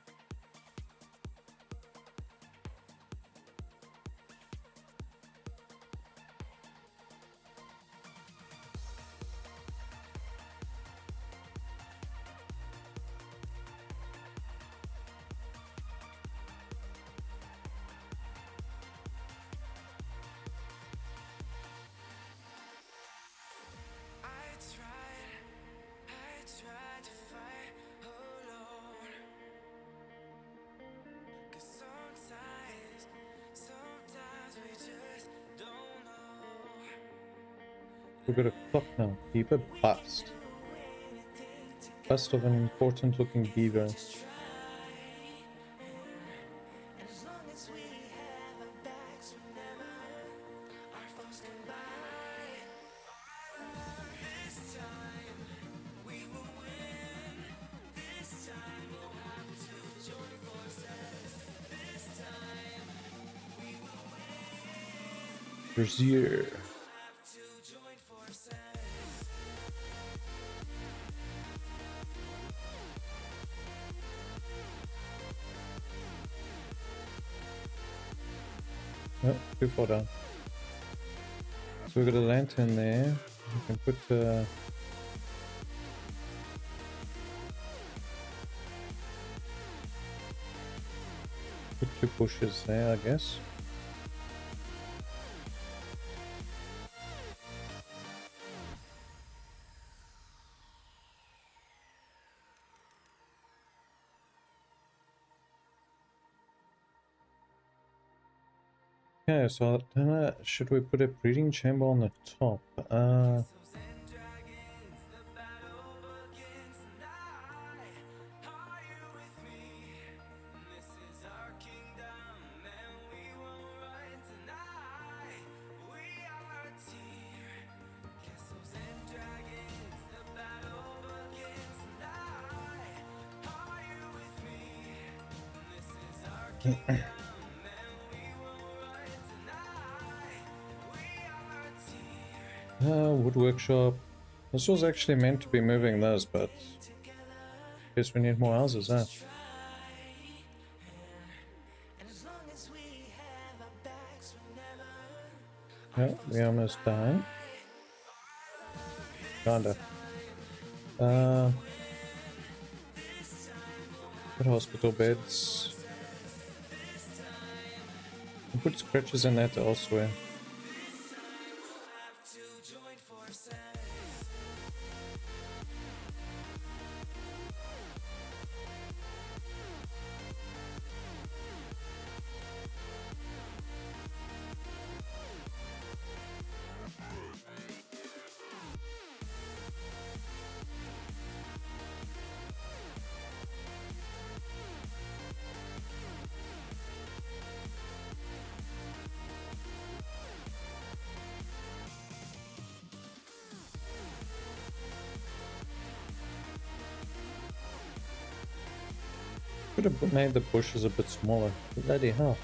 Speaker 1: We've got a clock now. Beaver bust. Bust of an important looking beaver. Brazier. Oh, too far down. So we've got a lantern there. We can put two bushes there, I guess. Okay, so then should we put a breeding chamber on the top? Wood workshop. This was actually meant to be moving this, but guess we need more houses, huh? Yeah, we almost done. Kinda. Put hospital beds. We'll put scratches in that elsewhere. Could have made the bushes a bit smaller. Bloody hell.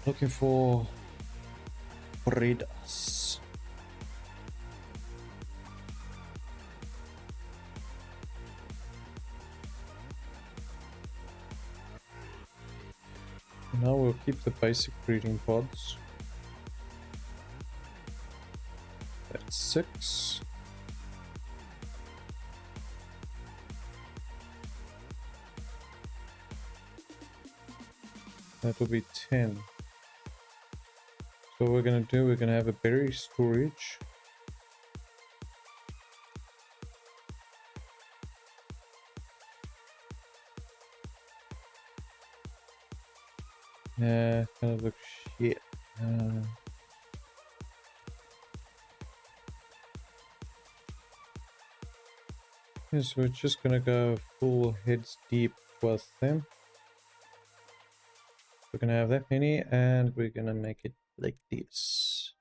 Speaker 1: Looking for breeders. Now we'll keep the basic breeding pods. That's 6. That will be 10. So what we're gonna do, we're gonna have a berry storage. Yeah, kind of looks shit. Yes, we're just gonna go full heads deep with them. We're gonna have that many, and we're gonna make it like this.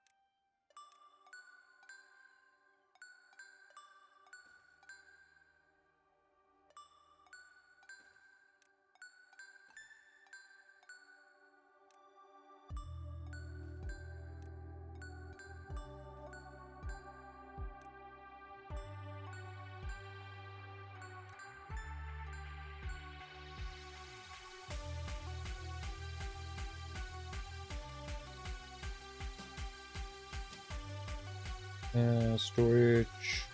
Speaker 1: Storage.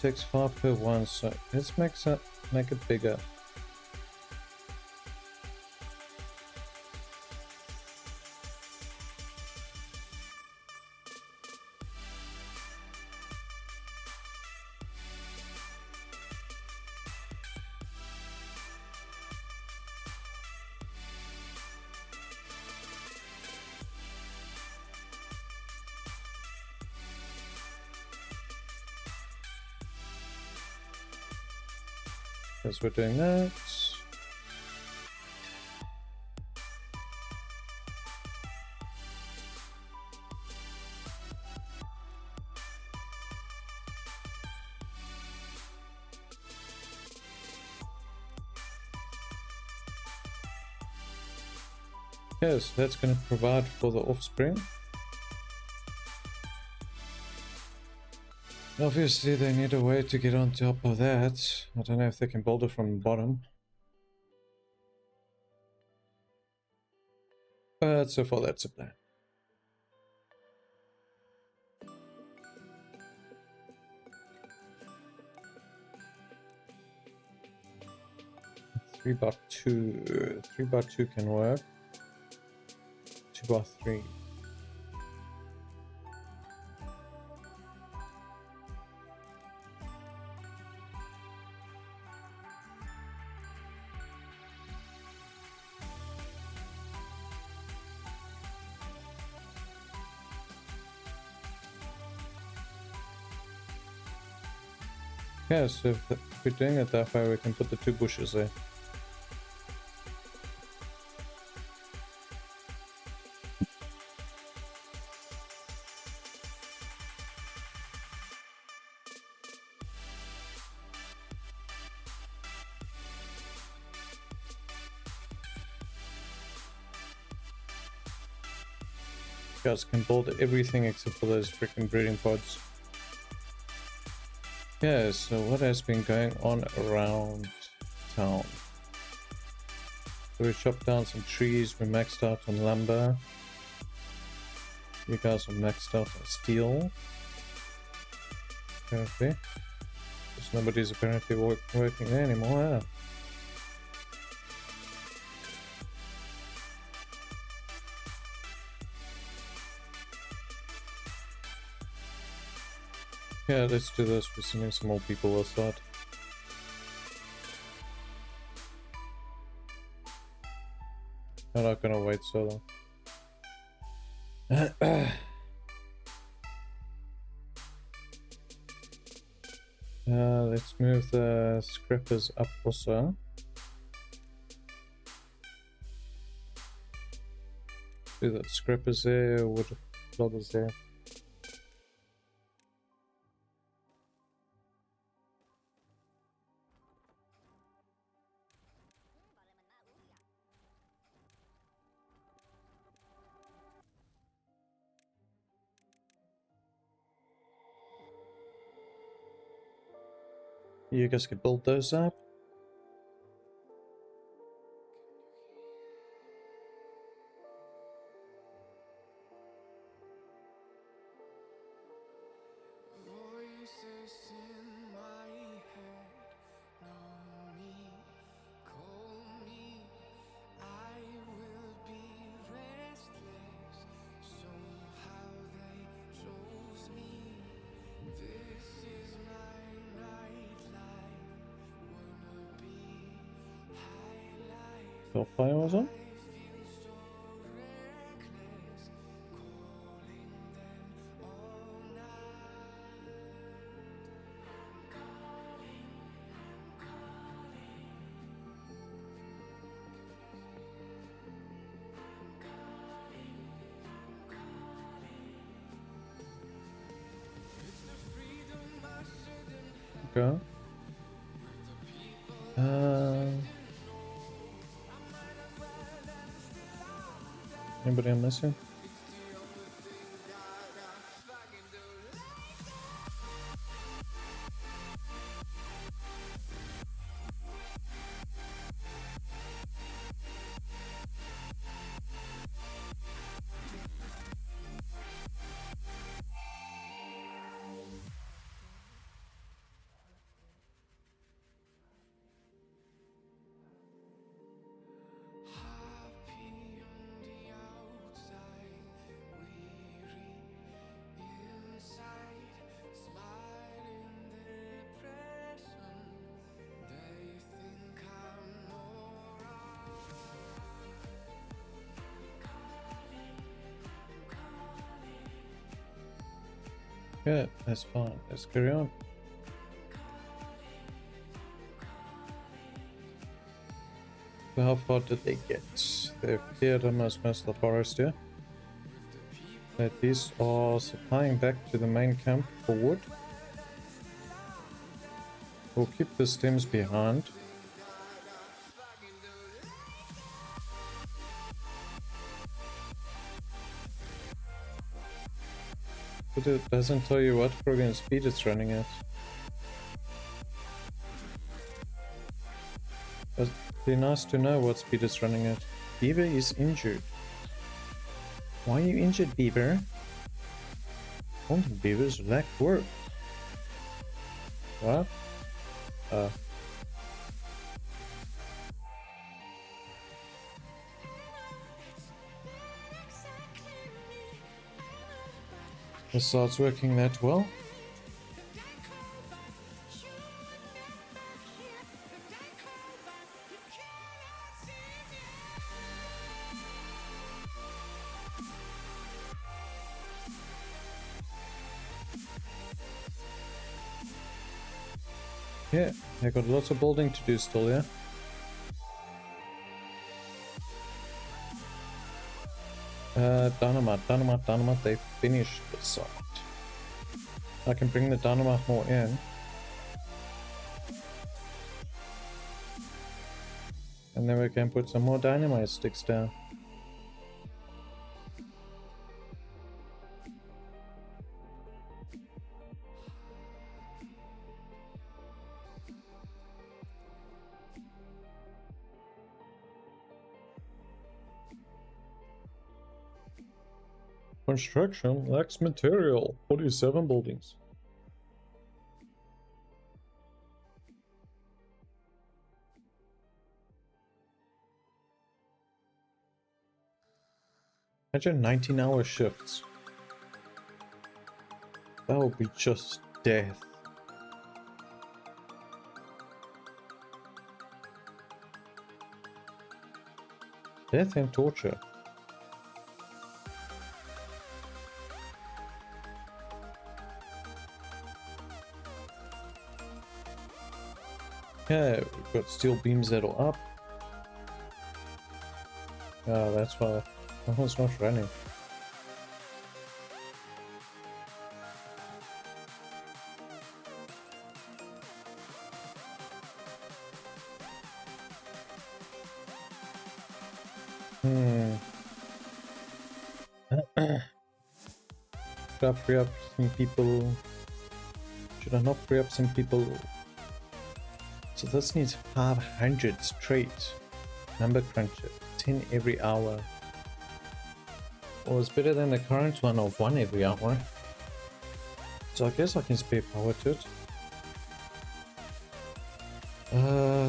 Speaker 1: Takes 5 per one, so let's make it bigger. As we're doing that. Yes, that's going to provide for the offspring. Obviously, they need a way to get on top of that. I don't know if they can build it from the bottom. But so far, that's a plan. Three by two. 3x2 can work. 2x3. Yeah, so if we're doing it that way, we can put the 2 bushes there. You guys can build everything except for those freaking breeding pods. Yeah, so what has been going on around town? So we chopped down some trees, we maxed out on lumber. You guys are maxed out on steel. Apparently. Because nobody's apparently working there anymore, yeah. Yeah, let's do this. We're sending some more people outside. I'm not gonna wait so long. Let's move the scrappers up also. Do the scrappers there, wood loggers there. You guys could build those up. Stockpile was on. Okay. Anybody I'm missing? Yeah, that's fine. Let's carry on. So how far did they get? They've cleared almost most of the forest here. At least are supplying back to the main camp for wood. We'll keep the stems behind. But it doesn't tell you what program speed it's running at. It'd be nice to know what speed it's running at. Beaver is injured. Why are you injured, Beaver? Hunting beavers lack work. What? It starts working that well. Yeah, I got lots of building to do still, yeah? Dynamite, they finished the site. I can bring the dynamite more in. And then we can put some more dynamite sticks down. Construction lacks material. 47 buildings. Imagine 19-hour shifts. That would be just death. Death and torture. Yeah, we've got steel beams that'll up. Oh, that's why that one's not running. Should I free up some people? Should I not free up some people? So this needs 500 straight. Number cruncher. 10 every hour. Well, it's better than the current one of 1 every hour. So I guess I can spare power to it.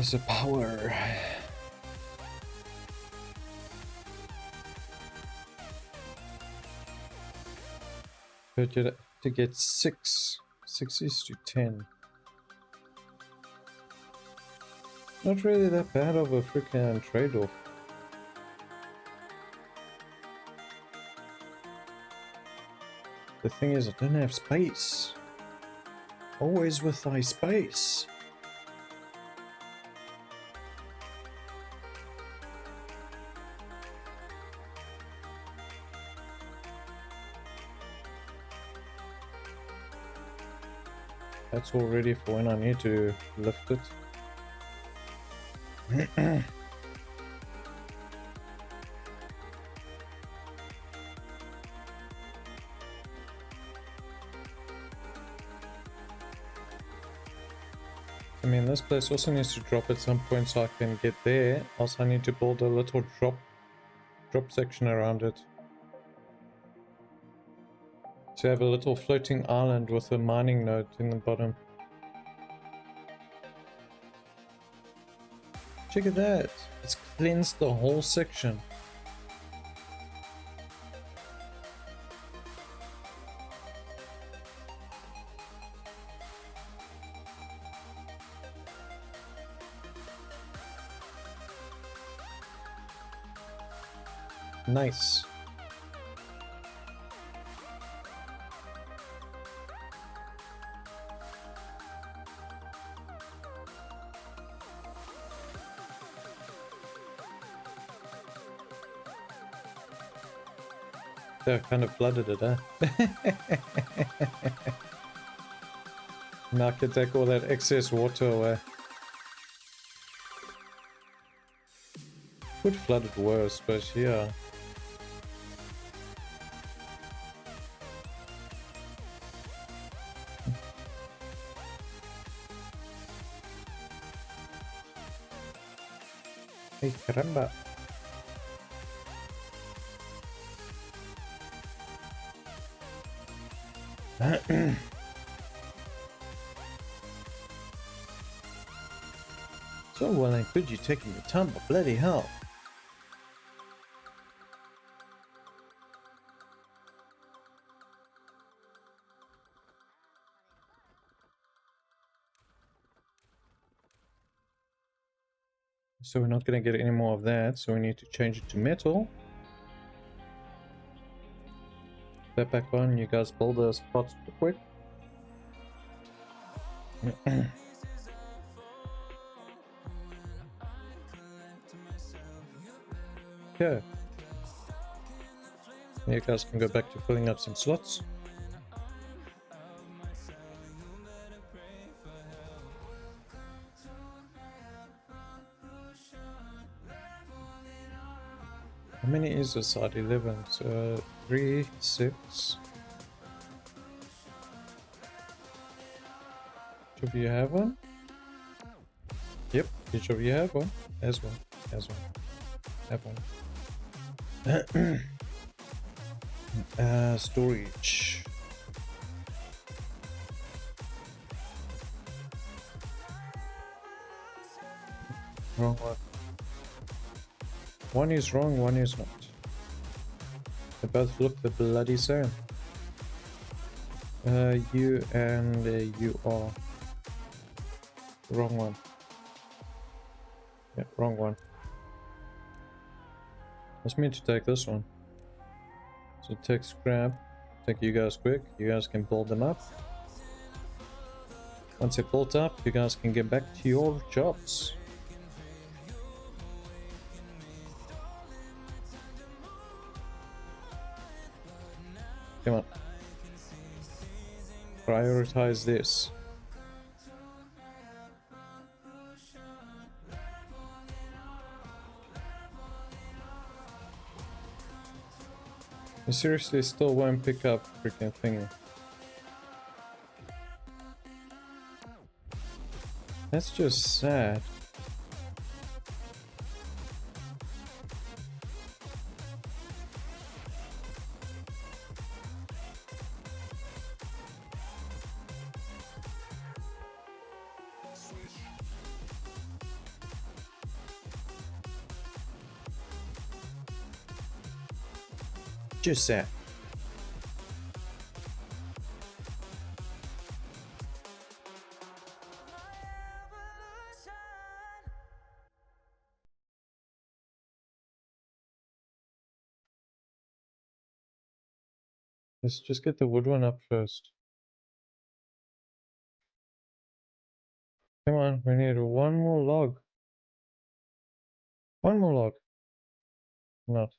Speaker 1: So power. To get 6 is to 10. Not really that bad of a freaking trade-off. The thing is, I don't have space. Always with thy space. That's all ready for when I need to lift it. I mean, this place also needs to drop at some point so I can get there. Also, I need to build a little drop section around it. To have a little floating island with a mining node in the bottom. Check at that. It's cleansed the whole section. Nice. They kind of flooded it, huh? Now I can take all that excess water away. Could flood it worse, but yeah. Hey, caramba. So well and good you taking your time, but bloody hell. So we're not going to get any more of that, so we need to change it to metal. That back on, you guys build those spots quick. Okay. You guys can go back to filling up some slots. How many is this side? 11. So 3, 6. Each of you have one? Yep, each of you have one. Has one. Has one. Have one. Storage. Wrong one. One is wrong, one is not. They both look the bloody same. You and you are. Wrong one. Yeah, wrong one. I was meant to take this one. So take scrap. Take you guys quick. You guys can build them up. Once they're built up, you guys can get back to your jobs. Come on. Prioritize this. You seriously still won't pick up freaking thingy. That's just sad. Just sad. Let's just get the wood one up first. Come on, we need one more log. One more log. Not.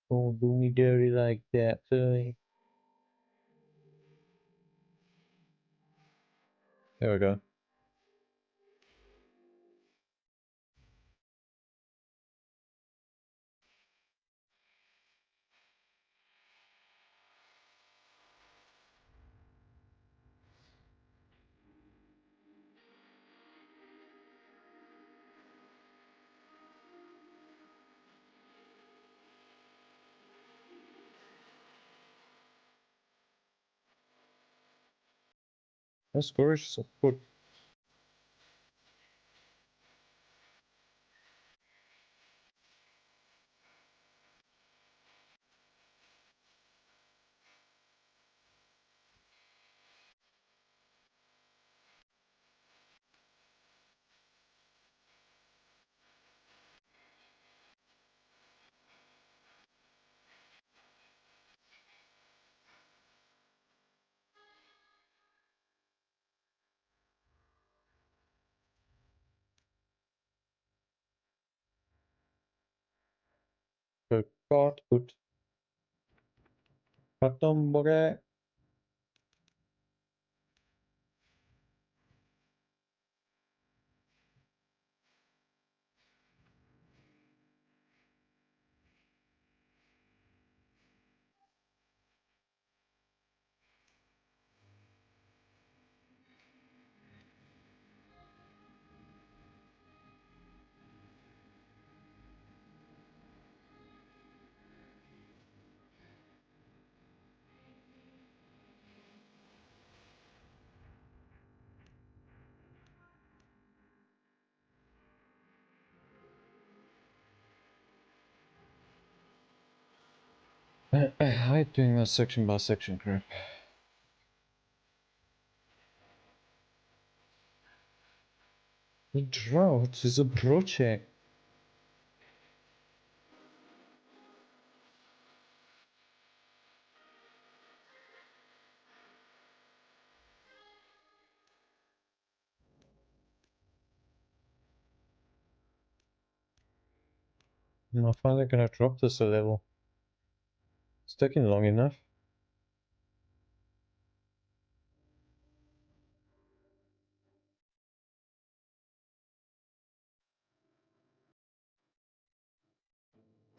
Speaker 1: Don't do me dirty like that, silly. There we go. That's gorgeous. Good. Good. God, good. Katamboge. I hate doing that section by section crap. The drought is a project. I'm finally gonna drop this a level. It's taking long enough.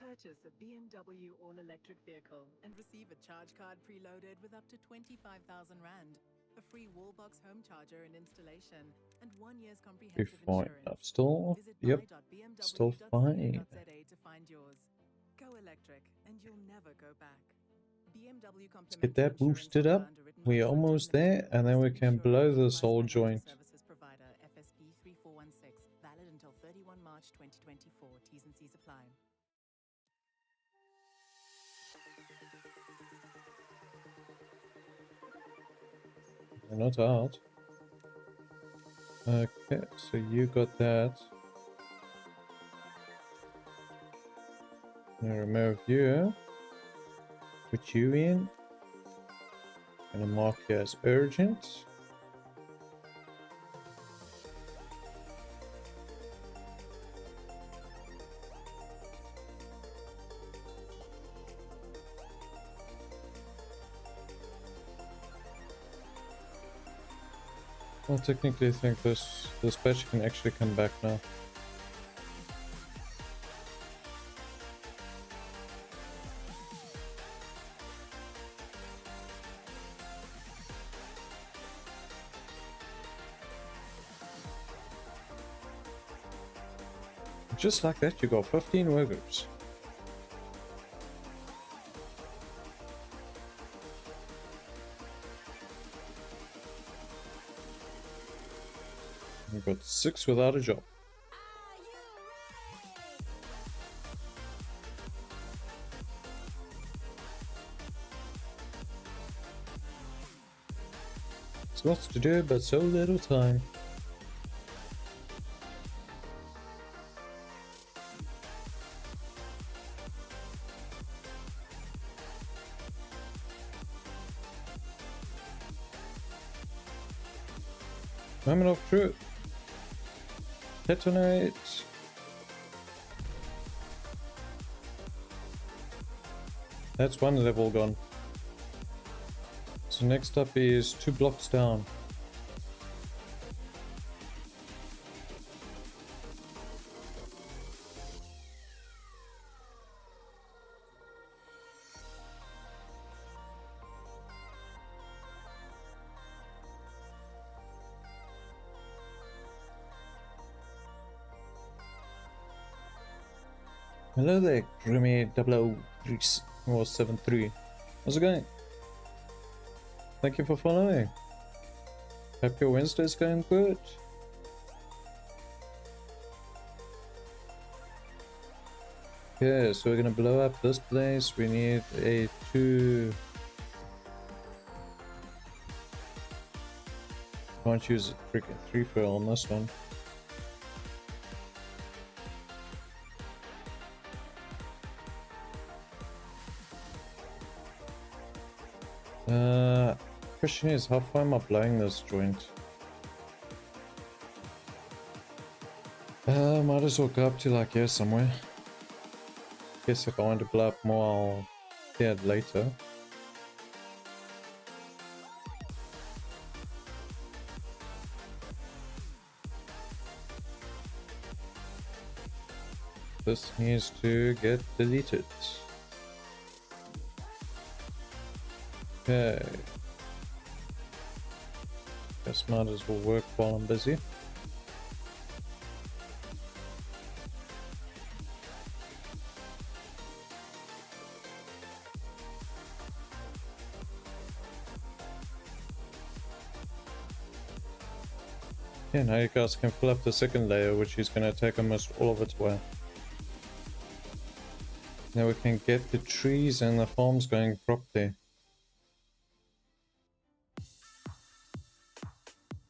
Speaker 2: Purchase a BMW all-electric vehicle and receive a charge card preloaded with up to 25,000 Rand, a free wallbox home charger and installation, and 1 year's
Speaker 1: Be
Speaker 2: comprehensive
Speaker 1: fine.
Speaker 2: insurance.
Speaker 1: Still,
Speaker 2: Visit
Speaker 1: yep, still fine.
Speaker 2: buy.bmw.co.za to find yours. Go electric and you'll never go back. BMW
Speaker 1: Let's get that
Speaker 2: complimentary insurance
Speaker 1: boosted
Speaker 2: offer
Speaker 1: up.
Speaker 2: underwritten by
Speaker 1: We're
Speaker 2: Frontier
Speaker 1: almost there,
Speaker 2: Limited,
Speaker 1: and then we
Speaker 2: registered
Speaker 1: can
Speaker 2: insurer
Speaker 1: blow
Speaker 2: and
Speaker 1: this
Speaker 2: authorized
Speaker 1: whole
Speaker 2: financial
Speaker 1: joint.
Speaker 2: services provider FSP 3416, valid until 31 March 2024. T's and C's apply.
Speaker 1: They're not out. Okay, so you got that. Now remove you. Put you in. Gonna mark you as urgent. Well, technically I think this patch can actually come back now. Just like that, you got 15 workers. You got 6 without a job. It's lots to do, but so little time. Moment of truth. Detonate. That's one level gone. So next up is 2 blocks down. Hello there, Grimmy 003 How's it going? Thank you for following. Hope your Wednesday's going good. Okay, so we're gonna blow up this place. We need a 2. Can't use a freaking 3 for on this one. Question is, how far am I blowing this joint? Might as well go up to like here somewhere. Guess if I want to blow up more, I'll see it later. This needs to get deleted. Okay. Guess might as well work while I'm busy. Yeah, now you guys can fill up the second layer, which is going to take almost all of it away. Now we can get the trees and the farms going properly.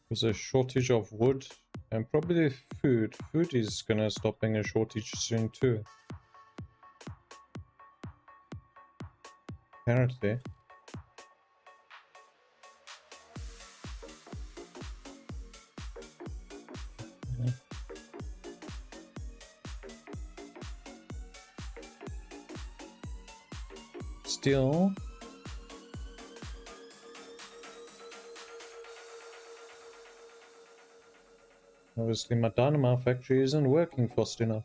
Speaker 1: There's a shortage of wood and probably food. Food is going to stop being a shortage soon too. Apparently. steel. Obviously my dynamite factory isn't working fast enough.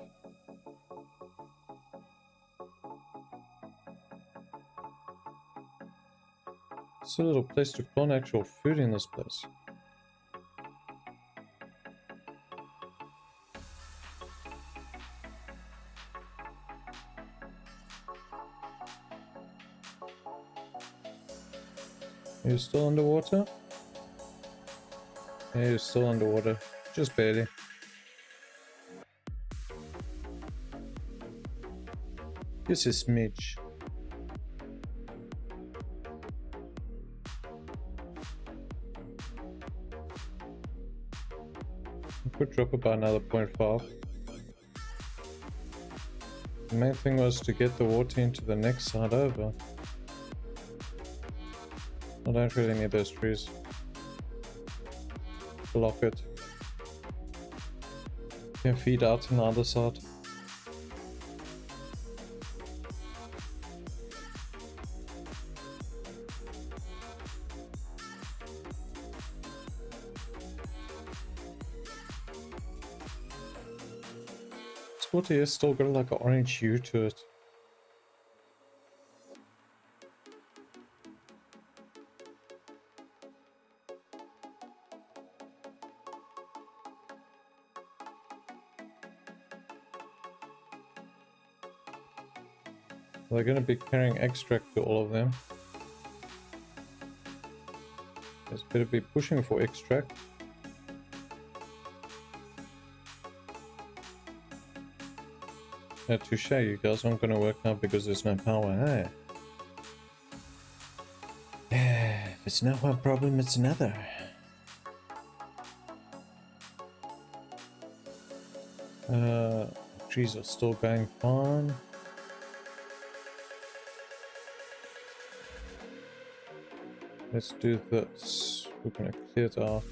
Speaker 1: It's a little place to plant actual food in this place. Are you still underwater? Yeah, you're still underwater. Just barely. This is smidge. I could drop it by another 0.5. The main thing was to get the water into the next side over. I don't really need those trees. Block it. Can feed out on the other side. This water here still got like an orange hue to it. They're going to be carrying extract to all of them. Just better be pushing for extract. Touche, you guys aren't going to work out because there's no power, hey? If it's not one problem, it's another. Trees are still going fine. Let's do this. We're gonna clear it out.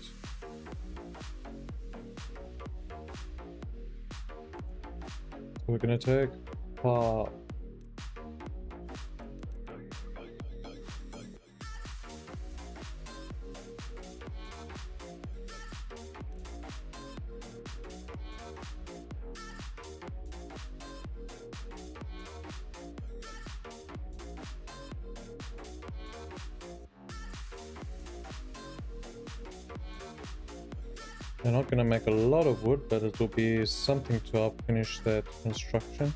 Speaker 1: So we're gonna take part. They're not going to make a lot of wood, but it will be something to help finish that construction.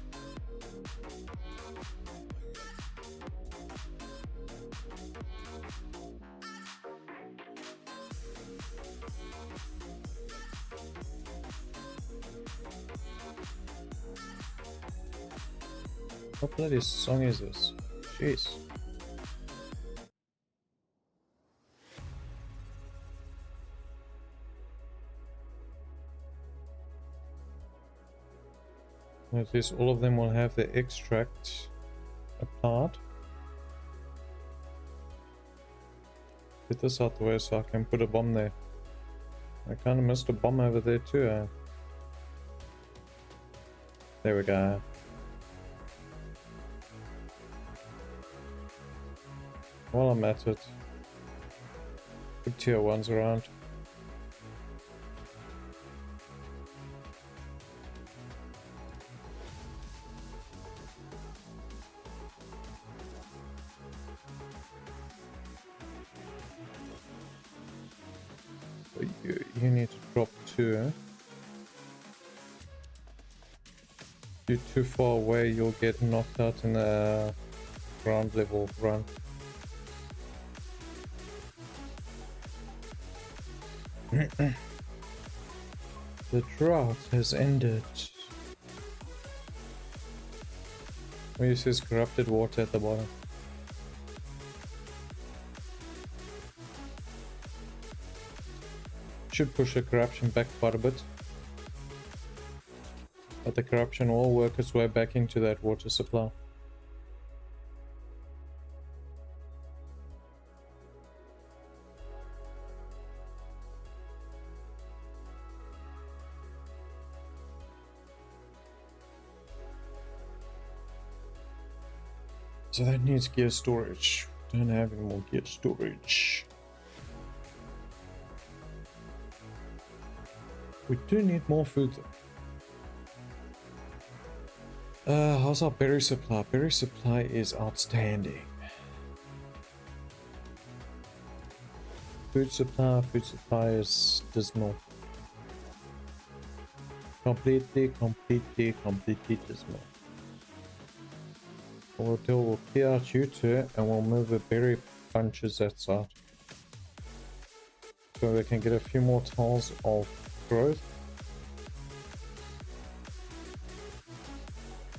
Speaker 1: What bloody song is this? Jeez. At least all of them will have the extract apart. Get this out the way so I can put a bomb there. I kind of missed a bomb over there too. There we go. While I'm at it, put tier 1s around. You need to drop 2. If you're too far away, you'll get knocked out in the ground level run. The drought has ended. We use corrupted water at the bottom. Should push the corruption back quite a bit, but the corruption will work its way back into that water supply. So that needs gear storage. Don't have any more gear storage. We do need more food though. How's our berry supply? Berry supply is outstanding. Food supply is dismal. Completely dismal. We'll clear out you two and we'll move the berry bunches outside. So we can get a few more tiles of growth.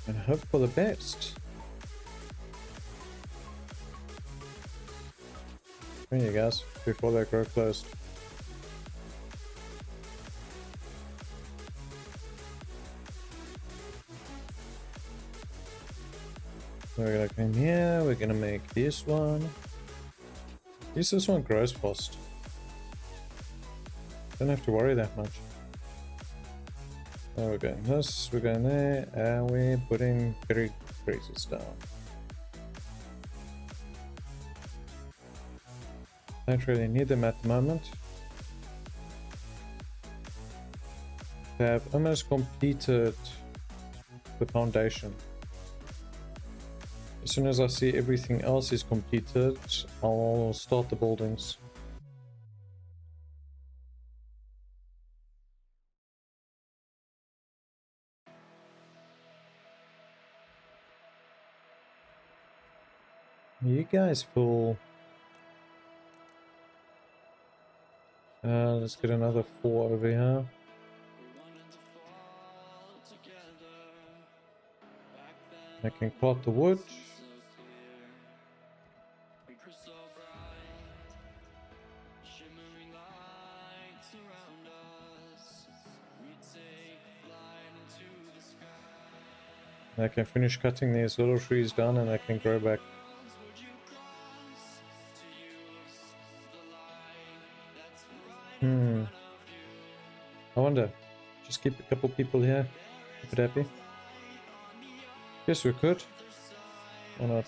Speaker 1: And hope for the best. There you guys, before they grow closed. So we're gonna come here, we're gonna make this one. At least this one grows fast. Don't have to worry that much. So we're going this, we're going there, and we're putting berry freezers down. Don't really need them at the moment. They have almost completed the foundation. As soon as I see everything else is completed, I'll start the buildings. You guys full. Let's get another 4 over here. I can cut the wood. I can finish cutting these little trees down and I can grow back. I wonder, just keep a couple people here, keep it happy. Yes, we could. Or not?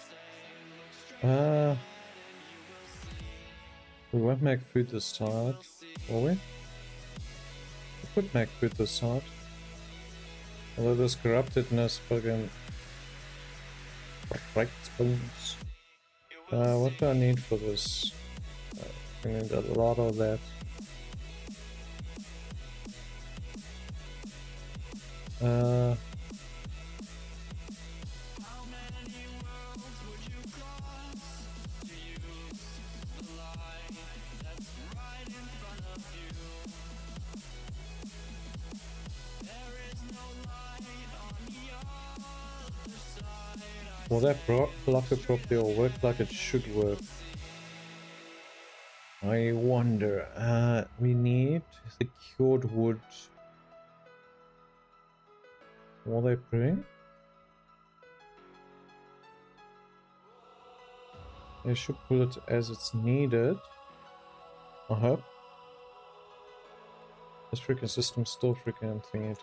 Speaker 1: We won't make food this side, will we? We could make food this side. Although this corruptedness fucking breaks bones. What do I need for this? I need a lot of that. Will that block it properly or work like it should work? I wonder. We need secured wood. Will they bring? They should put it as it's needed. I hope. This freaking system's still freaking thingy.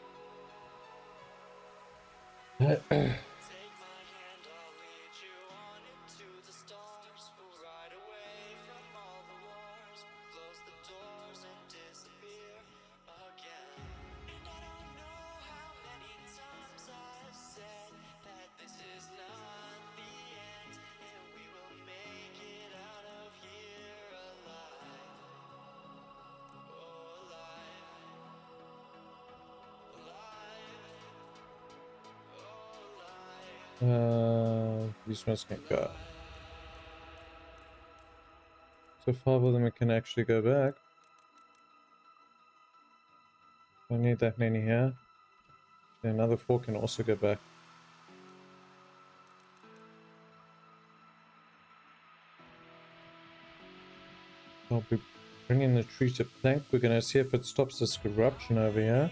Speaker 1: These ones can go. So 5 of them can actually go back. Don't need that many here. Another 4 can also go back. I'll be bringing the tree to plank. We're going to see if it stops this corruption over here.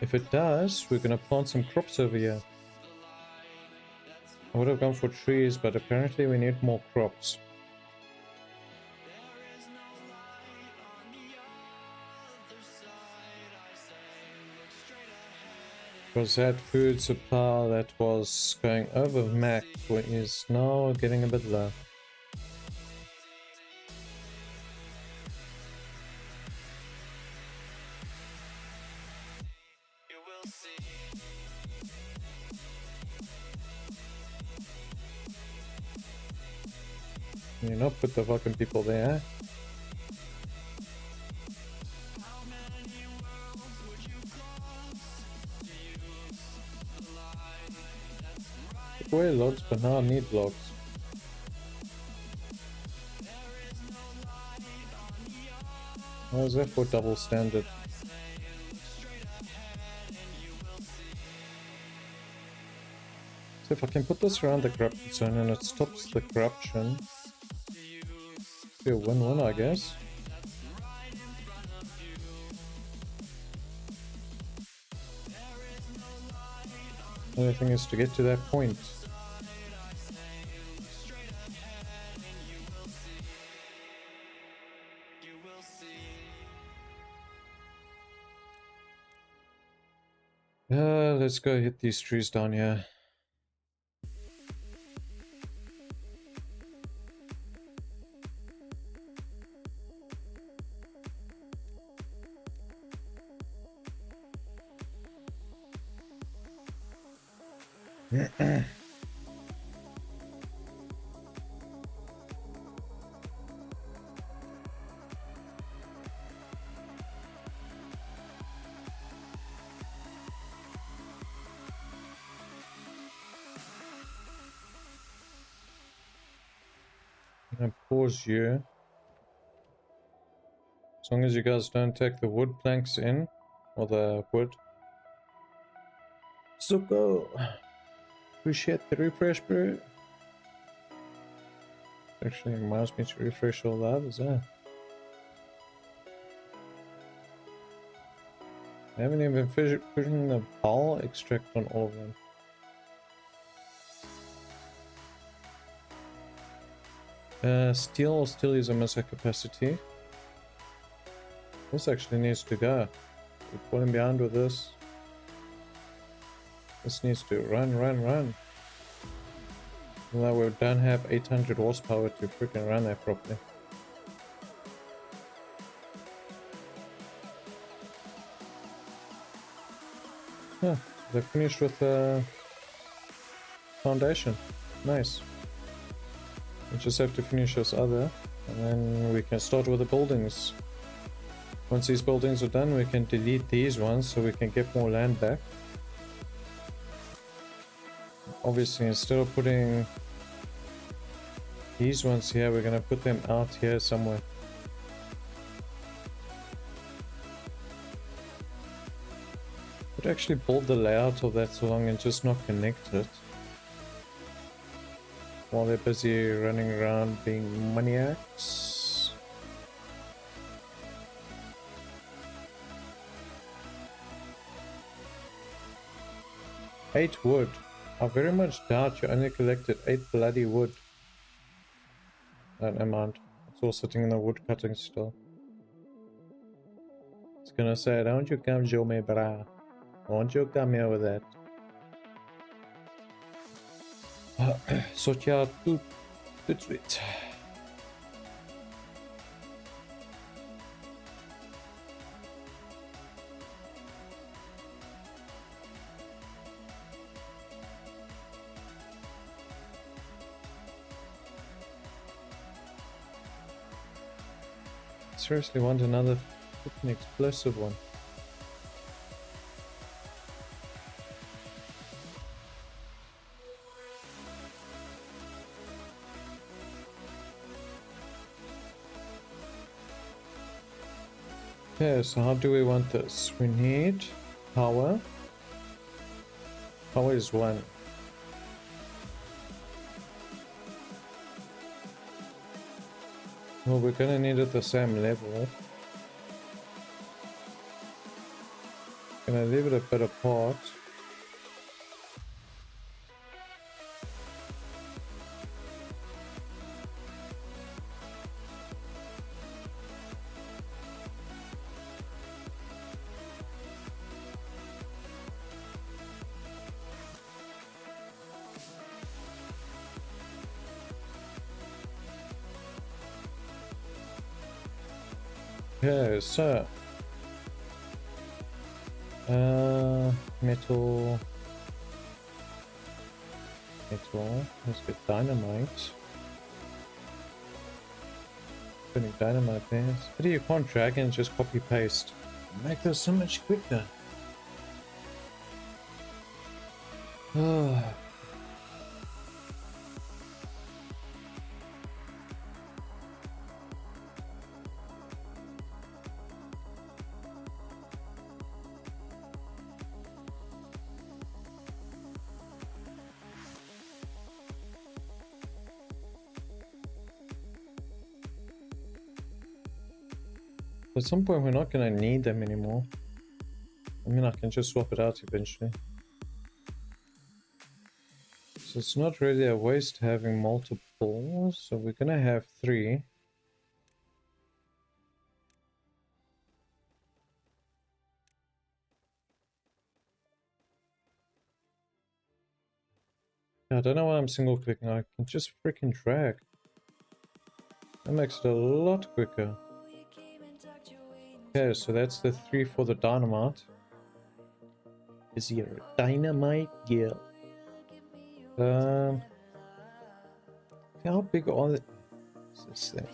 Speaker 1: If it does, we're going to plant some crops over here. I would have gone for trees, but apparently we need more crops. Because that food supply that was going over max is now getting a bit low. You know, put the fucking people there. Took away logs, but now I need logs. How is that for double standard? So if I can put this around the corrupted zone and it stops the corruption, be a win-win, I guess. The only thing is to get to that point. Let's go hit these trees down here. I'm gonna pause you. As long as you guys don't take the wood planks in, or the wood. Zuko! Appreciate the refresh, bro. Actually reminds me to refresh all that, is that? I haven't even putting the ball extract on all of them. Steel still is a missile capacity. This actually needs to go. We're falling behind with this. This needs to run. Although we don't have 800 horsepower to freaking run that properly. Yeah, they're finished with the foundation. Nice. We just have to finish this other, and then we can start with the buildings. Once these buildings are done, we can delete these ones so we can get more land back. Obviously, instead of putting these ones here, we're gonna put them out here somewhere. Could actually build the layout of that so long and just not connect it while they're busy running around being maniacs. Eight wood. I very much doubt you only collected 8 bloody wood. Never mind. It's all sitting in the wood cutting still. It's gonna say, don't you come show me, brah. Don't you come here with that. Sort you out tout de suite. Seriously want another freaking explosive one. Okay, so how do we want this? We need power. Power is 1. Well, we're gonna need it at the same level. Gonna leave it a bit apart. Okay, so metal. Let's get dynamite. Putting dynamite there. But you can't drag and just copy paste. Make this so much quicker. At some point we're not going to need them anymore. I mean, I can just swap it out eventually. So it's not really a waste having multiple, so we're going to have 3. I don't know why I'm single clicking, I can just freaking drag. That makes it a lot quicker. Okay, so that's the 3 for the dynamite. Is here a dynamite? Yeah. How big are the... this thing?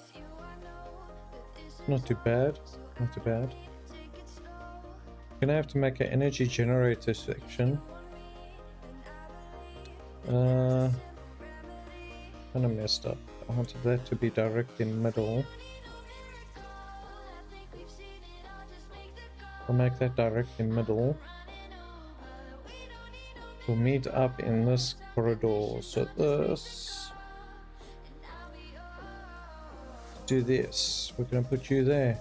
Speaker 1: Not too bad. Not too bad. Gonna have to make an energy generator section. Kind of messed up. I wanted that to be direct in middle. I'll make that direct in middle. We'll meet up in this corridor. So this. Do this. We're gonna put you there.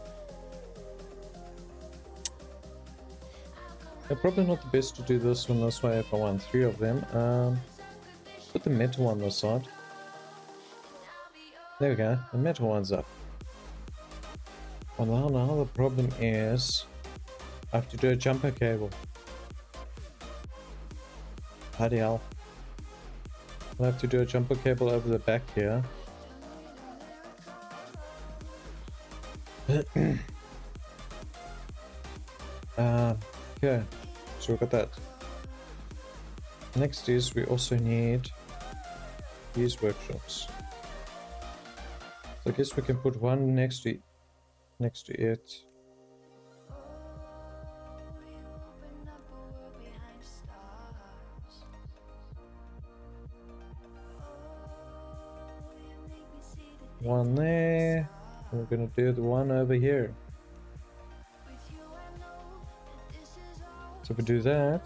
Speaker 1: Probably not the best to do this one this way if I want 3 of them. Put the metal on this side. There we go. The metal one's up. Well, now the problem is I have to do a jumper cable. Bloody hell. I'll have to do a jumper cable over the back here. Okay, so we've got that. Next is we also need these workshops. So I guess we can put one next to it. One there. And we're gonna do the one over here. So if we do that,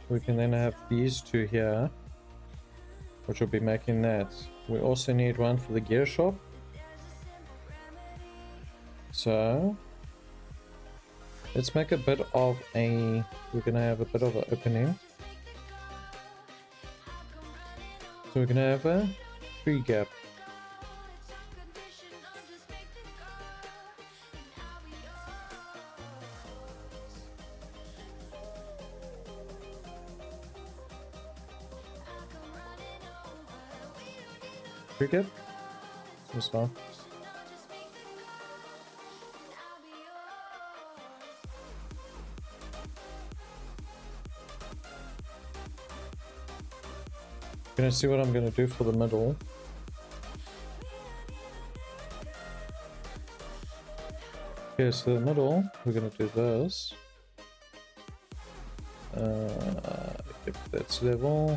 Speaker 1: we can then have these 2 here, which will be making that. We also need one for the gear shop. So let's make a bit of a, we're gonna have a bit of an opening. So we're gonna have a 3 gap. Cricket? This one. Gonna see what I'm gonna do for the middle. Okay, so the middle, we're gonna do this. If that's level.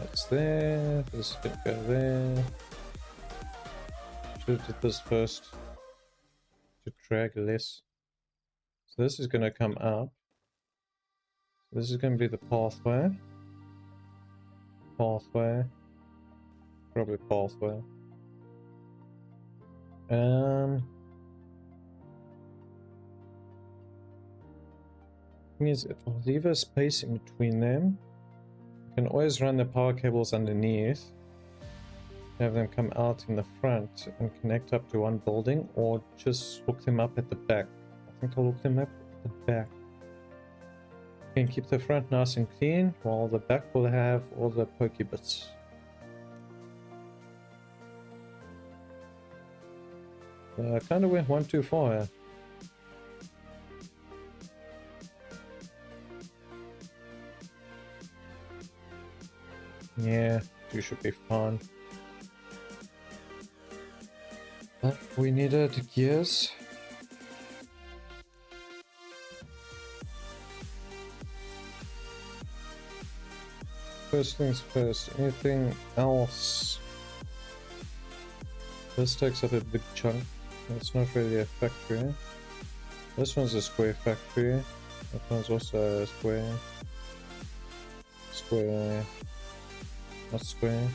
Speaker 1: That's there. This is gonna go there. Should have did this first to drag less. So this is gonna come up. This is gonna be the pathway. Pathway. Probably pathway. Means if I leave a space in between them, you can always run the power cables underneath, have them come out in the front and connect up to one building, or just hook them up at the back. I think I'll hook them up at the back. You can keep the front nice and clean, while the back will have all the pokey bits. I kind of went one too far here. Yeah, you should be fine. We needed gears. First things first, anything else? This takes up a big chunk. It's not really a factory. This one's a square factory. That one's also a square. Square. Not square.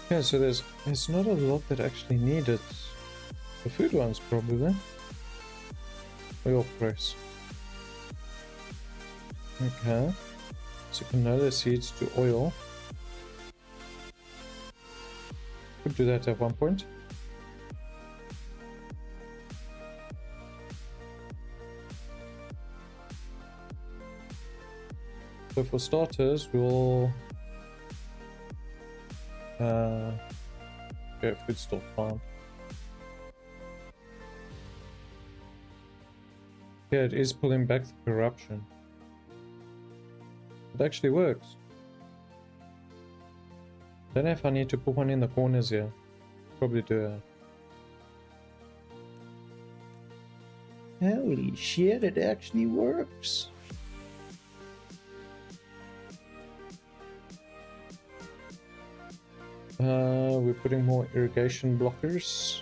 Speaker 1: Yeah, so there's not a lot that actually needed. The food ones probably. Oil press. Okay. So canola seeds to oil. Could do that at one point. So for starters, we'll go food store farm. Yeah, it is pulling back the corruption. It actually works. Don't know if I need to put one in the corners here. Probably do. Holy shit, it actually works. We're putting more irrigation blockers.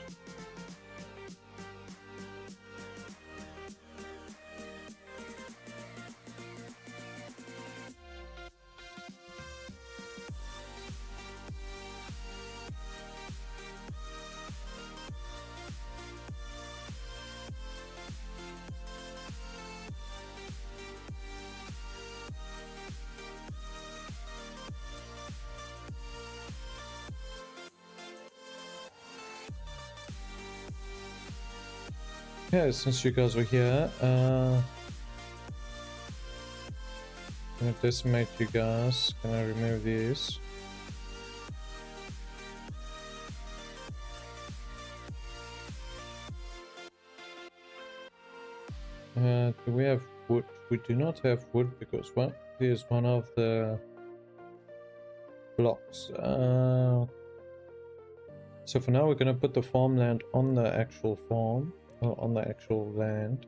Speaker 1: Yeah, since you guys were here, I'm gonna decimate you guys. Can I remove these? Do we have wood? We do not have wood because, well, here's one of the blocks. So for now we're gonna put the farmland on the actual farm, or on the actual land.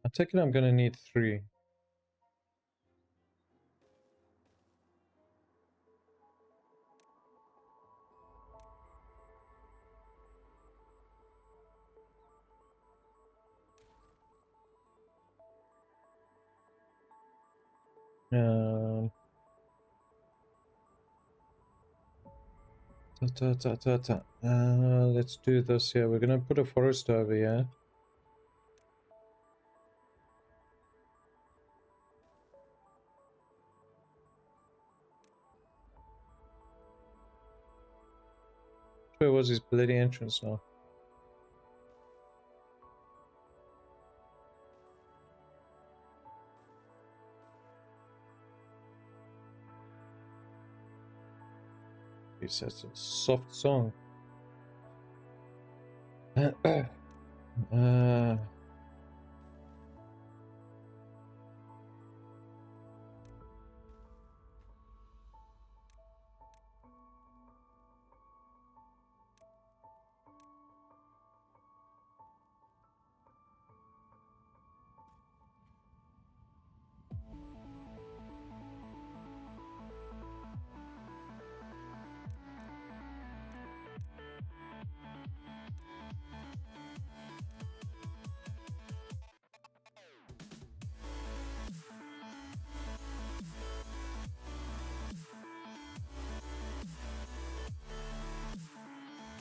Speaker 1: I take it I'm gonna need 3. Um, let's do this here. We're gonna put a forest over here. Where was his bloody entrance now? He says a soft song.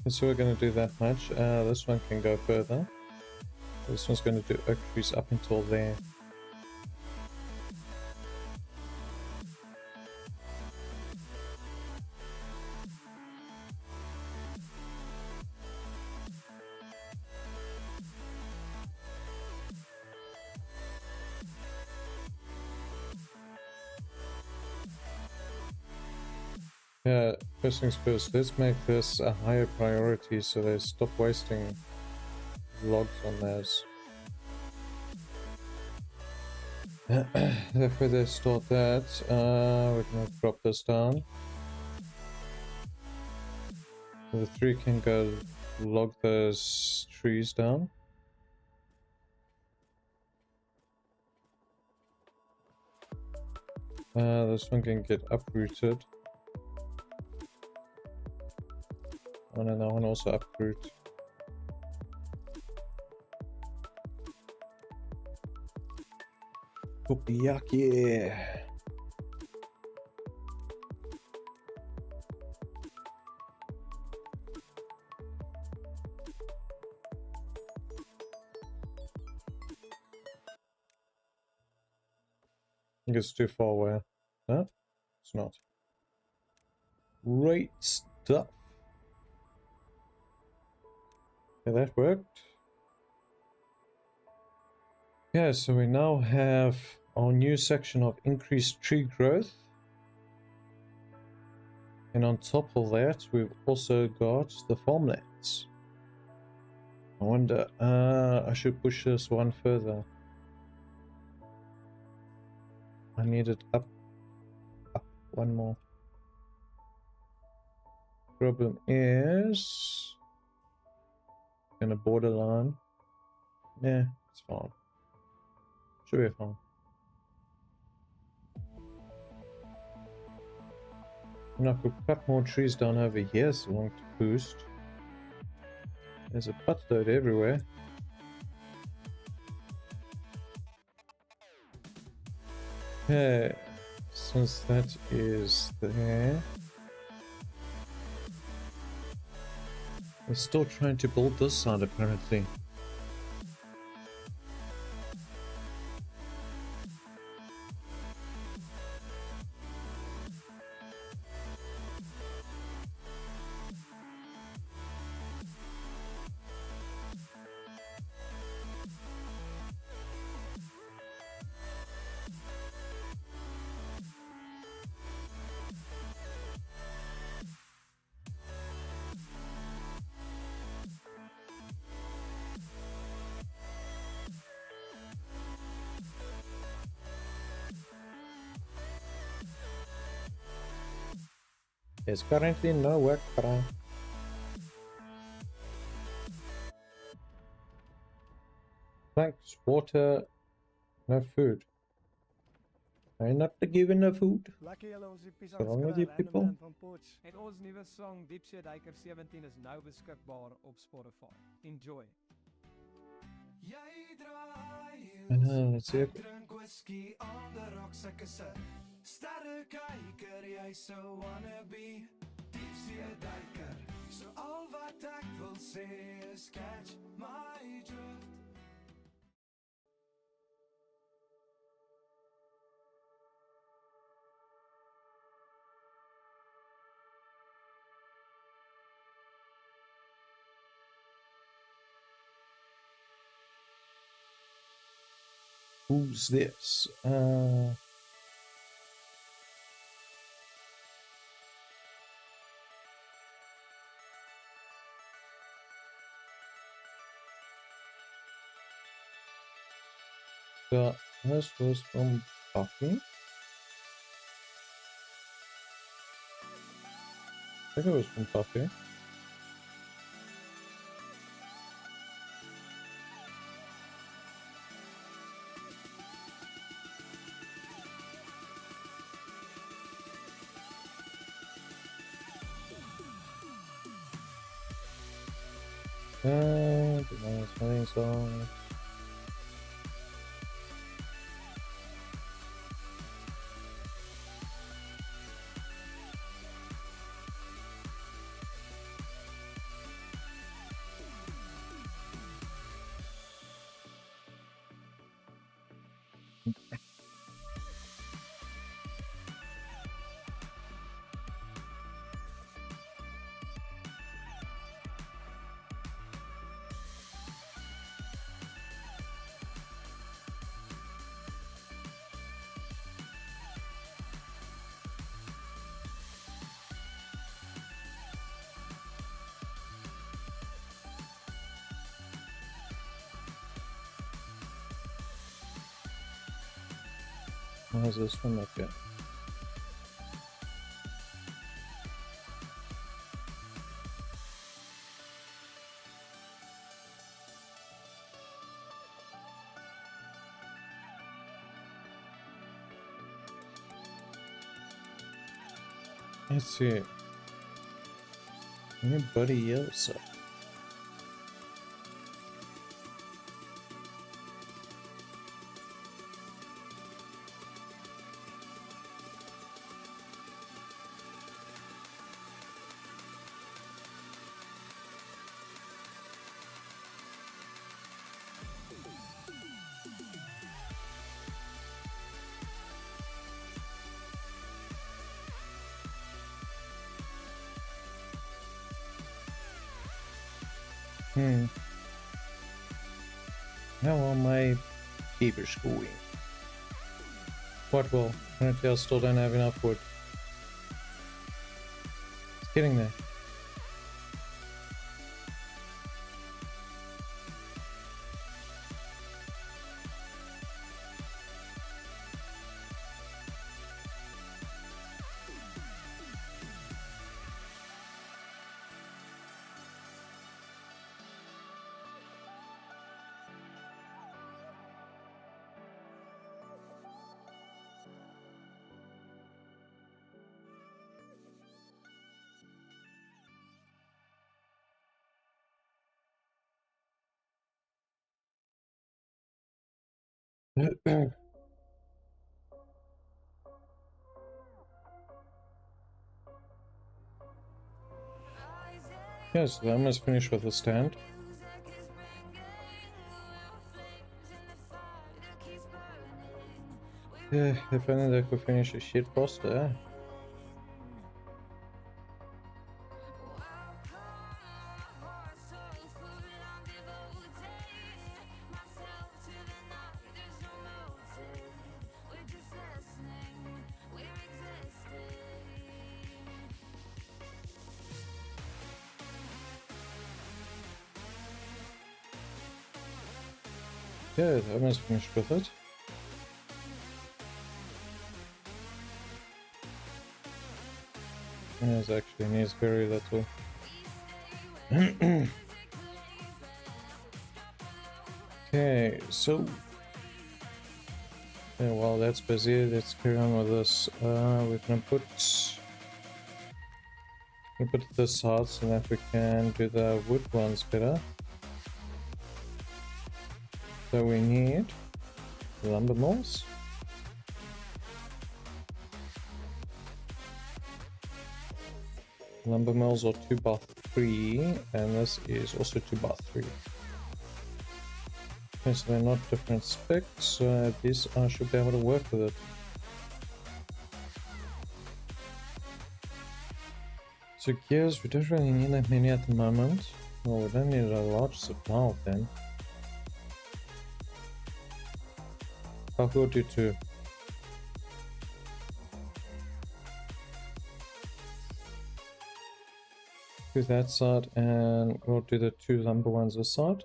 Speaker 1: So we're going to do that much. This one can go further. This one's going to do oak trees up until there. Yeah, first things first, let's make this a higher priority so they stop wasting logs on those. If they start that, we're gonna drop this down. The 3 can go log those trees down. This one can get uprooted. And then that one also uproot. Kopiyaki. I think it's too far away. No, it's not. Great stuff. Yeah, that worked. Yeah, so we now have our new section of increased tree growth. And on top of that, we've also got the farmlands. I wonder, I should push this one further. I need it up one more. Problem is, in a borderline. Yeah, it's fine. Should be fine. And I could cut more trees down over here so I want to boost. There's a buttload everywhere. Okay, since that is there, we're still trying to build this side apparently. There's currently no work around. Thanks, water, no food. I'm not given no food. What's wrong with you people?
Speaker 3: Het ons nuwe song Diepsee Duiker 17 is nou beskikbaar op Spotify. Enjoy.
Speaker 1: Let's see.
Speaker 4: Drink whisky on the rocks, ek is 'n sterrekyker, jy sou wanna be diepsee duiker. So al wat ek wil sê is catch my drift.
Speaker 1: Who's this? This was from Buffy. I think it was from Buffy. Smelling song. How's this one? Okay. Let's see. Anybody else? How are my beavers going? Quite well. Apparently I still don't have enough wood. It's getting there. Yes, I almost finished with the stand. Yeah, if only they could finish a shit faster. Yeah, I almost finished with it. Yes, actually needs very little. Okay, so yeah, while that's busy, let's carry on with this. We're gonna put this out so that we can do the wood ones better. So we need lumber mills. Lumber mills are 2x3, and this is also 2x3. Okay, so they're not different specs, so this I should be able to work with it. So gears, we don't really need that many at the moment. Well, we don't need a large supply of them. I will do 2. Do that side, and we'll do the 2 lumber ones this side.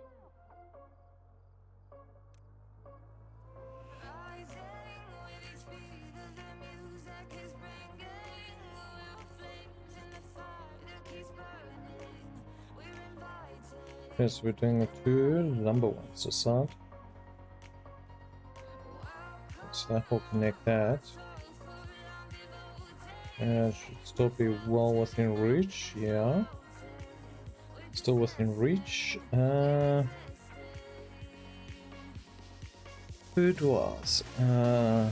Speaker 1: Yes, we're doing the 2 lumber ones this side. So that will connect that. And it should still be well within reach, yeah. Still within reach. Food wise. I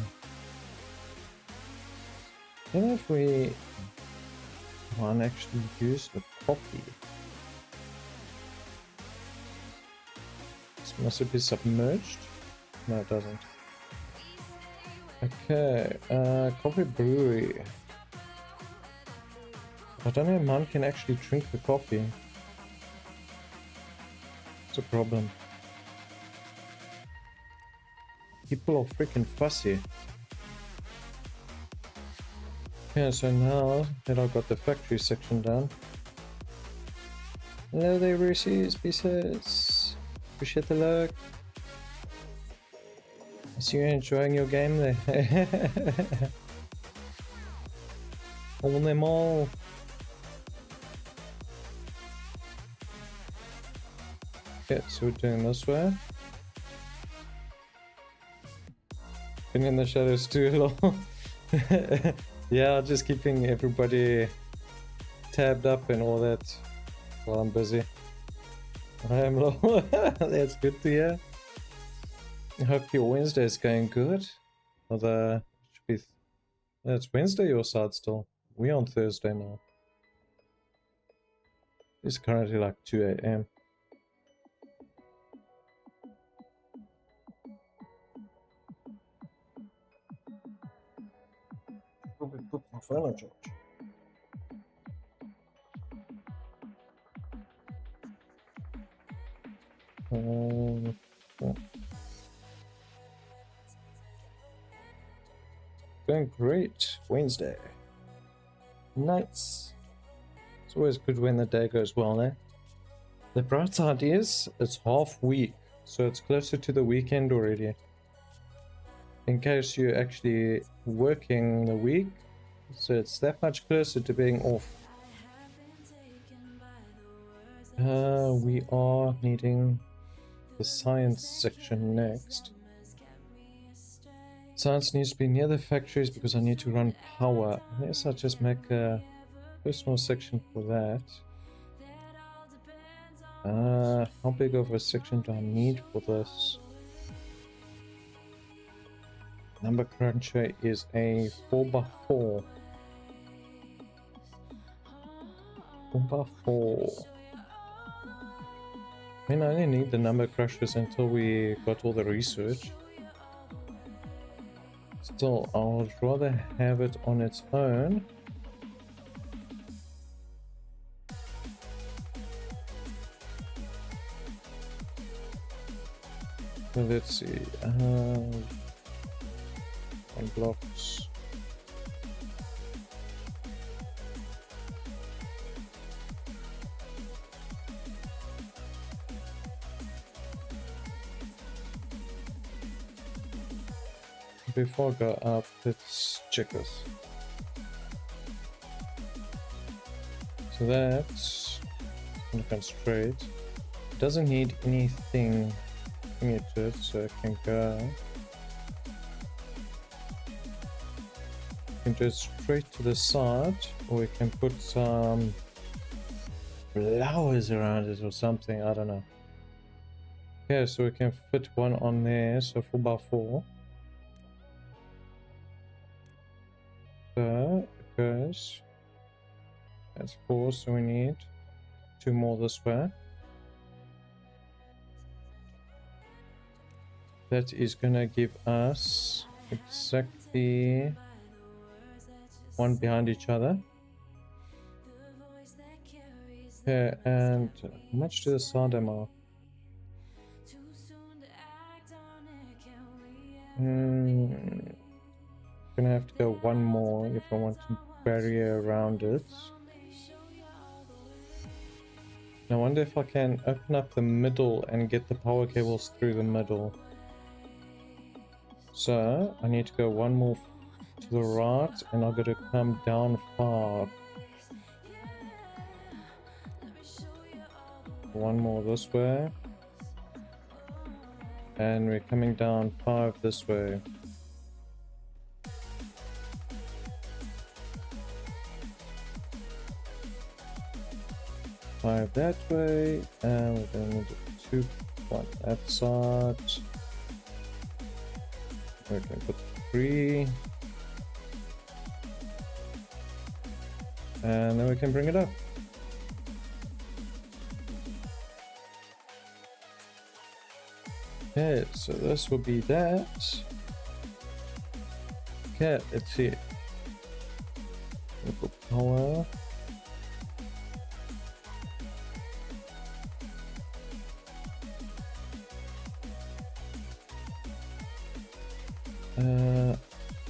Speaker 1: don't know if we want to actually use the coffee. This must be submerged. No, it doesn't. Okay, coffee brewery. I don't know if man can actually drink the coffee. It's a problem. People are freaking fussy. Okay, so now that I've got the factory section done. Hello there, Reese's Pieces. Appreciate the look. I see you enjoying your game there. All them all. Okay, so we're doing this way. Been in the shadows too long. Yeah, just keeping everybody tabbed up and all that while I'm busy. I am low. That's good to hear. I hope your Wednesday is going good. Although, should be it's Wednesday your side still. We're on Thursday now. It's currently like 2 a.m. Probably put my phone on charge. Yeah. Going great. Wednesday. Nice. It's always good when the day goes well, eh? The bright side is it's half week, so it's closer to the weekend already. In case you're actually working the week, so it's that much closer to being off. We are needing the science section next. Science needs to be near the factories because I need to run power. I guess I'll just make a personal section for that. How big of a section do I need for this? Number cruncher is a 4x4. 4x4. I mean, I only need the number crushers until we got all the research. Still, I would rather have it on its own. So let's see. On blocks. Before I go up, let's check this. So that's gonna come straight. It doesn't need anything to it, so it can go. We can do it straight to the side, or we can put some flowers around it or something. I don't know. Yeah, so we can fit one on there, so 4x4. So it goes. That's 4, so we need 2 more this way. That is gonna give us exactly 1 behind each other. Okay, and how much to the side am I? Gonna have to go 1 more if I want to barrier around it. I wonder if I can open up the middle and get the power cables through the middle. So I need to go 1 more to the right, and I've got to come down 5. 1 more this way, and we're coming down 5 this way. That way, and we're going to need 2 on that side. We can put 3, and then we can bring it up. Okay, so this will be that. Okay, let's see. Local power.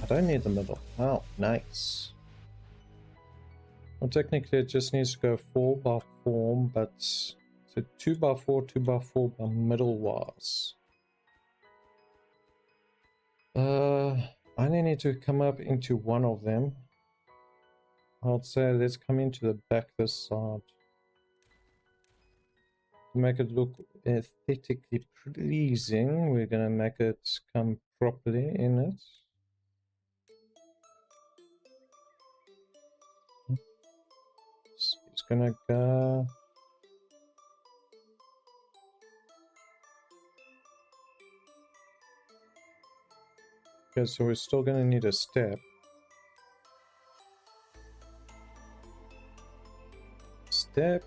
Speaker 1: I don't need the middle. Oh, nice. Well, technically it just needs to go 4x4, but so 2x4, 2x4 by middle wise. I only need to come up into one of them. I'll say let's come into the back this side. To make it look aesthetically pleasing, we're gonna make it come properly in it. It's gonna go. Okay, so we're still gonna need a step. Step.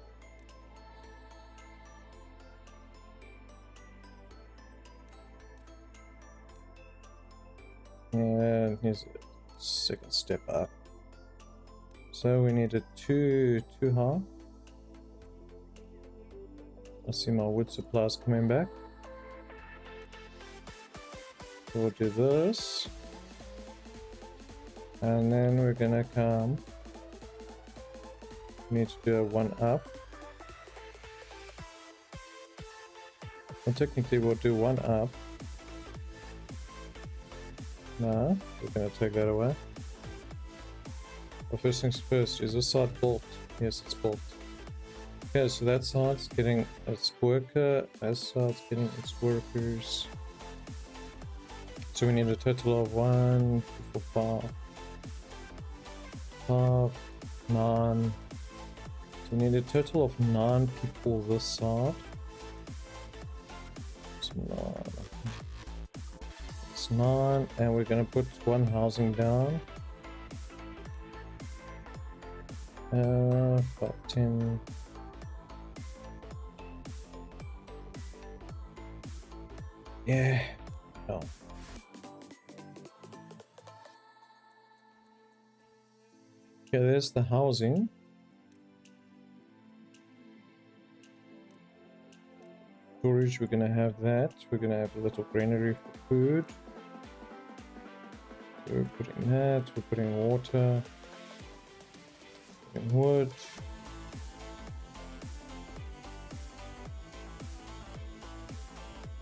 Speaker 1: And here's a second step up. So we need a two high. I see my wood supplies coming back. We'll do this. And then we're gonna come. Need to do a one up. Well, technically we'll do one up. No, we're gonna take that away. Well, first things first, is this side built? Yes, it's built. Okay, so that side's getting its worker, that side's getting its workers. So we need a total of 1, 2, 4, 5, 9. So we need a total of 9 people this side. So 9. It's 9, and we're gonna put one housing down. 5, 10. Yeah. Oh. Okay, there's the housing. Storage, we're gonna have that. We're gonna have a little granary for food. So we're putting that, we're putting water, putting wood.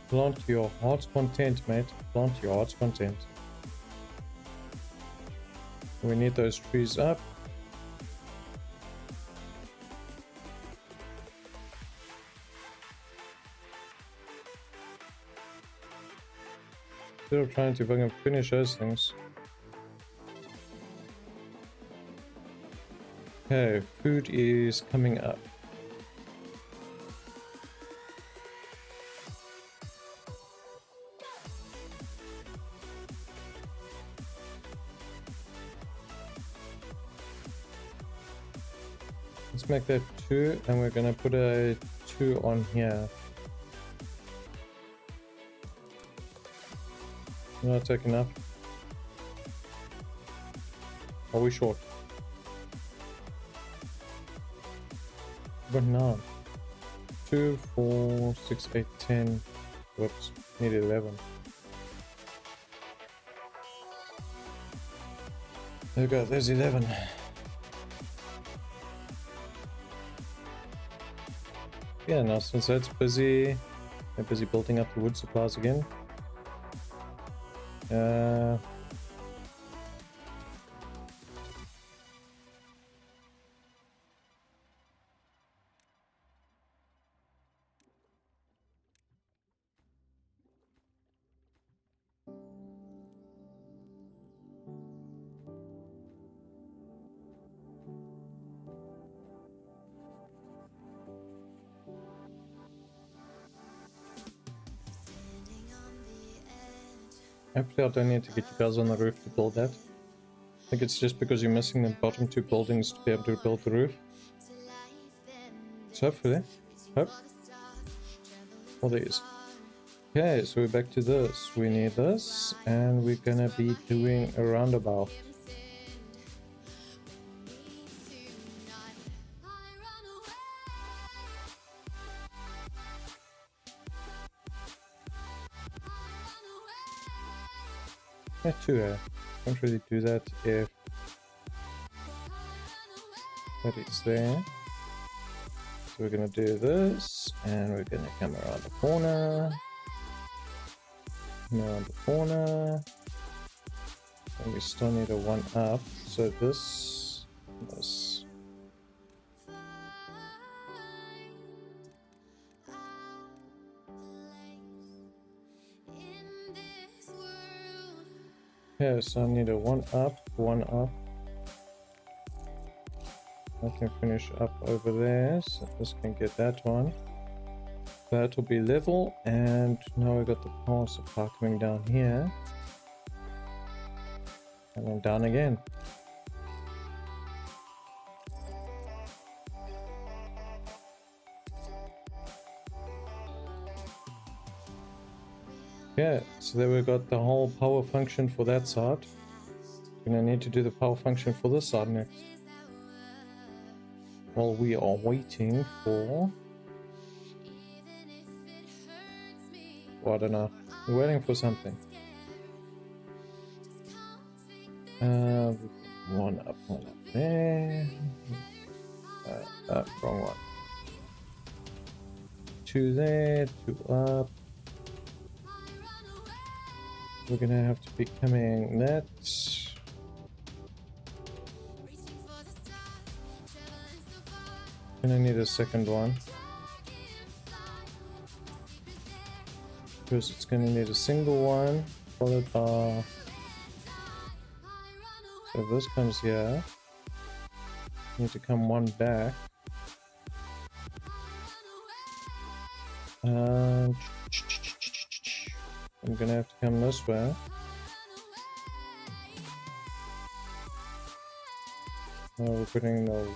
Speaker 1: Plant your heart's content, mate. Plant your heart's content. We need those trees up. Still trying to fucking finish those things. Okay, food is coming up. Let's make that 2, and we're gonna put a 2 on here. Not take enough. Are we short? But no. 2, 4, 6, 8, 10. Whoops, need 11. There we go, there's 11. Yeah, now since that's busy, they're busy building up the wood supplies again. Hopefully I don't need to get you guys on the roof to build that. I think it's just because you're missing the bottom 2 buildings to be able to build the roof. So hopefully, hope. All these. Okay, so we're back to this. We need this, and we're gonna be doing a roundabout. Yeah, 2 Don't really do that if that is there. So we're gonna do this, and we're gonna come around the corner. Come around the corner. And we still need a 1 up, so this. Yeah, so I need a 1 up, 1 up. I can finish up over there, so this can get that one. That will be level, and now we got the power supply coming down here. And then down again. Yeah, so there we got the whole power function for that side. Gonna need to do the power function for this side next. While we are waiting for... well, I don't know. We're waiting for something. 1 up there. Wrong one. 2 there, 2 up. We're gonna have to be coming that. Gonna need a second one. Because it's gonna need a single one, followed by... so this comes here. Need to come 1 back. I'm gonna have to come this way. Now we're putting the...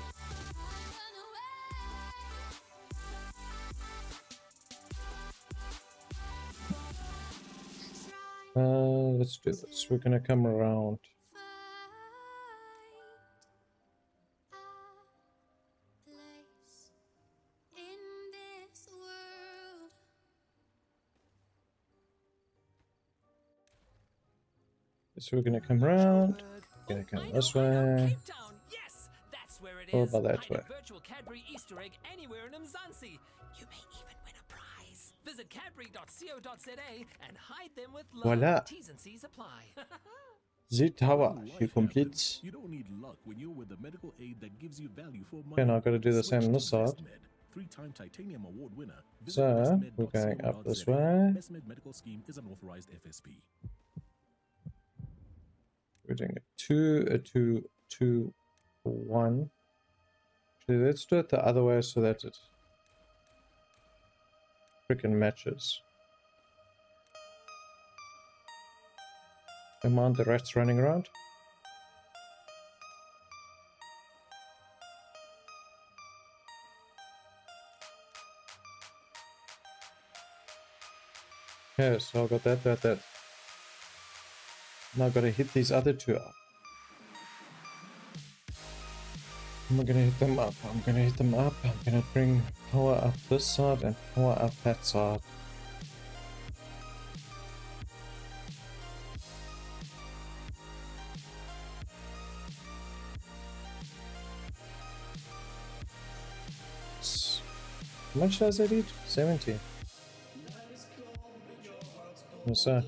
Speaker 1: let's do this. We're gonna come around. So we're gonna come around. We're gonna come this way.
Speaker 5: Yes, that's where it
Speaker 1: Or
Speaker 5: is.
Speaker 1: by that
Speaker 5: Hide
Speaker 1: way.
Speaker 5: a virtual Cadbury Easter egg anywhere in Mzansi. You may even win a prize. Visit cadbury.co.za and hide them with love.
Speaker 1: Voilà.
Speaker 5: T's and C's apply.
Speaker 1: The tower. You complete.
Speaker 6: You don't need luck when you're with the medical aid that gives you value for money.
Speaker 1: Okay, now I've got to do the same on this side.
Speaker 6: Bestmed, 3-time Titanium Award winner.
Speaker 1: So, we're going up this way.
Speaker 6: Bestmed Medical Scheme is an authorized FSP.
Speaker 1: We're doing a 2, a 2, 2, 1. Actually, let's do it the other way so that it freaking matches. Amount the rats running around. Okay, so I got that. Now I gotta hit these other 2 up. I'm gonna hit them up. I'm gonna bring power up this side and power up that side. How much does it eat? 70. Yes, sir.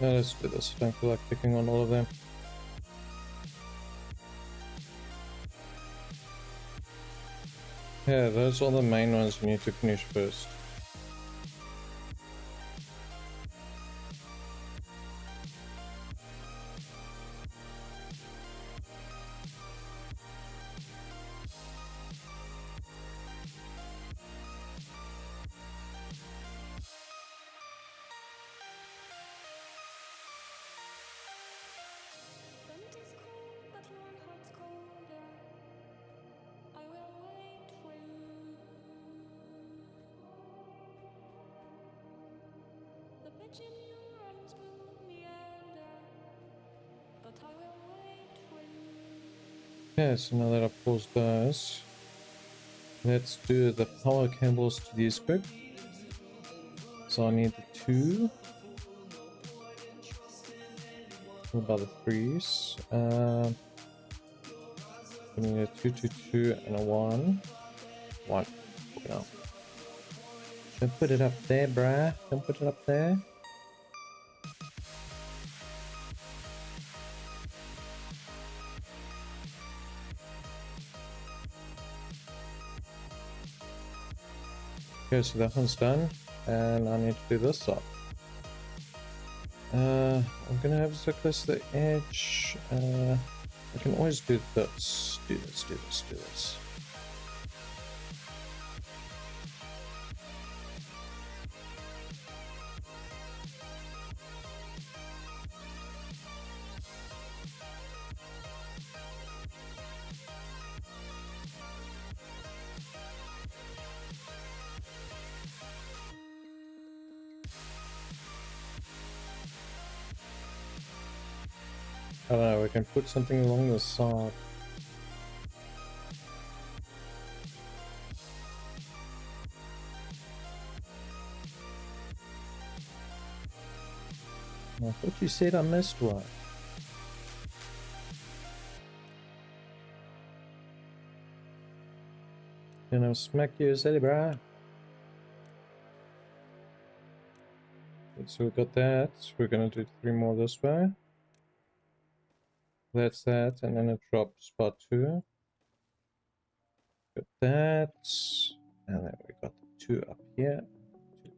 Speaker 1: Yeah, let's do this. I don't feel like picking on all of them. Yeah, those are the main ones we need to finish first. Okay, so now that I've paused those, let's do the power cables to these quick. So I need the 2. What about the 3s? I need a 2, 2, 2, and a 1. 1. No. Don't put it up there, bruh. Don't put it up there. Okay, so that one's done, and I need to do this up. I'm gonna have it so close to the edge. I can always do this. Do this. I don't know, we can put something along the side. I thought you said I missed one. Gonna smack you, silly bruh. So we got that. We're gonna do 3 more this way. That's that, and then a drop spot 2. Got that, and then we got the 2 up here. 2.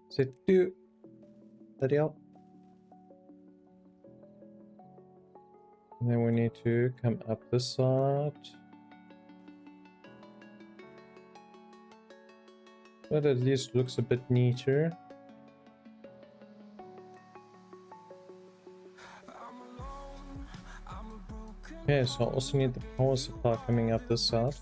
Speaker 1: Say 2. Bloody hell. And then we need to come up this side. That at least looks a bit neater. Okay, so I also need the power supply coming up this side.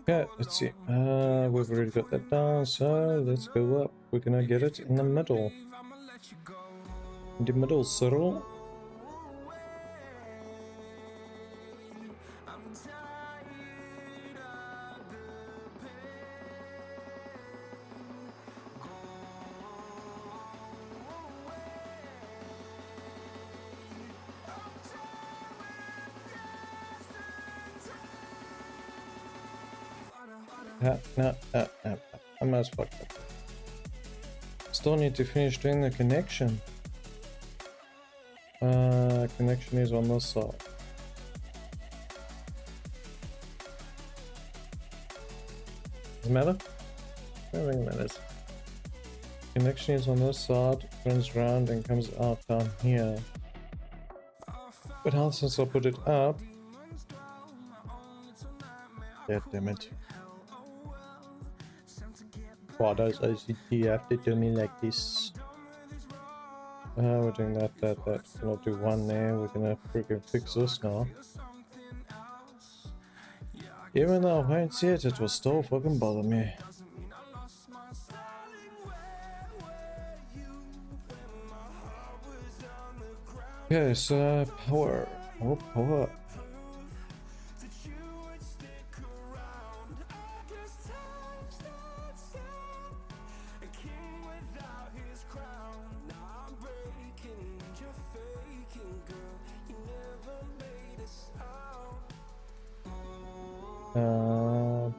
Speaker 1: Okay, let's see. We've already got that down, so let's go up. We're gonna get it in the middle. In the middle, Cyril. No, I'm as fucked up. Still need to finish doing the connection. Connection is on this side. Does it matter? I don't think it matters. Connection is on this side, turns around and comes out down here. But how since I put it up? God damn it. Why does OCT have to do me like this? We're doing that. We'll do 1 there. We're gonna freaking fix this now. Even though I won't see it, it will still fucking bother me. Okay, so power. Oh, power.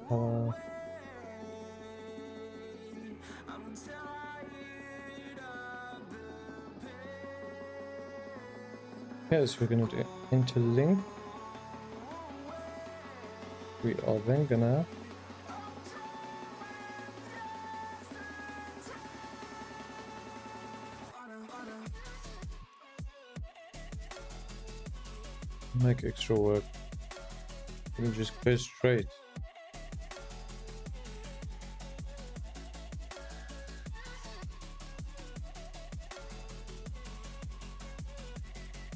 Speaker 1: Power. Okay, so we're gonna do interlink. We are then gonna make extra work. We can just go straight.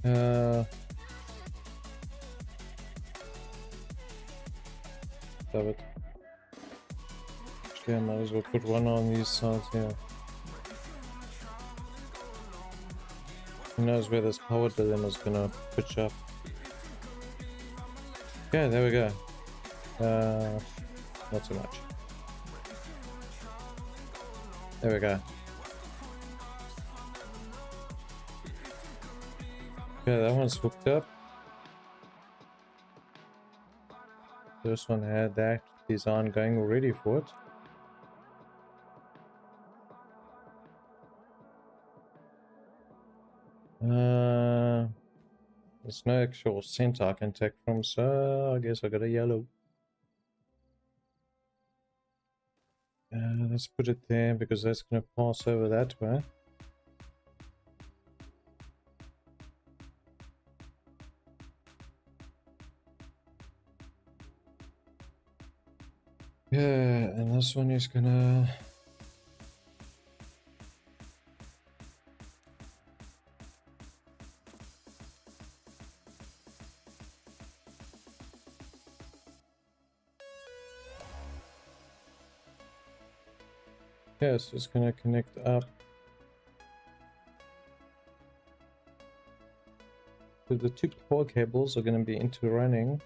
Speaker 1: Damn it. Yeah, might as well put one on these sides here. Who knows where this power dilemma is gonna pitch up. Okay, there we go. Not so much. There we go. Okay, that one's hooked up. This one had that design going already for it. There's no actual center I can take from, so I guess I got a yellow. Let's put it there because that's going to pass over that way. Yeah, and this one is gonna... Yeah, so it's gonna connect up so the two core cables are gonna be interrunning.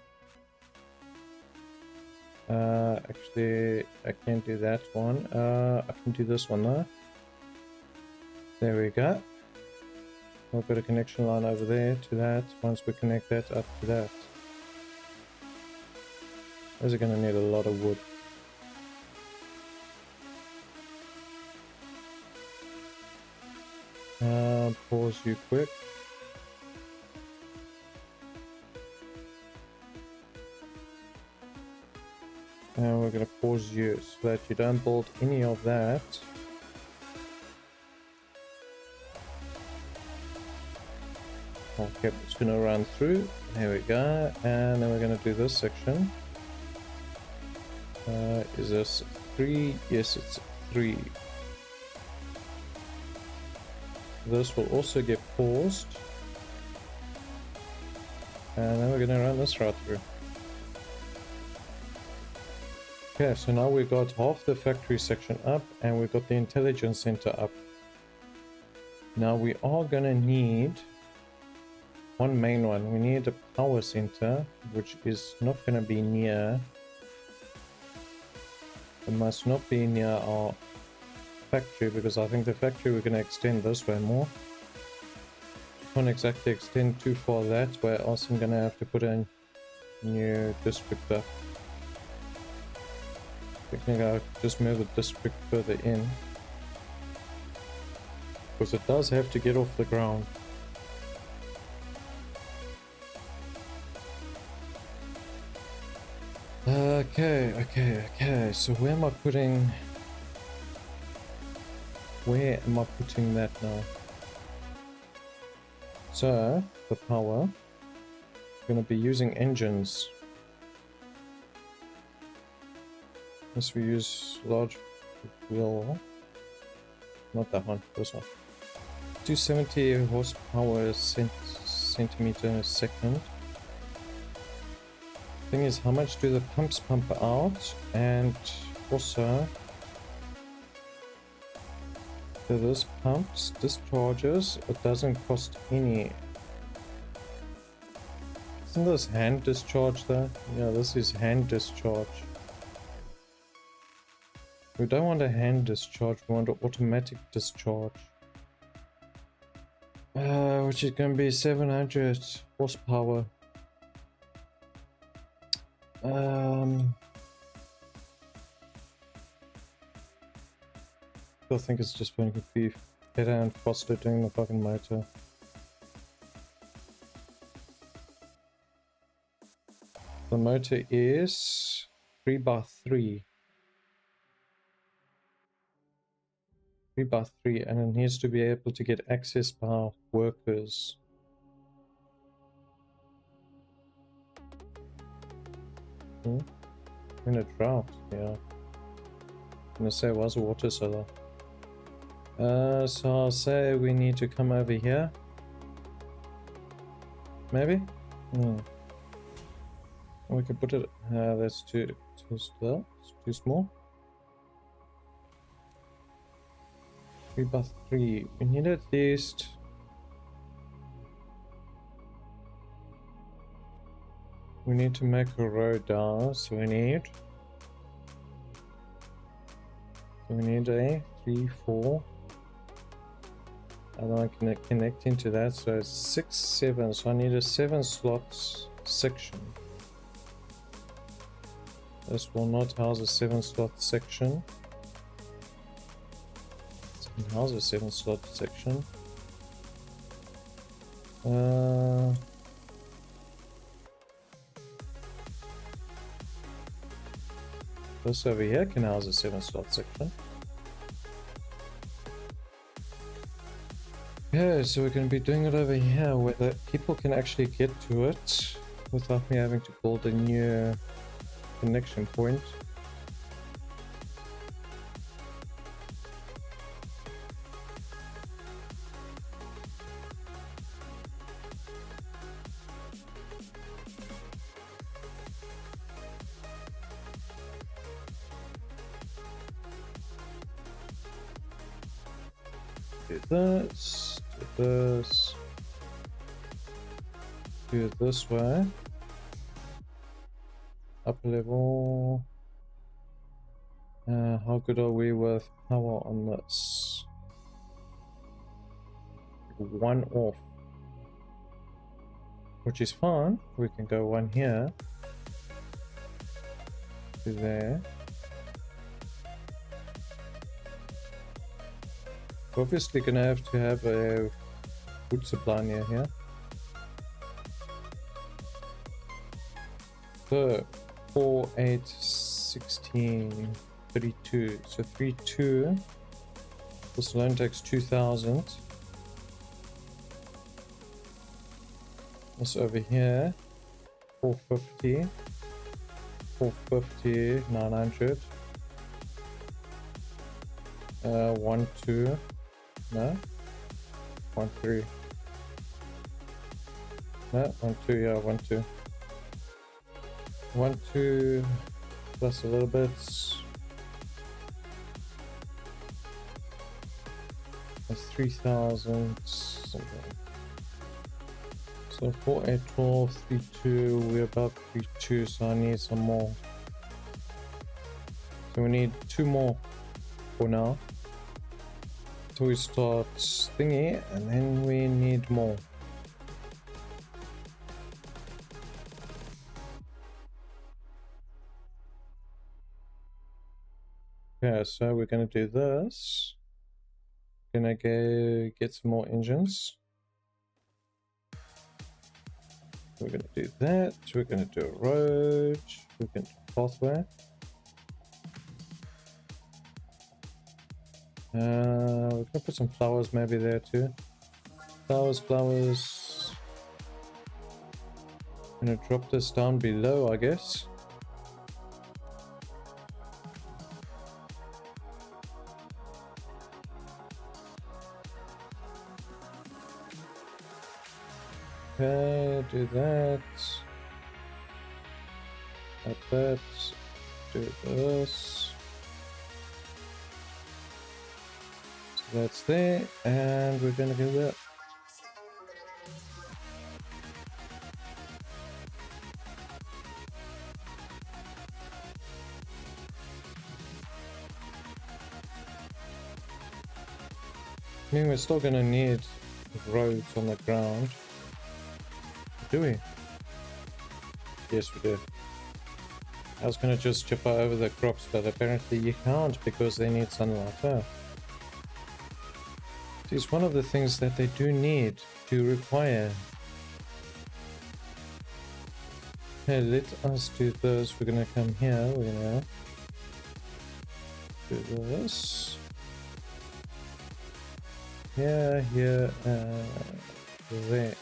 Speaker 1: Actually, I can't do that one. I can do this one though. There we go. I've got a connection line over there to that. Once we connect that up to that, those are gonna need a lot of wood. Pause you quick. And we're going to pause you so that you don't build any of that. Okay, it's going to run through. There we go. And then we're going to do this section. Is this 3? Yes, it's 3. This will also get paused. And then we're going to run this right through. Okay, so now we've got half the factory section up and we've got the intelligence center up. Now we are going to need one main one. We need a power center, which is not going to be near. It must not be near our factory because I think the factory we're going to extend this way more. Can't exactly extend too far that way, else I'm going to have to put a new district up. I think I'll just move the district further in because it does have to get off the ground. Okay, so where am I putting that now? So the power, I'm going to be using engines. Yes, we use large wheel, not that one, this one. 270 horsepower centimeter a second. Thing is, how much do the pumps pump out? And also, so this pumps discharges, it doesn't cost any. Isn't this hand discharge though? Yeah, this is hand discharge. We don't want a hand discharge, we want an automatic discharge. Which is going to be 700 horsepower. I think it's just going to be better and faster doing the fucking motor. The motor is 3x3. 3x3, and it needs to be able to get access by workers. In a drought, yeah. I'm gonna say it was a water solar. So I'll say we need to come over here. maybe? We can put it. That's too slow. It's too small. 3 by 3. We need at least. We need to make a road down, so we need a 3, 4. And then I can connect into that, so it's 6, 7. So I need a 7 slots section. This will not house a 7 slot section. It can house a 7 slot section. This over here can house a 7 slot section. Yeah, so we're going to be doing it over here where the people can actually get to it without me having to build a new connection point. Do this, do this, do it this way. Upper level. How good are we with power on this? 1 off, which is fine. We can go 1 here to there. We're obviously gonna have to have a wood supply near here. So 4, 8, 16, 32. So 3, 2. This alone takes 2,000. This over here, 450, 450, 900. 1, 2. No, 1, 3. No, 1, 2. Yeah, 1, 2. 1, 2 plus a little bit. That's 3,000 something. So 4, 8, 12, 3, 2. We're about 3, 2. So I need some more. So we need 2 more for now. So we start thingy, and then we need more. Okay, so we're gonna do this. Gonna go get some more engines. We're gonna do that. We're gonna do a road. We're gonna do pathway. We're gonna put some flowers maybe there too. Flowers. I'm gonna drop this down below, I guess. Okay, do that. Add that. Do this. That's there, and we're gonna do that. I mean, we're still gonna need roads on the ground. Do we? Yes, we do. I was gonna just chip over the crops, but apparently you can't because they need sunlight. Oh. It's one of the things that they do need to require. Okay, let us do this. We're gonna come here. We're gonna do this. Here, here, there.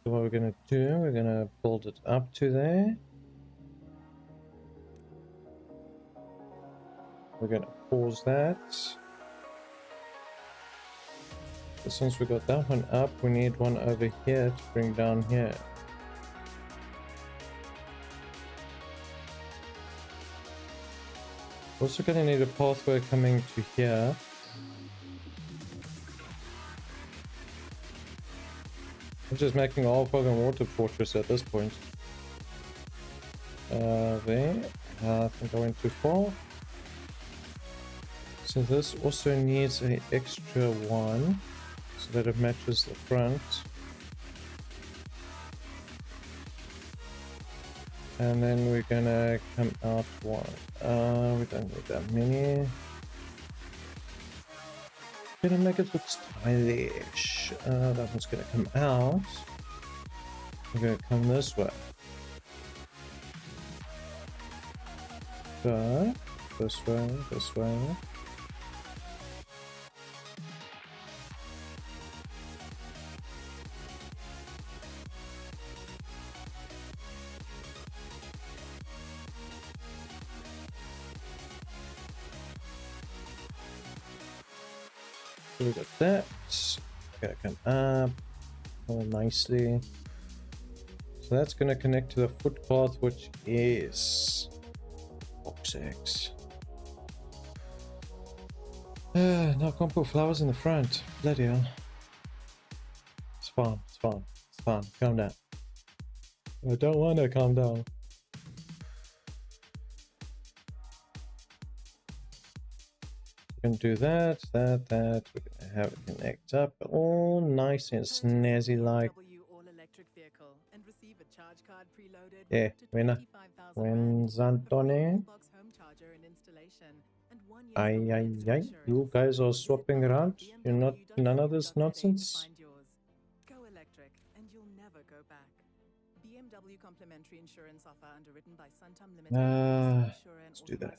Speaker 1: So what we're gonna do, we're gonna build it up to there. We're gonna pause that. So since we got that one up, we need one over here to bring down here. Also gonna need a pathway coming to here. I'm just making a whole fucking water fortress at this point. There. I think I went too far. So this also needs an extra one so that it matches the front. And then we're gonna come out one. We don't need that many. Gonna make it look stylish. That one's gonna come out. We're gonna come this way. So, this way, this way. So we got that. Gotta come up all nicely. So that's gonna connect to the footpath, which is box X. Now I can't put flowers in the front. Bloody hell. It's fine, it's fine, it's fine. Calm down. I don't want to calm down. We're gonna do that. We're gonna have it connect up all nice and snazzy like. Yeah, winner. When's Antone? Aye. You guys are swapping around. You're not none of this nonsense.
Speaker 2: Go electric and you'll never go back. BMW complimentary insurance offer underwritten by Suntum Limited.
Speaker 1: Let's do that.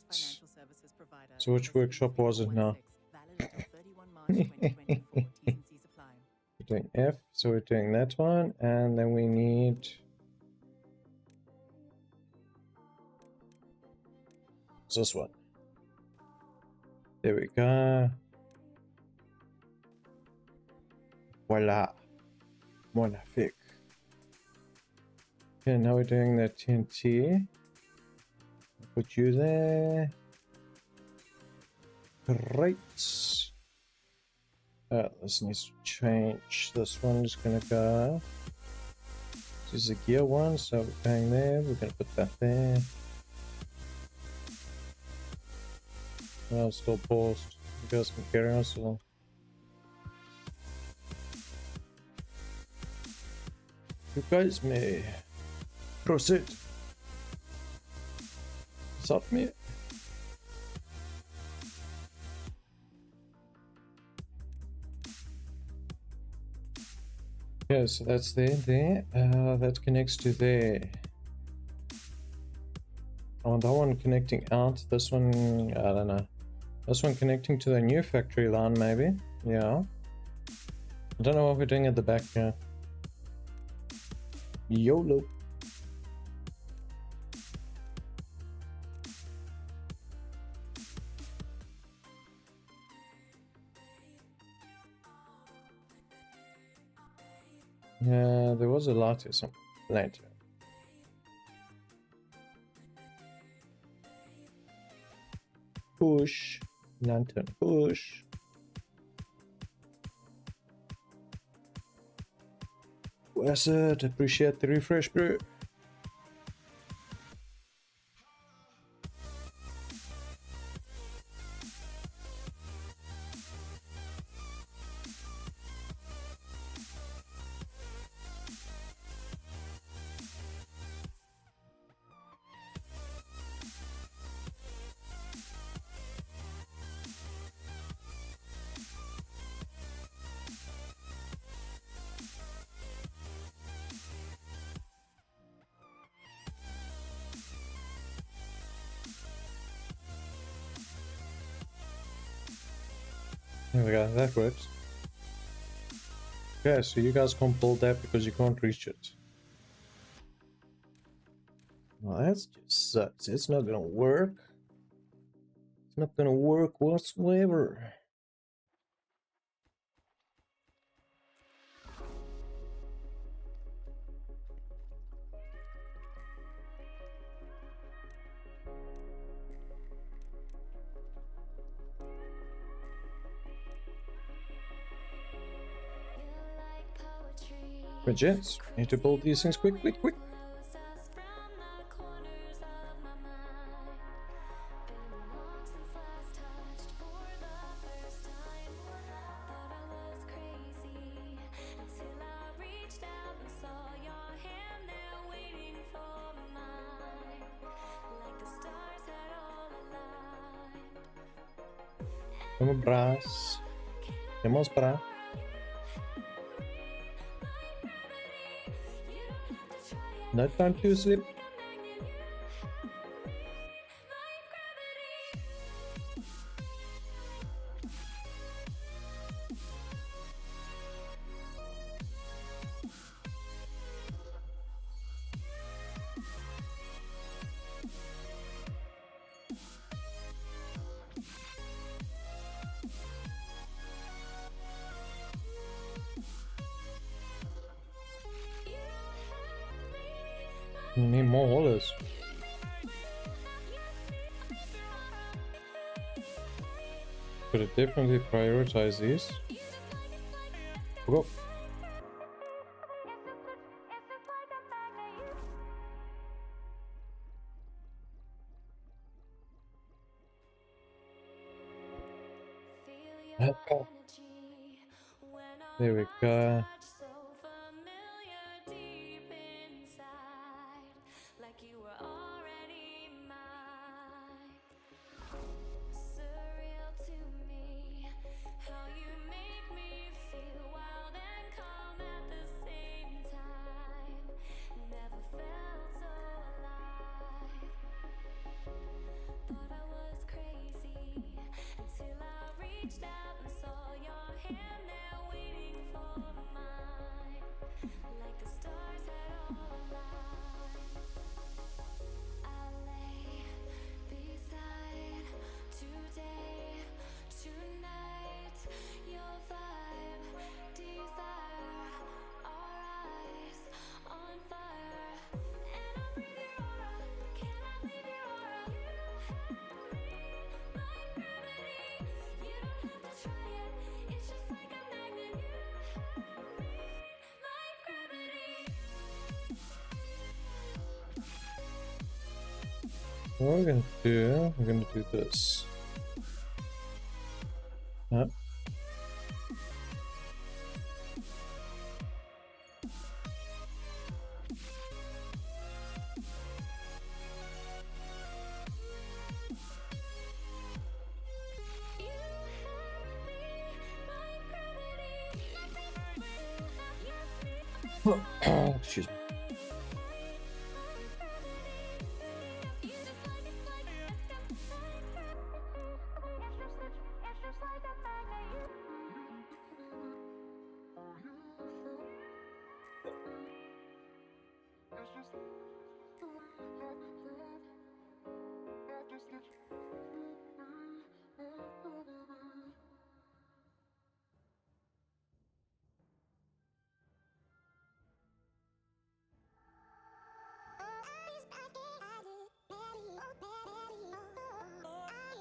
Speaker 1: So which workshop was it now? We're doing F, so we're doing that one, and then we need this one. There we go. Voila. Magnifique. Okay, now we're doing the TNT. Put you there. Great. This needs to change. This one is gonna go. This is a gear one, so we're going there. We're gonna put that there. Still paused. You guys can carry on still. You guys may proceed. Stop me. Yeah, so that's there. That connects to there. Oh, that one connecting out. This one, I don't know. This one connecting to the new factory line, maybe. Yeah. I don't know what we're doing at the back here. YOLO. Yeah, there was a lot of some later. Push. Lantern push. Where's it? Appreciate the refresh, bro. There we go, that works. Okay, so you guys can't build that because you can't reach it. Well, that's just sucks. It's not gonna work. It's not gonna work whatsoever. But gents, need to build these things quick, quick, quick. Vamos bras. Vamos bra. No time to sleep. We need more haulers. Could have definitely prioritize these. Go. There we go. What we're gonna do this. Yep. Excuse me.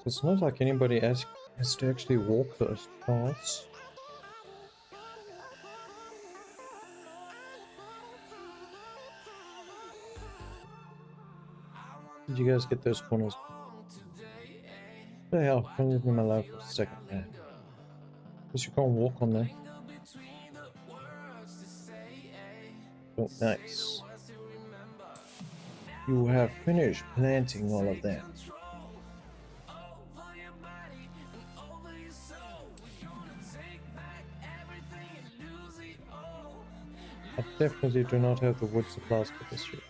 Speaker 1: It's not like anybody has to actually walk those paths. Did you guys get those corners? The hell, can you leave me alone for a second, man? Because you can't walk on them. Oh, nice. You have finished planting all of them. I definitely do not have the wood supplies for this year.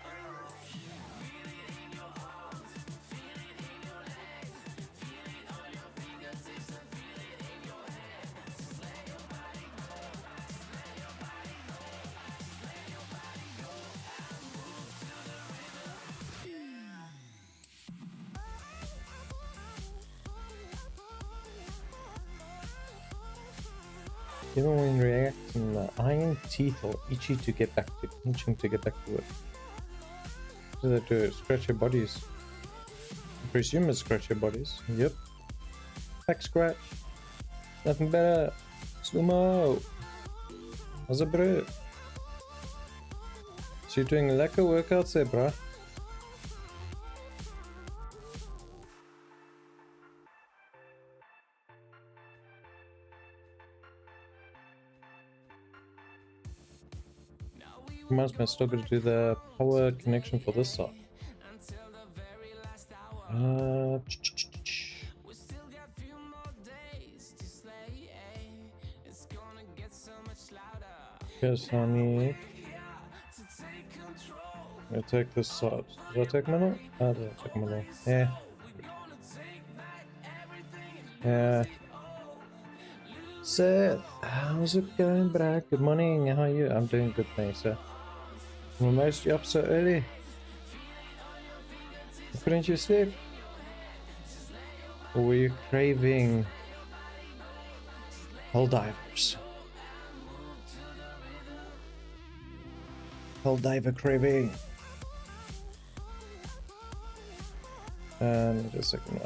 Speaker 1: Even when reacting, the iron teeth are itchy to get back to it. So they do scratch your bodies. I presume it's scratch your bodies. Yep. Back scratch. Nothing better. Slow-mo. How's it, bro? So you're doing lekker workouts there, bruh. Reminds me, I still got to do the power connection for this side. Yes, I need. I take this side. Did I take middle? I didn't take middle. Yeah. Yeah. Seth, how's it going, bruh? Good morning. How are you? I'm doing good, thanks, sir. What most you up so early? Couldn't you sleep? Or were you craving Helldivers? Helldiver craving. And just a second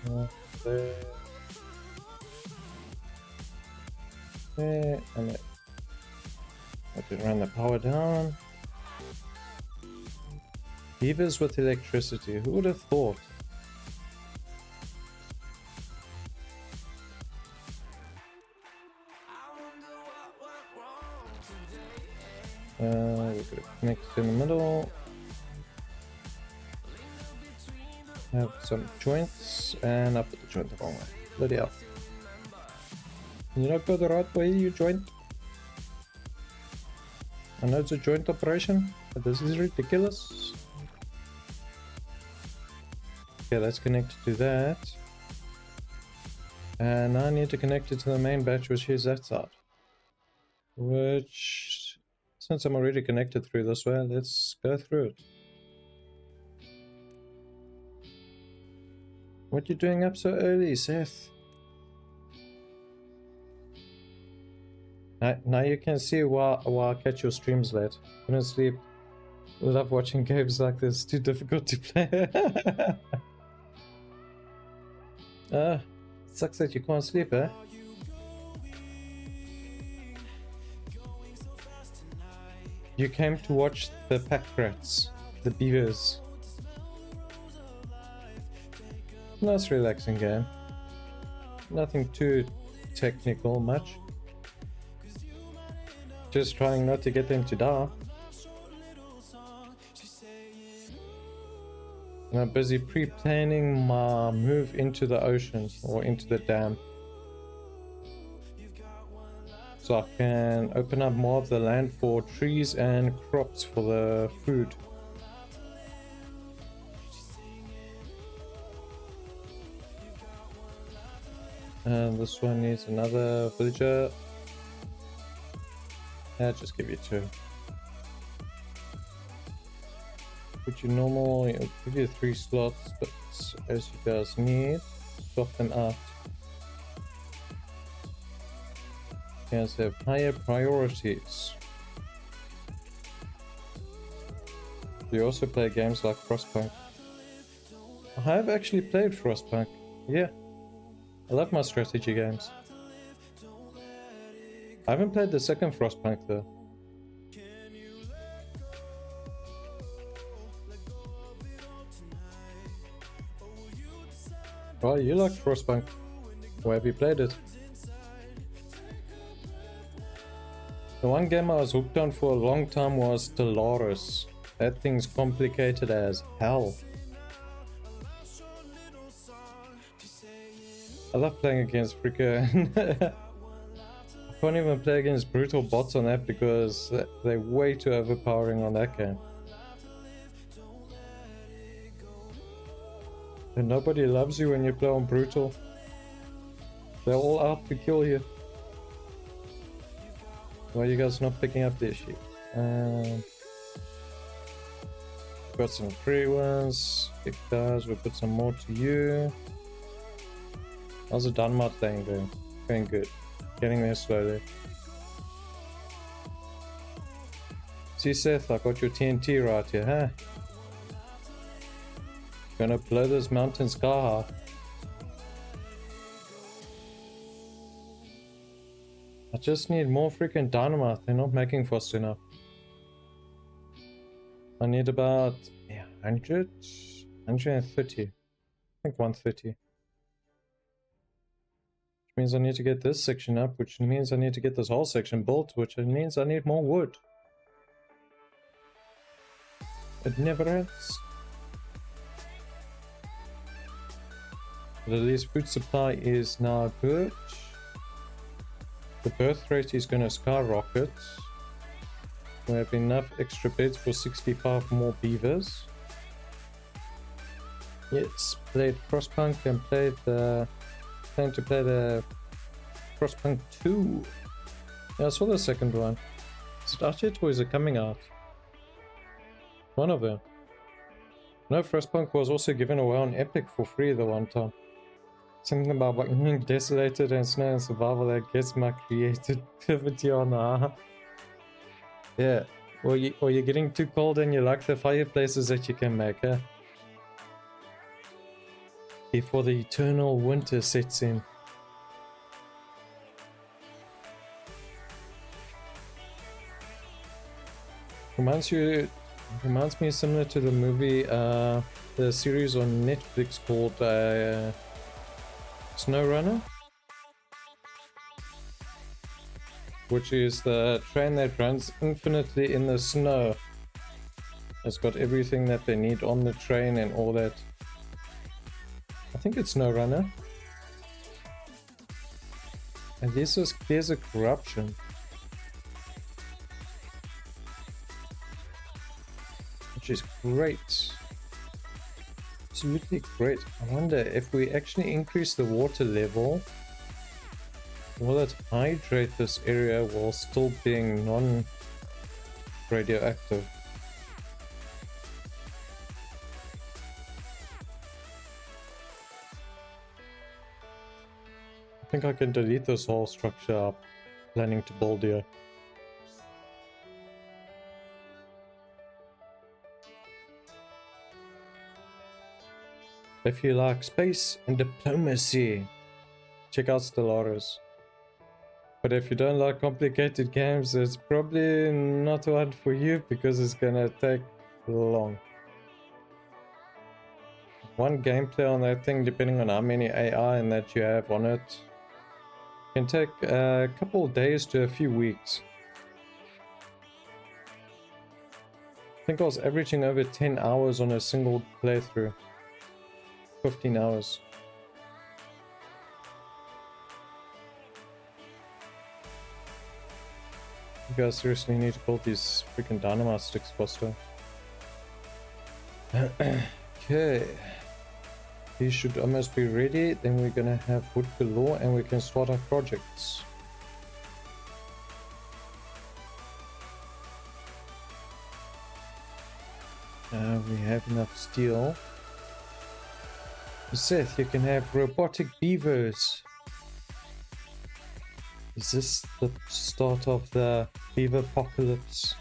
Speaker 1: one. There. There. And it. I can run the power down. Beavers with electricity. Who would have thought? We're gonna connect in the middle. Have some joints, and I put the joint the wrong way. Bloody hell. Can you not go the right way, you joint? I know it's a joint operation, but this is ridiculous. Okay, that's connected to that. And I need to connect it to the main batch, which is that side. Which, since I'm already connected through this way, let's go through it. What you doing up so early, Seth? Now you can see why I catch your streams late. Couldn't sleep. Love watching games like this. Too difficult to play. Sucks that you can't sleep, eh? You came to watch the pack rats, the beavers. Nice relaxing game. Nothing too technical much. Just trying not to get them to die. And I'm busy pre-planning my move into the ocean or into the dam. So I can open up more of the land for trees and crops for the food. And this one needs another villager. I'll just give you 2. Put you normal, it'll give you 3 slots, but as you guys need, swap them out. You guys have higher priorities. You also play games like Frostpunk. I have actually played Frostpunk, yeah. I love my strategy games. I haven't played the second Frostpunk though. Oh, you like Frostpunk. Where have you played it? The one game I was hooked on for a long time was Stellaris. That thing's complicated as hell. I love playing against freaking... I can't even play against brutal bots on that because they're way too overpowering on that game. And nobody loves you when you play on brutal. They're all out to kill you. Why are you guys not picking up this shit? Got some free ones. Big guys, we'll put some more to you. How's the Dunmart thing going? Going good. Getting there slowly. See Seth, I got your TNT right here, huh? Gonna blow this mountain sky high. I just need more freaking dynamite. They're not making fast enough. I need about 100, 130. I think 130. Which means I need to get this section up, which means I need to get this whole section built, which means I need more wood. It never ends. But at least food supply is now good. The birth rate is going to skyrocket. We have enough extra beds for 65 more beavers. Yes, played Frostpunk and played the... Plan to play the Frostpunk 2. Yeah, I saw the second one. Is it out yet or is it coming out? One of them. No, Frostpunk was also given away on Epic for free the one time. Something about being desolated and snow and survival that gets my creativity on. Yeah. Or you're getting too cold and you like the fireplaces that you can make, eh? Before the eternal winter sets in. Reminds me similar to the movie, the series on Netflix called Snow Runner, which is the train that runs infinitely in the snow. It's got everything that they need on the train and all that. I think it's Snow Runner. And there's a corruption. Which is great. Absolutely great. I wonder if we actually increase the water level, will it hydrate this area while still being non-radioactive? I think I can delete this whole structure I'm planning to build here. If you like space and diplomacy, check out Stellaris. But if you don't like complicated games, it's probably not one for you because it's gonna take long. One gameplay on that thing, depending on how many AI and that you have on it, can take a couple of days to a few weeks. I think I was averaging over 10 hours on a single playthrough. 15 hours. You guys seriously need to build these freaking dynamite sticks faster. Okay. These should almost be ready. Then we're gonna have wood galore and we can start our projects. We have enough steel. Seth, you can have robotic beavers. Is this the start of the beaver apocalypse?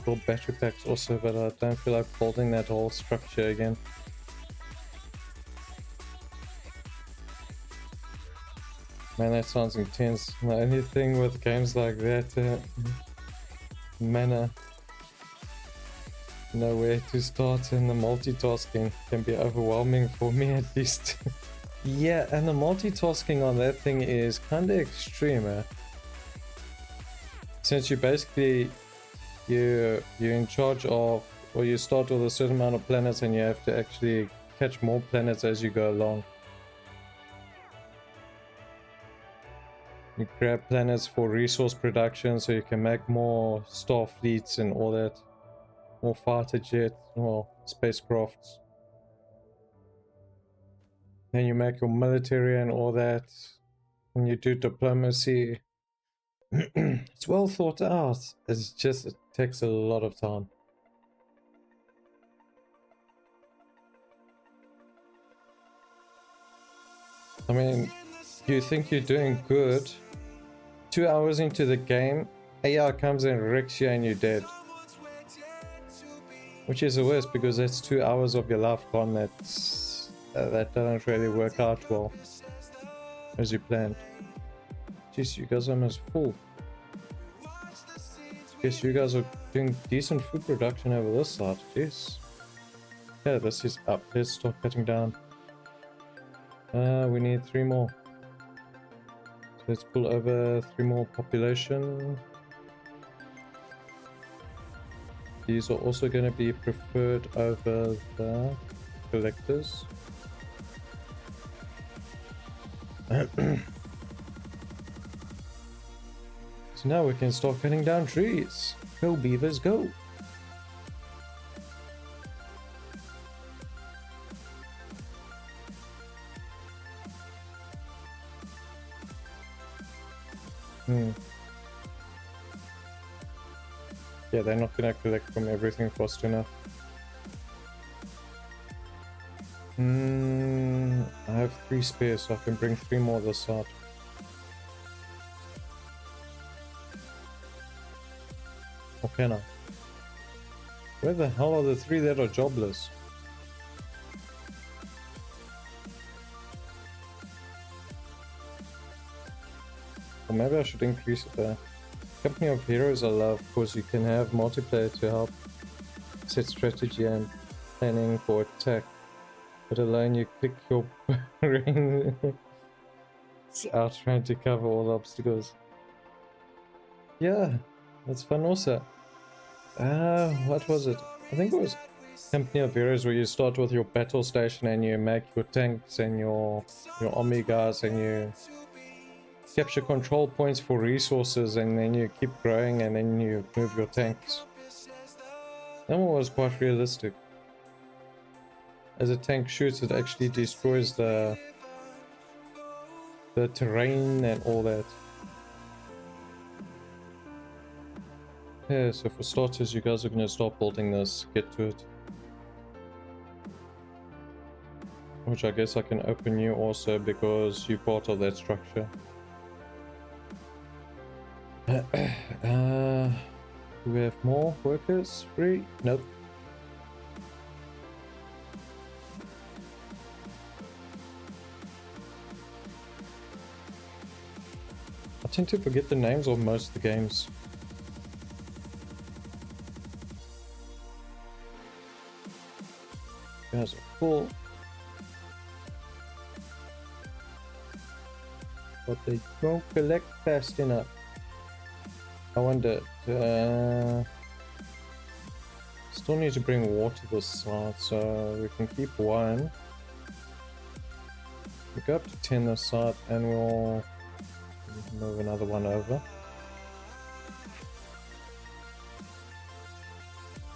Speaker 1: Build battery packs also, but I don't feel like building that whole structure again. Man, that sounds intense. The only thing with games like that, mana. Know where to start, and the multitasking can be overwhelming for me at least. Yeah, and the multitasking on that thing is kind of extreme, eh? Since you basically you're in charge of, or you start with a certain amount of planets and you have to actually catch more planets as you go along. You grab planets for resource production so you can make more star fleets and all that. More fighter jets, well, spacecrafts. Then you make your military and all that. And you do diplomacy. It's well thought out. It's just, it takes a lot of time. I mean, you think you're doing good. 2 hours into the game, AI comes and wrecks you and you're dead. Which is the worst because that's 2 hours of your life gone. That's that doesn't really work out well as you planned. Jeez, you guys are almost full. Guess you guys are doing decent food production over this side. Jeez. Yeah, this is up. Let's start cutting down. We need 3 more. So let's pull over 3 more population. These are also going to be preferred over the collectors. So now we can start cutting down trees. Go beavers, go! Yeah, they're not gonna collect from everything fast enough. I have 3 spares, so I can bring 3 more this side. Or can I? Where the hell are the 3 that are jobless? Or maybe I should increase it there. Company of Heroes I love because you can have multiplayer to help set strategy and planning for attack. But alone you click your ring out trying to cover all obstacles. Yeah, that's fun also. What was it? I think it was Company of Heroes where you start with your battle station and you make your tanks and your army guys and you capture control points for resources and then you keep growing and then you move your tanks. That one was quite realistic. As a tank shoots, it actually destroys the terrain and all that. Yeah, so for starters, you guys are going to start building this, get to it. Which I guess I can open you also because you're part of that structure. Do we have more workers? Free? Nope. I tend to forget the names of most of the games. Guys are full. But they don't collect fast enough. I wonder, still need to bring water this side, so we can keep 1. We go up to 10 this side and we'll move another 1 over.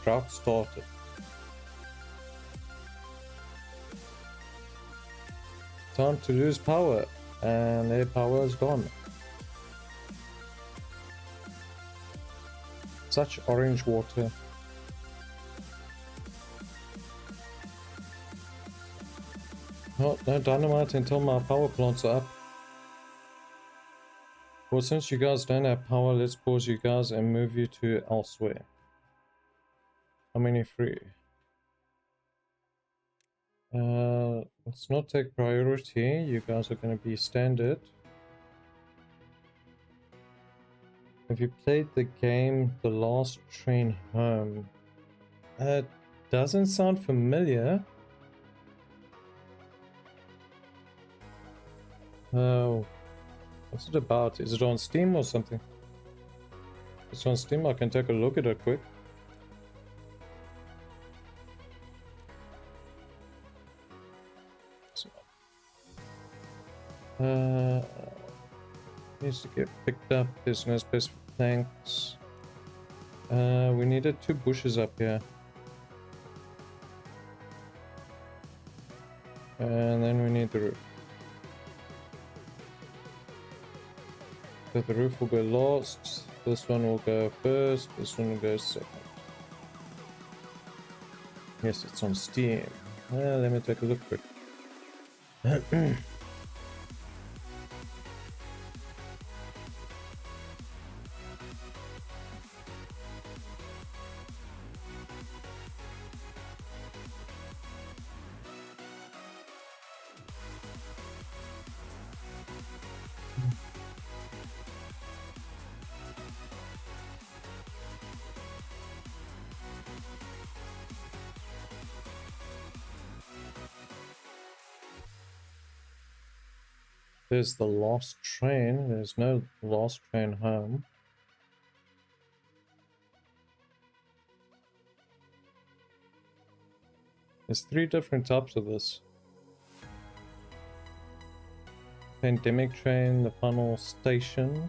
Speaker 1: Drought started. Time to lose power, and their power is gone. Such orange water. Oh, no dynamite until my power plants are up. Well, since you guys don't have power, let's pause you guys and move you to elsewhere. How many free? Let's not take priority. You guys are going to be standard. Have you played the game The Last Train Home? Doesn't sound familiar. Oh, what's it about? Is it on Steam or something? If it's on Steam, I can take a look at it quick. Needs to get picked up. There's no space for planks. We needed 2 bushes up here. And then we need the roof. So the roof will go last. This one will go first. This one will go second. Yes, it's on Steam. Let me take a look quick. There's the last train. There's no last train home. There's 3 different types of this. Pandemic train, the final station.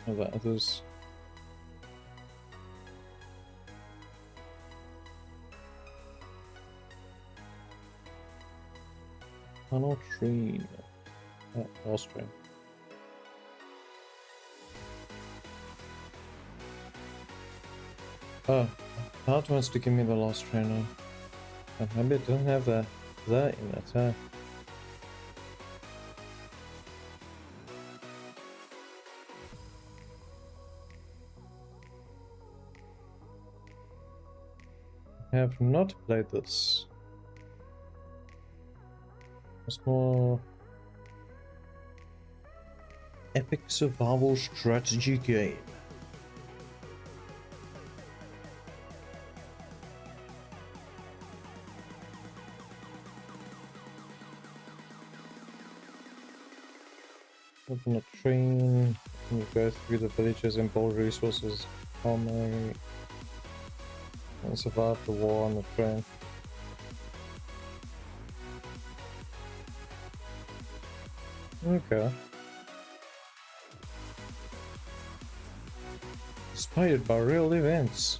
Speaker 1: The others. Final train. Last train. Oh, Hart wants to give me the last train. Maybe it doesn't have that in it, huh? I have not played this. It's more epic survival strategy game. Open a train, you go through the villages and build resources, farming, and survive the war on the train. Okay. Inspired by real events.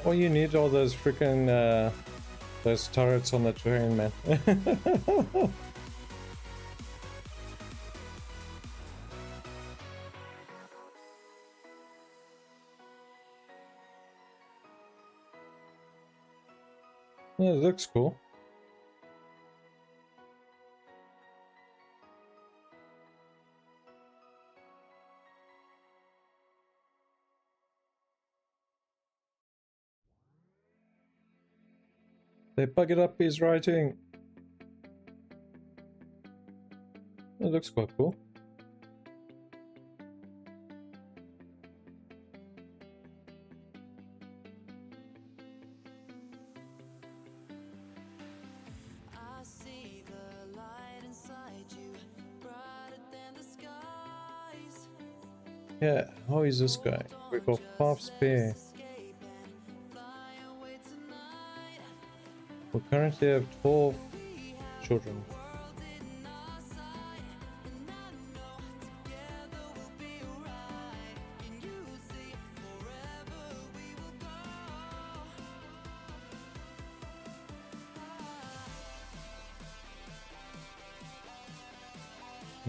Speaker 1: All you need are those freaking those turrets on the train, man. Yeah, it looks cool. They buggered up his writing. It looks quite cool.
Speaker 7: I see the light inside you, brighter than the skies.
Speaker 1: Yeah, how is this guy? We got 5 spare. We currently have 12 children.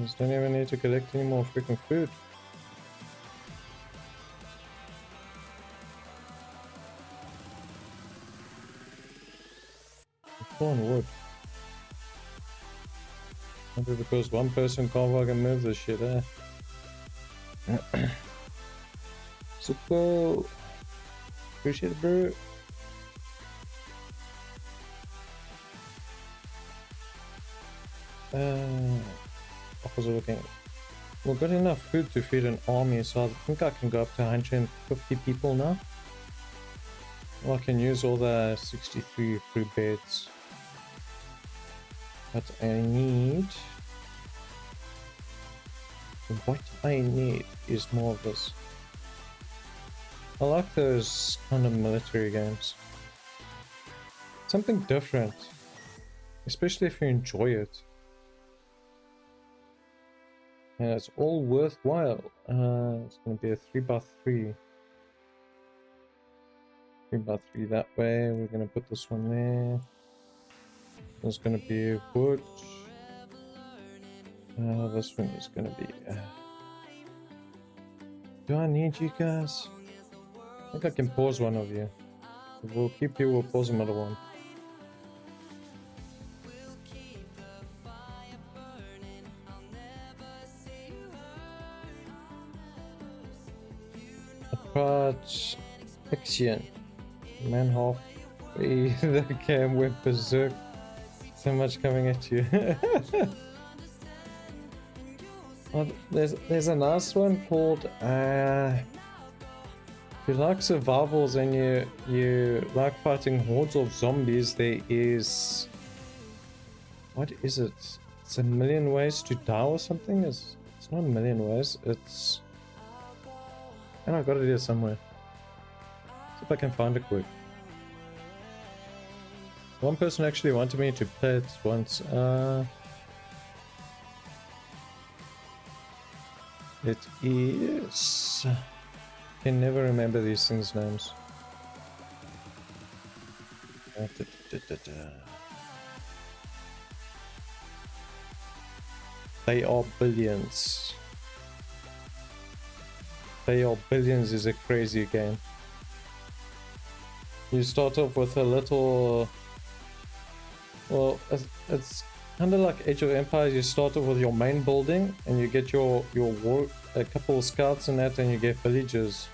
Speaker 1: Just don't even need to collect any more freaking food. On wood. Maybe because one person can't fucking move this shit, eh? So cool. Appreciate it, bro. What was I looking? We've got enough food to feed an army, so I think I can go up to 150 people now. Well, I can use all the 63 free beds. But I need... What I need is more of this. I like those kind of military games. Something different. Especially if you enjoy it. And it's all worthwhile. It's going to be a 3x3. 3x3 that way. We're going to put this one there. There's going to be wood. This one is going to be... Do I need you guys? I think I can pause one of you. We'll keep you. We'll pause another one. Approach Fiction. Man half free. The cam went berserk. So much coming at you. Oh, there's a nice one called if you like survivals and you like fighting hordes of zombies, there is, what is it? It's a million ways to die or something. It's not a million ways. It's, and I got it here somewhere. See if I can find it quick. One person actually wanted me to play it once. It is... I can never remember these things' names. They are billions. They are billions is a crazy game. You start off with a little... Well, it's kind of like Age of Empires. You start off with your main building and you get your war, a couple of scouts and that, and you get villagers.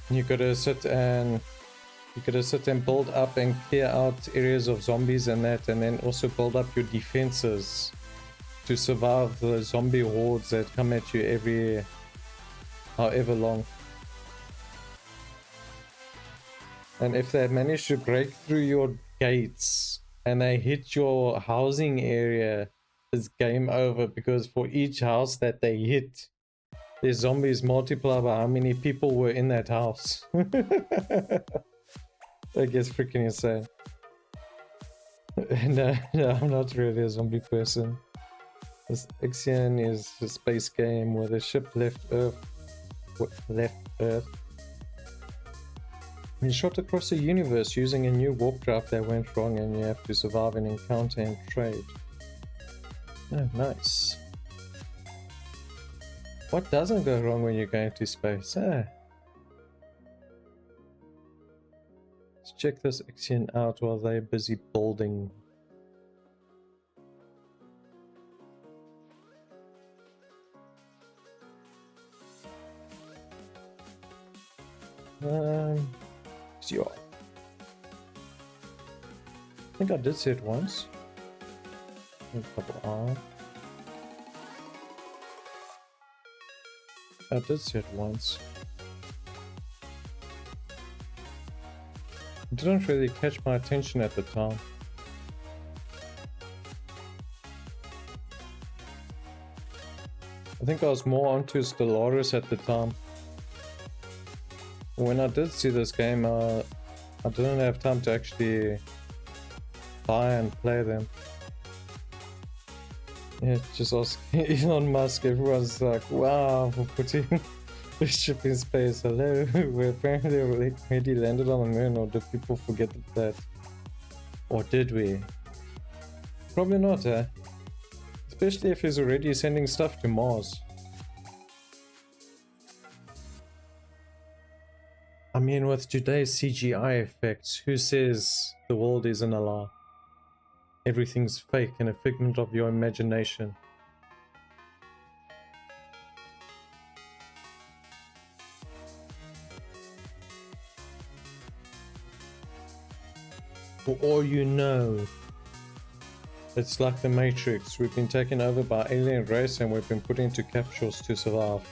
Speaker 1: And you gotta sit and build up and clear out areas of zombies and that, and then also build up your defenses to survive the zombie hordes that come at you every however long. And if they manage to break through your gates and they hit your housing area, it's game over, because for each house that they hit, the zombies multiply by how many people were in that house. That gets freaking insane. No, I'm not really a zombie person. This Ixion is a space game where the ship left Earth. You shot across the universe using a new warp drive that went wrong, and you have to survive an encounter and trade. Oh, nice. What doesn't go wrong when you're going to space? Let's check this Ixion out while they're busy building. Sure. I think I did see it once. Double R. I did see it once. It didn't really catch my attention at the time. I think I was more onto Stellaris at the time. When I did see this game, I didn't have time to actually buy and play them. Yeah, just asking Elon Musk, everyone's like, wow, for putting the ship in space. Hello, we apparently already landed on the moon, or did people forget that? Or did we? Probably not, eh? Especially if he's already sending stuff to Mars. I mean, with today's CGI effects, who says the world isn't a lie? Everything's fake and a figment of your imagination. For all you know, it's like the Matrix. We've been taken over by alien race and we've been put into capsules to survive.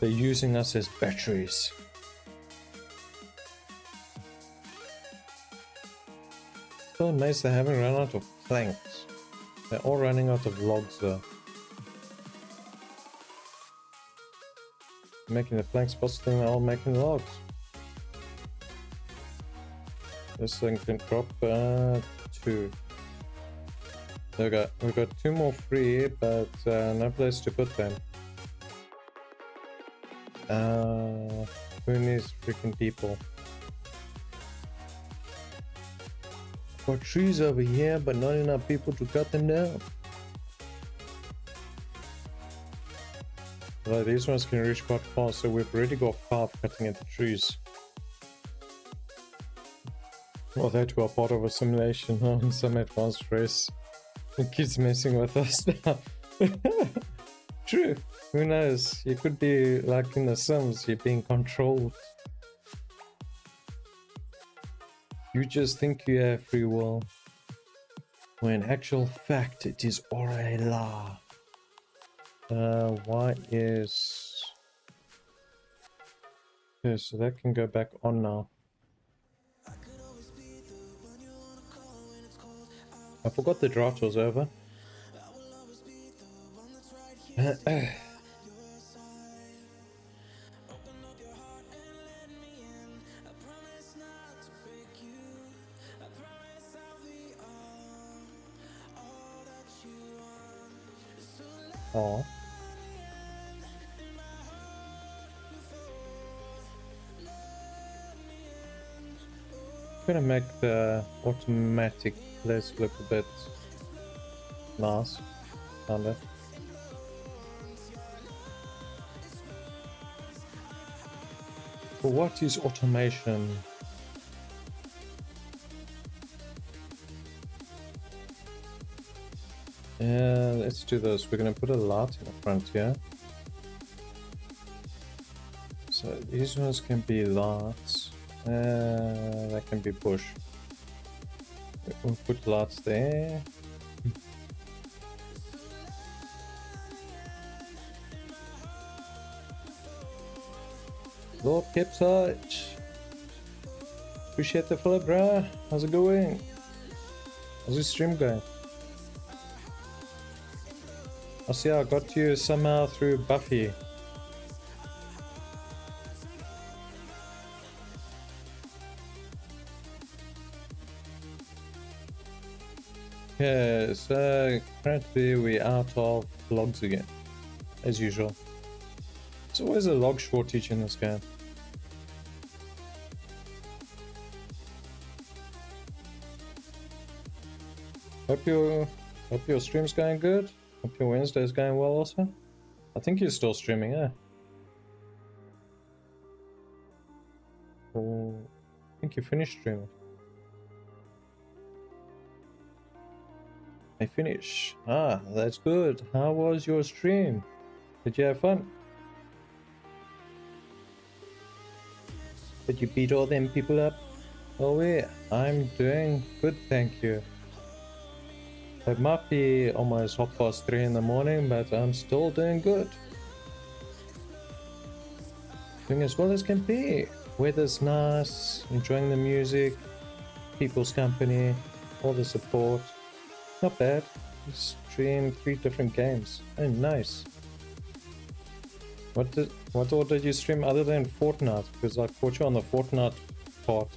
Speaker 1: They're using us as batteries. Still amazed they haven't run out of planks. They're all running out of logs though. Making the planks possible, they're all making logs. This thing can drop 2. We've got 2 more free, but no place to put them. Who needs freaking people? Got trees over here, but not enough people to cut them down. Although these ones can reach quite far, so we've already got 5 cutting into trees. Well, that were part of a simulation on some advanced race. It keeps messing with us now. True. Who knows? You could be like in the Sims, you're being controlled. You just think you have free will, when in actual fact it is all a lie. Why is... Okay, so that can go back on now. I forgot the drought was over. Oh. I'm gonna make the automatic place look a bit nice, kinda. But what is automation? Yeah, let's do this. We're gonna put a light in the front here. So these ones can be lights. That can be push. We'll put lights there. Lord Kipsite. Appreciate the follow, bruh. How's it going? How's your stream going? I see I got you somehow through Buffy. Okay, so currently we're out of logs again, as usual. There's always a log shortage in this game. Hope your stream's going good. Hope your Wednesday's going well also. I think you're still streaming, eh? Or I think you finished streaming. I finish. Ah, that's good. How was your stream? Did you have fun? Did you beat all them people up? Oh yeah, I'm doing good, thank you. It might be almost 3:30 in the morning, but I'm still doing good. Doing as well as can be. Weather's nice, enjoying the music, people's company, all the support. Not bad. Stream 3 different games. Oh, nice. What all did you stream other than Fortnite? Because I caught you on the Fortnite part.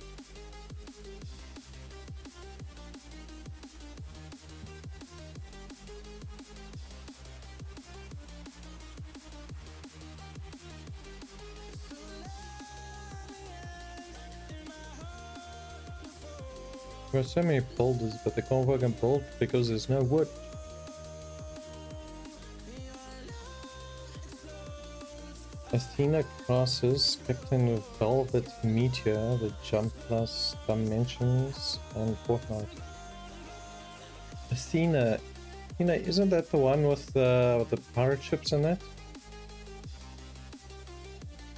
Speaker 1: There are so many builders, but they can't fucking build because there's no wood. Athena crosses Captain Velvet Meteor, the Jump Plus Dimensions, and Fortnite. Athena, isn't that the one with the pirate ships in it?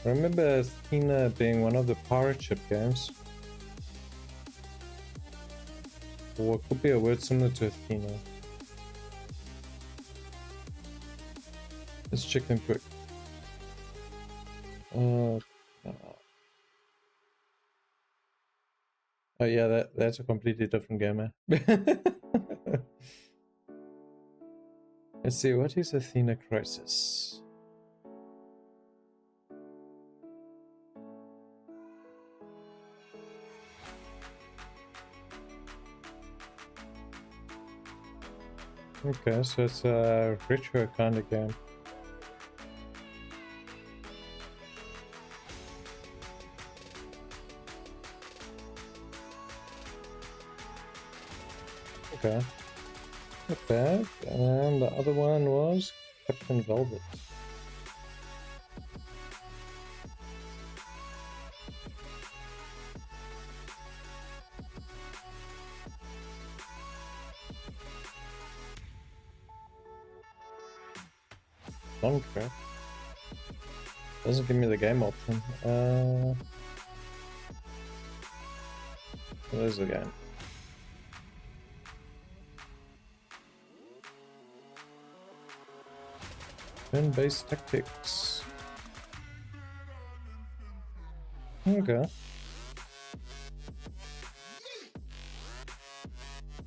Speaker 1: I remember Athena being one of the pirate ship games. Or it could be a word similar to Athena. Let's check them quick. Oh yeah, that's a completely different game, eh? Let's see, what is Athena Crisis? Okay, so it's a retro kind of game. Okay, not bad. And the other one was Captain Velvet. Contract. Doesn't give me the game option. There's the game. Turn-based tactics. Okay.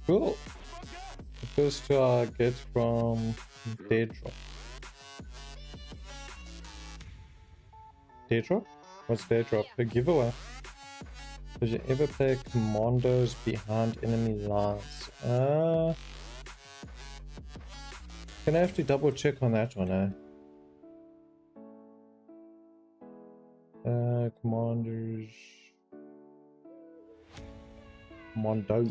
Speaker 1: Cool. The first two I get from Daydrop. Daydrop? What's Daydrop? A giveaway. Did you ever play commandos behind enemy lines? Gonna have to double check on that one, Commanders. Commandos.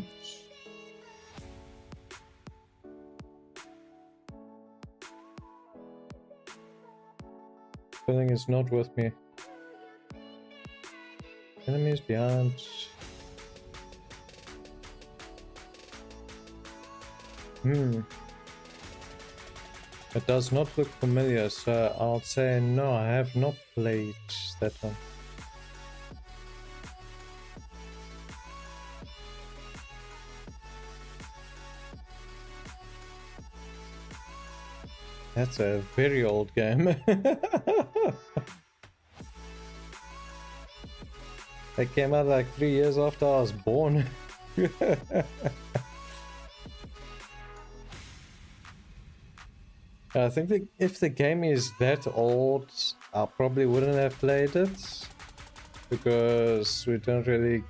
Speaker 1: Feeling is not with me. Enemies behind. It does not look familiar, so I'll say no, I have not played that one. That's a very old game. It came out like 3 years after I was born. I think that if the game is that old, I probably wouldn't have played it, because we don't really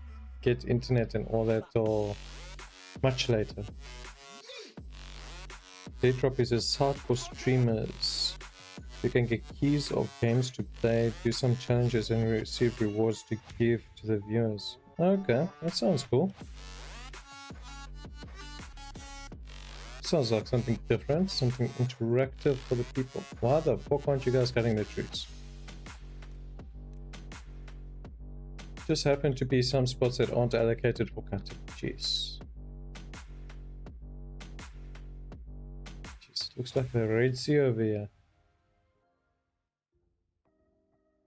Speaker 1: get internet and all that till much later. Daydrop is a site for streamers. You can get keys of games to play, do some challenges and receive rewards to give to the viewers. Okay, that sounds cool. Sounds like something different, something interactive for the people. Why the fuck aren't you guys cutting the trees? Just happen to be some spots that aren't allocated for cutting. Jeez. Jeez, looks like the Red Sea over here.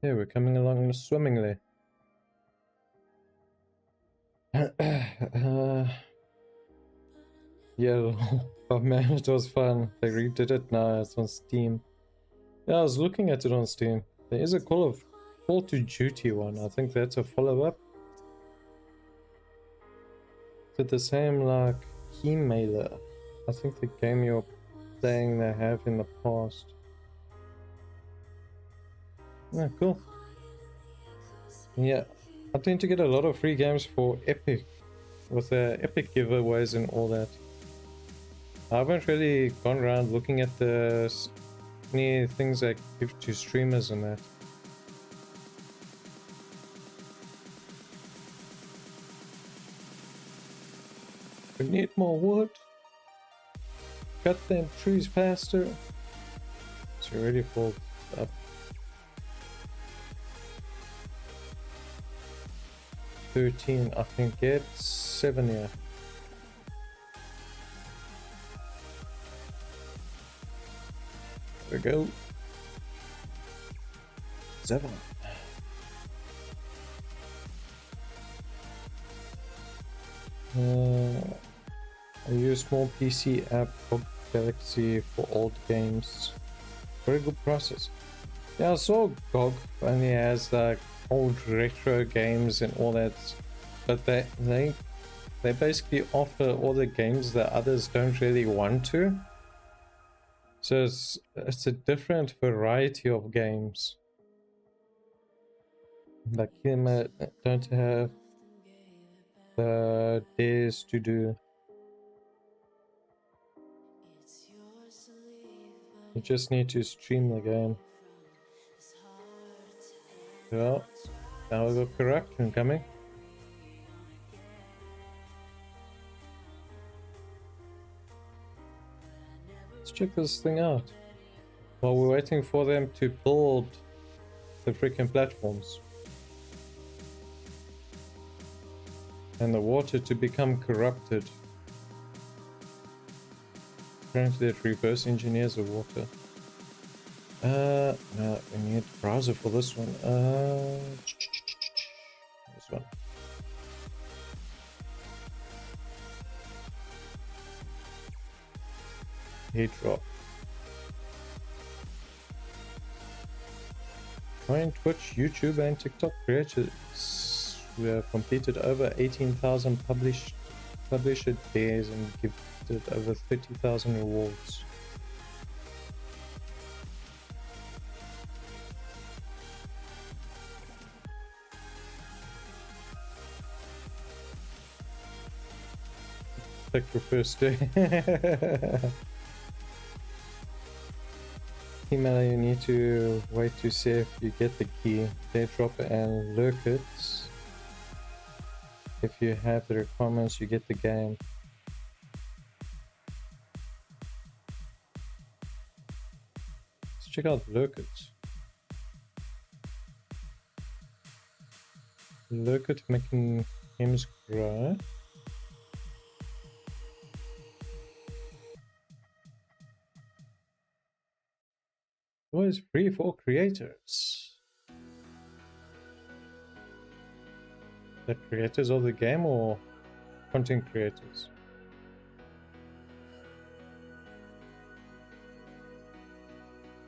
Speaker 1: Yeah, we're coming along swimmingly. Yeah, oh man, it was fun. They redid it now, it's on Steam. Yeah, I was looking at it on Steam. There is a Call to Duty one. I think that's a follow-up. Is it the same like Key Mailer? I think the game you're playing they have in the past. Yeah, cool. Yeah, I tend to get a lot of free games for Epic, with the Epic giveaways and all that. I haven't really gone around looking at the many things I give to streamers and that. We need more wood. Cut them trees faster. It's already full up. $13, I can get 7 here. There we go. 7. I use small PC app for Galaxy for old games. Very good process. Yeah, I saw GOG only has like old retro games and all that, but they basically offer all the games that others don't really want to. So it's a different variety of games. Like him don't have the days to do. You just need to stream the game. Well, now we got corruption coming. Let's check this thing out while we're waiting for them to build the freaking platforms and the water to become corrupted. Apparently it reverse engineers the water. No, we need browser for this one. This one. Heat drop. Join Twitch, YouTube, and TikTok creators. We have completed over 18,000 published days and gifted over 30,000 rewards. Take your first day. Email, you need to wait to see if you get the key. They drop and lurk it. If you have the requirements, you get the game. Let's check out lurk it. Lurk it making games grow. It was free for creators. The creators of the game or content creators?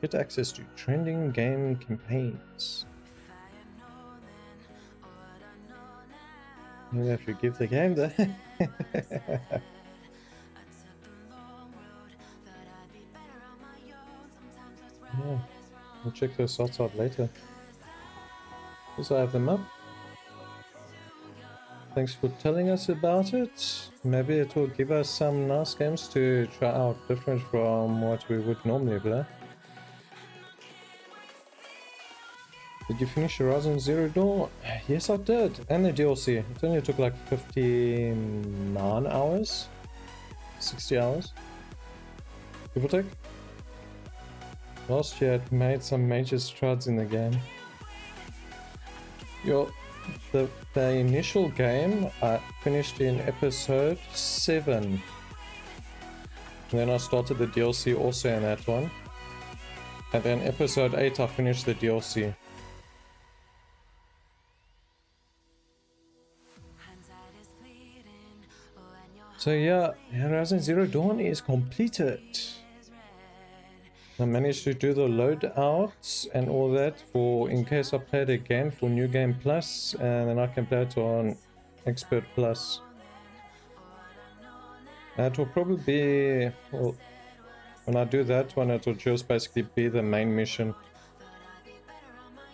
Speaker 1: Get access to trending game campaigns. You have to give the game the yeah, we'll check those slots out later. Also, I have them up. Thanks for telling us about it. Maybe it will give us some nice games to try out, different from what we would normally play. Did you finish Horizon Zero Dawn? Yes, I did. And the DLC. It only took like 59 hours. 60 hours. Give or take. Last year it made some major strides in the game. The initial game I finished in episode 7. And then I started the DLC also in that one. And then episode 8 I finished the DLC. So yeah, Horizon Zero Dawn is completed. I managed to do the loadouts and all that for in case I play it again for New Game Plus, and then I can play it on Expert Plus. It will probably be, well, when I do that one, it will just basically be the main mission.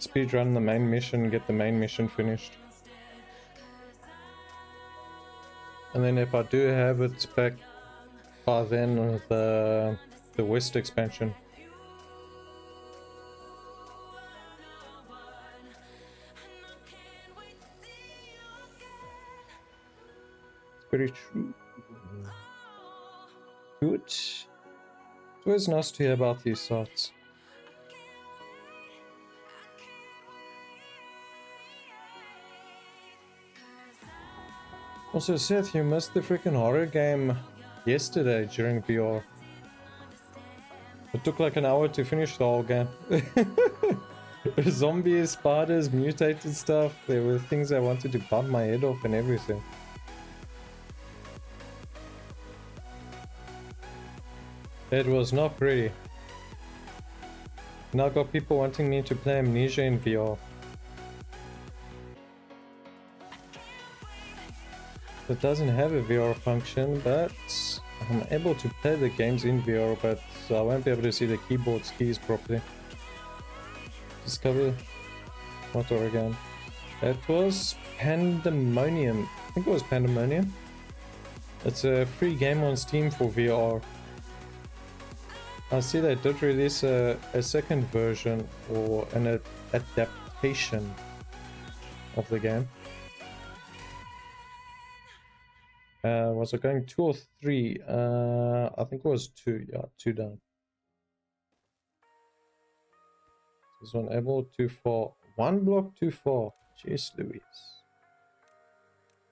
Speaker 1: Speedrun the main mission, get the main mission finished. And then if I do have it back by then, the West expansion. Very true. Good. It's always nice to hear about these thoughts. Also, Seth, you missed the freaking horror game yesterday during VR. It took like an hour to finish the whole game. Zombies, spiders, mutated stuff. There were things I wanted to bump my head off and everything. It was not pretty. Now got people wanting me to play Amnesia in VR. It doesn't have a VR function, but I'm able to play the games in VR, but I won't be able to see the keyboard's keys properly. Discover what horror game? It was Pandemonium. I think it was Pandemonium. It's a free game on Steam for VR. I see they did release a second version or an adaptation of the game. Was it going 2 or 3? I think it was 2. Yeah, 2 down. This one able too far. 1 block too far. Jeez Louise.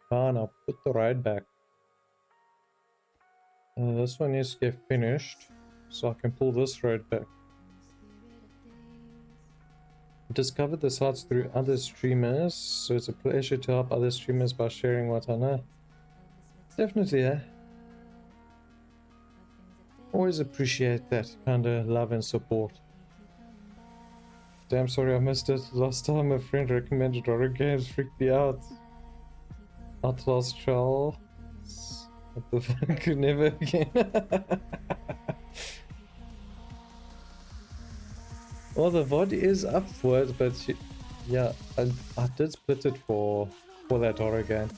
Speaker 1: Fine, I'll put the ride back. This one needs to get finished, so I can pull this road back. Discover the sites through other streamers, so it's a pleasure to help other streamers by sharing what I know. Definitely, yeah. Always appreciate that kind of love and support. Damn sorry I missed it. Last time a friend recommended horror games, freaked me out. Outlast Trial. What the fuck, never again. Well, the VOD is up for it, but yeah, I did split it for that horror game.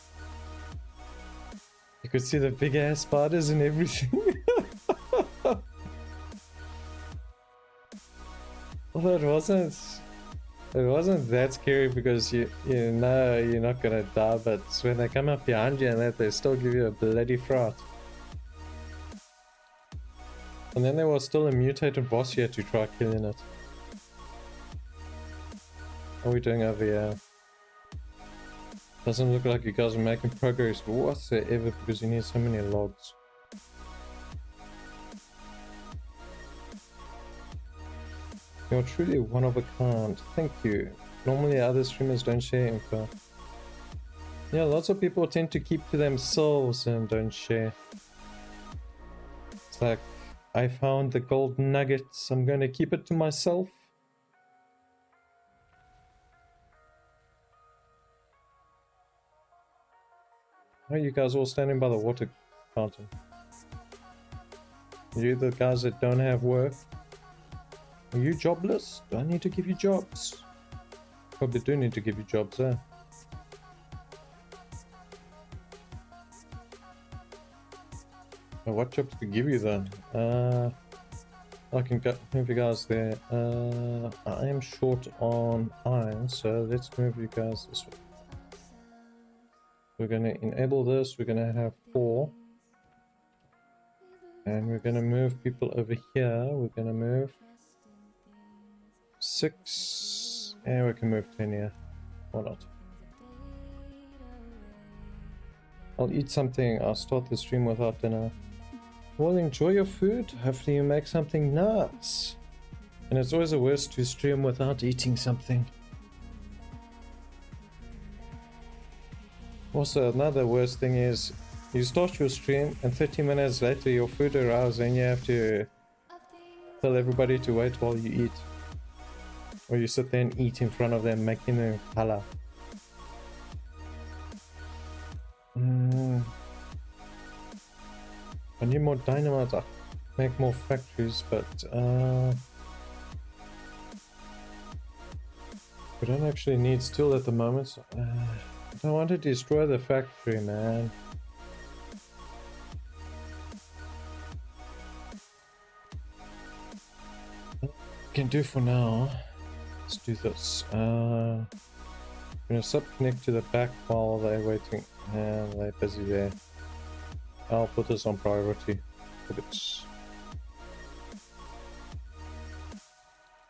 Speaker 1: You could see the big ass spiders and everything. Although it wasn't that scary because you know you're not gonna die, but when they come up behind you and that, they still give you a bloody fright. And then there was still a mutated boss you had to try killing it. How are we doing over here? Doesn't look like you guys are making progress whatsoever because you need so many logs. You're truly one of a kind. Thank you. Normally other streamers don't share info. Yeah, lots of people tend to keep to themselves and don't share. It's like, I found the gold nuggets, I'm gonna keep it to myself. Why are you guys all standing by the water fountain? You the guys that don't have work? Are you jobless? Do I need to give you jobs? Probably do need to give you jobs, eh? What jobs to give you then? I can go move you guys there. I am short on iron, so let's move you guys this way. We're gonna enable this, we're gonna have 4. And we're gonna move people over here, we're gonna move 6, and we can move 10 here. Why not? I'll eat something, I'll start the stream without dinner. Well, enjoy your food, hopefully you make something nice. And it's always the worst to stream without eating something. Also, another worst thing is, you start your stream and 30 minutes later your food arrives and you have to tell everybody to wait while you eat. Or you sit there and eat in front of them, making them color. I need more dynamite, I make more factories, but we don't actually need steel at the moment. So, I don't want to destroy the factory, man. Can do for now. Let's do this. I'm gonna sub-connect to the back while they're waiting. And they're busy there. I'll put this on priority.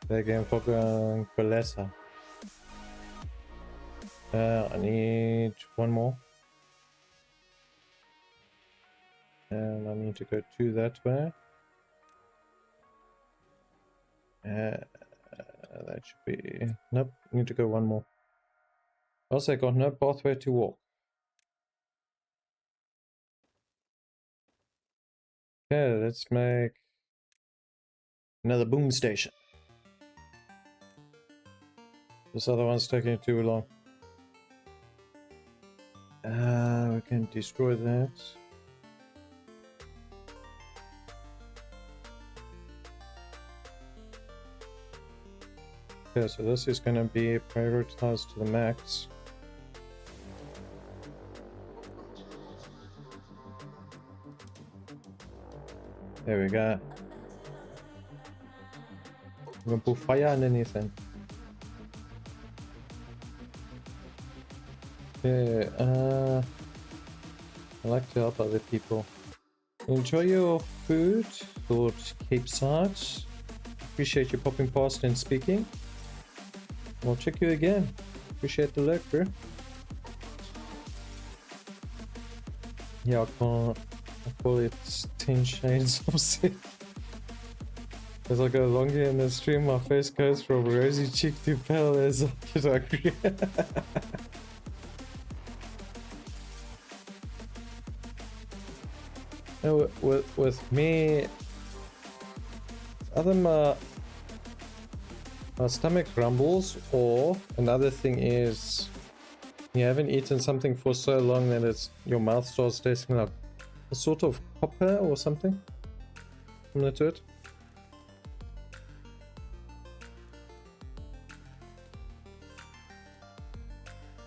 Speaker 1: They're going for Colessa. I need one more. And I need to go 2 that way. That should be... Nope, need to go 1 more. Also, I got no pathway to walk. Okay, let's make another boom station. This other one's taking too long. We can destroy that. Okay, so this is going to be prioritized to the max. There we go. I'm going to put fire underneath them. Okay, I like to help other people. Enjoy your food, Lord Cape Side. Appreciate you popping past and speaking. I'll check you again. Appreciate the lurk, bro. Yeah, I call it 10 shades of sick. As I go along here in the stream, my face goes from rosy cheek to pale as I get hungry. No, with me, either my stomach rumbles, or another thing is you haven't eaten something for so long that your mouth starts tasting like a sort of copper or something similar to it.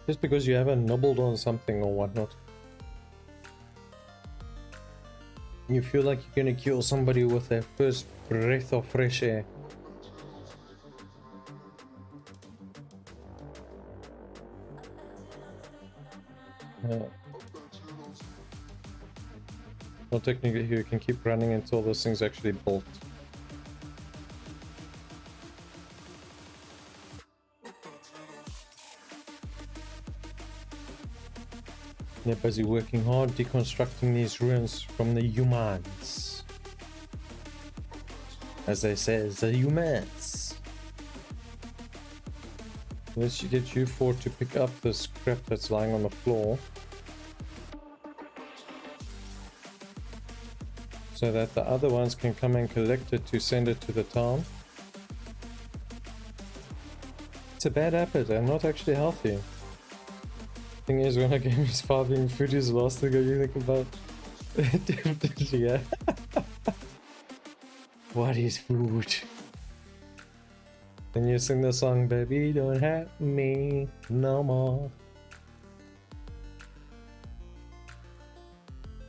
Speaker 1: Just because you haven't nibbled on something or whatnot. You feel like you're gonna kill somebody with their first breath of fresh air. Well, technically you can keep running until this thing's actually built. They're busy working hard deconstructing these ruins from the humans. As they say, the humans. Let's get you four to pick up the scrap that's lying on the floor. So that the other ones can come and collect it to send it to the town. It's a bad habit and not actually healthy. Thing is, when I gave me starving food is the last thing you think about. Definitely, yeah. What is food? Then you sing the song, baby, don't have me no more.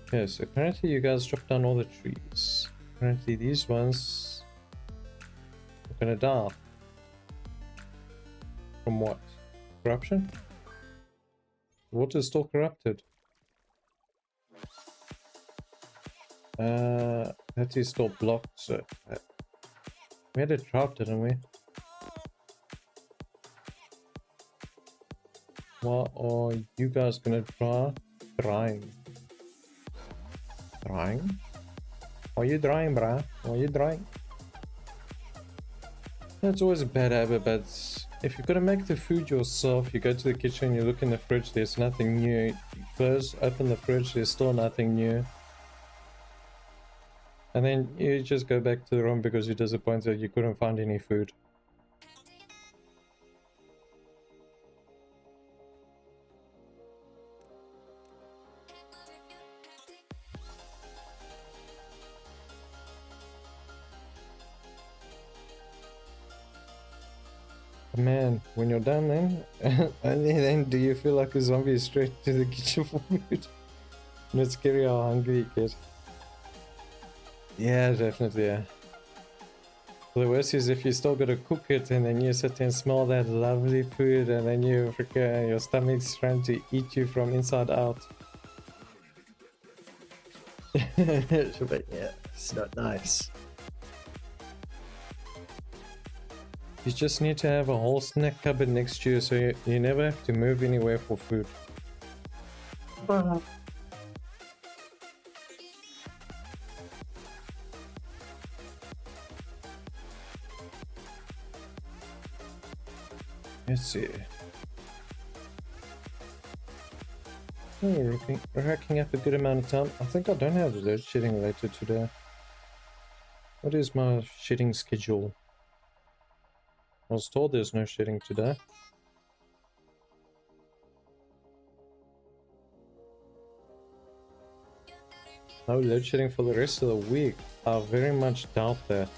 Speaker 1: Okay, so apparently you guys chopped down all the trees. Apparently these ones are gonna die. From what? Corruption? Water is still corrupted. That is still blocked, so we had a drought, didn't we? What are you guys gonna try? Drying. Drying? Are you drying, bruh? Are you drying? That's always a bad habit, but if you're gonna make the food yourself, you go to the kitchen, you look in the fridge, there's nothing new. You close, open the fridge, there's still nothing new. And then you just go back to the room because you're disappointed you couldn't find any food. Man, when you're done then, only then do you feel like a zombie straight to the kitchen for food. And it's scary how hungry you get. Yeah, definitely, yeah. The worst is if you still gotta cook it and then you sit and smell that lovely food and then your stomach's trying to eat you from inside out. But yeah, it's not nice. You just need to have a whole snack cupboard next to you so you never have to move anywhere for food. Let's see. Oh, we're racking up a good amount of time. I think I don't have load shedding later today. What is my shedding schedule? I was told there's no shedding today. No load shedding for the rest of the week. I very much doubt that.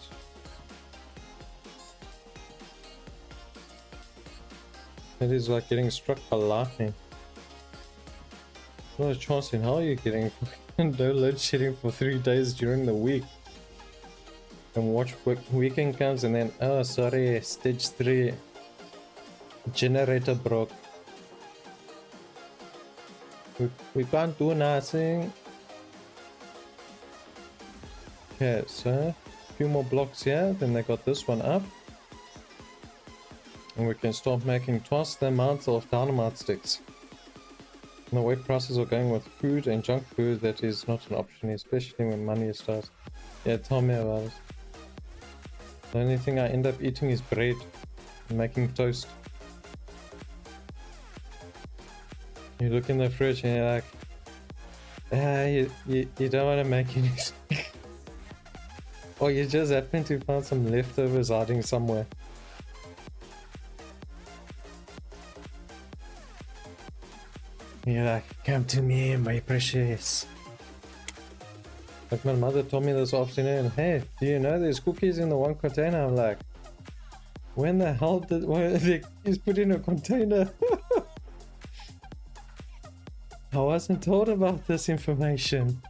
Speaker 1: It is like getting struck by lightning. Not a chance in hell you're getting no load shedding for 3 days during the week. And watch weekend comes and then, oh sorry, stage 3 generator broke. We can't do nothing. Okay, so a few more blocks here, then they got this one up. And we can start making twice the amount of dynamite sticks. And the way prices are going with food and junk food, that is not an option, especially when money is tight. Yeah, tell me about it. The only thing I end up eating is bread and making toast. You look in the fridge and you're like, you don't want to make anything. Or you just happen to find some leftovers hiding somewhere. You're like, come to me, my precious. Like my mother told me this afternoon, hey, do you know there's cookies in the one container? I'm like, when the hell did the cookies put in a container? I wasn't told about this information.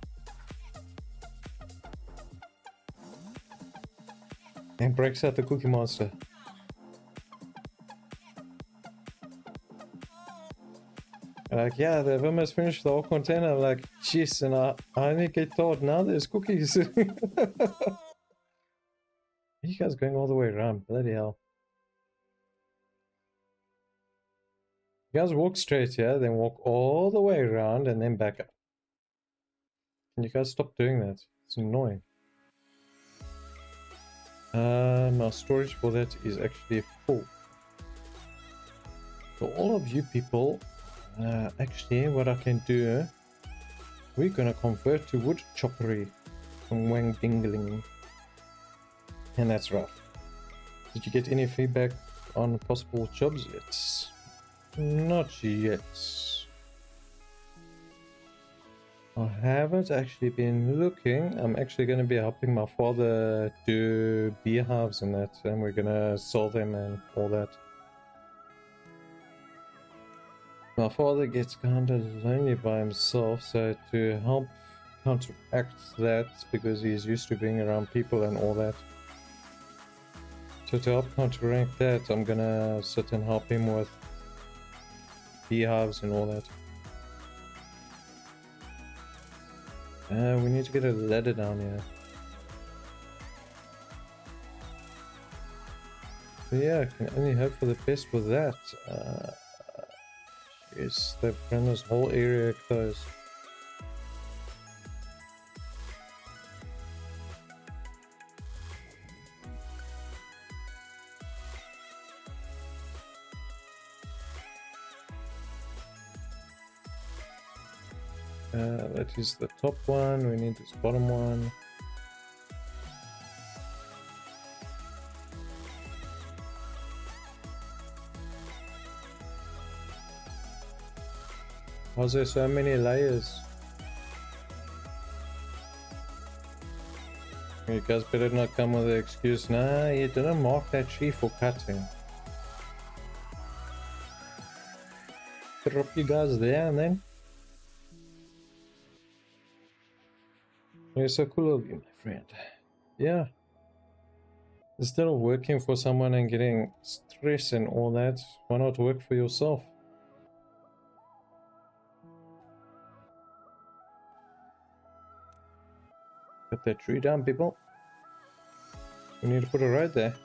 Speaker 1: And breaks out the Cookie Monster. Like, yeah, they've almost finished the whole container. I'm like, jeez, and I only get told now there's cookies. You guys going all the way around, bloody hell. You guys walk straight here, then walk all the way around and then back up. Can you guys stop doing that? It's annoying. My storage for that is actually full. So all of you people, actually what I can do, we're gonna convert to wood choppery from Wang Dingling. And that's rough. Did you get any feedback on possible jobs yet? Not yet. I haven't actually been looking. I'm actually going to be helping my father do beehives and that, and we're going to sell them and all that. My father gets kind of lonely by himself, so to help counteract that, because he's used to being around people and all that. So to help counteract that, I'm going to sit and help him with beehives and all that. We need to get a ladder down here. So yeah, I can only hope for the best with that. Yes, they've run this whole area closed. That is the top one. We need this bottom one. Why is there so many layers? You guys better not come with the excuse, nah, you didn't mark that tree for cutting. Drop you guys there and then. You're so cool of you, my friend. Yeah. Instead of working for someone and getting stress and all that, why not work for yourself? Cut that tree down, people. We need to put a road there.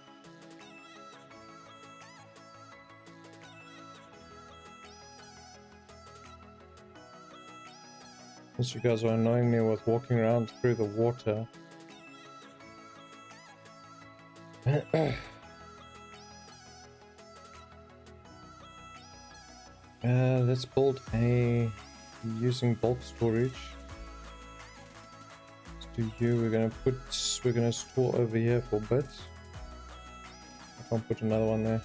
Speaker 1: Since you guys are annoying me with walking around through the water. Let's build a using bulk storage. Let's do you. We're gonna store over here for bits. I can't put another one there.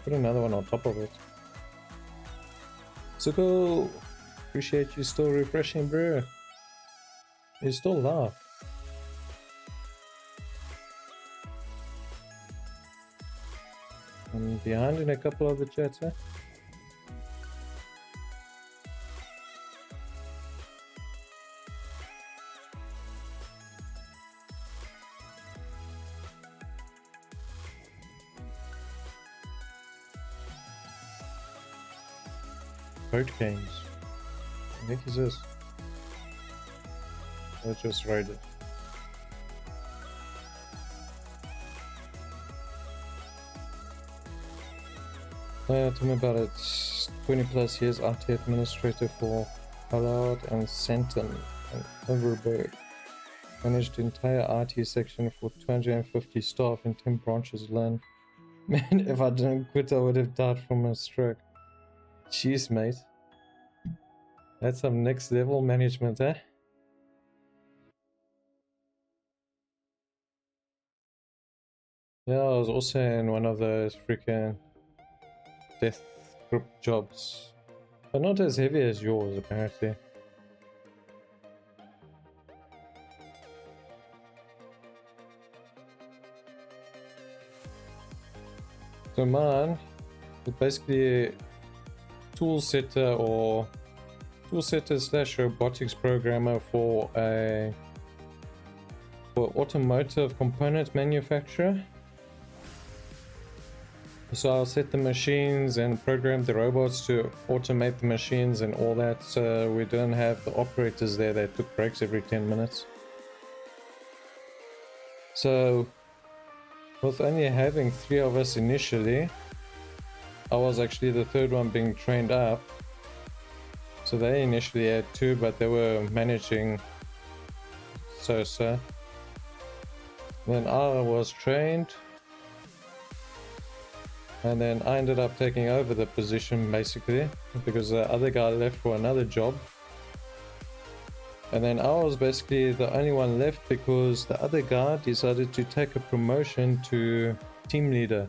Speaker 1: Put another one on top of it. So cool. Appreciate you still refreshing, bro. You still laugh. I'm behind in a couple of the chats, huh? Boat games. What the heck is this? Let's just ride it. Tell me about it. 20 plus years IT administrator for Ballard and Centum and Overberg. Managed the entire IT section for 250 staff in 10 branches alone. Man, if I didn't quit, I would have died from a stroke. Jeez, mate. That's some next level management, eh? Yeah, I was also in one of those freaking death group jobs. But not as heavy as yours, apparently. So mine is basically tool setter or tool setter slash robotics programmer for automotive component manufacturer. So I'll set the machines and program the robots to automate the machines and all that, so we don't have the operators there that took breaks every 10 minutes. So with only having 3 of us initially, I was actually the third one being trained up. So they initially had 2, but they were managing so. Then I was trained, and then I ended up taking over the position basically because the other guy left for another job. And then I was basically the only one left because the other guy decided to take a promotion to team leader.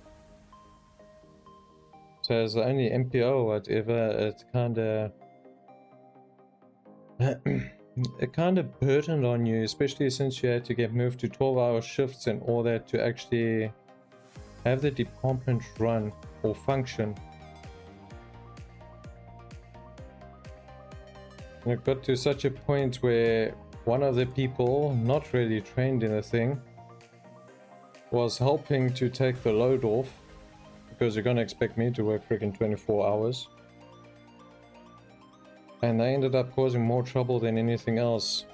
Speaker 1: So as the only MPO or whatever, it kind of burdened on you, especially since you had to get moved to 12-hour shifts and all that to actually have the department run or function. And it got to such a point where one of the people, not really trained in the thing, was helping to take the load off, because you're gonna expect me to work freaking 24 hours. And they ended up causing more trouble than anything else.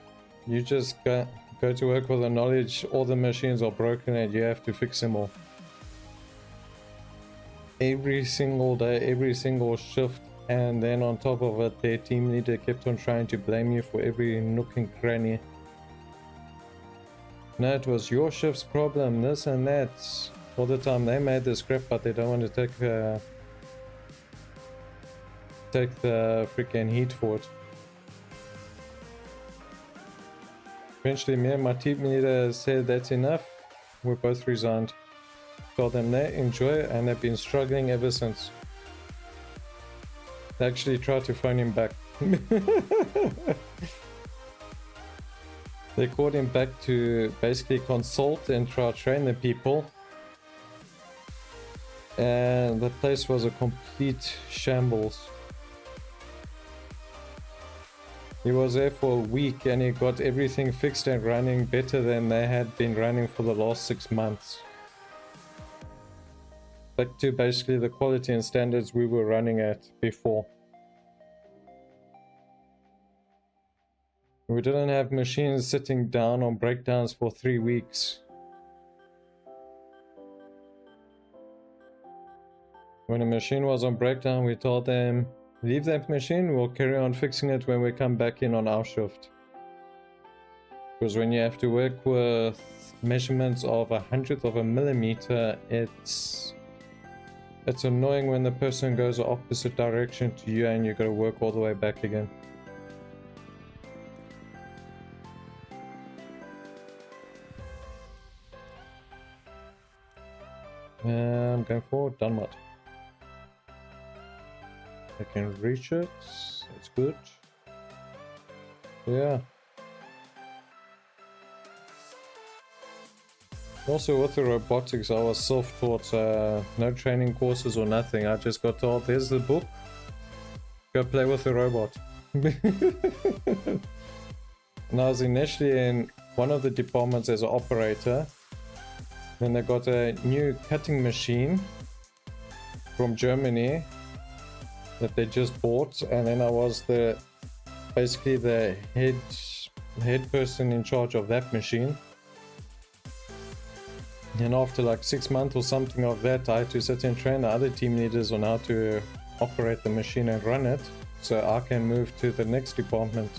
Speaker 1: You just go to work with the knowledge all the machines are broken and you have to fix them all. Every single day, every single shift. And then on top of it, their team leader kept on trying to blame you for every nook and cranny. No, it was your shift's problem, this and that. All the time they made the script, but they don't want to take the freaking heat for it. Eventually me and my team leader said that's enough. We both resigned. Told them they enjoy it, and they've been struggling ever since. They actually tried to phone him back. They called him back to basically consult and try to train the people. And the place was a complete shambles. He was there for a week and he got everything fixed and running better than they had been running for the last 6 months. Back to basically the quality and standards we were running at before. We didn't have machines sitting down on breakdowns for 3 weeks. When a machine was on breakdown, we told them, leave that machine, we'll carry on fixing it when we come back in on our shift. Because when you have to work with measurements of 1/100th of a millimeter, it's annoying when the person goes the opposite direction to you and you gotta work all the way back again. I'm going for done mud. I can reach it, that's good. Yeah. Also with the robotics, I was self-taught, no training courses or nothing. I just got told, there's the book, go play with the robot. And I was initially in one of the departments as an operator. Then they got a new cutting machine from Germany that they just bought, and then I was basically the head person in charge of that machine. And after like 6 months or something of that, I had to sit and train the other team leaders on how to operate the machine and run it, so I can move to the next department.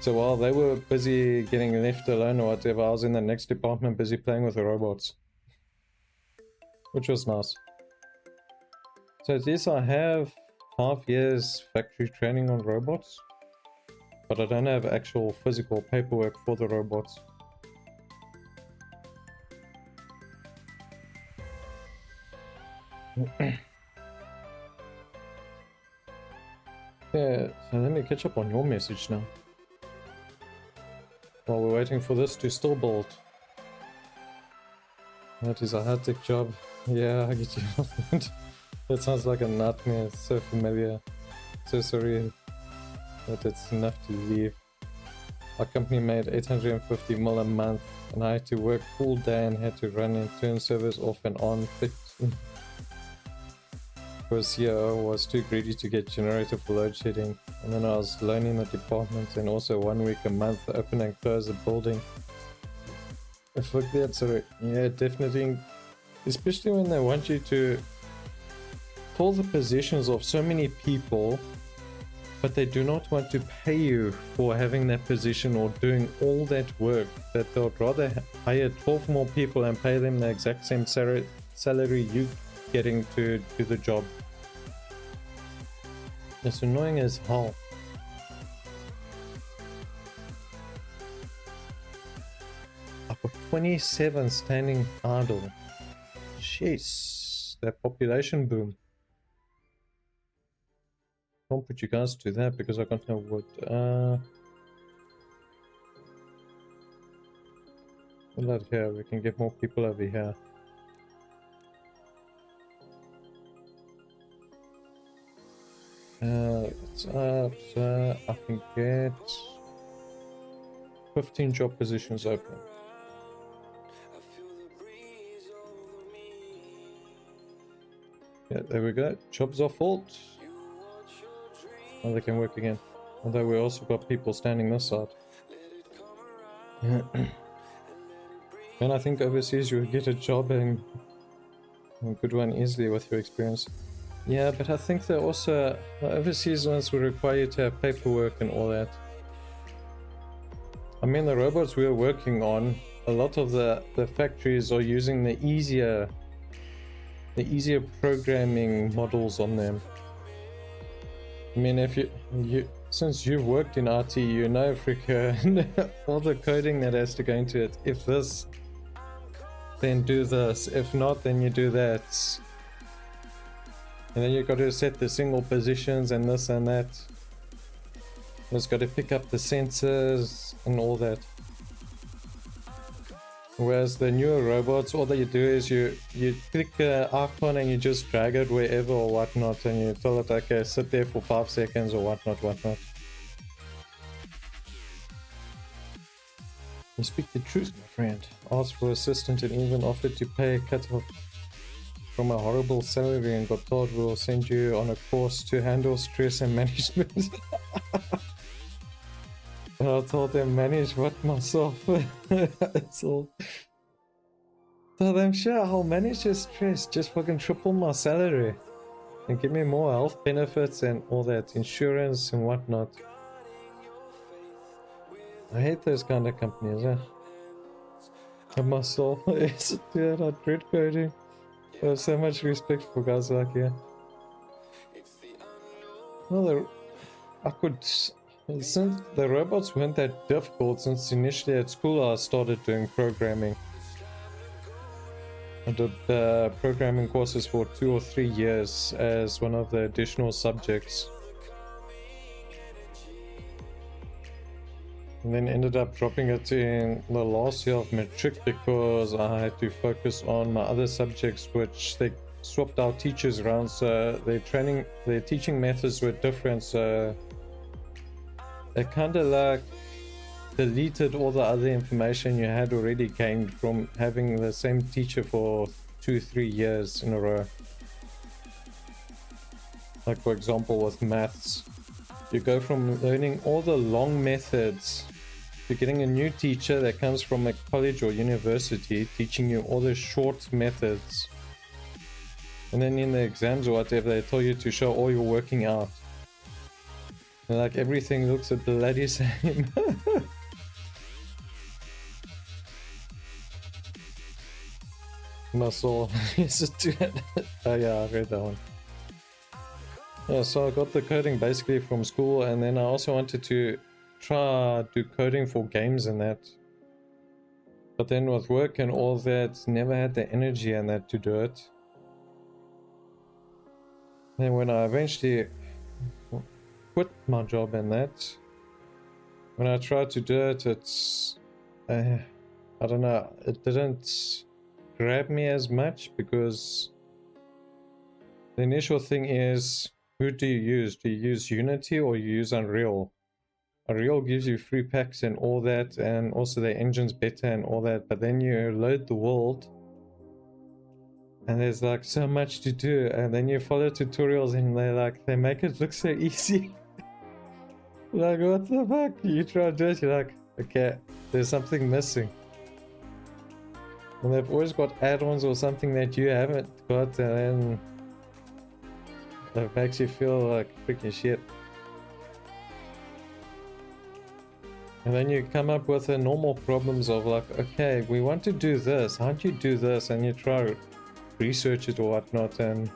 Speaker 1: So while they were busy getting left alone or whatever, I was in the next department busy playing with the robots. Which was nice. So yes, I have 5 years factory training on robots. But I don't have actual physical paperwork for the robots. Yeah, so let me catch up on your message now. While we're waiting for this to still build. That is a hectic job. Yeah, I get you. That sounds like a nightmare. It's so familiar. So surreal. But it's enough to leave. Our company made 850 mil a month and I had to work full day and had to run and turn servers off and on. Because CEO was too greedy to get generator for load shedding, and then I was loaning the department and also 1 week a month to open and close the building. Fuck that, so yeah, definitely, especially when they want you to fill the positions of so many people, but they do not want to pay you for having that position or doing all that work, that they'd rather hire 12 more people and pay them the exact same salary you getting to do the job. It's annoying as hell. I've got 27 standing idle. Jeez, that population boom. Can't put you guys to that because I got no wood. What about here? We can get more people over here. It's up, so I can get 15 job positions open. Yeah, there we go. Jobs are full. Now they can work again. Although we also got people standing this side. And I think overseas you would get a job and a good one easily with your experience. Yeah, but I think that also the overseas ones will require you to have paperwork and all that. I mean, the robots we're working on, a lot of the factories are using the easier programming models on them. I mean, if since you've worked in RT, you know freaking all the coding that has to go into it. If this, then do this. If not, then you do that. And then you've got to set the single positions and this and that. It's got to pick up the sensors and all that. Whereas the newer robots, all that you do is you click the icon and you just drag it wherever or whatnot, and you tell it, okay, sit there for 5 seconds or whatnot. You speak the truth, my friend. Asked for assistance and even offered to pay a cut off from a horrible salary and got told we'll send you on a course to handle stress and management. And I told them manage what myself. That's all. Told them sure I'll manage the stress, just fucking triple my salary and give me more health benefits and all that, insurance and whatnot. I hate those kind of companies, eh? And my soul is dude, I dread coding. I have so much respect for guys like you. Well, I could, since the robots weren't that difficult, since initially at school I started doing programming. I did programming courses for 2 or 3 years as one of the additional subjects. And then ended up dropping it in the last year of matric because I had to focus on my other subjects, which they swapped our teachers around, so their teaching methods were different, so they kind of like deleted all the other information you had already gained from having the same teacher for 2-3 years in a row. Like for example with maths, you go from learning all the long methods to getting a new teacher that comes from a college or university teaching you all the short methods, and then in the exams or whatever they tell you to show all your working out. Like everything looks a bloody same. My soul is it. Oh yeah, I read that one. Yeah, so I got the coding basically from school, and then I also wanted to try do coding for games and that. But then with work and all that, never had the energy and that to do it. And when I eventually quit my job and that, when I tried to do it, it's I don't know, it didn't grab me as much, because the initial thing is, who do you use? Do you use Unity or you use Unreal? Unreal gives you free packs and all that, and also the engine's better and all that, but then you load the world and there's like so much to do, and then you follow tutorials and they make it look so easy. Like, what the fuck? You try to do it, you're like, okay, there's something missing. And they've always got add-ons or something that you haven't got, and then it makes you feel like freaking shit. And then you come up with the normal problems of like, okay, we want to do this, how do you do this? And you try to research it or whatnot, and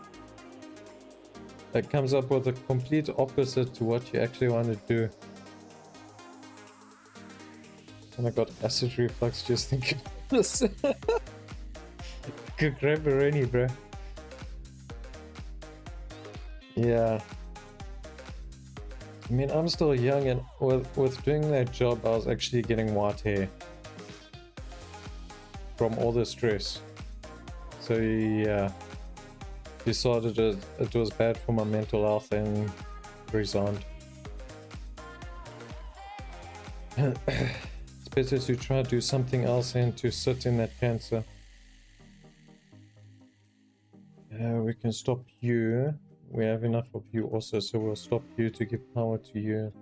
Speaker 1: it comes up with the complete opposite to what you actually want to do. And I got acid reflux just thinking of this. Good grab a rainy, bro. Yeah. I mean, I'm still young, and with doing that job, I was actually getting white hair from all the stress. So yeah, decided it was bad for my mental health and resigned. It's better to try to do something else than to sit in that cancer. We can stop you. We have enough of you also, so we'll stop you to give power to you.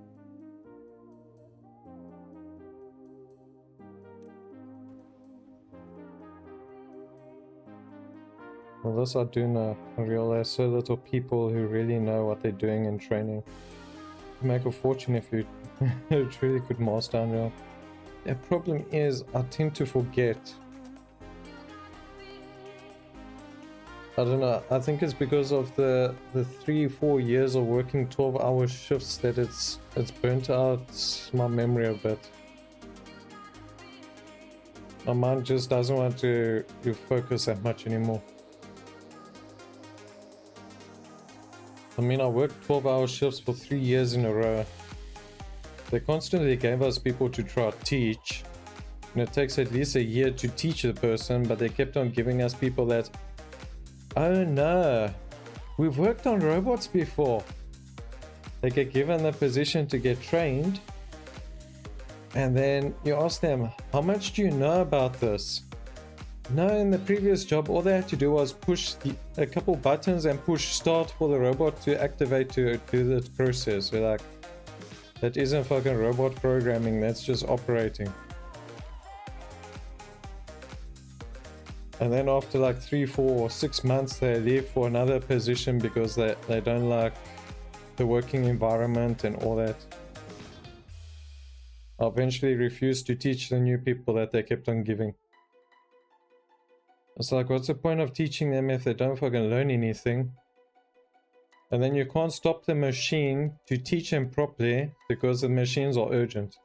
Speaker 1: Well, this I do know. I realize so little people who really know what they're doing in training. You make a fortune if you truly could master Unreal. The problem is, I tend to forget. I don't know, I think it's because of the 3-4 years of working 12-hour shifts that it's burnt out my memory a bit. My mind just doesn't want to focus that much anymore. I mean, I worked 12-hour shifts for 3 years in a row. They constantly gave us people to try to teach, and it takes at least a year to teach the person, but they kept on giving us people that, oh no, we've worked on robots before. They get given the position to get trained, and then you ask them, how much do you know about this? No, in the previous job, all they had to do was push a couple buttons and push start for the robot to activate to do the process. You're like, that isn't fucking robot programming, that's just operating. And then after like 3, 4, or 6 months, they leave for another position because they don't like the working environment and all that. I eventually refused to teach the new people that they kept on giving. It's like, what's the point of teaching them if they don't fucking learn anything? And then you can't stop the machine to teach them properly because the machines are urgent.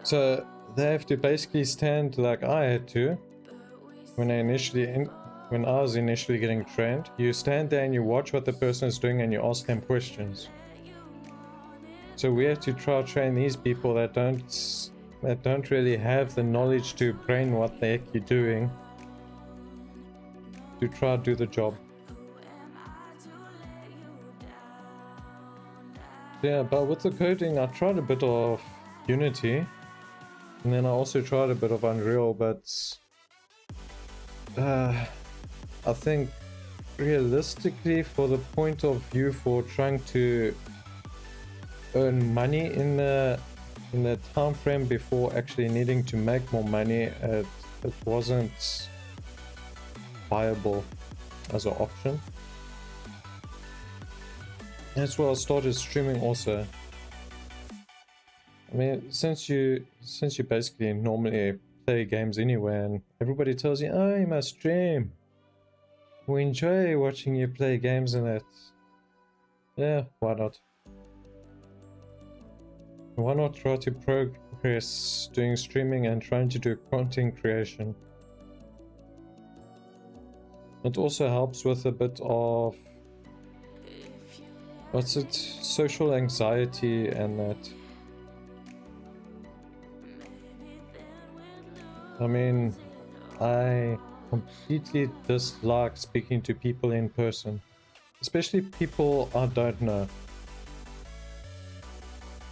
Speaker 1: So they have to basically stand like I had to when I was initially getting trained. You stand there and you watch what the person is doing and you ask them questions. So we have to try to train these people that don't really have the knowledge to brain what the heck you're doing, to try to do the job. Yeah, but with the coding, I tried a bit of Unity, and then I also tried a bit of Unreal, but I think realistically, for the point of view for trying to earn money in the time frame before actually needing to make more money, it wasn't viable as an option. That's why I started streaming also. I mean, since you basically normally play games anyway, and everybody tells you, oh, you must stream. We enjoy watching you play games and that. Yeah, why not? Why not try to progress doing streaming and trying to do content creation? It also helps with a bit of, what's it, social anxiety and that. I mean, I completely dislike speaking to people in person, especially people I don't know.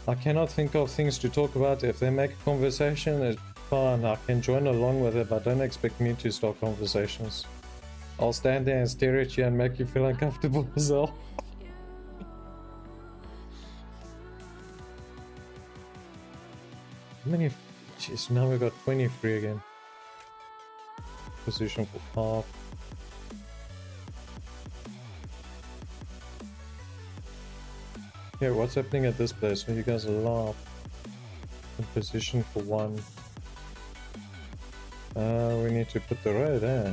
Speaker 1: I cannot think of things to talk about. If they make a conversation, it's fine, I can join along with it, but don't expect me to start conversations. I'll stand there and stare at you and make you feel uncomfortable as well. How many? Jeez, now we got 23 again. Position for 5. Yeah, what's happening at this place? Well, you guys are laugh. In position for 1. We need to put the road there.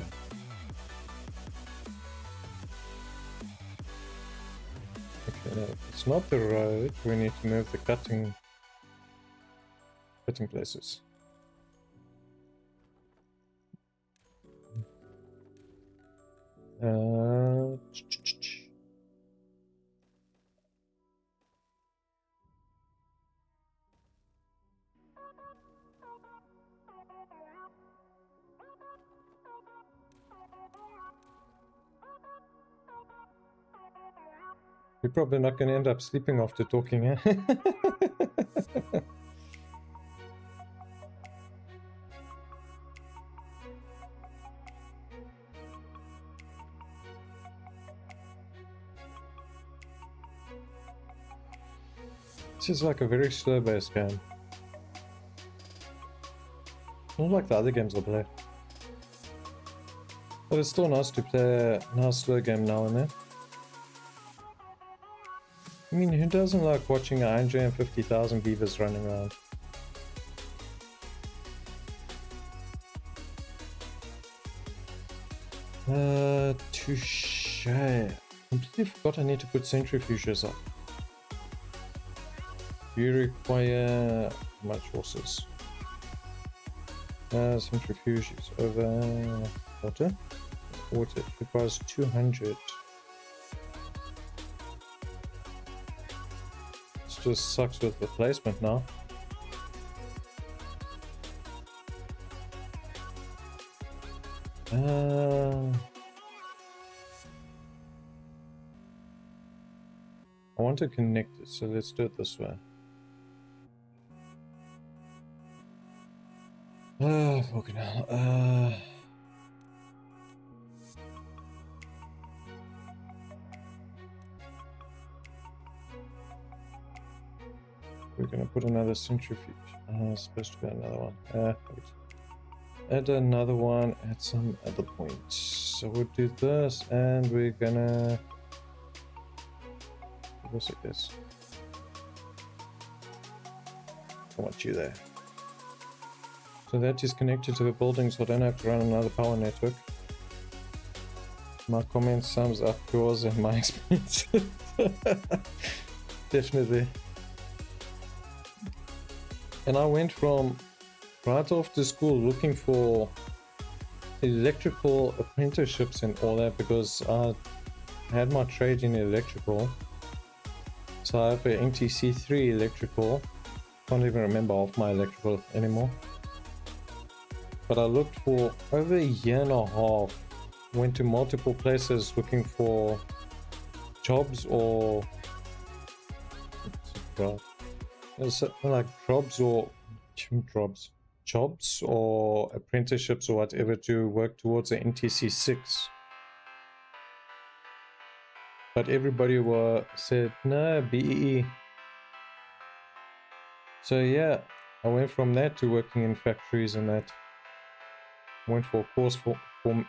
Speaker 1: Okay, no, it's not the road. We need to move the cutting places. We're probably not going to end up sleeping after talking, eh? This is like a very slow-based game. Not like the other games I play. But it's still nice to play a nice slow game now and then. I mean, who doesn't like watching 150,000 beavers running around? Touche. Completely forgot I need to put centrifuges up. You require how much horses? Centrifuge is over water. Water requires 200. This just sucks with the placement now. I want to connect it, so let's do it this way. Fucking hell. We're gonna put another centrifuge. It's supposed to be another one. Wait. Add another one at some other point. So we'll do this, and we're gonna. What's like this? I want you there. So that is connected to the building, so I don't have to run another power network. My comment sums up yours and my experience. Definitely. And I went from right after school looking for electrical apprenticeships and all that because I had my trade in electrical. So I have an NTC3 electrical. Can't even remember half my electrical anymore. But I looked for over a year and a half, went to multiple places looking for jobs or like jobs or apprenticeships or whatever to work towards the NTC6. But everybody said no, BEE. So yeah, I went from that to working in factories and that. Went for a course went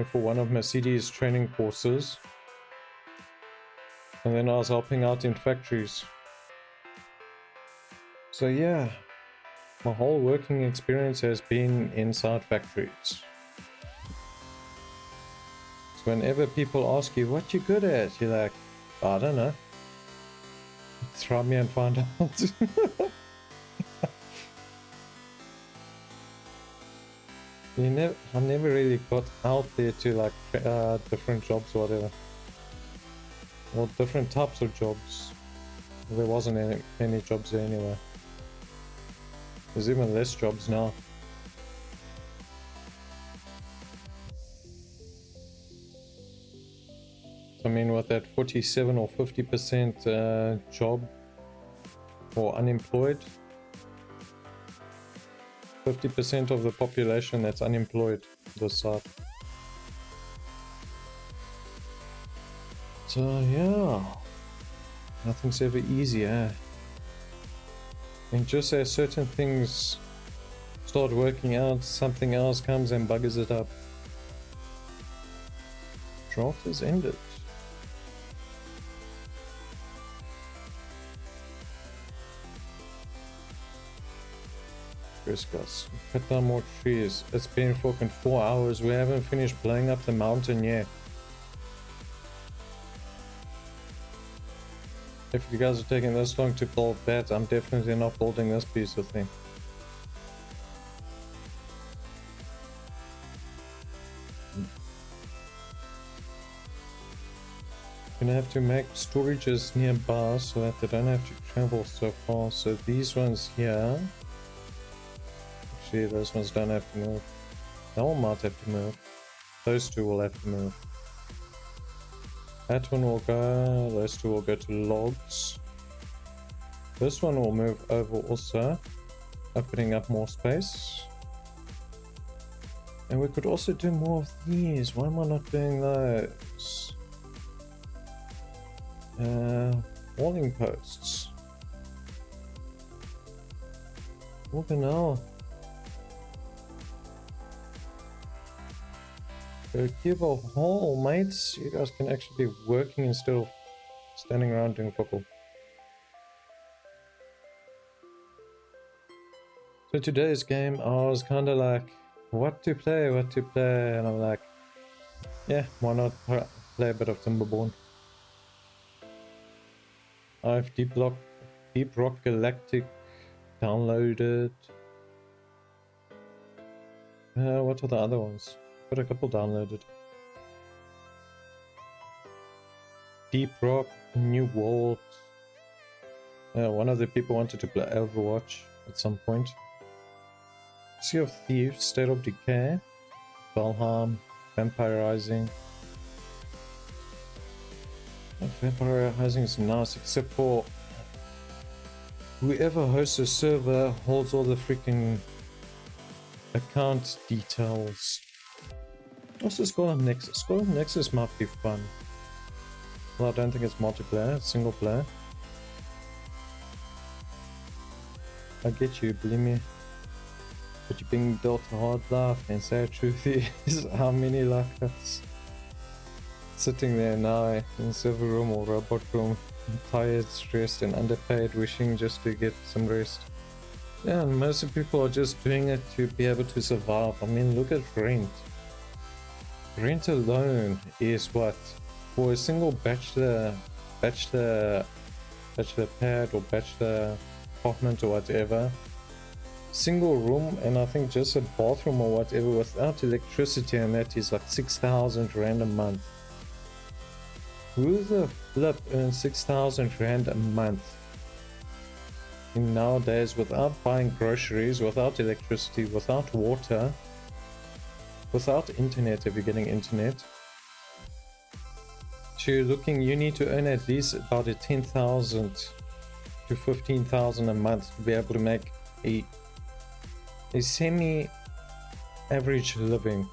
Speaker 1: for one of Mercedes training courses. And then I was helping out in factories. So yeah, my whole working experience has been inside factories. So whenever people ask you what you're good at, you're like, I don't know. Try me and find out. I never really got out there to like different jobs or whatever. Or different types of jobs. There wasn't any jobs there anyway. There's even less jobs now. I mean, with that 47 or 50% job or unemployed, 50% of the population that's unemployed this side. So yeah, nothing's ever easy, eh? And just as certain things start working out, something else comes and buggers it up. Drought has ended. Guys, cut down more trees. It's been fucking 4 hours. We haven't finished blowing up the mountain yet. If you guys are taking this long to build that, I'm definitely not building this piece of thing. Gonna have to make storages nearby so that they don't have to travel so far. So these ones here. Actually, those ones don't have to move. That one might have to move. Those two will have to move. That one will go, those two will go to logs. This one will move over also, opening up more space. And we could also do more of these. Why am I not doing those? Walling posts. What the hell? Give a hole, mates. You guys can actually be working instead of standing around doing football. So today's game, I was kind of like, what to play, and I'm like, yeah, why not play a bit of Timberborn. I have Deep Rock Galactic downloaded. What are the other ones? Got a couple downloaded. Deep Rock, New World. One of the people wanted to play Overwatch at some point. Sea of Thieves, State of Decay, Valheim, Vampire Rising. Vampire Rising is nice, except for whoever hosts a server holds all the freaking account details. What's this Skull and Nexus? Skull and Nexus might be fun. Well, I don't think it's multiplayer, it's single player. I get you, believe me. But you're being dealt a hard life, and sad truth is, how many like us sitting there now in server room or robot room, tired, stressed and underpaid, wishing just to get some rest. Yeah, and most of people are just doing it to be able to survive. I mean, look at rent. Rent alone is what, for a single bachelor pad or bachelor apartment or whatever, single room, and I think just a bathroom or whatever without electricity, and that is like 6,000 rand a month. Who the flip earns 6,000 rand a month in nowadays without buying groceries, without electricity, without water, without internet if you're getting internet? You need to earn at least about a 10,000 to 15,000 a month to be able to make a semi-average living,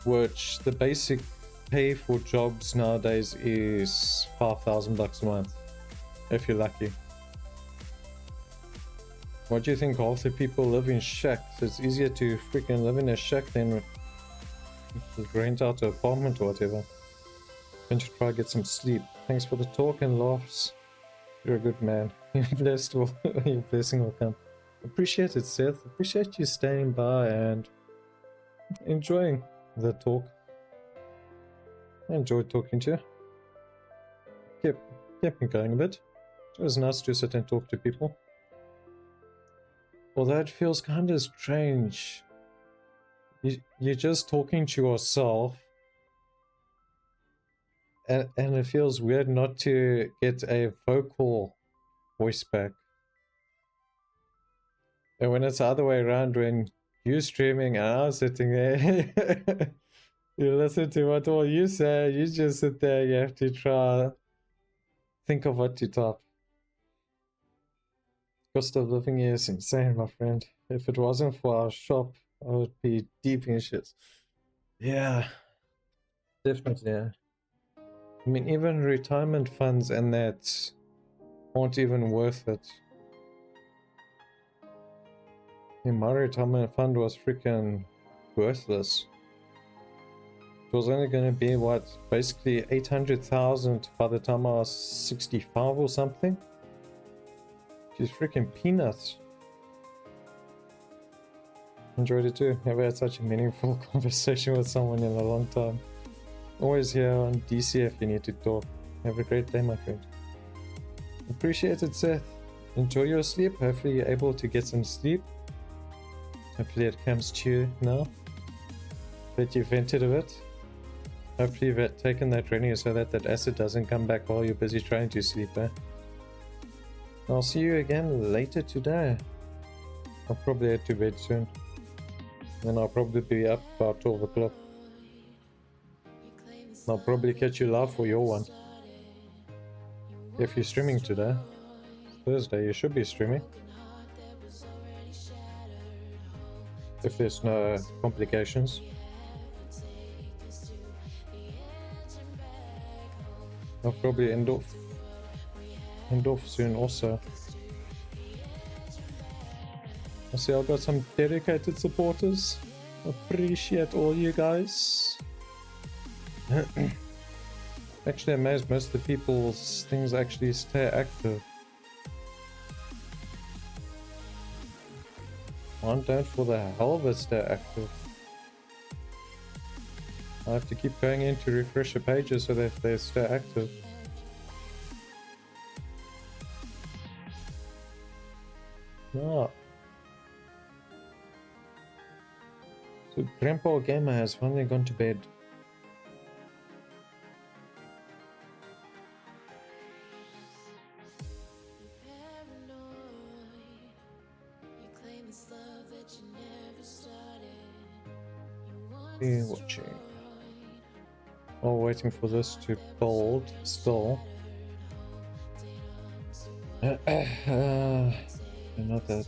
Speaker 1: which the basic pay for jobs nowadays is 5,000 bucks a month, if you're lucky. What do you think? Half the people live in shacks. It's easier to freaking live in a shack than rent out an apartment or whatever. Going to try get some sleep. Thanks for the talk and laughs. You're a good man. You're blessed. Your blessing will come. Appreciate it, Seth. Appreciate you staying by and enjoying the talk. I enjoyed talking to you. Kept me going a bit. It was nice to sit and talk to people. Although it feels kind of strange. You're just talking to yourself. And it feels weird not to get a vocal voice back. And when it's the other way around, when you're streaming and I'm sitting there, you listen to what all you say, you just sit there, you have to try think of what to type. Cost of living here is insane, my friend. If it wasn't for our shop, I would be deep in shit. Yeah, definitely. Yeah. I mean, even retirement funds and that aren't even worth it. My retirement fund was freaking worthless. It was only going to be, what, basically 800,000 by the time I was 65 or something? Which is freaking peanuts. Enjoyed it too. Never had such a meaningful conversation with someone in a long time. Always here on DC if you need to talk. Have a great day, my friend. Appreciate it, Seth. Enjoy your sleep. Hopefully you're able to get some sleep. Hopefully it comes to you now that you vented a bit. Hopefully you've taken that Rennie so that that acid doesn't come back while you're busy trying to sleep. I'll see you again later today. I'll probably head to bed soon. Then I'll probably be up about 12 o'clock. I'll probably catch you live for your one. If you're streaming today. Thursday, you should be streaming. If there's no complications. I'll probably end off soon also. I see I've got some dedicated supporters. Appreciate all you guys. Actually amazed most of the people's things actually stay active. Mine don't for the hell of it stay active. I have to keep going in to refresh the pages so that they stay active. Ah. So Grandpa Gamer has finally gone to bed. Be watching. Oh, waiting for this to build still. Not that.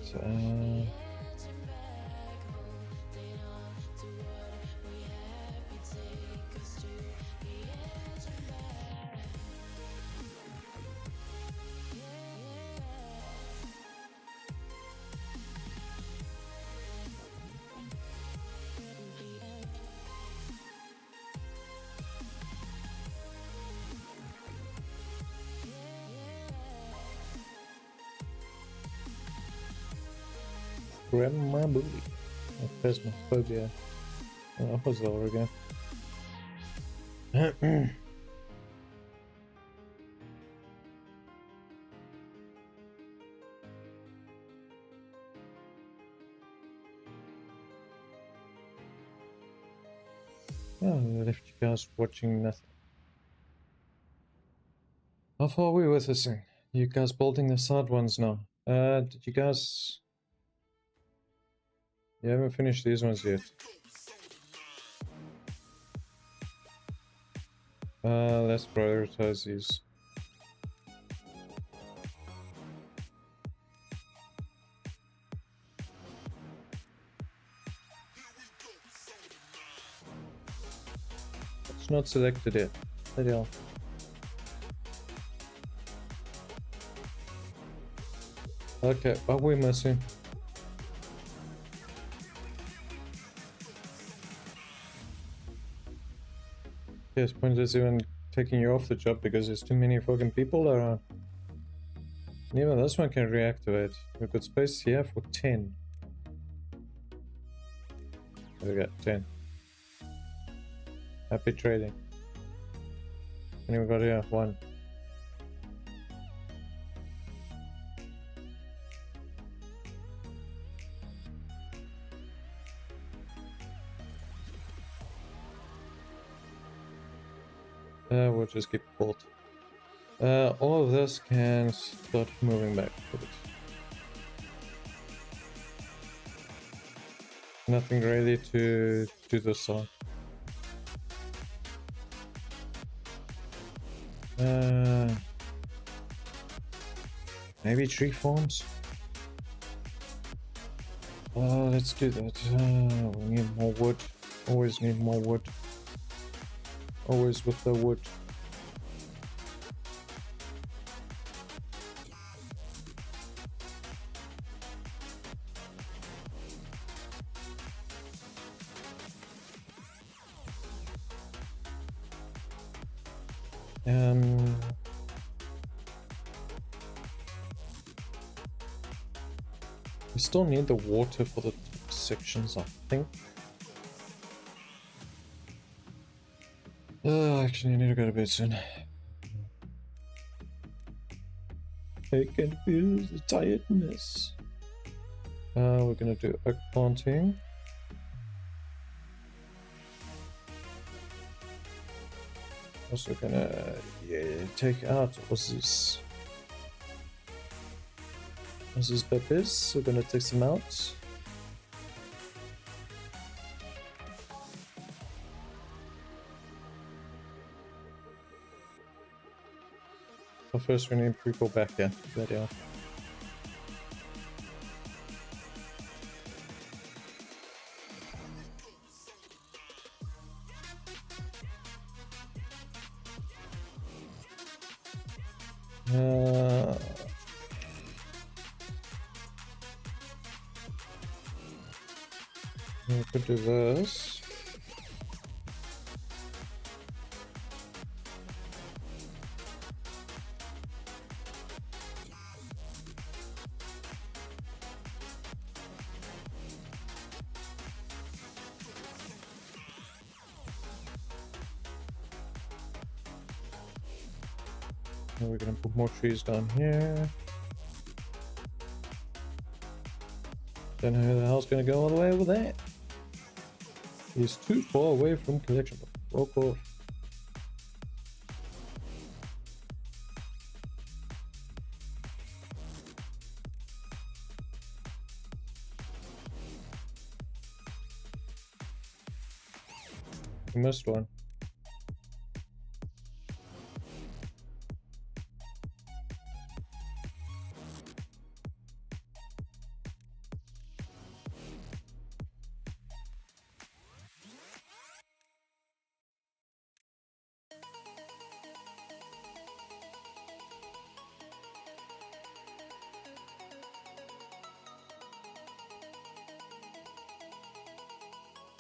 Speaker 1: Grandma booty. Phasmophobia. Oh, that was over again. Oh, I left you guys watching nothing. How far are we with this thing? You guys building the side ones now? Did you guys... You haven't finished these ones yet. Let's prioritize these. It's not selected yet. Bloody hell. Okay, what are we missing? Yes, point is even taking you off the job because there's too many fucking people around. Even this one can reactivate. We've got space here for 10. There we go, 10. Happy trading. And we got here, 1. We'll just keep pulled. All of this can start moving back a bit. Nothing really to do this on. Maybe tree farms? Let's do that. We need more wood. Always need more wood. Always with the wood. We still need the water for the sections, I think. Actually, I need to go to bed soon. I can feel the tiredness. We're gonna do oak planting. Also gonna take out Aussies. Aussies peppers. We're gonna take some out. But first we need people back here. There they are. We could do this. And we're gonna put more trees down here. Don't know who the hell's gonna go all the way over there. He's too far away from collection. Walk off. You missed one.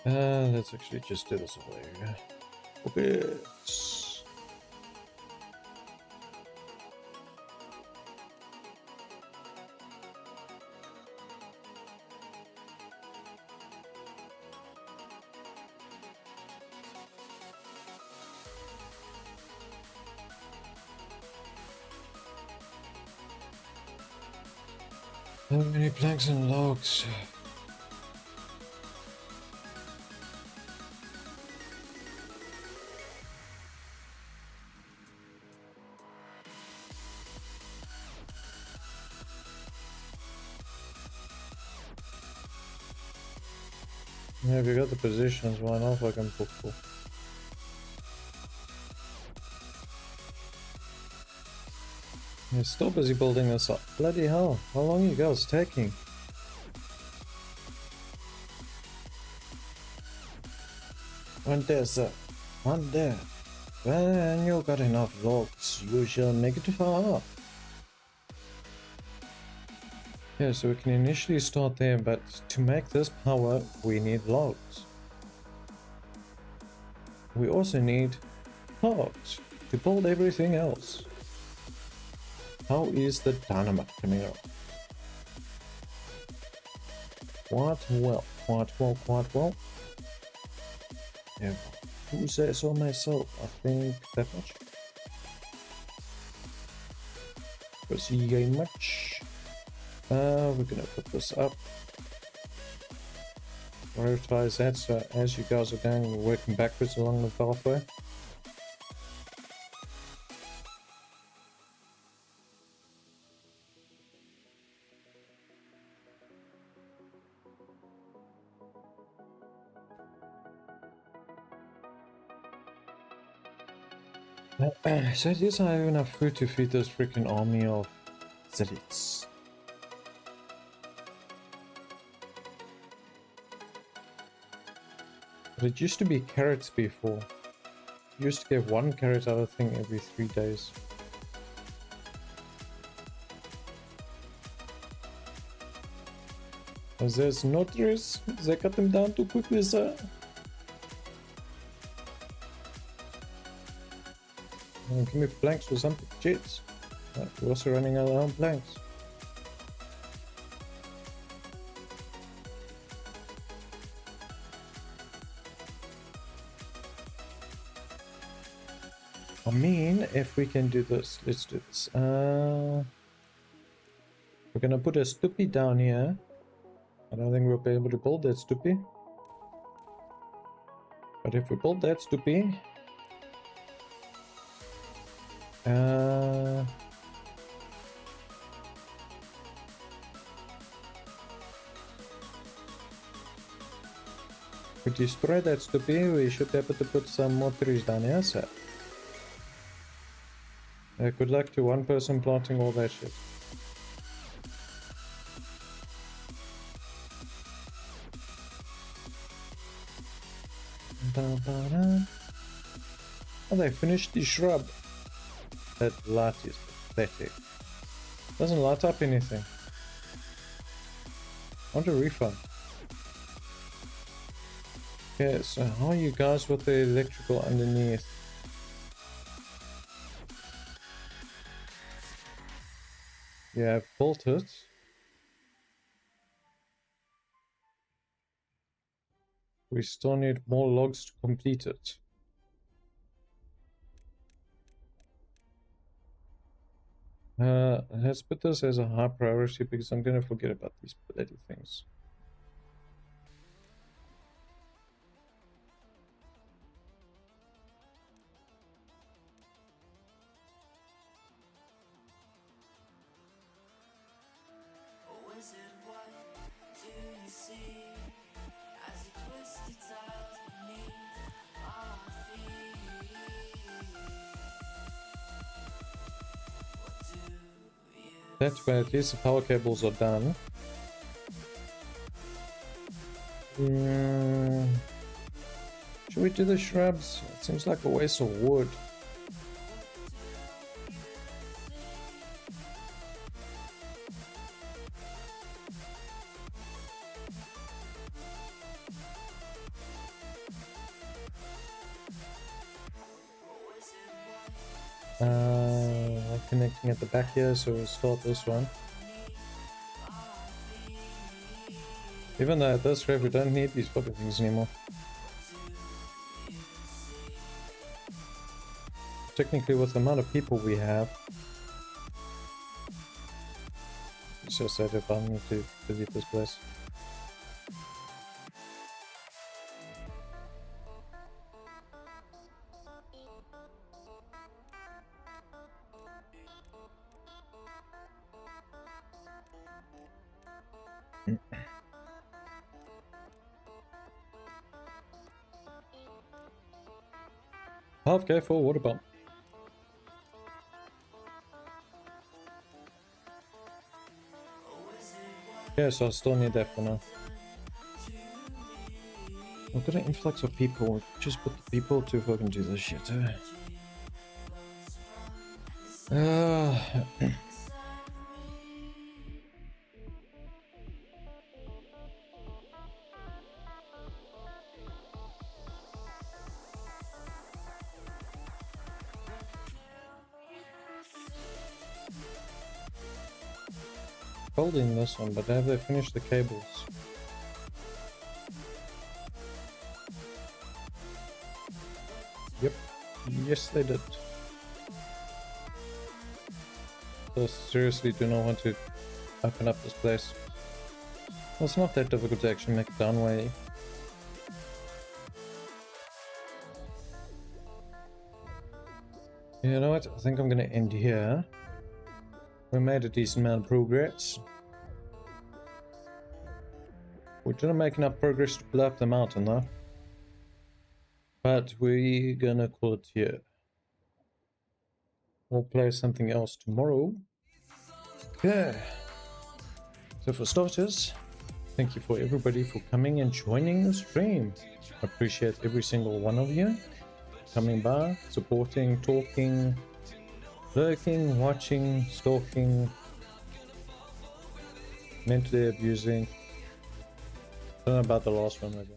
Speaker 1: Let's actually just do this away. Bits. How many planks and logs? Yeah, if you got the positions, why not fucking put full? You're still busy building this up. Bloody hell, how long are you guys taking? One there, sir. One there. When you got enough logs, you shall make it far. Yeah, so we can initially start there, but to make this power, we need logs. We also need logs to build everything else. How is the dynamite coming up? Quite well, quite well, quite well. Yeah, who says so myself? I think that much. Proceed much. We're gonna put this up. Prioritize that, so as you guys are going, we're working backwards along the pathway. So it is, I have enough food to feed this freaking army of zealots. But it used to be carrots before. You used to get 1 carrot out of thing every 3 days. As there's notaries, they cut them down too quickly, sir. Give me planks or something, jets. We're also running out of our own planks. I mean, if we can do this, let's do this. We're gonna put a stoopy down here. I don't think we'll be able to build that stoopy. But if we build that stoopy, if we destroy that stoopy, we should be able to put some more trees down here, so. Good luck to one person planting all that shit. Oh, they finished the shrub. That light is pathetic. Doesn't light up anything. I want a refund. Okay, so how are you guys with the electrical underneath? Yeah, I've built it. We still need more logs to complete it. Let's put this as a high priority because I'm gonna forget about these bloody things.
Speaker 7: Wizard, what do you see as you twist your tiles beneath our feet? What do you
Speaker 1: That way, at least the power cables are done. Should we do the shrubs? It seems like a waste of wood. Connecting at the back here, so we'll start this one. Even though at this rate we don't need these fucking things anymore. Technically, with the amount of people we have, it's just that if I need to delete this place. Half K for water pump. Yeah, so I still need that for now. I've got an influx of people. Just put the people to fucking do this shit. building this one, but have they finished the cables? Yep. Yes, they did. I seriously do not want to open up this place. Well, it's not that difficult to actually make a downway. You know what? I think I'm going to end here. We made a decent amount of progress. We didn't make enough progress to blow up the mountain though. But we're going to call it here. We'll play something else tomorrow. Yeah. So for starters, thank you for everybody for coming and joining the stream. I appreciate every single one of you coming by, supporting, talking, lurking, watching, stalking, mentally abusing. I don't know about the last one maybe.